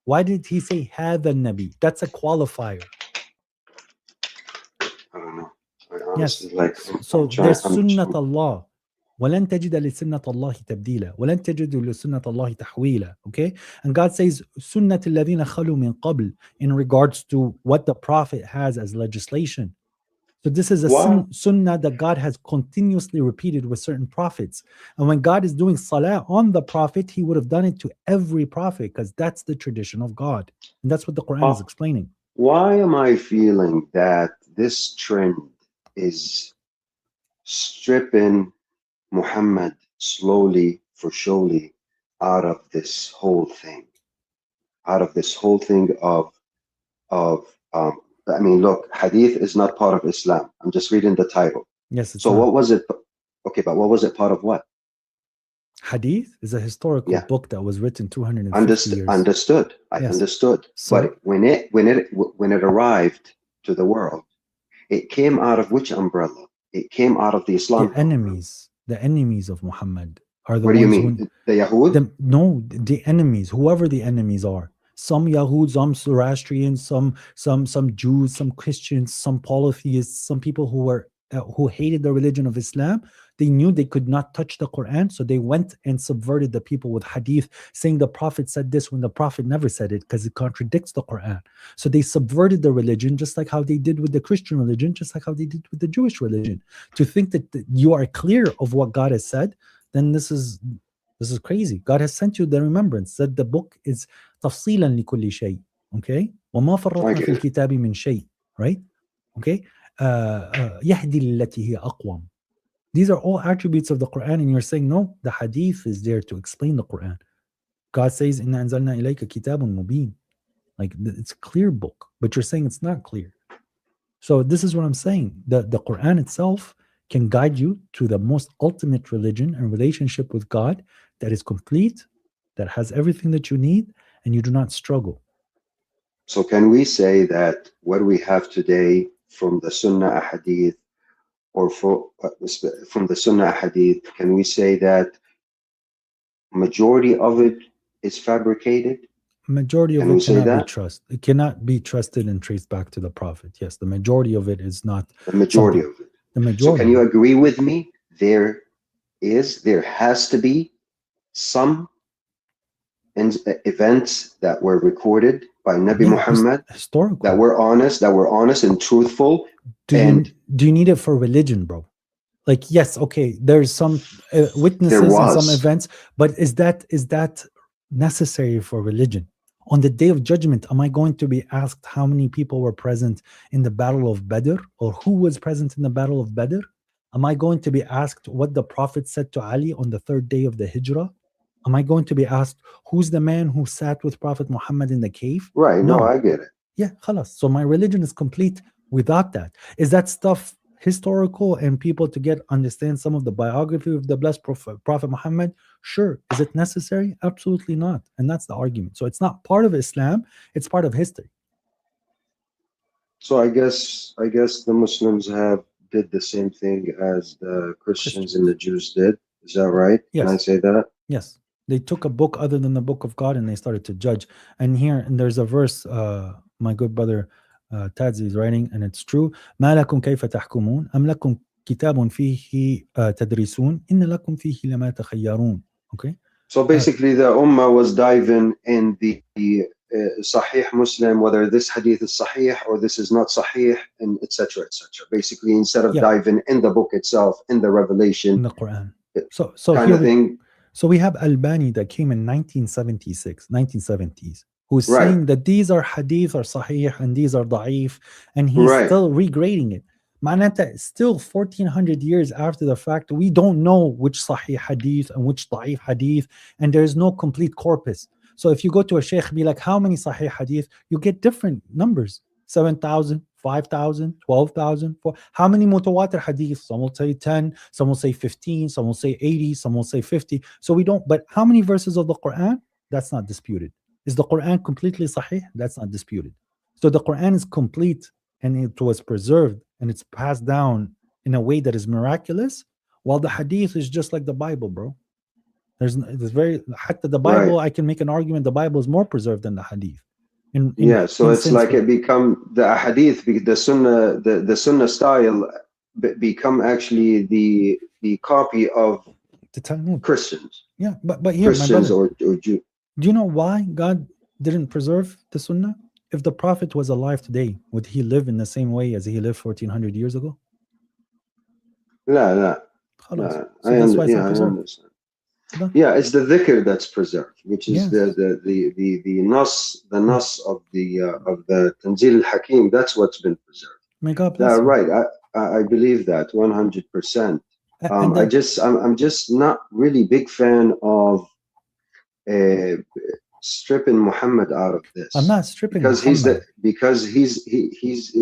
Why did he say hadha nabi? That's a qualifier. I don't know. Yes. So there's sunnat Allah. وَلَن تَجِدَ لِسُنَّةِ اللَّهِ تَبْدِيلًا وَلَن تَجِدُ لِسُنَّةِ اللَّهِ تَحْوِيلًا. Okay? And God says سُنَّةِ الَّذِينَ خَلُوا مِن قَبْلِ in regards to what the Prophet has as legislation. So this is a sunnah that God has continuously repeated with certain prophets. And when God is doing salah on the Prophet, he would have done it to every prophet because that's the tradition of God. And that's what the Quran is explaining. Why am I feeling that this trend is stripping Muhammad slowly for surely out of this whole thing? Out of this whole thing of I mean, look, hadith is not part of Islam. I'm just reading the title. Yes, it's so not. what was it? Okay, but what was it part of what? Hadith is a historical book that was written 250 years. Understood. I understood. So, but when it arrived to the world, it came out of which umbrella? It came out of the Islam. The enemies of Muhammad are the ones. What do you mean? Who, the Yahud? No, the enemies, whoever the enemies are. Some Yahud, some Zoroastrians, some Jews, some Christians, some polytheists, some people who hated the religion of Islam. They knew they could not touch the Quran, so they went and subverted the people with hadith, saying the Prophet said this when the Prophet never said it because it contradicts the Quran. So they subverted the religion just like how they did with the Christian religion, just like how they did with the Jewish religion. To think that you are clear of what God has said, then this is crazy. God has sent you the remembrance, that the book is تفصيلا لكل شيء. Okay? وما فرطنا في الكتاب من شيء. Right? Okay? يهدي للتي هي أقوم. These are all attributes of the Quran, and you're saying, no, the hadith is there to explain the Quran. God says, إِنَّا أَنزَلْنَا إِلَيْكَ كِتَابٌ مُبِينٌ. Like, it's a clear book, but you're saying it's not clear. So this is what I'm saying. The Quran itself can guide you to the most ultimate religion and relationship with God that is complete, that has everything that you need, and you do not struggle. So can we say that what we have today from the Sunnah Hadith, or from the Sunnah Hadith, can we say that majority of it is fabricated? Majority of it cannot be trusted. It cannot be trusted and traced back to the Prophet. Yes, the majority of it is not. The majority of it. The majority. So can you agree with me? There has to be some events that were recorded by Nabi Muhammad, historical, that were honest and truthful. Do you need it for religion, bro? Like, yes, okay, there's some witnesses and some events, but is that necessary for religion? On the day of judgment, am I going to be asked how many people were present in the Battle of Badr, or who was present in the Battle of Badr? Am I going to be asked what the Prophet said to Ali on the third day of the Hijrah? Am I going to be asked who's the man who sat with Prophet Muhammad in the cave? Right, no, I get it. Yeah, khalas. So my religion is complete without that. Is that stuff historical and people to understand some of the biography of the blessed Prophet Muhammad? Sure. Is it necessary? Absolutely not. And that's the argument. So it's not part of Islam, it's part of history. So I guess the Muslims did the same thing as the Christians and the Jews did. Is that right? Yes. Can I say that? Yes. They took a book other than the book of God and they started to judge. And there's a verse, my good brother Tadzi is writing, and it's true. ما لكم كيف تحكمون أم لكم كتاب فيه تدرسون إن لكم فيه لما تخيرون. Okay. So basically, the Ummah was diving in the Sahih Muslim, whether this hadith is Sahih or this is not Sahih, and etc. etc. Basically, instead of diving in the book itself, in the revelation, in the Quran. So we have Albani that came in 1970s, who's saying that these are hadith or sahih and these are da'if, and he's still regrading it. Ma'anata, still 1400 years after the fact, we don't know which sahih hadith and which da'if hadith, and there's no complete corpus. So if you go to a sheikh, be like, how many sahih hadith? You get different numbers, 7,000, 5,000, 12,000. How many mutawatir hadith? Some will say 10, some will say 15, some will say 80, some will say 50. So we don't, but how many verses of the Quran? That's not disputed. Is the Quran completely sahih? That's not disputed. So the Quran is complete and it was preserved and it's passed down in a way that is miraculous, while the hadith is just like the Bible, bro. There's the Bible, I can make an argument the Bible is more preserved than the hadith. So it's like it become the hadith, the sunnah style become actually the copy of the Talmud. Christians. Yeah, but here, Christians my brother, or Jew. Do you know why God didn't preserve the sunnah? If the Prophet was alive today, would he live in the same way as he lived 1400 years ago? No. So that's why it's not preserved. I understand. Yeah, it's the dhikr that's preserved, which is the nas of the Tanzil al-Hakim. That's what's been preserved. May God bless you. Right, I believe that 100%. I'm just not really big fan of stripping Muhammad out of this. I'm not stripping because Muhammad. he's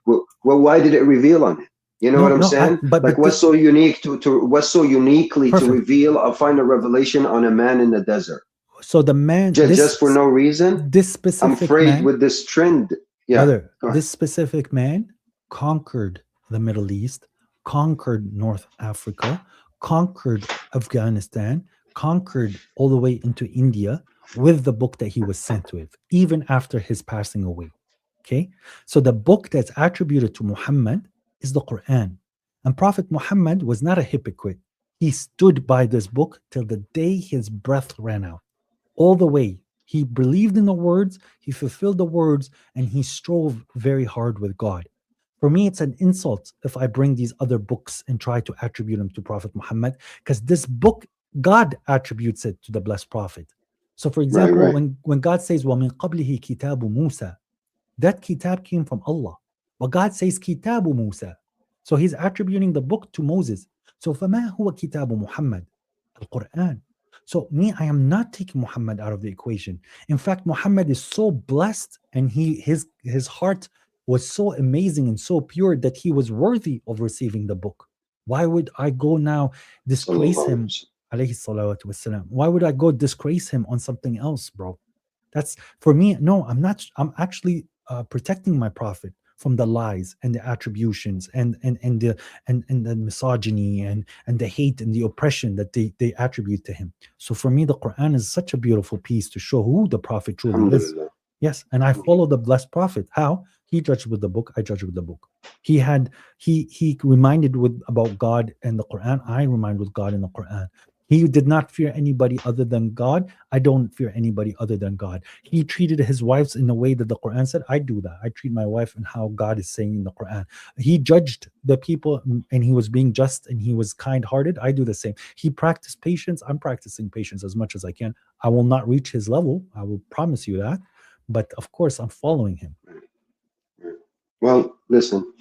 well, why did it reveal on him? You know what I'm saying? What's so unique what's so uniquely to reveal a final revelation on a man in the desert? So the man just for no reason. This specific I'm afraid man, with this trend. Yeah, brother, this specific man conquered the Middle East, conquered North Africa, conquered Afghanistan, conquered all the way into India with the book that he was sent with, even after his passing away. Okay, so the book that's attributed to Muhammad is the Quran. And Prophet Muhammad was not a hypocrite. He stood by this book till the day his breath ran out. All the way. He believed in the words, he fulfilled the words, and he strove very hard with God. For me, it's an insult if I bring these other books and try to attribute them to Prophet Muhammad, because this book, God attributes it to the blessed Prophet. So for example, when God says, وَمِن قَبْلِهِ كِتَابُ مُوسَى, that kitab came from Allah. But God says كِتَابُ مُوسَى. So he's attributing the book to Moses. So فَمَا هُوَ كِتَابُ مُحَمَّد? Al-Quran. So me, I am not taking Muhammad out of the equation. In fact, Muhammad is so blessed and his heart was so amazing and so pure that he was worthy of receiving the book. Why would I go now disgrace him? Alayhi salawatu wassalam. Why would I go disgrace him on something else, bro? That's for me. No, I'm not. I'm actually protecting my prophet from the lies and the attributions and the misogyny and the hate and the oppression that they attribute to him. So for me, the Quran is such a beautiful piece to show who the prophet truly is. Yes, and I follow the blessed prophet. How? He judged with the book, I judge with the book. He reminded about God and the Quran, I remind with God in the Quran. He did not fear anybody other than God. I don't fear anybody other than God. He treated his wives in the way that the Quran said. I do that. I treat my wife and how God is saying in the Quran. He judged the people and he was being just and he was kind-hearted. I do the same. He practiced patience. I'm practicing patience as much as I can. I will not reach his level. I will promise you that. But of course, I'm following him. Well, listen,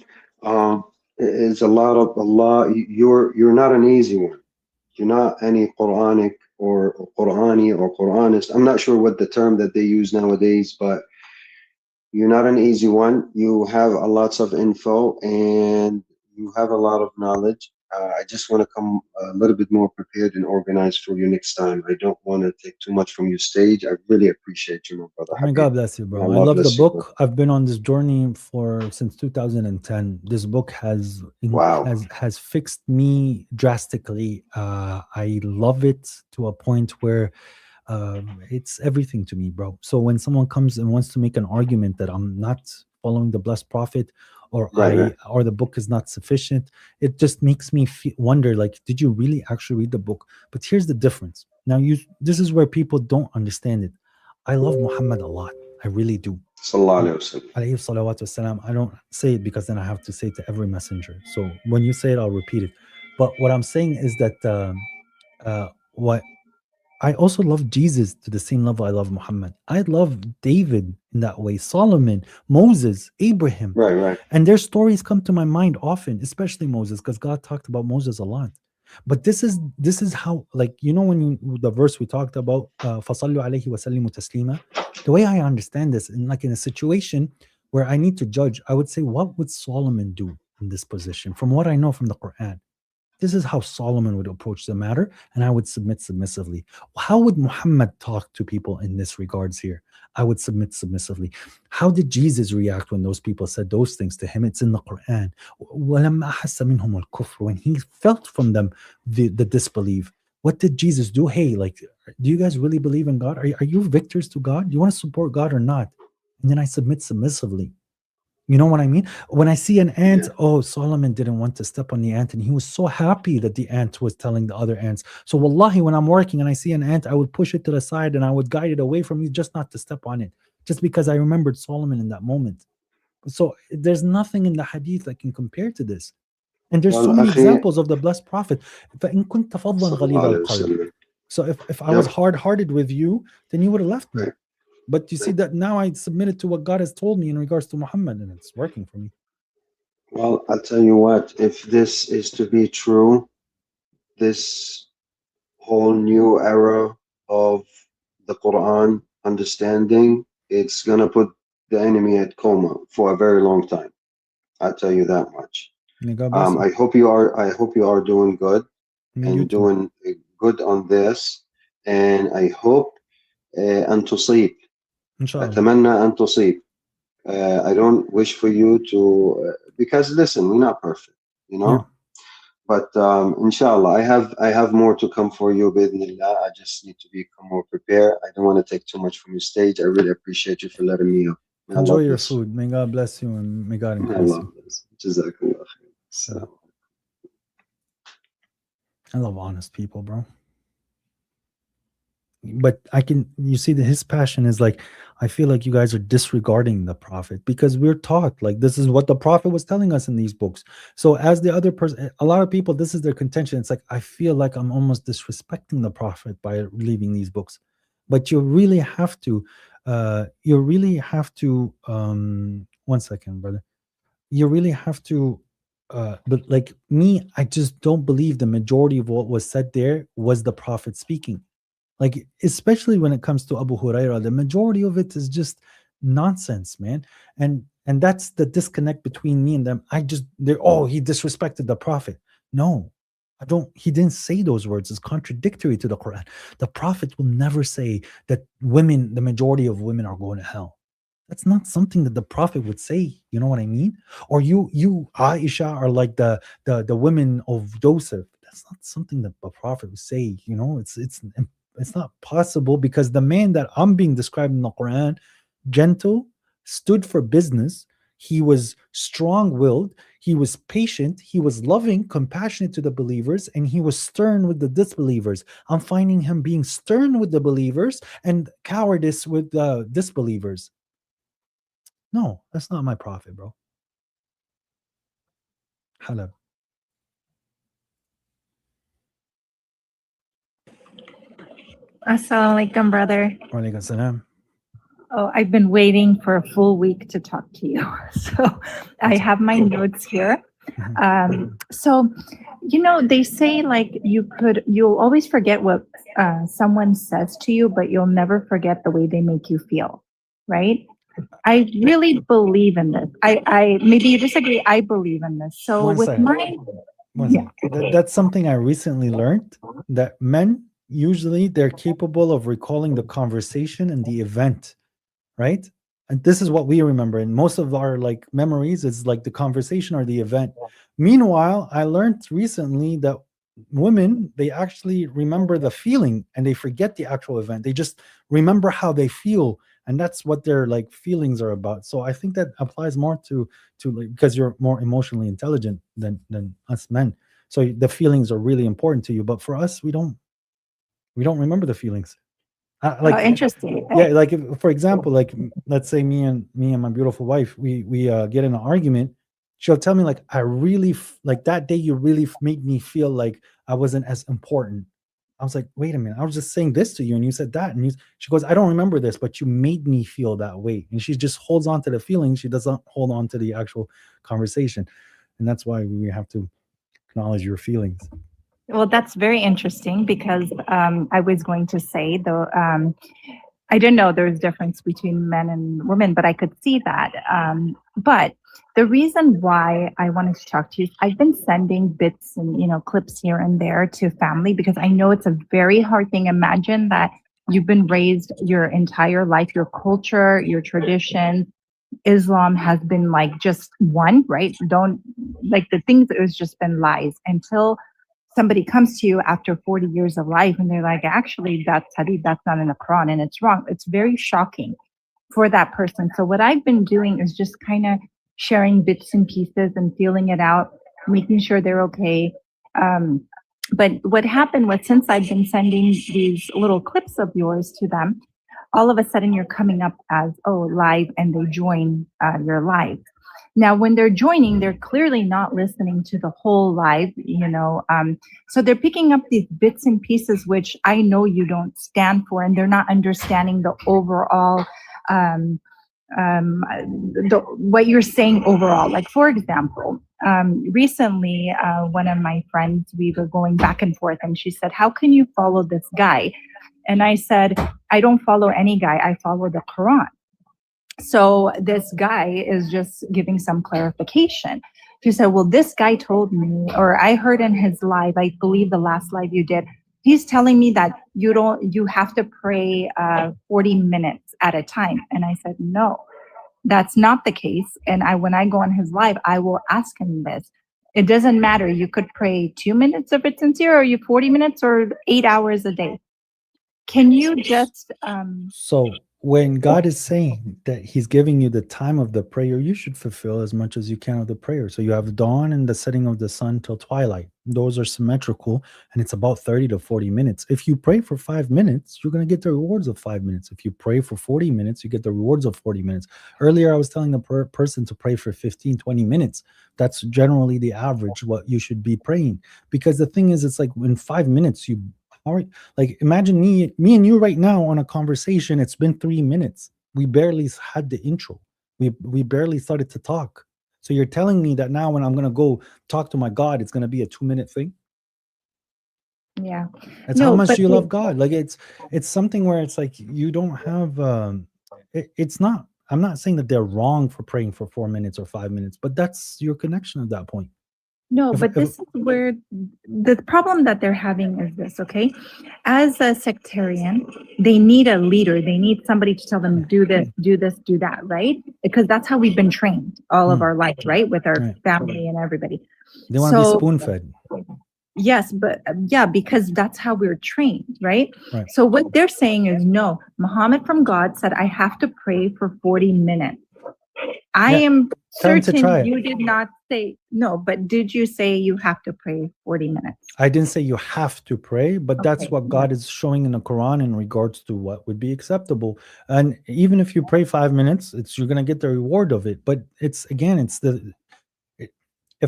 it's a lot. You're not an easy one. You're not any Quranic or Qurani or Quranist. I'm not sure what the term that they use nowadays, but you're not an easy one. You have lots of info and you have a lot of knowledge. I just want to come a little bit more prepared and organized for you next time. I don't want to take too much from your stage. I really appreciate you, my brother. May God bless you, bro. I love the book. I've been on this journey since 2010. This book has fixed me drastically. I love it to a point where it's everything to me, bro. So when someone comes and wants to make an argument that I'm not following the blessed prophet or or the book is not sufficient, it just makes me wonder, like, did you really actually read the book? But here's the difference. Now, this is where people don't understand it. I love Muhammad a lot. I really do. Alayhi salawatu wasalam. I don't say it because then I have to say it to every messenger. So when you say it, I'll repeat it. But what I'm saying is that what I also love Jesus to the same level I love Muhammad. I love David in that way, Solomon, Moses, Abraham. And their stories come to my mind often, especially Moses, because God talked about Moses a lot. But this is how, like, you know, the verse we talked about, فَصَلُّوا عَلَيْهِ وَسَلِّمُوا تَسْلِيمًا, the way I understand this, in a situation where I need to judge, I would say, what would Solomon do in this position? From what I know from the Quran, this is how Solomon would approach the matter, and I would submit submissively. How would Muhammad talk to people in this regards here? I would submit submissively. How did Jesus react when those people said those things to him? It's in the Quran. When he felt from them the disbelief, what did Jesus do? Hey, like, do you guys really believe in God? Are you victors to God? Do you want to support God or not? And then I submit submissively. You know what I mean? When I see an ant, Solomon didn't want to step on the ant, and he was so happy that the ant was telling the other ants. So wallahi, when I'm working and I see an ant, I would push it to the side and I would guide it away from me just not to step on it, just because I remembered Solomon in that moment. So there's nothing in the hadith that can compare to this. And there's so many examples of the blessed prophet. So if I was hard-hearted with you, then you would have left me. But you see that now I submitted to what God has told me in regards to Muhammad, and it's working for me. Well, I'll tell you what, if this is to be true, this whole new era of the Quran understanding, it's gonna put the enemy at coma for a very long time. I'll tell you that much. May God bless you. I hope you are doing good and doing good on this, and I hope أن تصيب. Inshallah. أتمنى أن تصيب. I don't wish for you to, because listen, we're not perfect, you know. Yeah. But inshallah, I have more to come for you, bidnillah. I just need to become more prepared. I don't want to take too much from your stage. I really appreciate you for letting me up. Enjoy your food. May God bless you and may God increase you. Jazakallah khair. So, I love honest people, bro. But you see that his passion is like, I feel like you guys are disregarding the prophet because we're taught like this is what the prophet was telling us in these books. So as the other person, a lot of people, this is their contention. It's like, I feel like I'm almost disrespecting the prophet by reading these books. But you really have to, one second, brother. You really have to, but like me, I just don't believe the majority of what was said there was the prophet speaking. Like, especially when it comes to Abu Huraira, the majority of it is just nonsense, man. And that's the disconnect between me and them. He disrespected the prophet. No, he didn't say those words. It's contradictory to the Quran. The prophet will never say that the majority of women are going to hell. That's not something that the prophet would say. You know what I mean? Or you Aisha, are like the women of Joseph. That's not something that the prophet would say. You know, it's not possible because the man that I'm being described in the Quran, gentle, stood for business. He was strong-willed. He was patient. He was loving, compassionate to the believers, and he was stern with the disbelievers. I'm finding him being stern with the believers and cowardice with the disbelievers. No, that's not my prophet, bro. Halab. Assalamu alaikum, brother. Walaikum salam. Oh, I've been waiting for a full week to talk to you. So I have my notes here. So, they say like you'll always forget what someone says to you, but you'll never forget the way they make you feel, right? I really believe in this. I maybe you disagree. I believe in this. So that's something I recently learned, that men usually they're capable of recalling the conversation and the event, right? And this is what we remember. And most of our like memories is like the conversation or the event. Meanwhile, I learned recently that women, they actually remember the feeling and they forget the actual event. They just remember how they feel. And that's what their like feelings are about. So I think that applies more to like, because you're more emotionally intelligent than us men. So the feelings are really important to you. But for us, we don't remember the feelings. Interesting. Yeah, like for example, like let's say me and my beautiful wife, we get in an argument. She'll tell me like, I really like that day you really made me feel like I wasn't as important. I was like, wait a minute, I was just saying this to you and you said that. And she goes, I don't remember this, but you made me feel that way. And she just holds on to the feeling. She doesn't hold on to the actual conversation. And that's why we have to acknowledge your feelings. Well, that's very interesting because I was going to say, though, I didn't know there was a difference between men and women, but I could see that. But the reason why I wanted to talk to you is I've been sending bits and, clips here and there to family because I know it's a very hard thing. Imagine that you've been raised your entire life, your culture, your traditions. Islam has been like just one, right? Don't like the things that has just been lies until somebody comes to you after 40 years of life and they're like, actually, that's hadith, that's not in the Quran and it's wrong. It's very shocking for that person. So what I've been doing is just kind of sharing bits and pieces and feeling it out, making sure they're okay. But what happened was since I've been sending these little clips of yours to them, all of a sudden you're coming up as, live, and they join your live. Now, when they're joining, they're clearly not listening to the whole live, so they're picking up these bits and pieces, which I know you don't stand for, and they're not understanding the overall, what you're saying overall. Like, for example, recently, one of my friends, we were going back and forth, and she said, how can you follow this guy? And I said, I don't follow any guy, I follow the Quran. So this guy is just giving some clarification. She said, well, this guy told me, or I heard in his live, I believe the last live you did, he's telling me that you have to pray 40 minutes at a time. And I said, no, that's not the case. And when I go on his live, I will ask him this. It doesn't matter. You could pray 2 minutes if it's sincere, or you 40 minutes or 8 hours a day. Can you just So when God is saying that he's giving you the time of the prayer, you should fulfill as much as you can of the prayer. So you have dawn and the setting of the sun till twilight. Those are symmetrical, and it's about 30 to 40 minutes. If you pray for 5 minutes, you're going to get the rewards of 5 minutes. If you pray for 40 minutes, you get the rewards of 40 minutes. Earlier, I was telling the person to pray for 15, 20 minutes. That's generally the average, what you should be praying. Because the thing is, it's like in 5 minutes, like imagine me and you right now on a conversation. It's been 3 minutes. We barely had the intro. We barely started to talk. So you're telling me that now when I'm going to go talk to my God, it's going to be a 2-minute thing? Yeah. That's how much you love God. Like it's something where it's like you don't have it's not, I'm not saying that they're wrong for praying for 4 minutes or 5 minutes, but that's your connection at that point. No, but this is where the problem that they're having is this, okay? As a sectarian, they need a leader. They need somebody to tell them, do this, do that, right? Because that's how we've been trained all of our life, right? With our family and everybody. They want to be spoon-fed. Yes, but because that's how we're trained, right? Right? So what they're saying is, no, Muhammad from God said, I have to pray for 40 minutes. I am certain you did not say, no, but did you say you have to pray 40 minutes? I didn't say you have to pray, but that's what God is showing in the Quran in regards to what would be acceptable. And even if you pray 5 minutes, you're going to get the reward of it. But if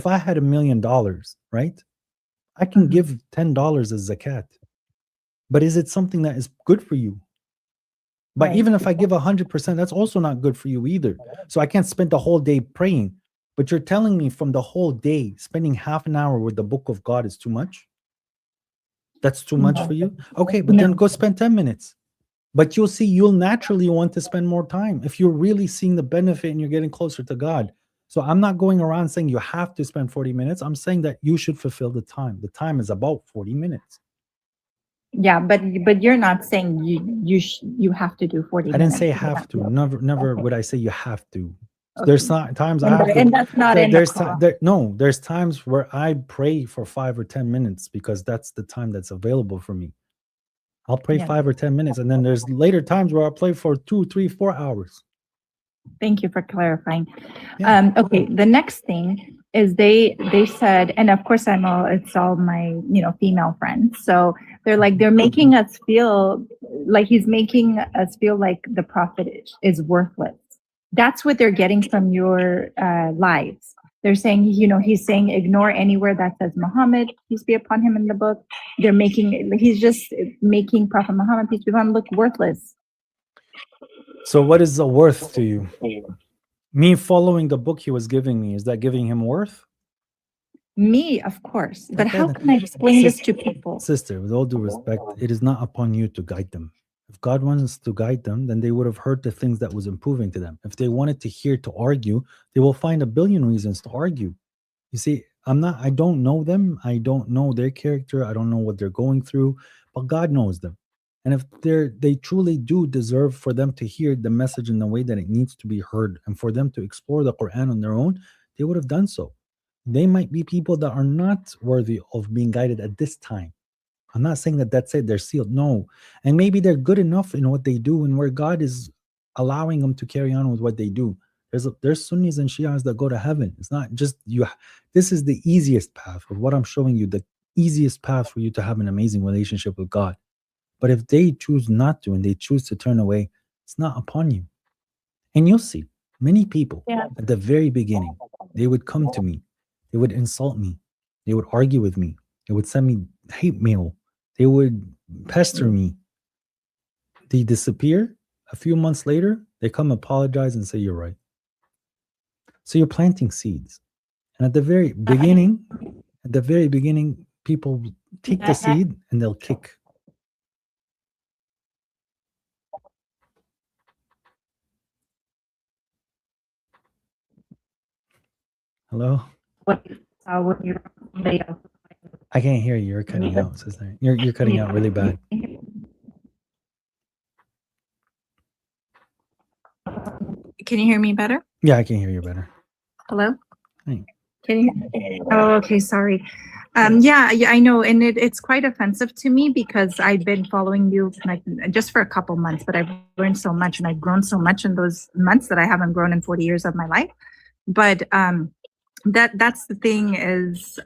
I had $1 million, right, I can give $10 as zakat. But is it something that is good for you? But even if I give 100%, that's also not good for you either. So I can't spend the whole day praying. But you're telling me from the whole day, spending half an hour with the book of God is too much? That's too much for you? Okay, but then go spend 10 minutes. But you'll see, you'll naturally want to spend more time if you're really seeing the benefit and you're getting closer to God. So I'm not going around saying you have to spend 40 minutes. I'm saying that you should fulfill the time. The time is about 40 minutes. Yeah, but you're not saying you have to do 40 minutes. I didn't say have to. Never would I say you have to. Okay. There's not times I have to. And that's not in the Quran. There's times where I pray for 5 or 10 minutes because that's the time that's available for me. I'll pray 5 or 10 minutes, and then there's later times where I'll pray for 2, 3, 4 hours. Thank you for clarifying. Okay, the next thing is they said, and of course it's all my female friends. So they're making us feel like he's making us feel like the prophet is worthless. That's what they're getting from your lives. They're saying, he's saying ignore anywhere that says Muhammad, peace be upon him in the book. He's just making Prophet Muhammad, peace be upon him, look worthless. So what is the worth to you? Me following the book he was giving me, is that giving him worth? Me, of course. But how can I explain this to people? Sister, with all due respect, it is not upon you to guide them. If God wants to guide them, then they would have heard the things that was improving to them. If they wanted to hear to argue, they will find a billion reasons to argue. You see, I don't know them. I don't know their character. I don't know what they're going through, but God knows them. And if they truly do deserve for them to hear the message in the way that it needs to be heard and for them to explore the Quran on their own, they would have done so. They might be people that are not worthy of being guided at this time. I'm not saying that that's it, they're sealed. No. And maybe they're good enough in what they do and where God is allowing them to carry on with what they do. There's Sunnis and Shias that go to heaven. It's not just you. This is the easiest path of what I'm showing you, the easiest path for you to have an amazing relationship with God. But if they choose not to and they choose to turn away, it's not upon you. And you'll see many people at the very beginning, they would come to me, they would insult me, they would argue with me, they would send me hate mail, they would pester me. They disappear. A few months later, they come apologize and say, you're right. So you're planting seeds. And at the very beginning, people take the seed and they'll kick. Hello? What when you're made of. I can't hear you. You're cutting out, sister. You're cutting out really bad. Can you hear me better? Yeah, I can hear you better. Hello? Hey. Can you? Oh, okay, sorry. Yeah, I know, and it's quite offensive to me because I've been following you like just for a couple months, but I've learned so much and I've grown so much in those months that I haven't grown in 40 years of my life. But that's the thing is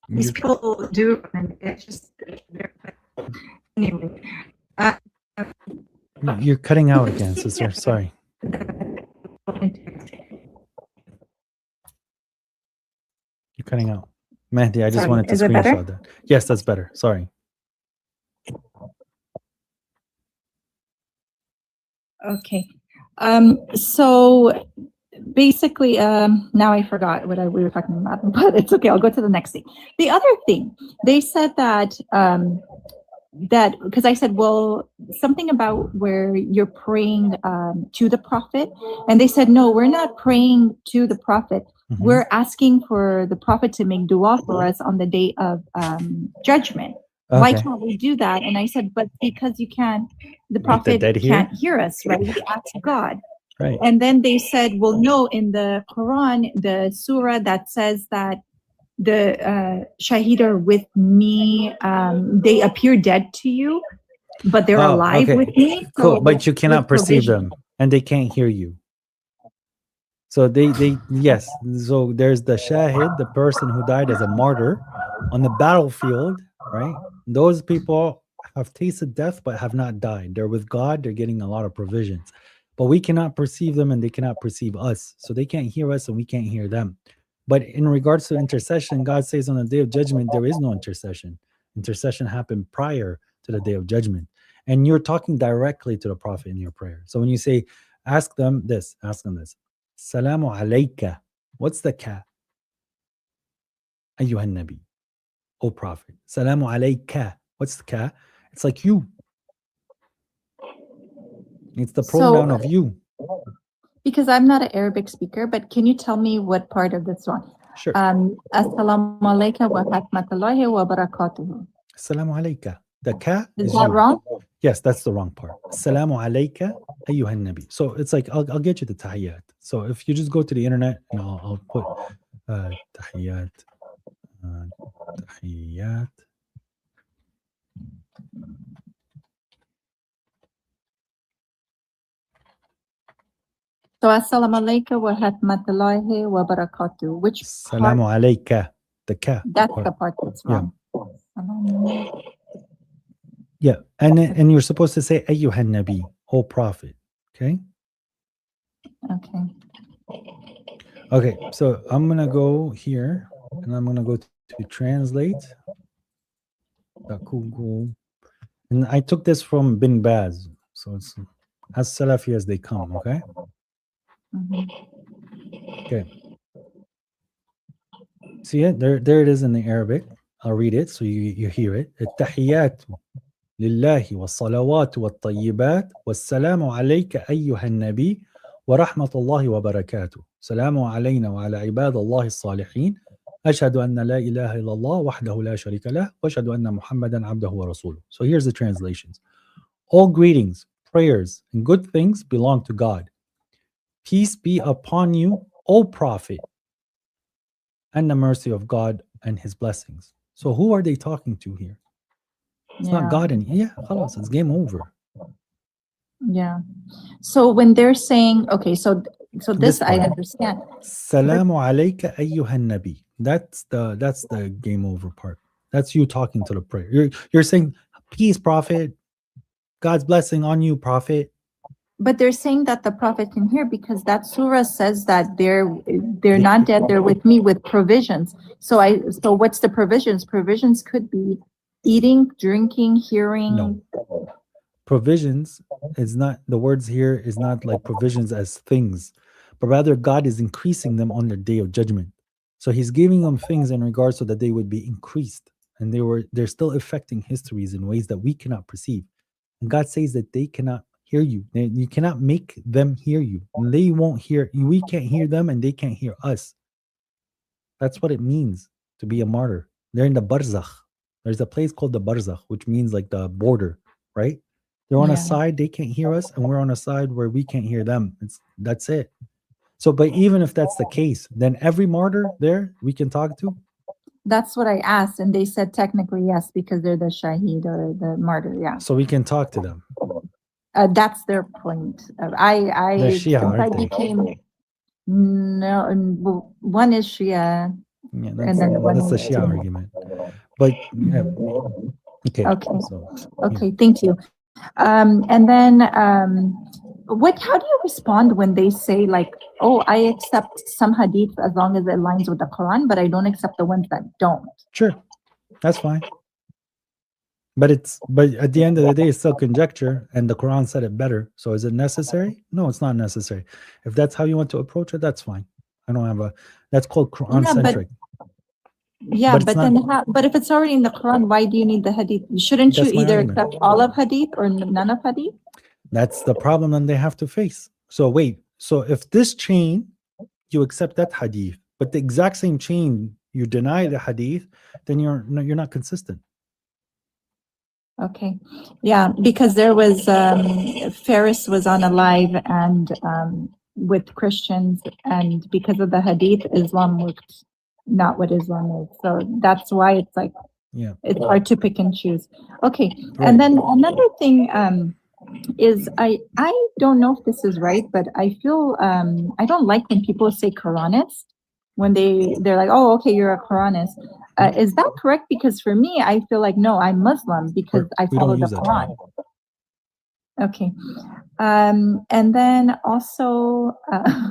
these people do, and it's just anyway. You're cutting out again, sister. Sorry. You're cutting out. Mehdi, I just wanted to screenshot that. Yes, that's better. Sorry. Okay. So basically, now I forgot what we were talking about, but it's okay. I'll go to the next thing. The other thing, they said that, because I said, well, something about where you're praying to the prophet. And they said, no, we're not praying to the prophet. Mm-hmm. We're asking for the prophet to make dua for us on the day of judgment. Okay. Why can't we do that? And I said, but because you can't, the prophet can't hear us, right? We ask God. Right. And then they said, well, no, in the Quran, the surah that says that the Shahid are with me, they appear dead to you, but they're alive with me. So cool, but you cannot perceive them and they can't hear you. So yes. So there's the Shahid, the person who died as a martyr on the battlefield, right? Those people have tasted death but have not died. They're with God. They're getting a lot of provisions. But we cannot perceive them and they cannot perceive us. So they can't hear us and we can't hear them. But in regards to intercession, God says on the day of judgment, there is no intercession. Intercession happened prior to the day of judgment. And you're talking directly to the prophet in your prayer. So when you say, ask them this. Salamu alayka. What's the ka? Ayyuhan Nabi. O prophet. Salamu alayka. What's the ka? It's like you. It's the pronoun of you. Because I'm not an Arabic speaker, but can you tell me what part of this one? Sure. Assalamu alayka wa rahmatullahi wa barakatuhu. Assalamu alayka. The ka is that wrong? Yes, that's the wrong part. Assalamu alayka ayyuhan nabi. So it's like, I'll get you the tahiyyat. So if you just go to the internet, and I'll put tahiyyat. Tahiyyat. So assalamu alayka wa rahmatullahi wa barakatuh. Which Assalamu alayka. The ka. That's the part that's wrong. Yeah. And you're supposed to say ayyuhan nabi, O prophet. Okay? Okay, so I'm gonna go here and I'm gonna go to translate. Google. And I took this from Bin Baz. So it's as Salafi as they come, okay? Okay. See it? There it is in the Arabic. I'll read it so you hear it. التحيات لله والصلوات والطيبات والسلام عليك أيها النبي ورحمة الله وبركاته. سلام علينا وعلى عباد الله الصالحين. أشهد أن لا إله إلا الله وحده لا شريك له وأشهد أن محمدا عبده ورسوله. So here's the translations. All greetings, prayers, and good things belong to God. Peace be upon you, O Prophet, and the mercy of God and his blessings. So who are they talking to here? It's not God and khalas, it's game over. Yeah. So when they're saying, okay, so this I understand. Salamu alayka ayyuhan nabi. That's the game over part. That's you talking to the prayer. You're saying peace, prophet. God's blessing on you, prophet. But they're saying that the prophet can hear because that surah says that they're not dead, they're with me with provisions. So what's the provisions? Provisions could be eating, drinking, hearing. No. Provisions is not, the words here is not like provisions as things, but rather God is increasing them on the day of judgment. So he's giving them things in regards so that they would be increased. And they're still affecting histories in ways that we cannot perceive. And God says that they cannot hear you. You cannot make them hear you. They won't hear you. We can't hear them and they can't hear us. That's what it means to be a martyr. They're in the barzakh. There's a place called the barzakh, which means like the border, right? They're on a side, they can't hear us, and we're on a side where we can't hear them. That's it. So, but even if that's the case, then every martyr there we can talk to. That's what I asked, and they said technically yes, because they're the shaheed or the martyr. Yeah. So we can talk to them. That's their point. They're I Shia, since I aren't they? became well, one is Shia, Yeah, and then one that's the is Shia argument. But yeah. Okay. Okay. So, Okay. Thank you. And then how do you respond when they say like, oh, I accept some hadith as long as it aligns with the Quran, but I don't accept the ones that don't? Sure, that's fine. But at the end of the day, it's still conjecture, and the Quran said it better. So is it necessary? No, it's not necessary. If that's how you want to approach it, that's fine. I don't have that's called Quran centric. But if it's already in the Quran, why do you need the hadith? Shouldn't you either accept all of hadith or none of hadith? That's the problem that they have to face. So wait, so if this chain, you accept that hadith, but the exact same chain, you deny the hadith, then you're not consistent. Okay. Yeah, because there was Ferris was on a live and with Christians, and because of the hadith, Islam looked not what Islam is. So that's why it's like it's hard to pick and choose. Okay. Right. And then another thing is I don't know if this is right, but I feel I don't like when people say Quranist when they're like, oh, okay, you're a Quranist. Is that correct? Because for me, I feel like, no, I'm Muslim because I follow the Quran. Okay. And then also,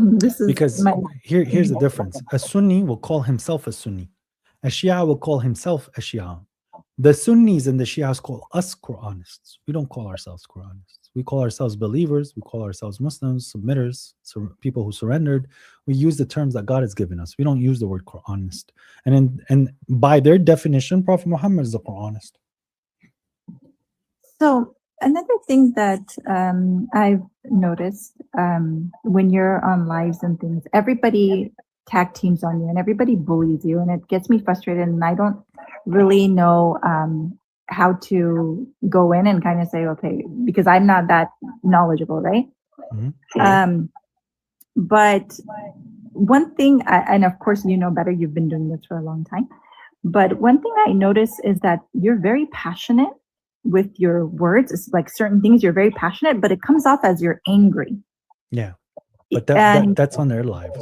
this is because here's the difference. A Sunni will call himself a Sunni. A Shia will call himself a Shia. The Sunnis and the Shias call us Quranists. We don't call ourselves Quranists. We call ourselves believers. We call ourselves Muslims, submitters, people who surrendered. We use the terms that God has given us. We don't use the word Quranist. And by their definition, Prophet Muhammad is a Quranist. So another thing that I've noticed when you're on lives and things, everybody tag teams on you and everybody bullies you, and it gets me frustrated, and I don't really know how to go in and kind of say, okay, because I'm not that knowledgeable, right? Mm-hmm. But one thing, and of course you know better, you've been doing this for a long time, but one thing I notice is that you're very passionate with your words. It's like certain things you're very passionate, but it comes off as you're angry. Yeah, but that's on their lives.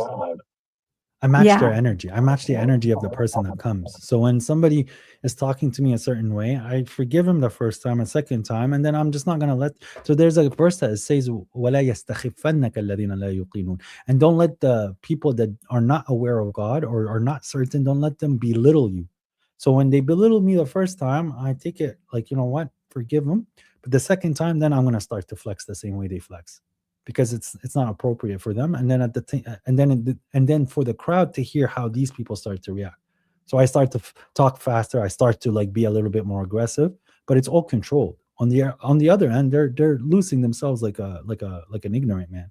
I match their energy. I match the energy of the person that comes. So when somebody is talking to me a certain way, I forgive him the first time, a second time, and then I'm just not going to so there's a verse that says, وَلَا يَسْتَخِفَّنَّكَ الَّذِينَ لَا يُقِينُونَ, and don't let the people that are not aware of God or are not certain, don't let them belittle you. So when they belittle me the first time, I take it like, you know what, forgive them. But the second time, then I'm going to start to flex the same way they flex, because it's not appropriate for them. And then and then for the crowd to hear how these people start to react. So I start to talk faster. I start to like be a little bit more aggressive, but it's all controlled. On the other end, they're losing themselves like an ignorant man.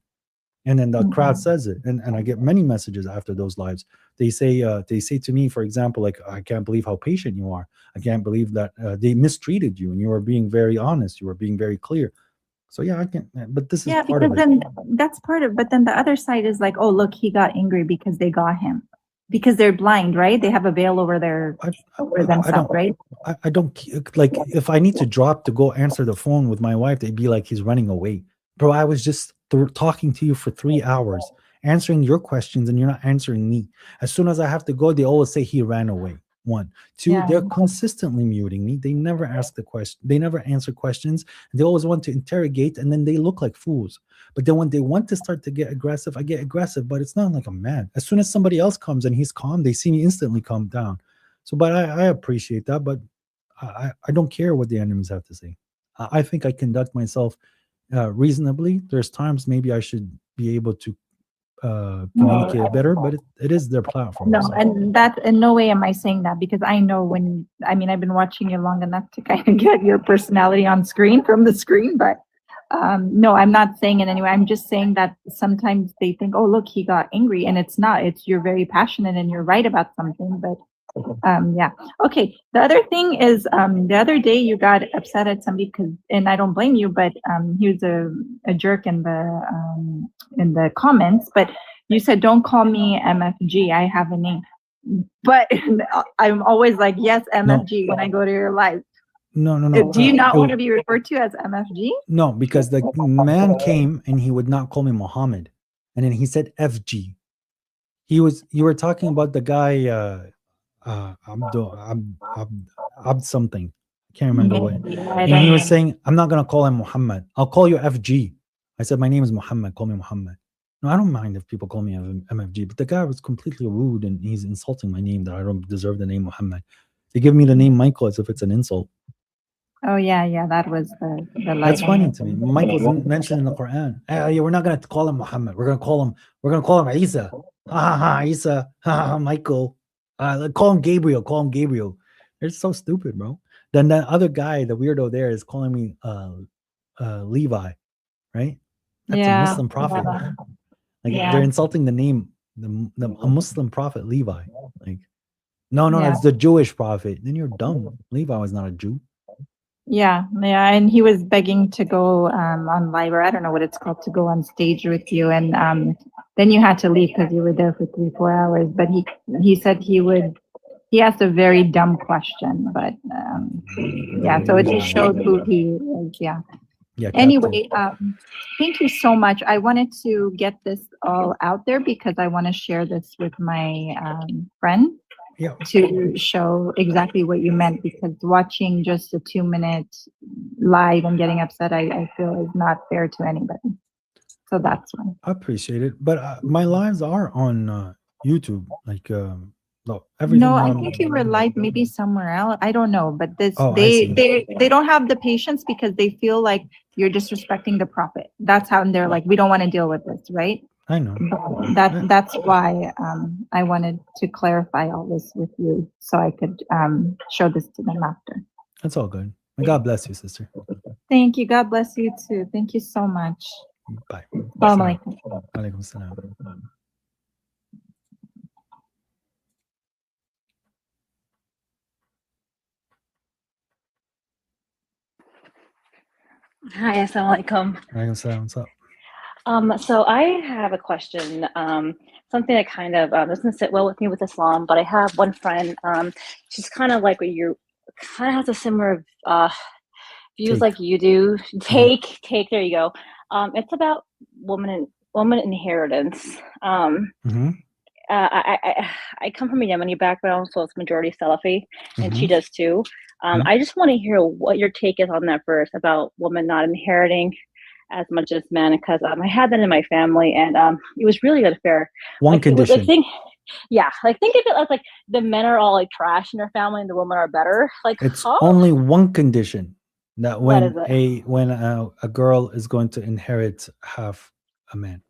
And then the crowd says it, and I get many messages after those lives. They say to me, for example, like, I can't believe how patient you are. I can't believe that they mistreated you, and you were being very honest. You were being very clear. So yeah, I can, but this is part of it. Then that's part of. But then the other side is like, oh, look, he got angry because they got him, because they're blind, right? They have a veil over themselves, right? I don't like, if I need to drop to go answer the phone with my wife, they'd be like, he's running away, bro. I was just talking to you for 3 hours, answering your questions, and you're not answering me. As soon as I have to go, they always say he ran away. 1, 2, they're consistently muting me. They never ask the question. They never answer questions. They always want to interrogate, and then they look like fools. But then when they want to start to get aggressive, I get aggressive, but it's not like I'm mad. As soon as somebody else comes and he's calm, they see me instantly calm down. So, but I appreciate that, but I don't care what the enemies have to say. I think I conduct myself reasonably. There's times maybe I should be able to communicate better, but it is their platform. No, and that in no way am I saying that, because I know I've been watching you long enough to kind of get your personality on screen from the screen, but No, I'm not saying it anyway. I'm just saying that sometimes they think, oh, look, he got angry, and it's not. It's you're very passionate and you're right about something. But yeah. Okay. The other thing is, the other day you got upset at somebody and I don't blame you, but he was a jerk in the comments. But you said, don't call me MFG. I have a name. But I'm always like, yes, MFG when I go to your live. No. Do you not want to be referred to as MFG? No, because the man came and he would not call me Muhammad, and then he said FG. You were talking about the guy Abd something. I can't remember what. And he was saying, I'm not gonna call him Muhammad. I'll call you FG. I said, my name is Muhammad. Call me Muhammad. No, I don't mind if people call me MFG, but the guy was completely rude and he's insulting my name that I don't deserve the name Muhammad. They give me the name Michael as if it's an insult. Oh yeah, that was the That's funny to me. Michael's mentioned in the Quran. Yeah, we're not gonna call him Muhammad. We're gonna call him Isa. Isa. Michael. Call him Gabriel. Call him Gabriel. They're so stupid, bro. Then that other guy, the weirdo there, is calling me Levi, right? That's a Muslim prophet. Yeah. They're insulting the name, a Muslim prophet, Levi. Like, no, it's the Jewish prophet. Then you're dumb. Levi was not a Jew. Yeah, and he was begging to go on live, or I don't know what it's called, to go on stage with you, and then you had to leave because you were there for 3-4 hours. But he said he asked a very dumb question, but so it just showed who he is. Yeah. Anyway, thank you so much. I wanted to get this all out there because I want to share this with my friend. Yeah. To show exactly what you meant, because watching just a 2-minute live and getting upset, I feel is not fair to anybody. So that's why. I appreciate it, but my lives are on YouTube. Like, everything. No, I think you were live maybe somewhere else. I don't know, but they don't have the patience because they feel like you're disrespecting the prophet. That's how they're like, we don't want to deal with this, right? I know. That's why I wanted to clarify all this with you so I could show this to them after. That's all good. God bless you, sister. Thank you. God bless you too. Thank you so much. Bye. Assalamu alaikum. Alaikum salam. Hi, assalamu alaikum. Alaikum salam. What's up? So I have a question, something that kind of doesn't sit well with me with Islam, but I have one friend, she's kind of like what you kind of has a similar views like you do. Take, there you go. It's about woman inheritance. I come from a Yemeni background, so it's majority Salafi, and she does too. I just want to hear what your take is on that verse about women not inheriting as much as men, because I had that in my family, and it was really unfair. One condition. Think of it as like the men are all like trash in their family, and the women are better. Like it's only one condition that when a girl is going to inherit half a man,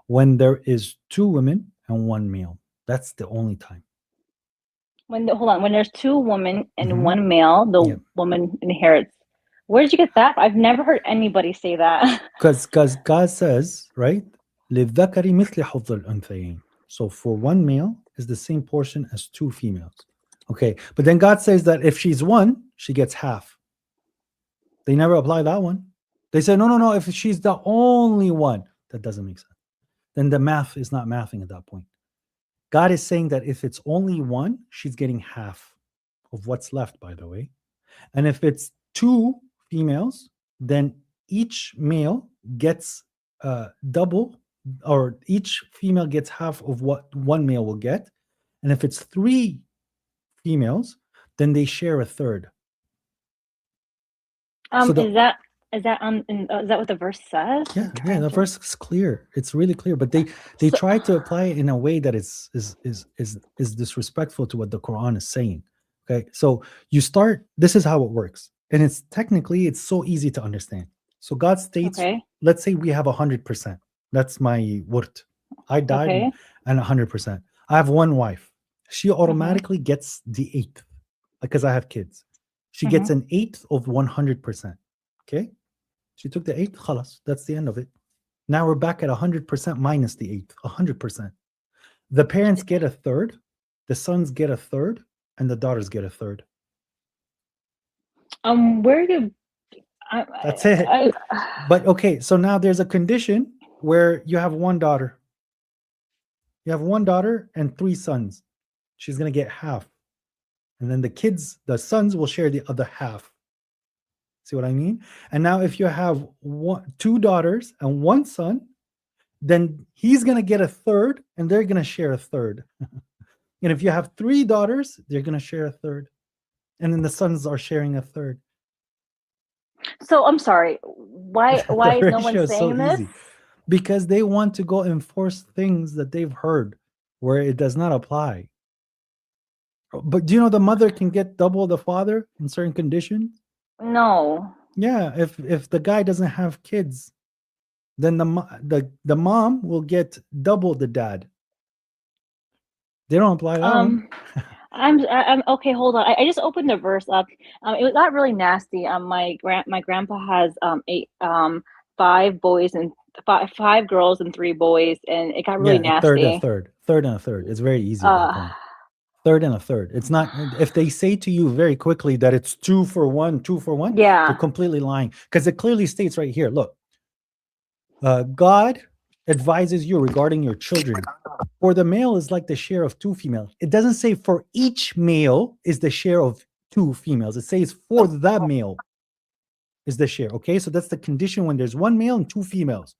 when there is 2 women and 1 male. That's the only time. When there's 2 women and 1 male, the woman inherits. Where did you get that? I've never heard anybody say that. Because God says, right? لِلذَّكَرِ مِثْلِ حَظِّ الْأُنْثَيَيْنِ. So for 1 male is the same portion as 2 females. Okay, but then God says that if she's 1, she gets half. They never apply that one. They say, no, if she's the only one, that doesn't make sense. Then the math is not mathing at that point. God is saying that if it's only 1, she's getting half of what's left, by the way. And if it's 2 females, then each male gets double, or each female gets half of what 1 male will get. And if it's 3 females, then they share a third. Is that what the verse says? Yeah, the verse is clear. It's really clear, but they try to apply it in a way that is disrespectful to what the Quran is saying. Okay, so you start. This is how it works, and it's so easy to understand. So God states, let's say we have 100%. That's my word. I died and 100%. I have 1 wife. She automatically gets the 8th because I have kids. She gets an 8th of 100%. Okay. She took the 8th, khalas, that's the end of it. Now we're back at 100% minus the 8th, 100%. The parents get a third, the sons get a third, and the daughters get a third. Where did That's it. But okay, so now there's a condition where you have one daughter. You have one daughter and 3 sons. She's going to get half. And then the sons will share the other half. See what I mean? And now if you have 2 daughters and 1 son, then he's going to get a third and they're going to share a third. And if you have 3 daughters, they're going to share a third. And then the sons are sharing a third. So I'm sorry. Why is no one saying this? Because they want to go enforce things that they've heard where it does not apply. But do you know the mother can get double the father in certain conditions? No. Yeah, if the guy doesn't have kids, then the mom will get double the dad. They don't apply that one. I'm okay. Hold on. I just opened the verse up. It got really nasty. My grandpa has 5 boys and 5 girls and 3 boys, and it got really nasty. Third and a third. It's very easy at that point. Third and a third. It's not if they say to you very quickly that it's 2 for 1, 2 for 1. Yeah, they're completely lying because it clearly states right here. Look, God advises you regarding your children. For the male is like the share of 2 females. It doesn't say for each male is the share of 2 females. It says for the male is the share. Okay, so that's the condition when there's 1 male and 2 females.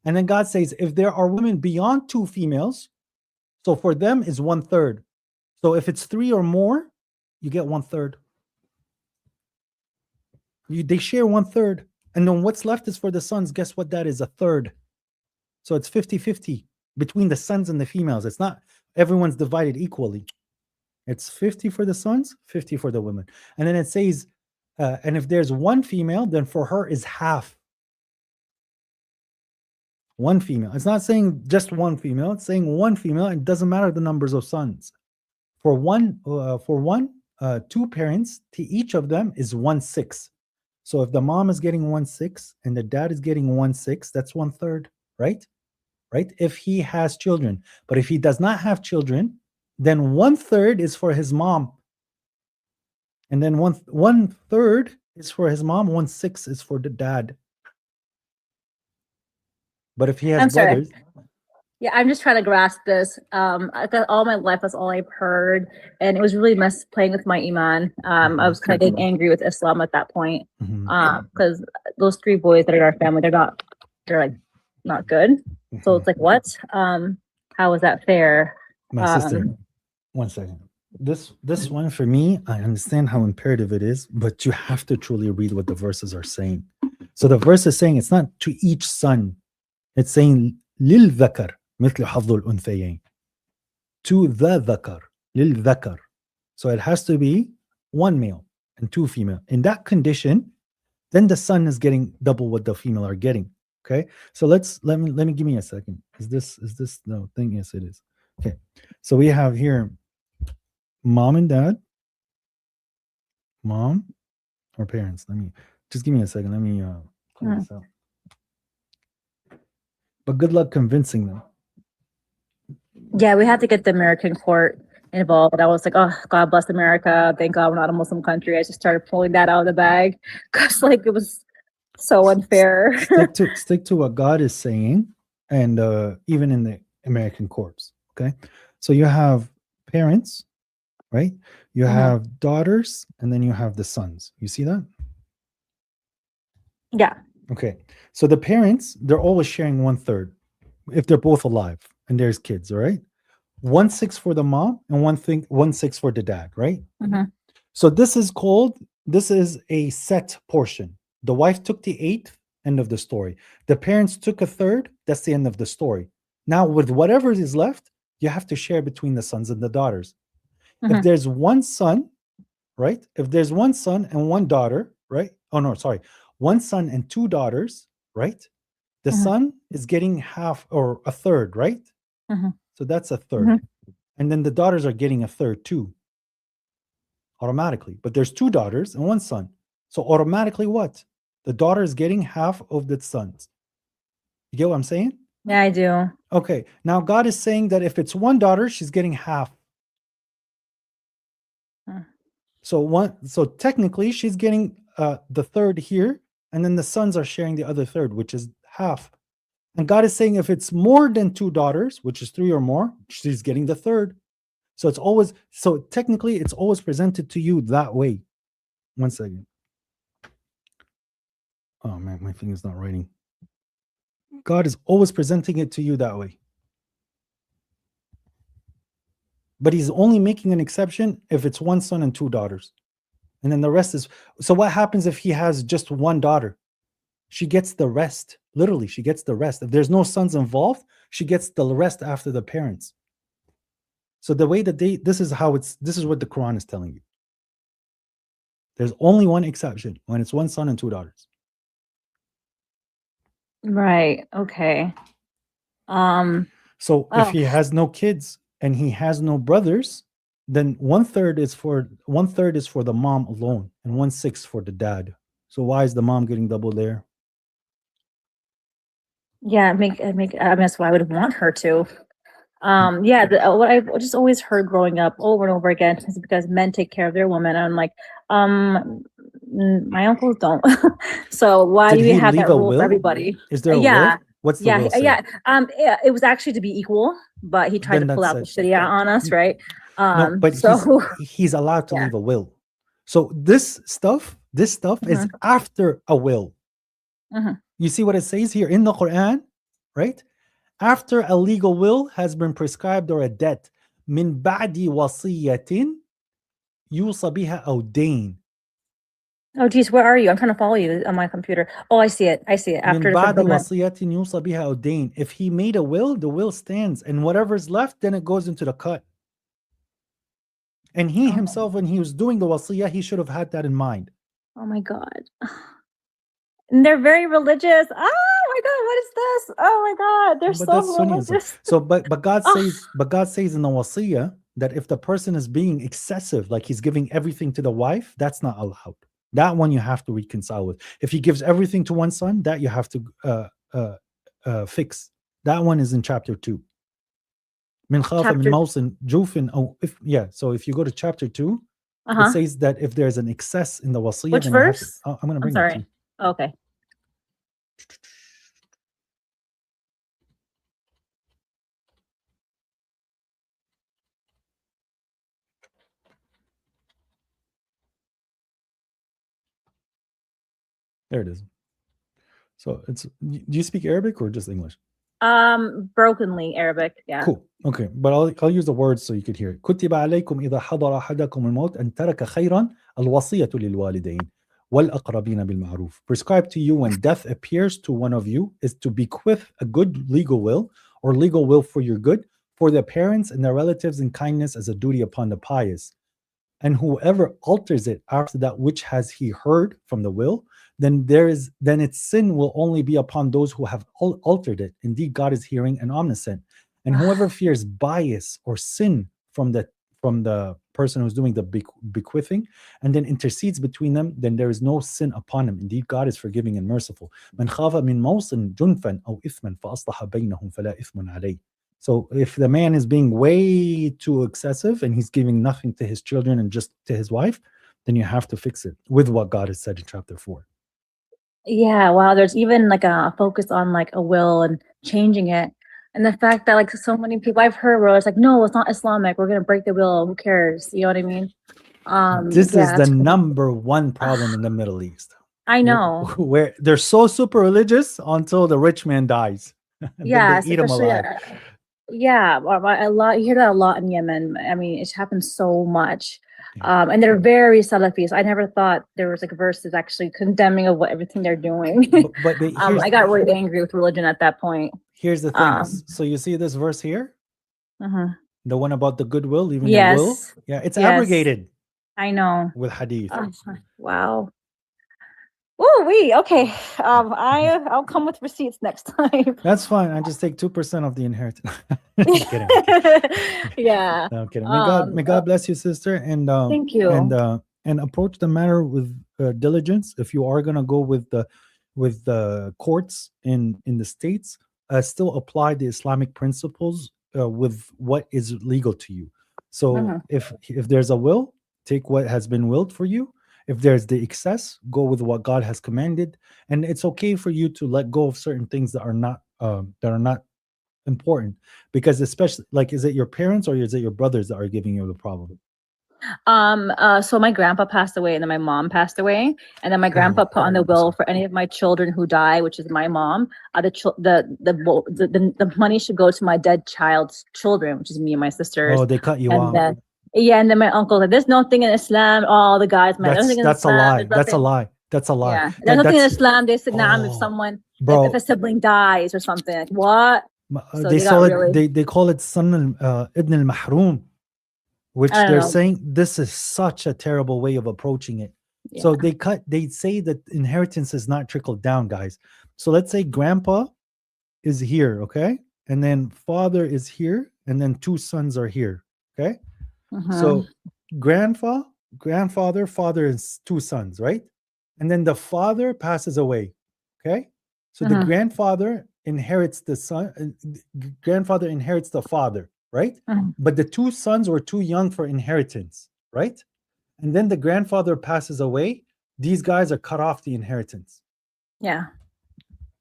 And then God says if there are women beyond 2 females, so for them is 1/3. So if it's 3 or more, you get 1/3. They share 1/3. And then what's left is for the sons. Guess what that is? A third. So it's 50-50 between the sons and the females. It's not everyone's divided equally. It's 50 for the sons, 50 for the women. And then it says, and if there's 1 female, then for her is half. 1 female. It's not saying just 1 female. It's saying 1 female. It doesn't matter the numbers of sons. For 2 parents, to each of them is 1/6. So if the mom is getting 1/6 and the dad is getting 1/6, that's 1/3, right? Right? If he has children. But if he does not have children, then 1/3 is for his mom. And then 1/3 is for his mom, 1/6 is for the dad. But if he has brothers. Yeah, I'm just trying to grasp this. I thought all my life that's all I've heard, and it was really playing with my iman. I was kind of getting angry with Islam at that point, because those 3 boys that are in our family, they're like not good. So it's like, what? How is that fair? My sister, 1 second. This one for me, I understand how imperative it is, but you have to truly read what the verses are saying. So the verse is saying it's not to each son. It's saying lil dhakar مثل حظ الأنثيين, to the dhakar, lil dhakar. So it has to be 1 male and 2 female. In that condition, then the son is getting double what the female are getting. Okay, so let me give me a second. Is this no thing? Yes, it is. Okay, so we have here mom and dad, mom or parents. Let me just give me a second. Let me clear this out. But good luck convincing them. Yeah, we had to get the American court involved. I was like, oh, God bless America. Thank God we're not a Muslim country. I just started pulling that out of the bag because like it was so unfair. stick to what God is saying, and even in the American courts. Okay, so you have parents, right? You have daughters, and then you have the sons. You see that? Yeah. Okay, so the parents, they're always sharing 1/3 if they're both alive and there's kids. All right, 1/6 for the mom and 1/6 for the dad. Right. So this is a set portion. The wife took the 1/8, end of the story. The parents took 1/3, that's the end of the story. Now, with whatever is left, you have to share between the sons and the daughters. If there's 1 son, right? If there's 1 son and 1 daughter, right? Oh, no, sorry. 1 son and 2 daughters, right? The son is getting half or 1/3, right? So that's 1/3. And then the daughters are getting 1/3 too, automatically. But there's 2 daughters and 1 son. So automatically what? The daughter is getting half of the sons. You get what I'm saying? Yeah, I do. Okay. Now God is saying that if it's one daughter, she's getting half. So technically she's getting the third here, and then the sons are sharing the other third, which is half. And God is saying if it's more than 2 daughters, which is 3 or more, she's getting the third. So technically it's always presented to you that way. One second. Oh man, my thing is not writing. God is always presenting it to you that way. But he's only making an exception if it's 1 son and 2 daughters. And then the rest is... So what happens if he has just 1 daughter? She gets the rest. Literally, she gets the rest. If there's no sons involved, she gets the rest after the parents. So the way that this is what the Quran is telling you. There's only one exception when it's 1 son and 2 daughters. Right. Okay. So if he has no kids and he has no brothers, then 1/3 is for the mom alone and 1/6 for the dad. So why is the mom getting double there? Yeah, I mean, that's why I would want her to. What I've just always heard growing up over and over again is because men take care of their women. And I'm like, my uncles don't. So why do you have that rule for everybody? Is there a will? What's the will say? Yeah, it was actually to be equal, but he tried to pull out the sharia on us, right? No, but he's allowed to leave a will. So this stuff is after a will. You see what it says here in the Quran, right? After a legal will has been prescribed or a debt, min ba'di wasiyatin yusa biha aw dayn. Oh geez, where are you? I'm trying to follow you on my computer. Oh, I see it. After min ba'di wasiyatin yusa biha aw dayn. If he made a will, the will stands, and whatever's left, then it goes into the cut. And he himself, when he was doing the wasiyah, he should have had that in mind. Oh my God. And they're very religious. Oh my God, what is this? Oh my God, they're so religious. So, but God says in the wasiyah that if the person is being excessive, like he's giving everything to the wife, that's not allowed. That one you have to reconcile with. If he gives everything to 1 son, that you have to fix. That one is in chapter 2. Min khafa min mawsin jufin. So if you go to chapter 2, it says that if there's an excess in the wasiyah, which verse? I'm going to bring it to you. Okay. There it is. So do you speak Arabic or just English? Brokenly Arabic, yeah. Cool. Okay, but I'll use the words so you could hear it. كتب عليكم إذا حضر أحدكم الموت أن ترك خيرا الوصية للوالدين والأقربين بالمعروف. Prescribed to you when death appears to one of you is to bequeath a good legal will or legal will for your good for the parents and their relatives in kindness as a duty upon the pious. And whoever alters it after that which has he heard from the will, then its sin will only be upon those who have altered it. Indeed, God is hearing and omniscient. And whoever fears bias or sin from the person who's doing the bequeathing and then intercedes between them, then there is no sin upon him. Indeed, God is forgiving and merciful. من خاف من موصٍ جنفا أو إثما فأصلح بينهم فلا إثم عليه. So if the man is being way too excessive and he's giving nothing to his children and just to his wife, then you have to fix it with what God has said in chapter 4. Yeah, wow. There's even like a focus on like a will and changing it. And the fact that like so many people I've heard where it's like, no, it's not Islamic. We're going to break the will. Who cares? You know what I mean? This is the number one problem in the Middle East. I know. Where they're so super religious until the rich man dies. Yeah, they eat him alive. Yeah, a lot. You hear that a lot in Yemen. I mean, it happens so much. And they're very Salafis. I never thought there was like verses actually condemning of everything they're doing. But I got really angry with religion at that point. Here's the thing. So you see this verse here? The one about the goodwill, leaving yes. your will? Yeah, it's abrogated. I know. With hadith. Wow. Oh, okay. I'll come with receipts next time. That's fine. I just take 2% of the inheritance. Yeah. No, I'm kidding. May God bless you, sister. And thank you. And and approach the matter with diligence. If you are going to go with the courts in the states, still apply the Islamic principles with what is legal to you. So if there's a will, take what has been willed for you. If there's the excess, go with what God has commanded, and it's okay for you to let go of certain things that are not important. Because especially, like, is it your parents or is it your brothers that are giving you the problem? So my grandpa passed away, and then my mom passed away, and then my grandpa put on the will for any of my children who die, which is my mom. The money should go to my dead child's children, which is me and my sisters. Oh, they cut you and off. Then, yeah, and then my uncle said, "There's nothing in Islam." All the guys, man, That's a lie. That's a lie. That's a lie. Yeah, there's nothing in Islam. They said, "Nah, if someone, bro, if a sibling dies or something, like what?" So they got call it. They call it son ibn al mahroom, which they're saying this is such a terrible way of approaching it. Yeah. So they say that inheritance is not trickled down, guys. So let's say grandpa is here, okay? And then father is here, and then two sons are here, okay? So grandfather, father is two sons, right? And then the father passes away, okay? So the grandfather inherits the son, grandfather inherits the father, right? But the two sons were too young for inheritance, right? And then the grandfather passes away. These guys are cut off the inheritance. Yeah.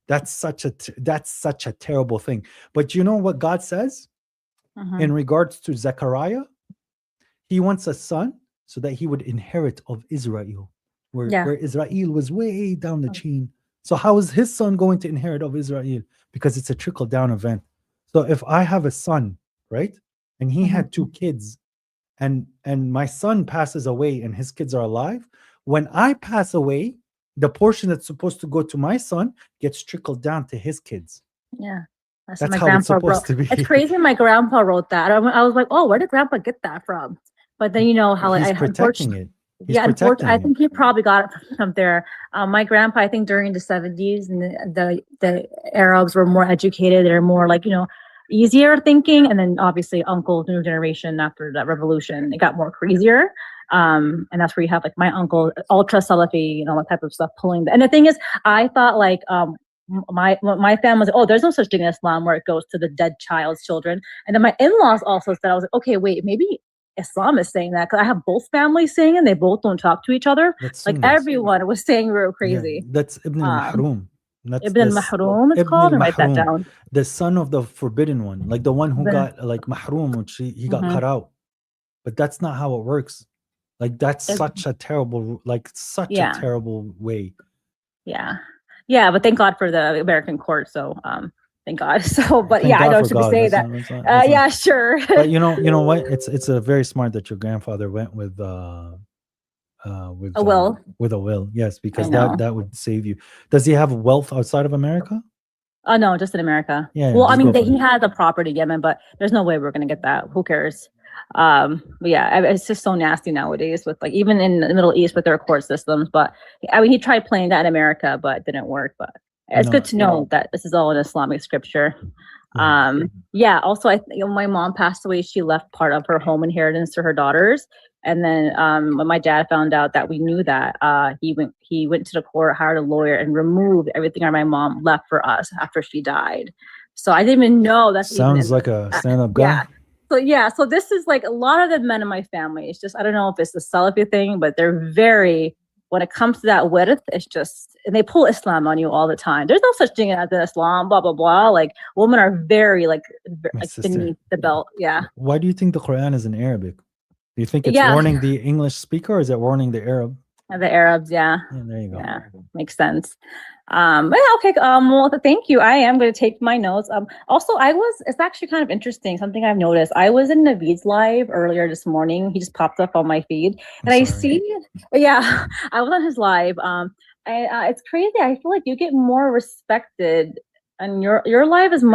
That's such a terrible thing. But you know what God says in regards to Zechariah? He wants a son so that he would inherit of Israel, where Israel was way down the chain. So how is his son going to inherit of Israel? Because it's a trickle down event. So if I have a son, right, and he had two kids, and my son passes away and his kids are alive, when I pass away, the portion that's supposed to go to my son gets trickled down to his kids. Yeah. That's what my how grandpa it's supposed wrote. to be. It's crazy my grandpa wrote that. I was like, oh, where did grandpa get that from? But then you know how he's protecting it. Unfortunately, I think he probably got it from there. My grandpa, I think during the 70s, and the Arabs were more educated. They're more like, easier thinking. And then obviously uncle, new generation after that revolution, it got more crazier. And that's where you have like my uncle, ultra Salafi, all that type of stuff pulling. And the thing is, I thought like, my family was like, oh, there's no such thing in Islam where it goes to the dead child's children. And then my in-laws also said, I was like, okay, wait, maybe Islam is saying that, because I have both families saying it, they both don't talk to each other. Like everyone was saying real crazy. Yeah, that's Ibn al-Mahrum. Ibn al-Mahrum is called, and write that down. The son of the forbidden one, like the one who got like mahrum, which he got cut out. But that's not how it works. Like that's such a terrible way. Yeah, but thank God for the American court. So thank God. So, but I know to say that. Yeah, sure. But you know what? It's a very smart that your grandfather went with a will. Yes, because that would save you. Does he have wealth outside of America? Oh no, just in America. Yeah. Well, I mean, he has a property in Yemen, but there's no way we're gonna get that. Who cares? But yeah, it's just so nasty nowadays with like even in the Middle East with their court systems. But I mean, he tried playing that in America, but it didn't work. But it's good to know that this is all in Islamic scripture. Yeah. Also, when my mom passed away, she left part of her home inheritance to her daughters. And then when my dad found out that we knew that, he went to the court, hired a lawyer, and removed everything my mom left for us after she died. So I didn't even know that. Sounds like a stand-up guy. So this is like a lot of the men in my family. It's just, I don't know if it's the Salafi thing, but they're very, when it comes to that width, it's just, and they pull Islam on you all the time. There's no such thing as Islam, blah, blah, blah. Like women are very like beneath the belt. Yeah. Why do you think the Quran is in Arabic? Do you think it's warning the English speaker, or is it warning the Arab? The Arabs, yeah. There you go. Yeah, makes sense. Okay. Well, thank you. I am going to take my notes. Also, it's actually kind of interesting. Something I've noticed. I was in Naveed's live earlier this morning. He just popped up on my feed, and I see. Yeah, I was on his live. It's crazy. I feel like you get more respected. And your life is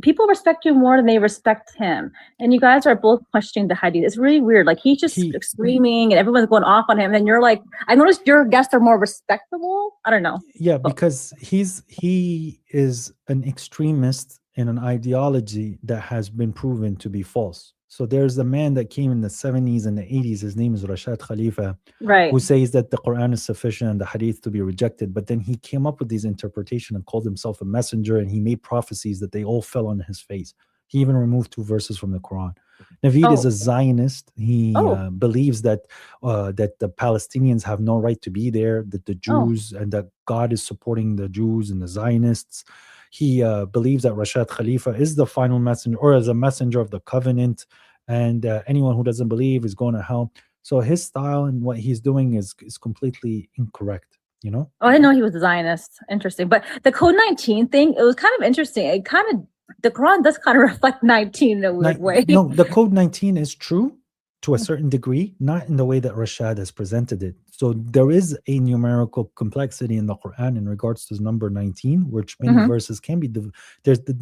people respect you more than they respect him. And you guys are both questioning the hadith. It's really weird. Like he's just screaming and everyone's going off on him. And then you're like, I noticed your guests are more respectable. I don't know. Yeah, because he is an extremist in an ideology that has been proven to be false. So there's a man that came in the 70s and the 80s. His name is Rashad Khalifa, Right. who says that the Quran is sufficient and the hadith to be rejected. But then he came up with these interpretation and called himself a messenger, and he made prophecies that they all fell on his face. He even removed 2 verses from the Quran. Naveed is a Zionist. He believes that that the Palestinians have no right to be there, that the Jews and that God is supporting the Jews and the Zionists. He believes that Rashad Khalifa is the final messenger, or as a messenger of the covenant, and anyone who doesn't believe is going to hell. So his style and what he's doing is completely incorrect, you know? Oh, I didn't know he was a Zionist. Interesting. But the code 19 thing, it was kind of interesting. It kind of, the Quran does kind of reflect 19 in a weird way. No, the code 19 is true to a certain degree, not in the way that Rashad has presented it. So there is a numerical complexity in the Quran in regards to number 19, which many verses can be, the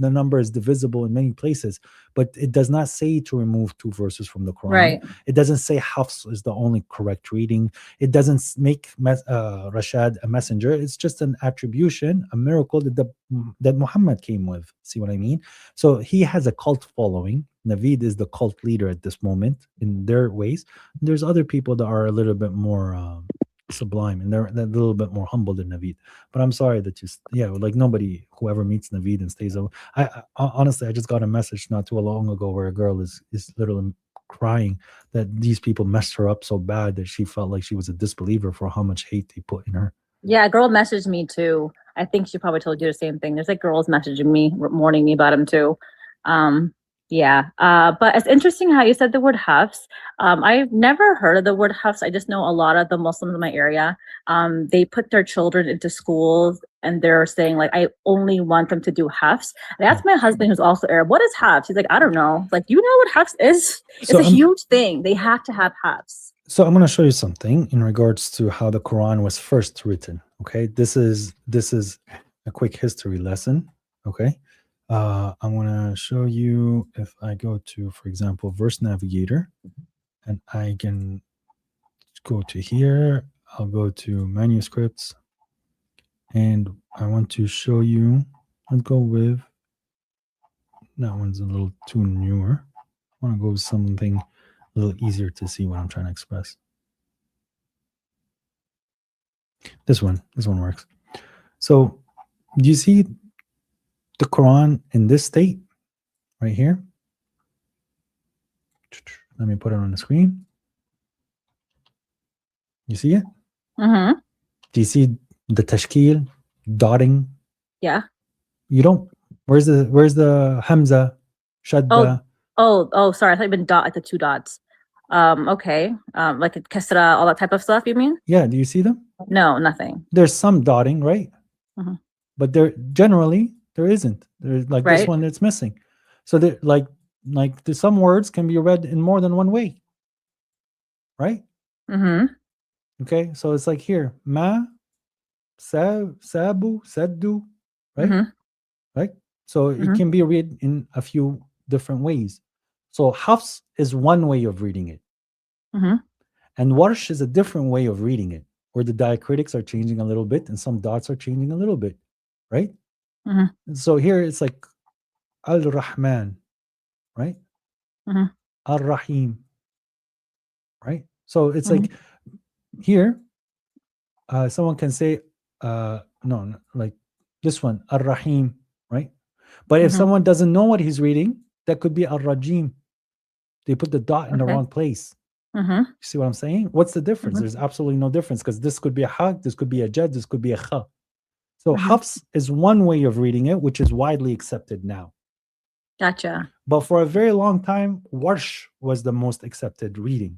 number is divisible in many places, but it does not say to remove 2 verses from the Quran. Right. It doesn't say Hafs is the only correct reading. It doesn't make Rashad a messenger. It's just an attribution, a miracle that Muhammad came with. See what I mean? So he has a cult following. Naveed is the cult leader at this moment in their ways. There's other people that are a little bit more sublime, and they're a little bit more humble than Naveed. But I'm sorry that like nobody, whoever meets Naveed and stays over. I honestly, I just got a message not too long ago where a girl is literally crying that these people messed her up so bad that she felt like she was a disbeliever for how much hate they put in her. Yeah, a girl messaged me too. I think she probably told you the same thing. There's like girls messaging me, warning me about him too. But it's interesting how you said the word Hafs. I've never heard of the word Hafs. I just know a lot of the Muslims in my area, they put their children into schools and they're saying like, I only want them to do Hafs. I asked my husband, who's also Arab, what is Hafs? He's like, I don't know. Like, you know what Hafs is? It's a huge thing. They have to have Hafs. So I'm going to show you something in regards to how the Quran was first written. Okay, this is a quick history lesson. Okay. I'm going to show you, if I go to, for example, Verse Navigator, and I can go to here, I'll go to manuscripts, and I want to show you, I'll go with, that one's a little too newer. I want to go with something a little easier to see what I'm trying to express. This one works. So, do you see the Quran in this state right here? Let me put it on the screen. You see it? Mm-hmm. Do you see the tashkil, dotting? Yeah. You don't. Where's the hamza, shadda? Oh, sorry. I thought you meant dot, like the 2 dots. Okay. Like a kasra, all that type of stuff, you mean? Yeah. Do you see them? No, nothing. There's some dotting, right? Mm-hmm. But there isn't. There's like this one that's missing. So there, like there's some words can be read in more than one way. Right? Mm-hmm. Okay. So it's like here, ma, sabu, saddu, right? Mm-hmm. Right? So it can be read in a few different ways. So Hafs is one way of reading it. Mm-hmm. And Warsh is a different way of reading it, where the diacritics are changing a little bit and some dots are changing a little bit. Right? Mm-hmm. So here it's like Al-Rahman, right? Mm-hmm. Ar-Rahim, right? So it's like here, someone can say, no, like this one, Ar-Rahim, right? But if someone doesn't know what he's reading, that could be Ar-Rajim. They put the dot in the wrong place. Mm-hmm. You see what I'm saying? What's the difference? There's absolutely no difference, because this could be a ha, this could be a jad, this could be a kha. So Hafs is one way of reading it, which is widely accepted now. Gotcha. But for a very long time, Warsh was the most accepted reading.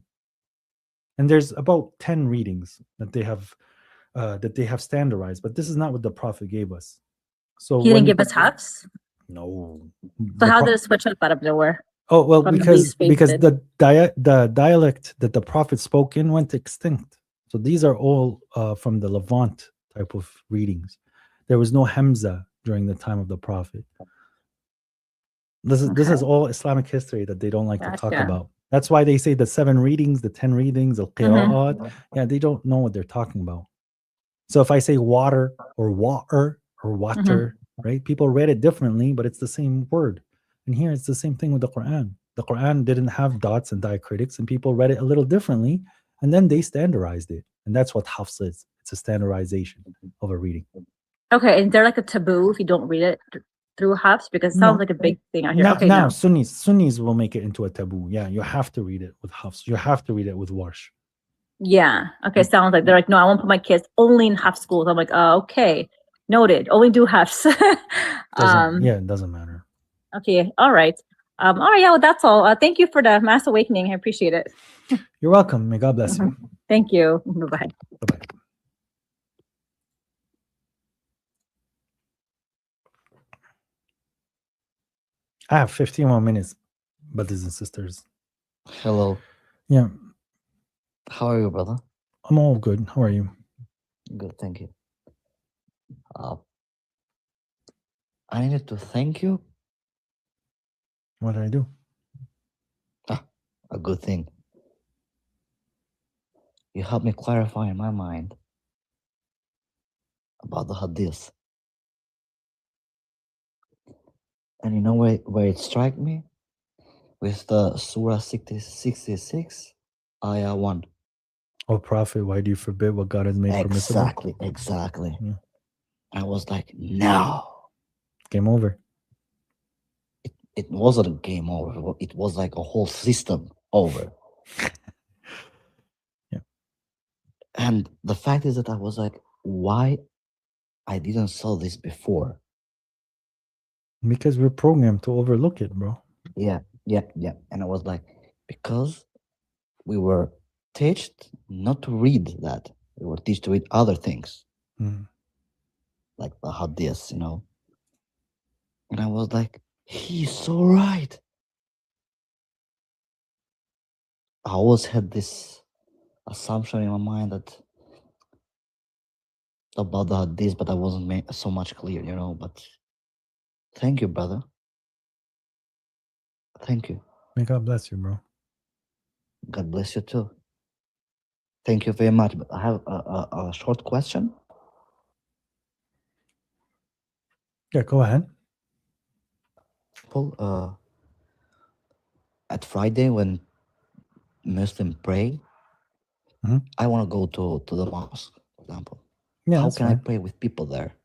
And there's about 10 readings that they have standardized. But this is not what the Prophet gave us. So he didn't give us Hafs? No. So how did it switch up out of nowhere? Oh, well, because the dialect that the Prophet spoke in went extinct. So these are all from the Levant type of readings. There was no Hamza during the time of the Prophet. This is all Islamic history that they don't like to talk about. That's why they say the 7 readings, the 10 readings, al-qira'at. Yeah, they don't know what they're talking about. So if I say water or water or water, right? People read it differently, but it's the same word. And here it's the same thing with the Quran. The Quran didn't have dots and diacritics, and people read it a little differently, and then they standardized it. And that's what Hafs is. It's a standardization of a reading. Okay, is there like a taboo if you don't read it through Hafs? Because it sounds like a big thing out here. Now, Okay, now no. Sunnis will make it into a taboo. Yeah, you have to read it with Hafs. You have to read it with Warsh. Yeah. Okay, sounds like they're like, no, I won't put my kids only in Hafs schools. I'm like, okay, noted. Only do Hafs. Yeah, it doesn't matter. Okay, all right. All right, yeah, well, that's all. Thank you for the mass awakening. I appreciate it. You're welcome. May God bless you. Thank you. Bye-bye. Bye-bye. I have 15 more minutes, brothers and sisters. Hello. Yeah, How are you, brother? I'm all good. How are you? Good, thank you. I needed to thank you. What did I do? A good thing. You helped me clarify in my mind about the hadith. And you know where it struck me? With the Surah 66, Ayah 1. Oh, Prophet, why do you forbid what God has made permissible? Exactly. Yeah. I was like, no. Game over. It wasn't a game over. It was like a whole system over. Yeah. And the fact is that I was like, why I didn't saw this before? Because we're programmed to overlook it, bro. Yeah. And I was like, because we were taught not to read that. We were taught to read other things. Mm. Like the hadith, you know. And I was like, he's so right. I always had this assumption in my mind that about the hadith, but I wasn't so much clear, you know. But thank you, brother. Thank you. May God bless you, bro. God bless you too. Thank you very much. But I have a short question. Yeah, go ahead. Paul, at Friday when Muslims pray, I want to go to the mosque, for example. Yeah, How that's can I fine. pray with people there?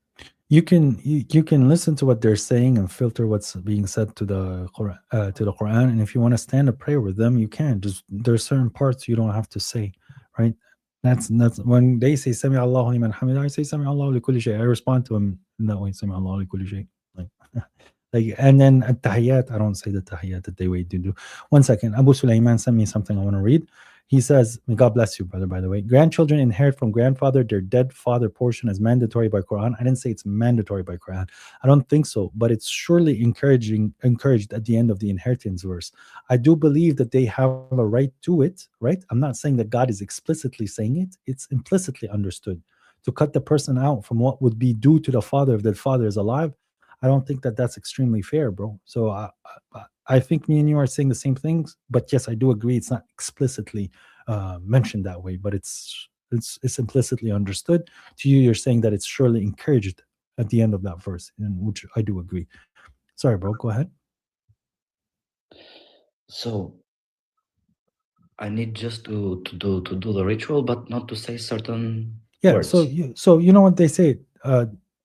You can listen to what they're saying and filter what's being said to the Quran. And if you want to stand a prayer with them, you can. Just there are certain parts you don't have to say, right? That's when they say Sami Allahu liman hamida, I say Sami Allahu li kulli shay. I respond to them in that way, Sami Allahu li kulli shay. Like, and then at tahiyyat, I don't say the tahiyyat that they way to do. 1 second, Abu Sulaiman sent me something I want to read. He says, may God bless you, brother, by the way. Grandchildren inherit from grandfather their dead father portion as mandatory by Quran. I didn't say it's mandatory by Quran. I don't think so, but it's surely encouraged at the end of the inheritance verse. I do believe that they have a right to it, right? I'm not saying that God is explicitly saying it. It's implicitly understood. To cut the person out from what would be due to the father if the father is alive, I don't think that that's extremely fair, bro. So I think me and you are saying the same things, but yes, I do agree it's not explicitly mentioned that way, but it's implicitly understood. To you, you're saying that it's surely encouraged at the end of that verse, in which I do agree. Sorry, bro. Go ahead. So I need just to do the ritual, but not to say certain words. So you know what they say,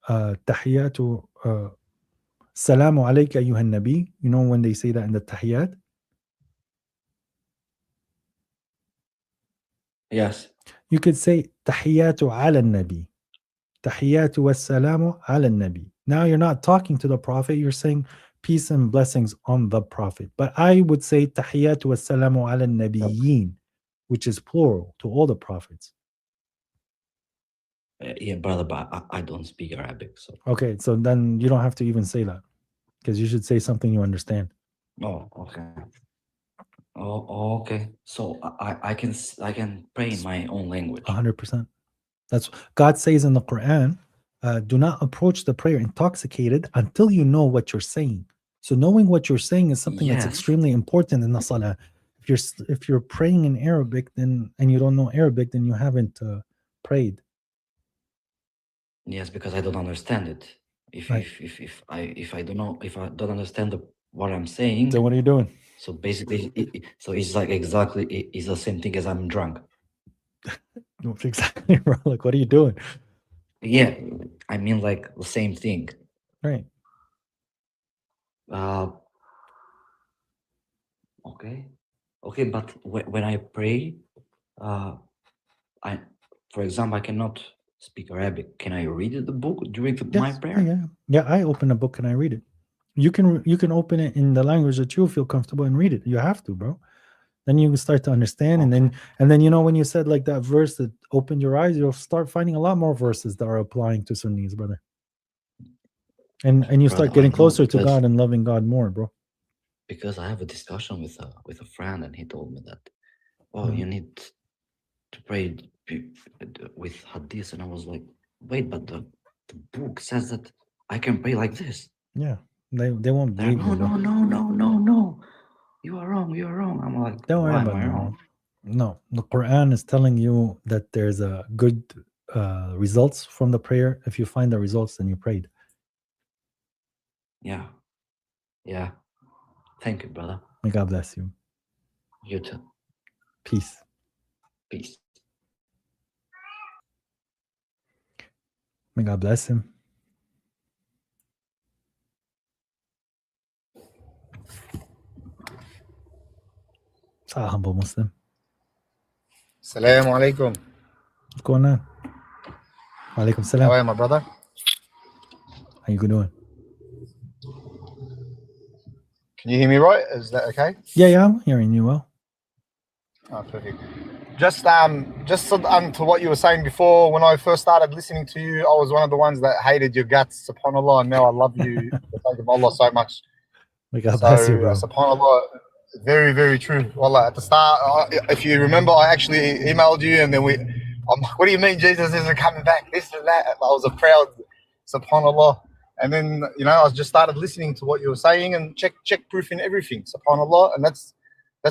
tahiyatu. Salamu alayka ayyuhan nabi. You know when they say that in the tahiyyat? Yes. You could say tahiyyatu ala nabi. Tahiyyatu wassalamu ala nabi. Now you're not talking to the Prophet, you're saying peace and blessings on the Prophet. But I would say tahiyyatu wassalamu ala nabiyyin, which is plural to all the prophets. Yeah, brother, but I don't speak Arabic. So. Okay, so then you don't have to even say that. Because you should say something you understand. Oh, okay. Oh, okay. So I can pray in my own language. 100%. That's God says in the Quran, do not approach the prayer intoxicated until you know what you're saying. So knowing what you're saying is something that's extremely important in the salah. If you're praying in Arabic and you don't know Arabic, then you haven't prayed. Yes, because I don't understand it. If I don't understand what I'm saying, then what are you doing? So basically, so it's like exactly it's the same thing as I'm drunk. No, exactly, bro. Like, what are you doing? Yeah, I mean like the same thing. Right. Okay, but when I pray, for example, I cannot speak Arabic. Can I read the book during my prayer? Yeah. I open a book and I read it. You can open it in the language that you feel comfortable and read it. You have to, bro. Then you start to understand, and then you know, when you said like that verse that opened your eyes, you'll start finding a lot more verses that are applying to Sunnis, brother. And you start getting closer to God and loving God more, bro. Because I have a discussion with a friend, and he told me that, you need to pray with hadith, and I was like, wait, but the book says that I can pray like this. Yeah, they won't believe you. No. You are wrong. I'm like, don't worry about that. No, the Quran is telling you that there's a good results from the prayer. If you find the results, then you prayed. Yeah. Thank you, brother. May God bless you. You too. Peace. May God bless him. It's a humble Muslim. Assalamu alaikum. What's going on? Walaikum salam. How are you, my brother? How you doing? Can you hear me right? Is that okay? Yeah, I'm hearing you well. Oh, perfect. Just to what you were saying before, when I first started listening to you, I was one of the ones that hated your guts, subhanAllah, and now I love you, for the sake of Allah, so much. May God bless you, bro. SubhanAllah, very, very true. Wallah, at the start, if you remember, I actually emailed you, and then I'm like, what do you mean Jesus isn't coming back? This and that. I was a proud, SubhanAllah. And then, you know, I just started listening to what you were saying and check proof in everything, SubhanAllah. And that's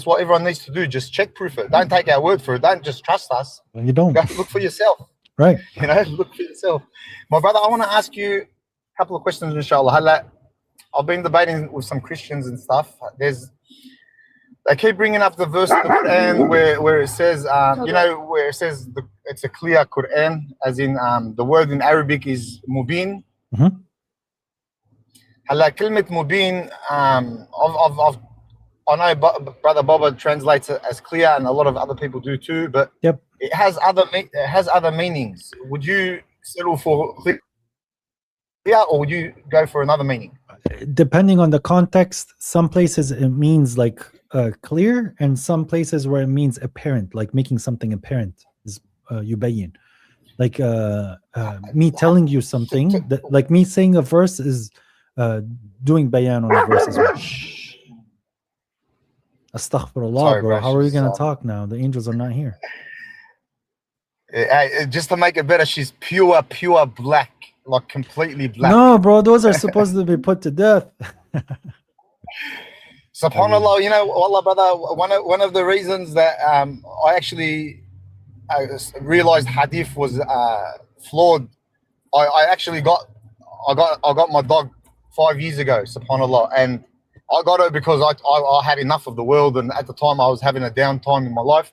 what everyone needs to do. Just check proof it. Don't take our word for it. Don't just trust us. Well, you don't. Go look for yourself. Right. You know, look for yourself. My brother, I want to ask you a couple of questions, inshallah. I've been debating with some Christians and stuff. They keep bringing up the verse in the Quran where it says, where it says it's a clear Quran, as in the word in Arabic is mubin. Hala kalimat mubin, I know Brother Baba translates it as clear, and a lot of other people do too, but it has other meanings. Would you settle for clear, or would you go for another meaning? Depending on the context, some places it means like clear, and some places where it means apparent, like making something apparent is yubayyin. Like me telling you something, like me saying a verse is doing bayan on a verse as well. Astaghfirullah. Sorry, bro. How are we going to talk now? The angels are not here. Just to make it better, she's pure black, like completely black. No, bro, those are supposed to be put to death. SubhanAllah, you know, wallah, brother, one of the reasons that I actually realized hadith was flawed, I got my dog 5 years ago, SubhanAllah, and I got it because I had enough of the world, and at the time I was having a downtime in my life,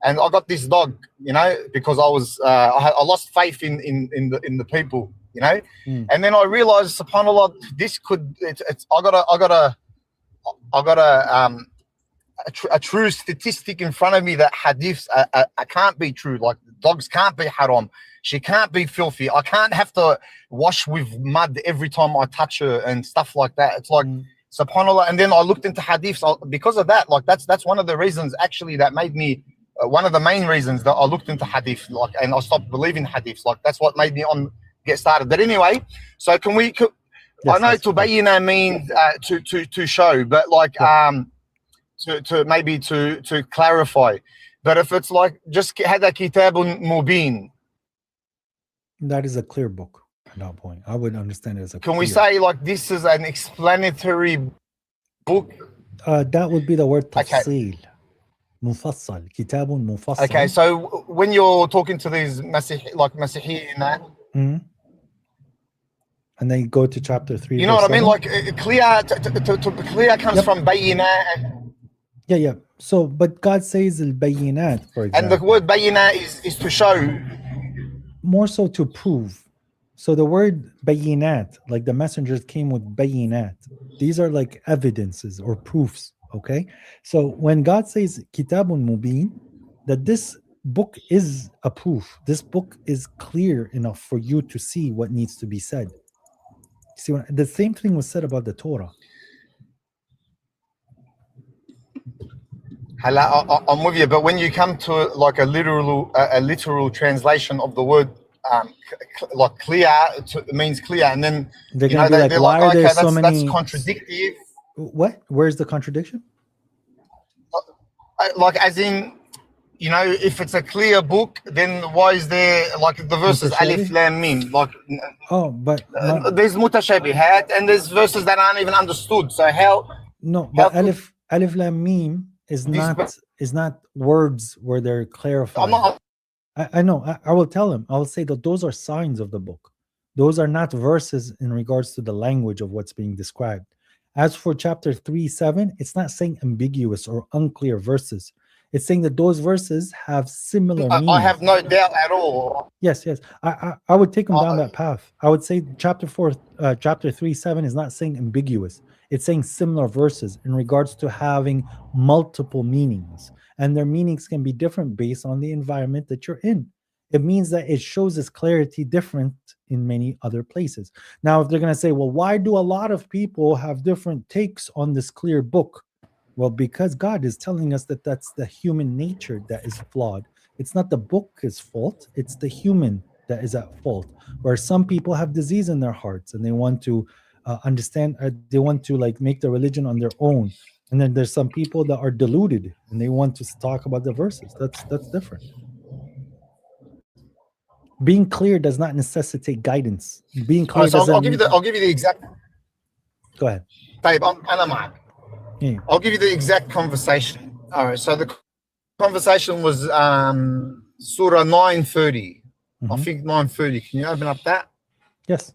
and I got this dog, you know, because I lost faith in the people, you know, and then I realized, SubhanAllah, I got a true statistic in front of me that hadiths can't be true. Like dogs can't be haram. She can't be filthy. I can't have to wash with mud every time I touch her and stuff like that. It's like, SubhanAllah. And then I looked into hadiths because of that. Like that's one of the reasons actually that made me one of the main reasons that I looked into hadith, like, and I stopped believing hadiths. Like that's what made me get started. But anyway, so can we? Yes, I know tubayyina means to show, but like to maybe to clarify. But if it's like just hada kitabun mubin, that is a clear book at that point. I would understand it as a Can we say like this is an explanatory book? That would be the word tafsil. Mufassal. Kitabun mufassal. Okay, so when you're talking to these Masihi in that, and then go to chapter 3. You know what I mean? Like clear, to clear comes from bayina. Yeah. So, but God says al-bayinat, for example. And the word bayina is to show. More so to prove. So the word bayinat, like the messengers came with bayinat. These are like evidences or proofs, okay? So when God says kitabun mubin, that this book is a proof. This book is clear enough for you to see what needs to be said. See, the same thing was said about the Torah. I'm with you, but when you come to like a literal translation of the word, like clear, it means clear, and then They're going to be like, why are there so many? That's contradictive. What? Where's the contradiction? Like, as in, you know, if it's a clear book, then why is there like the verses alif lam mim? Like, but there's mutashabihat and there's verses that aren't even understood. So how? No, but alif lam mim is not words where they're clarified. I know. I will tell him. I will say that those are signs of the book. Those are not verses in regards to the language of what's being described. As for chapter 3:7, it's not saying ambiguous or unclear verses. It's saying that those verses have similar meanings. I have no doubt at all. Yes. I would take them down that path. I would say chapter 3:7 is not saying ambiguous. It's saying similar verses in regards to having multiple meanings. And their meanings can be different based on the environment that you're in. It means that it shows its clarity different in many other places. Now, if they're going to say, well, why do a lot of people have different takes on this clear book? Well, because God is telling us that that's the human nature that is flawed. It's not the book's fault. It's the human that is at fault. Where some people have disease in their hearts and they want to understand, they want to like make the religion on their own. And then there's some people that are deluded and they want to talk about the verses. That's different. Being clear does not necessitate guidance. Being clear doesn't. I'll give you the exact. Go ahead. Babe, I'll give you the exact conversation. All right. So the conversation was Surah 9:30. I think 9:30. Can you open up that? Yes.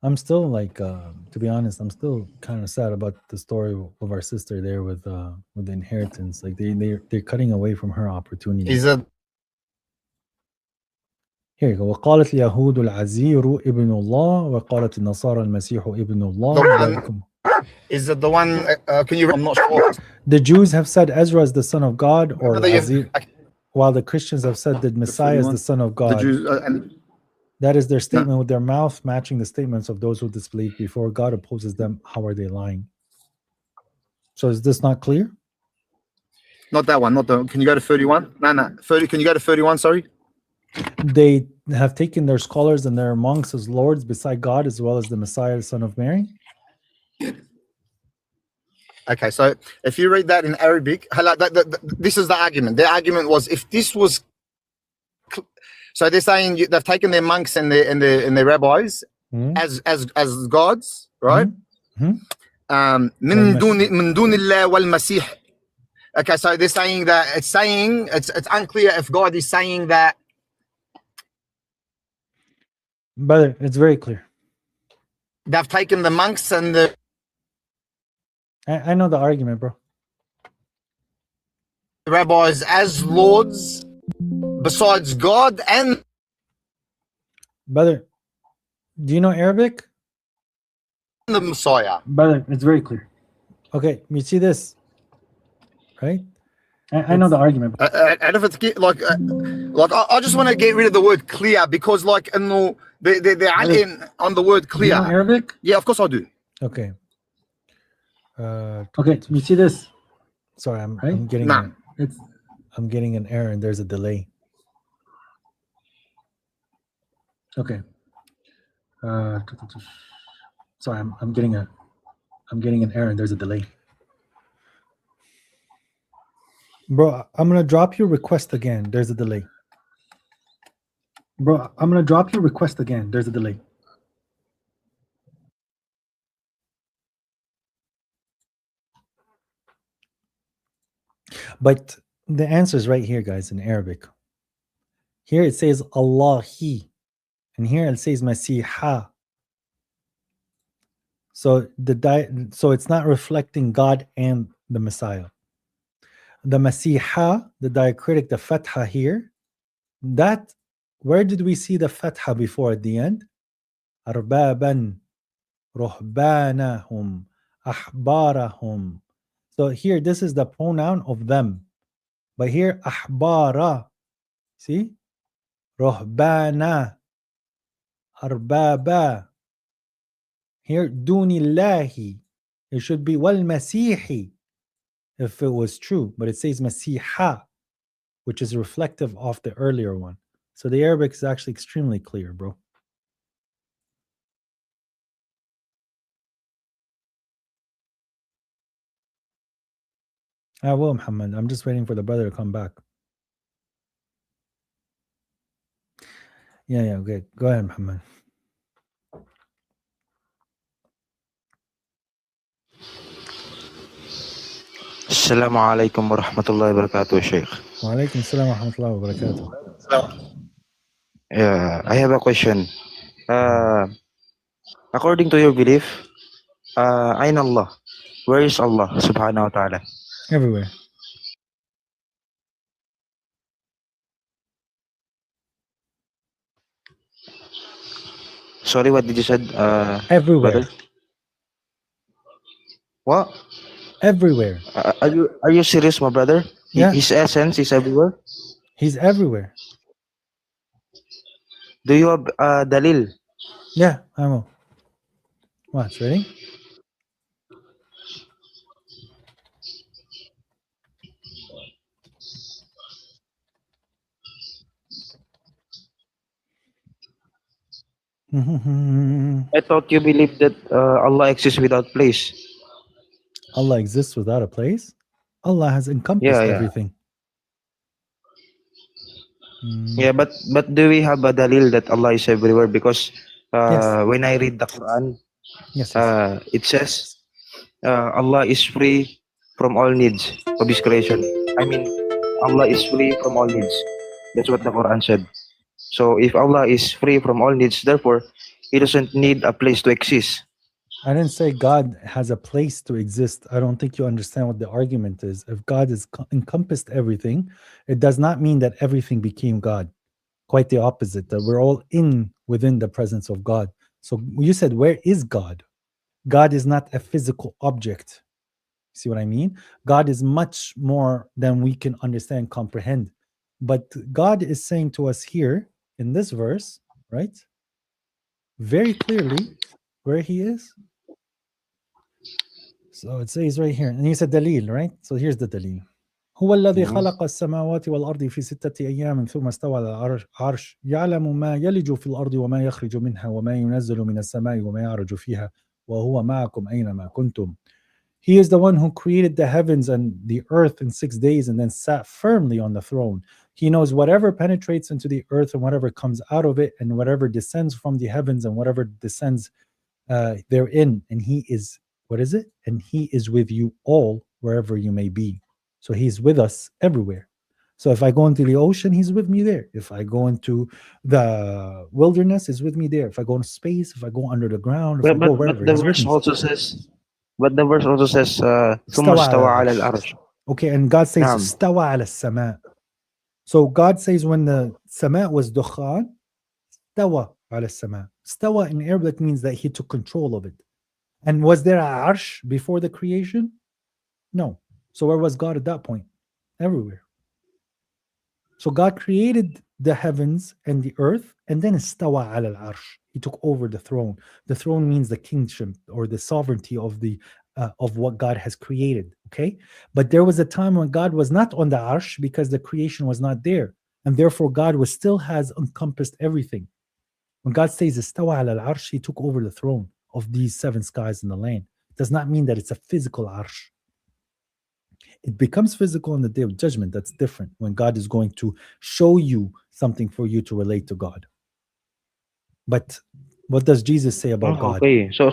I'm still like, to be honest, I'm still kind of sad about the story of our sister there with the inheritance. Like they're cutting away from her opportunity. Is it? Here you go. وقالت اليهود العزير ابن الله وقالت النصارى المسيح ابن الله. Is it the one? Can you? I'm not sure. The Jews have said Ezra is the son of God, or Azir, while the Christians have said that Messiah is the son of God. The Jews, that is their statement with their mouth matching the statements of those who disbelieve before God opposes them. How are they lying? So is this not clear? Not that one. Not the. Can you go to 31? No. 30. Can you go to 31? Sorry. They have taken their scholars and their monks as lords beside God, as well as the Messiah, the son of Mary. Okay, so if you read that in Arabic, this is the argument. Their argument was if this was. So they're saying they've taken their monks and their rabbis as gods, right? Min dunillah wal masih. Okay, so they're saying that it's unclear if God is saying that. Brother, it's very clear. They've taken the monks and the. I know the argument, bro. Rabbis as lords besides God and. Brother, do you know Arabic? The Messiah. Brother, it's very clear. Okay, you see this, right? I know the argument. And if it's like I just want to get rid of the word clear because like in they're in on the word clear. Do you know Arabic? Yeah, of course I do. Okay. Okay, you see this? Sorry, I'm getting I'm getting an error and there's a delay. Okay. Sorry, I'm getting an error and there's a delay. Bro, I'm gonna drop your request again. There's a delay. Bro, I'm gonna drop your request again. There's a delay. But the answer is right here, guys, in Arabic. Here it says Allahi, and here it says Masiha. So so it's not reflecting God and the Messiah. The Masiha, the diacritic, the Fatha here, that, where did we see the Fatha before at the end? Arbaban, ruhbanahum, ahbarahum. So here, this is the pronoun of them. But here, ahbara, see? Ruhbana, arbaba. Here, dunillahi. It should be wal masihi if it was true, but it says masiha, which is reflective of the earlier one. So the Arabic is actually extremely clear, bro. I will, Muhammad. I'm just waiting for the brother to come back. Yeah, good. Go ahead, Muhammad. Assalamu alaikum wa rahmatullahi wa barakatuh, Sheikh. Wa alaikum assalam wa rahmatullahi wa barakatuh. Yeah, I have a question. According to your belief, Ayn Allah, where is Allah subhanahu wa ta'ala? Everywhere. Sorry, what did you said, Everywhere. brother? What? Everywhere. Are you serious, my brother? Yeah. His essence is everywhere? He's everywhere. Do you have dalil? Yeah, I will. Watch, ready? I thought you believed that Allah exists without place. Allah exists without a place? Allah has encompassed Yeah. everything. Yeah, but do we have a dalil that Allah is everywhere? Because Yes. when I read the Quran, Yes. it says Allah is free from all needs of His creation. I mean, Allah is free from all needs. That's what the Quran said. So if Allah is free from all needs, therefore, He doesn't need a place to exist. I didn't say God has a place to exist. I don't think you understand what the argument is. If God has encompassed everything, it does not mean that everything became God. Quite the opposite, that we're all within the presence of God. So you said, where is God? God is not a physical object. See what I mean? God is much more than we can understand, comprehend. But God is saying to us here in this verse, right? Very clearly where he is. So it says right here, and he said dalil, right? So here's the dalil. هو الذي خلق السماوات والأرض في 6 أيام ثم استوى على العرش يعلم ما يلج في الأرض وما يخرج منها وما ينزل من السماء وما يعرج فيها وهو معكم أينما كنتم. He is the one who created the heavens and the earth in 6 days and then sat firmly on the throne. He knows whatever penetrates into the earth and whatever comes out of it and whatever descends from the heavens and whatever descends therein. And he is, what is it? And he is with you all wherever you may be. So he's with us everywhere. So if I go into the ocean, he's with me there. If I go into the wilderness, he's with me there. If I go into space, if I go under the ground, if I go wherever, But the he's with verse me. also says, ثم استوى استوى على على العرش. Okay, and God says نعم. استوى على السماء. So God says when the sama was dukhan, استوى على السماء. استوى in Arabic means that he took control of it. And was there a arsh before the creation? No. So where was God at that point? Everywhere. So God created the heavens and the earth, and then استوى على العرش. He took over the throne. The throne means the kingship or the sovereignty of the of what God has created. Okay, but there was a time when God was not on the arsh because the creation was not there, and therefore God was still has encompassed everything. When God says استوى على العرش, He took over the throne of these 7 skies and the land. It does not mean that it's a physical arsh. It becomes physical on the day of judgment. That's different when God is going to show you something for you to relate to God. But what does Jesus say about God? Okay, so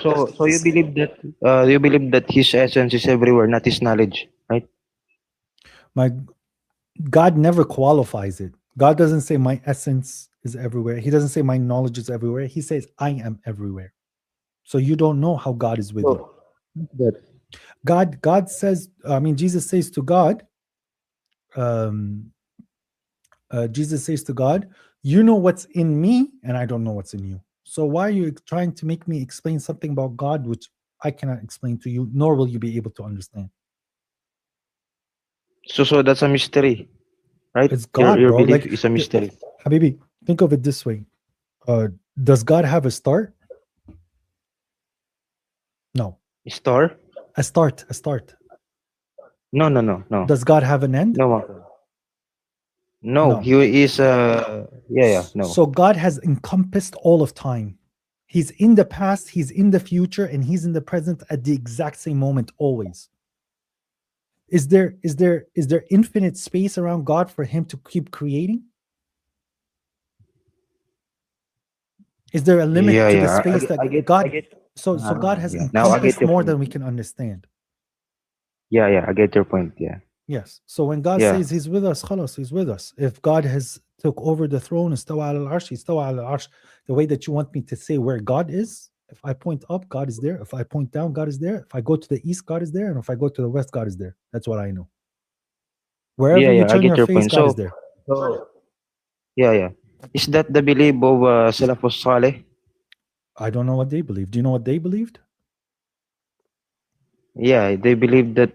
you believe that His essence is everywhere, not His knowledge, right? My God never qualifies it. God doesn't say my essence is everywhere. He doesn't say my knowledge is everywhere. He says I am everywhere. So you don't know how God is with you. Good. God says, Jesus says to God, Jesus says to God, you know what's in me and I don't know what's in you. So why are you trying to make me explain something about God which I cannot explain to you, nor will you be able to understand? So that's a mystery, right? It's God, your bro. belief is a mystery. Habibi, think of it this way. Does God have a start? No. Star? A start. No. Does God have an end? No, he is no. So God has encompassed all of time. He's in the past, he's in the future, and he's in the present at the exact same moment always. Is there infinite space around God for him to keep creating? Is there a limit to the space God has encompassed more than we can understand? Yeah, I get your point. Yeah. Yes. So when God says he's with us, khalas, he's with us. If God has took over the throne, istawa ala al-arsh, istawa ala al-arsh, the way that you want me to say where God is, if I point up, God is there. If I point down, God is there. If I go to the east, God is there. And if I go to the west, God is there. That's what I know. Wherever you turn your face, God is there. So, yeah. Is that the belief of Salafus Saleh? I don't know what they believe. Do you know what they believed? Yeah, they believe that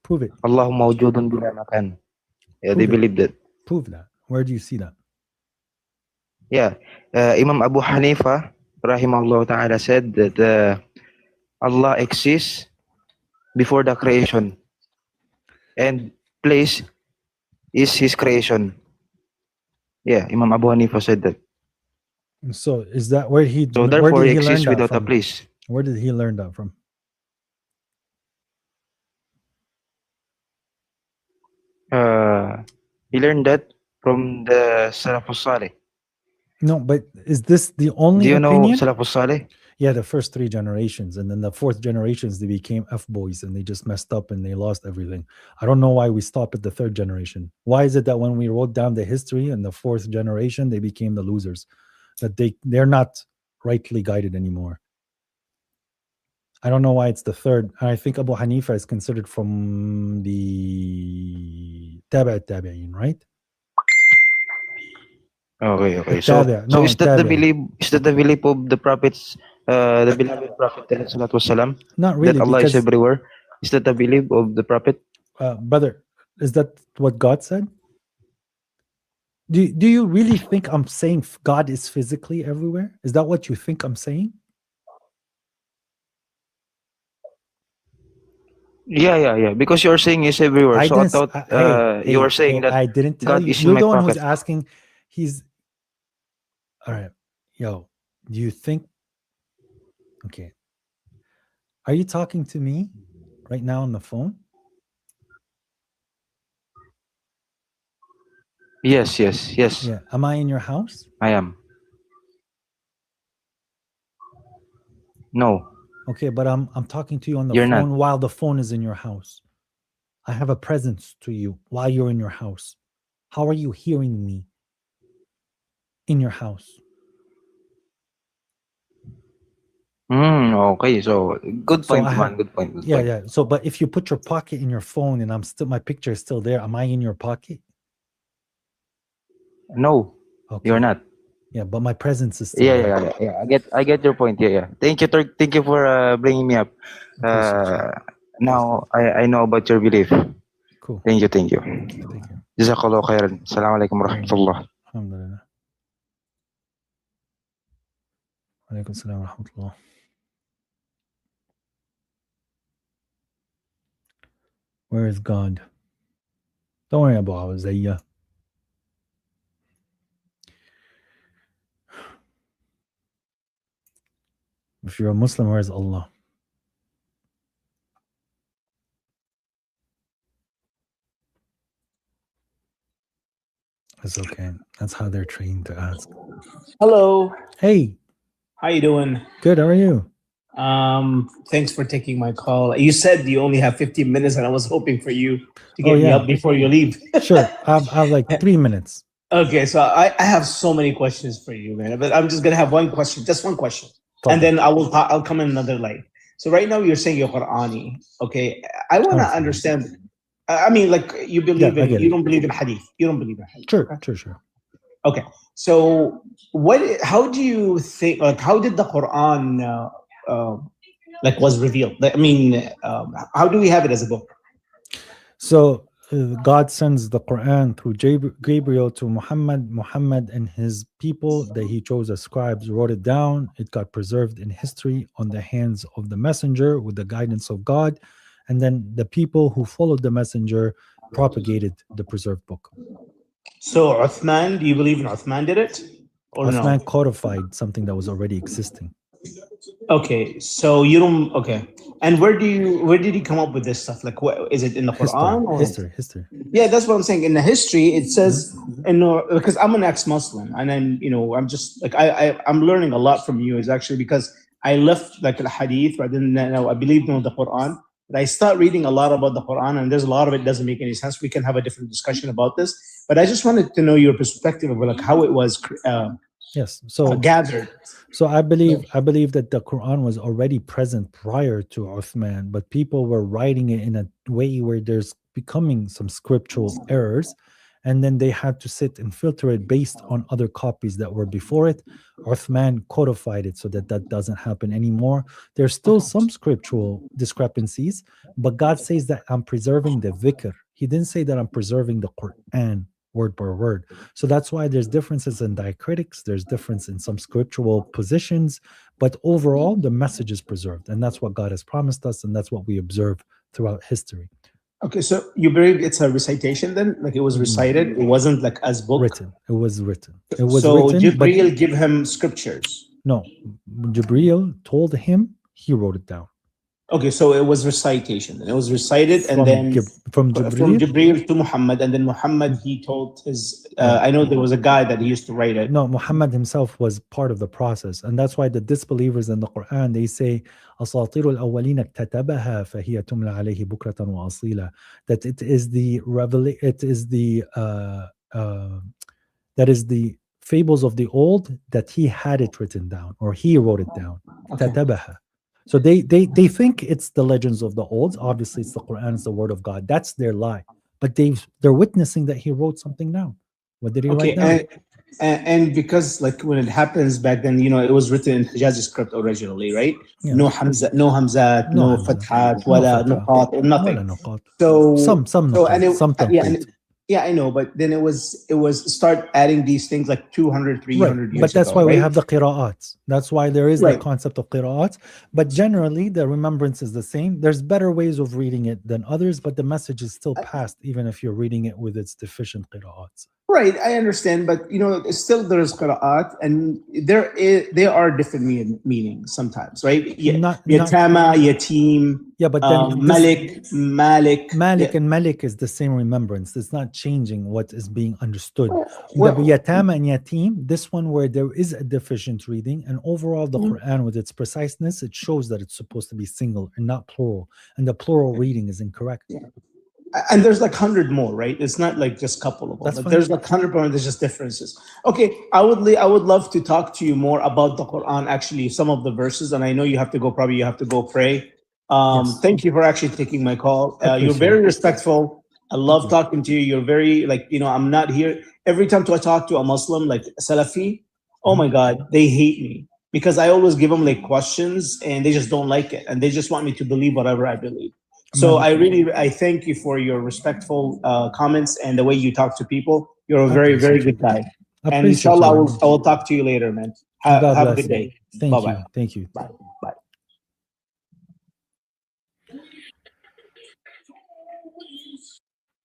prove it. Allah mawjudun bila makan. Yeah, they believe that. Prove that. Where do you see that? Yeah. Imam Abu Hanifa, rahimahullah ta'ala, said that Allah exists before the creation. And place is his creation. Yeah, Imam Abu Hanifa said that. So is that where he? So where therefore, did he he learn exists that without from? a place. Where did he learn that from? He learned that from the Salafus Saleh. No, but is this the only Do you opinion? know Salafus Saleh? Yeah, the first 3 generations, and then the 4th generations they became F-boys and they just messed up and they lost everything. I don't know why we stop at the 3rd generation. Why is it that when we wrote down the history in the 4th generation they became the losers? That they're not rightly guided anymore. I don't know why it's the 3rd. And I think Abu Hanifa is considered from the Tabi'in, right? Okay. So is that the belief? Is that the belief of the prophets, the beloved Prophet ﷺ? Not really, that Allah is because everywhere. Is that the belief of the Prophet? Brother, is that what God said? Do you really think I'm saying God is physically everywhere? Is that what you think I'm saying? Yeah. Because you're saying is everywhere. So I thought you were saying that I didn't tell God you. is You're my the one prophet. who's asking. He's all right. Yo, do you think? Okay. Are you talking to me right now on the phone? Yes. Yeah. Am I in your house? I am. No. Okay, but I'm talking to you on the You're phone not. while the phone is in your house. I have a presence to you while you're in your house. How are you hearing me in your house? Okay. So good So point, I have, man. Good point. yeah. So, but if you put your pocket in your phone and my picture is still there, am I in your pocket? No, you're not. Yeah, but my presence is still there. Yeah. I get your point. Yeah. Thank you for bringing me up. Now I know about your belief. Cool. Thank you. Thank you. Jazakallah khairan. Assalamu alaikum warahmatullah. Alhamdulillah. Alaikum salam wa rahmatullah. Where is God? Don't worry about Isaiah. If you're a Muslim, where is Allah? It's okay. That's how they're trained to ask. Hello. Hey. How you doing? Good. How are you? Thanks for taking my call. You said you only have 15 minutes, and I was hoping for you to get me up before you leave. Sure. I have like 3 minutes. Okay, so I have so many questions for you, man. But I'm just gonna have one question, just one question. and then I'll come in another light. So right now you're saying you're Qur'ani. Okay, I want to understand. I mean, like you believe in, you don't believe in hadith. You don't believe in hadith. Sure. Okay, so how do you think? Like, how did the Quran like was revealed? I mean, how do we have it as a book? So God sends the Quran through Gabriel to Muhammad. Muhammad and his people that he chose as scribes wrote it down. It got preserved in history on the hands of the messenger with the guidance of God. And then the people who followed the messenger propagated the preserved book. So Uthman, do you believe in Uthman did it? Or Uthman no? codified something that was already existing. Okay, so you don't. Okay, and where did he come up with this stuff? Like, what is it in the Quran? Or? History. Yeah, that's what I'm saying. In the history, it says, because I'm an ex-Muslim, and then I'm just like I'm learning a lot from you. Is actually because I left like the hadith, I didn't know. I believed in the Quran, but I start reading a lot about the Quran, and there's a lot of it doesn't make any sense. We can have a different discussion about this, but I just wanted to know your perspective of like how it was. Yes. So gathered. So I believe that the Quran was already present prior to Uthman, but people were writing it in a way where there's becoming some scriptural errors, and then they had to sit and filter it based on other copies that were before it. Uthman codified it so that doesn't happen anymore. There's still some scriptural discrepancies, but God says that I'm preserving the dhikr. He didn't say that I'm preserving the Quran word per word. So that's why there's differences in diacritics, there's difference in some scriptural positions, but overall the message is preserved, and that's what God has promised us, and that's what we observe throughout history. Okay, so you believe it's a recitation then? Like it was recited? It wasn't like as book? Written. It was written. It was so written. Jibreel give him scriptures? No. Jibreel told him, he wrote it down. Okay, so it was recitation. It was recited and then from Jibreel to Muhammad, and then Muhammad, he told his, I know there was a guy that he used to write it. No, Muhammad himself was part of the process. And that's why the disbelievers in the Quran, they say, أَسَاطِيرُ الْأَوَّلِينَ اكْتَتَبَهَا فَهِيَ تُمْلَى عَلَيْهِ بُكْرَةً وَأَصِيلًا. That it is the that is the fables of the old that he had it written down, or he wrote it down. تَتَبَهَا. So they think it's the legends of the old. Obviously, it's the Quran, it's the word of God. That's their lie. But they're witnessing that he wrote something down. What did he write down? And because like when it happens back then, it was written in Hijazi script originally, right? Yeah. No hamzat, no fathat, wala nuqat, nothing. So some nuqat, some tanqeed. Yeah, I know, but then it was start adding these things like 200, 300 years But that's ago, why right? we have the qira'at. That's why there is the concept of qira'at. But generally, the remembrance is the same. There's better ways of reading it than others, but the message is still passed, even if you're reading it with its deficient qira'at. Right, I understand, but still there's qira'at, and there are different meanings sometimes, right? Yatama, yatim, but then Malik. Malik and Malik is the same remembrance. It's not changing what is being understood. The Yatama and Yatim, this one where there is a deficient reading, and overall the Quran with its preciseness, it shows that it's supposed to be single and not plural, and the plural reading is incorrect. And there's like 100 more, right? It's not like just a couple of them. That's but fine. There's like 100 more. There's just differences. Okay, I would love to talk to you more about the Quran. Actually, some of the verses, and I know you have to go. Probably you have to go pray. Yes. Thank you for actually taking my call. You're very respectful. I love talking to you. You're very I'm not here every time I talk to a Muslim like Salafi. Oh my God, they hate me because I always give them like questions and they just don't like it and they just want me to believe whatever I believe. So I thank you for your respectful comments and the way you talk to people. You're a very, very good guy. And inshallah, I will talk to you later, man. Have a good day. Bye-bye. Thank you. Bye. Bye.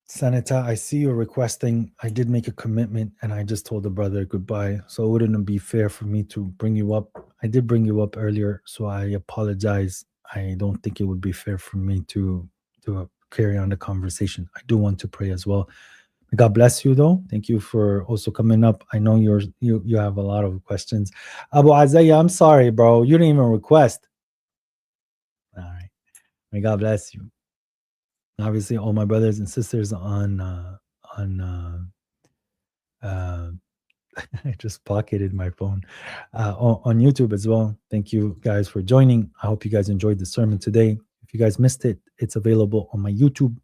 Sanita, I see you're requesting. I did make a commitment and I just told the brother goodbye. So it wouldn't be fair for me to bring you up. I did bring you up earlier, so I apologize. I don't think it would be fair for me to carry on the conversation. I do want to pray as well. God bless you, though. Thank you for also coming up. I know you have a lot of questions. Abu Azaya, I'm sorry, bro. You didn't even request. All right. May God bless you. Obviously, all my brothers and sisters on I just pocketed my phone on YouTube as well. Thank you guys for joining. I hope you guys enjoyed the sermon today. If you guys missed it, it's available on my YouTube.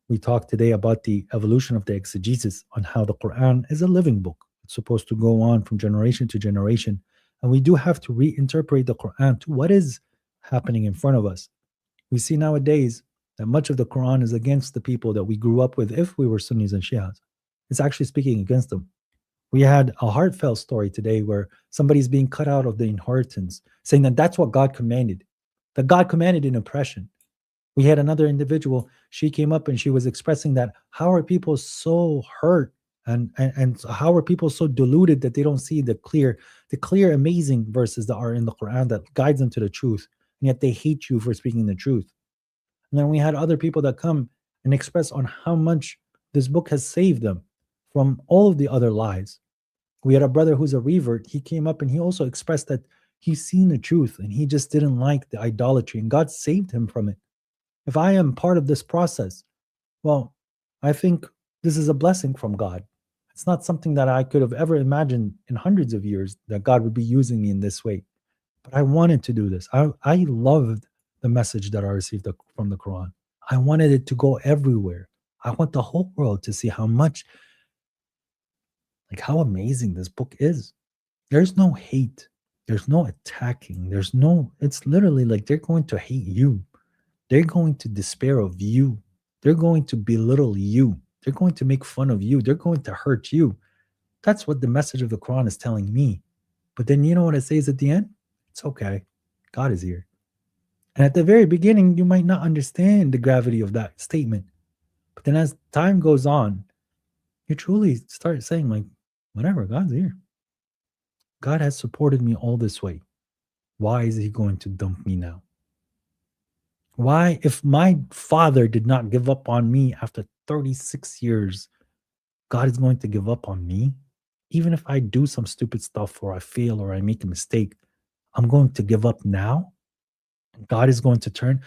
We talked today about the evolution of the exegesis on how the Quran is a living book. It's supposed to go on from generation to generation. And we do have to reinterpret the Quran to what is happening in front of us. We see nowadays that much of the Quran is against the people that we grew up with if we were Sunnis and Shias. It's actually speaking against them. We had a heartfelt story today where somebody's being cut out of the inheritance, saying that that's what God commanded, that God commanded in oppression. We had another individual, she came up and she was expressing that how are people so hurt and how are people so deluded that they don't see the clear, amazing verses that are in the Quran that guides them to the truth, and yet they hate you for speaking the truth. And then we had other people that come and express on how much this book has saved them from all of the other lies. We had a brother who's a revert. He came up and he also expressed that he's seen the truth and he just didn't like the idolatry, and God saved him from it. If I am part of this process, well, I think this is a blessing from God. It's not something that I could have ever imagined in hundreds of years that God would be using me in this way. But I wanted to do this. I loved the message that I received from the Quran. I wanted it to go everywhere. I want the whole world to see how much, like how amazing this book is. There's no hate. There's no attacking. It's literally like they're going to hate you. They're going to despair of you. They're going to belittle you. They're going to make fun of you. They're going to hurt you. That's what the message of the Quran is telling me. But then you know what it says at the end? It's okay. God is here. And at the very beginning, you might not understand the gravity of that statement. But then as time goes on, you truly start saying, like, whatever, God's here. God has supported me all this way. Why is he going to dump me now? Why, if my father did not give up on me after 36 years, God is going to give up on me? Even if I do some stupid stuff or I fail or I make a mistake, I'm going to give up now? God is going to turn.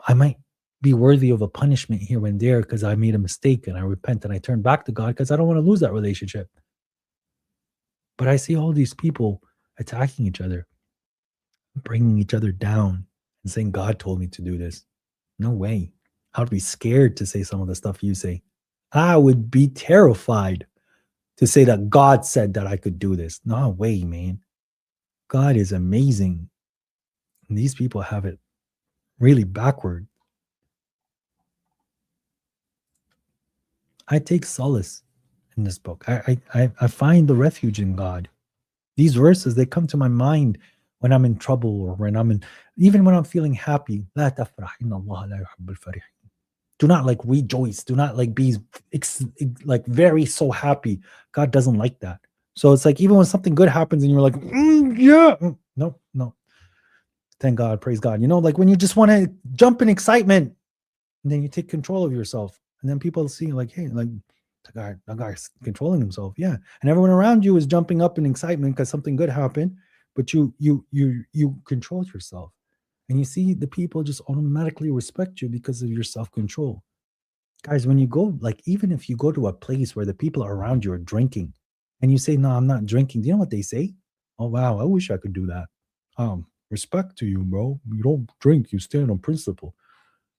I might be worthy of a punishment here and there because I made a mistake and I repent and I turn back to God because I don't want to lose that relationship. But I see all these people attacking each other, bringing each other down and saying, God told me to do this. No way. I would be scared to say some of the stuff you say. I would be terrified to say that God said that I could do this. No way, man. God is amazing. And these people have it really backward. I take solace in this book. I find the refuge in God. These verses, they come to my mind when I'm in trouble or even when I'm feeling happy. Do not like rejoice. Do not like be like very so happy. God doesn't like that. So it's like even when something good happens and you're like, yeah, no. Thank God, praise God. You know, like when you just want to jump in excitement, and then you take control of yourself, and then people see like, hey, like that guy's controlling himself, yeah. And everyone around you is jumping up in excitement because something good happened, but you control yourself, and you see the people just automatically respect you because of your self-control. Guys, when you go, like even if you go to a place where the people around you are drinking, and you say, no, I'm not drinking, do you know what they say? Oh wow, I wish I could do that. Respect to you, bro. You don't drink, you stand on principle.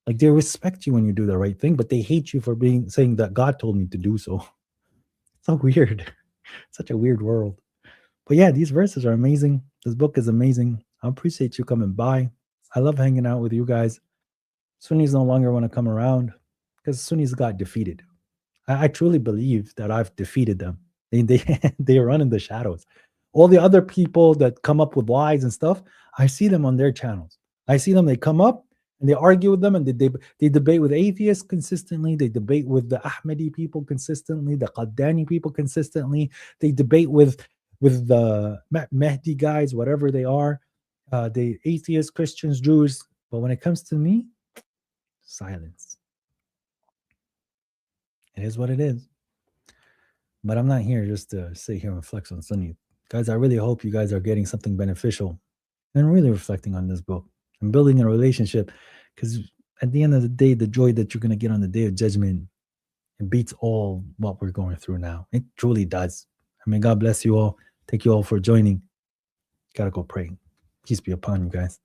Like they respect you when you do the right thing, but they hate you for saying that God told me to do so. So weird. Such a weird world. But yeah, these verses are amazing. This book is amazing. I appreciate you coming by. I love hanging out with you guys. Sunnis no longer want to come around because Sunnis got defeated. I truly believe that I've defeated them. They run in the shadows. All the other people that come up with lies and stuff, I see them on their channels. I see them, they come up and they argue with them, and they debate with atheists consistently. They debate with the Ahmadi people consistently, the Qaddani people consistently. They debate with the Mahdi guys, whatever they are, the atheists, Christians, Jews. But when it comes to me, silence. It is what it is. But I'm not here just to sit here and flex on Sunni. Guys, I really hope you guys are getting something beneficial and really reflecting on this book and building a relationship, because at the end of the day, the joy that you're going to get on the day of judgment, it beats all what we're going through now. It truly does. And may God bless you all. Thank you all for joining. Gotta go pray. Peace be upon you guys.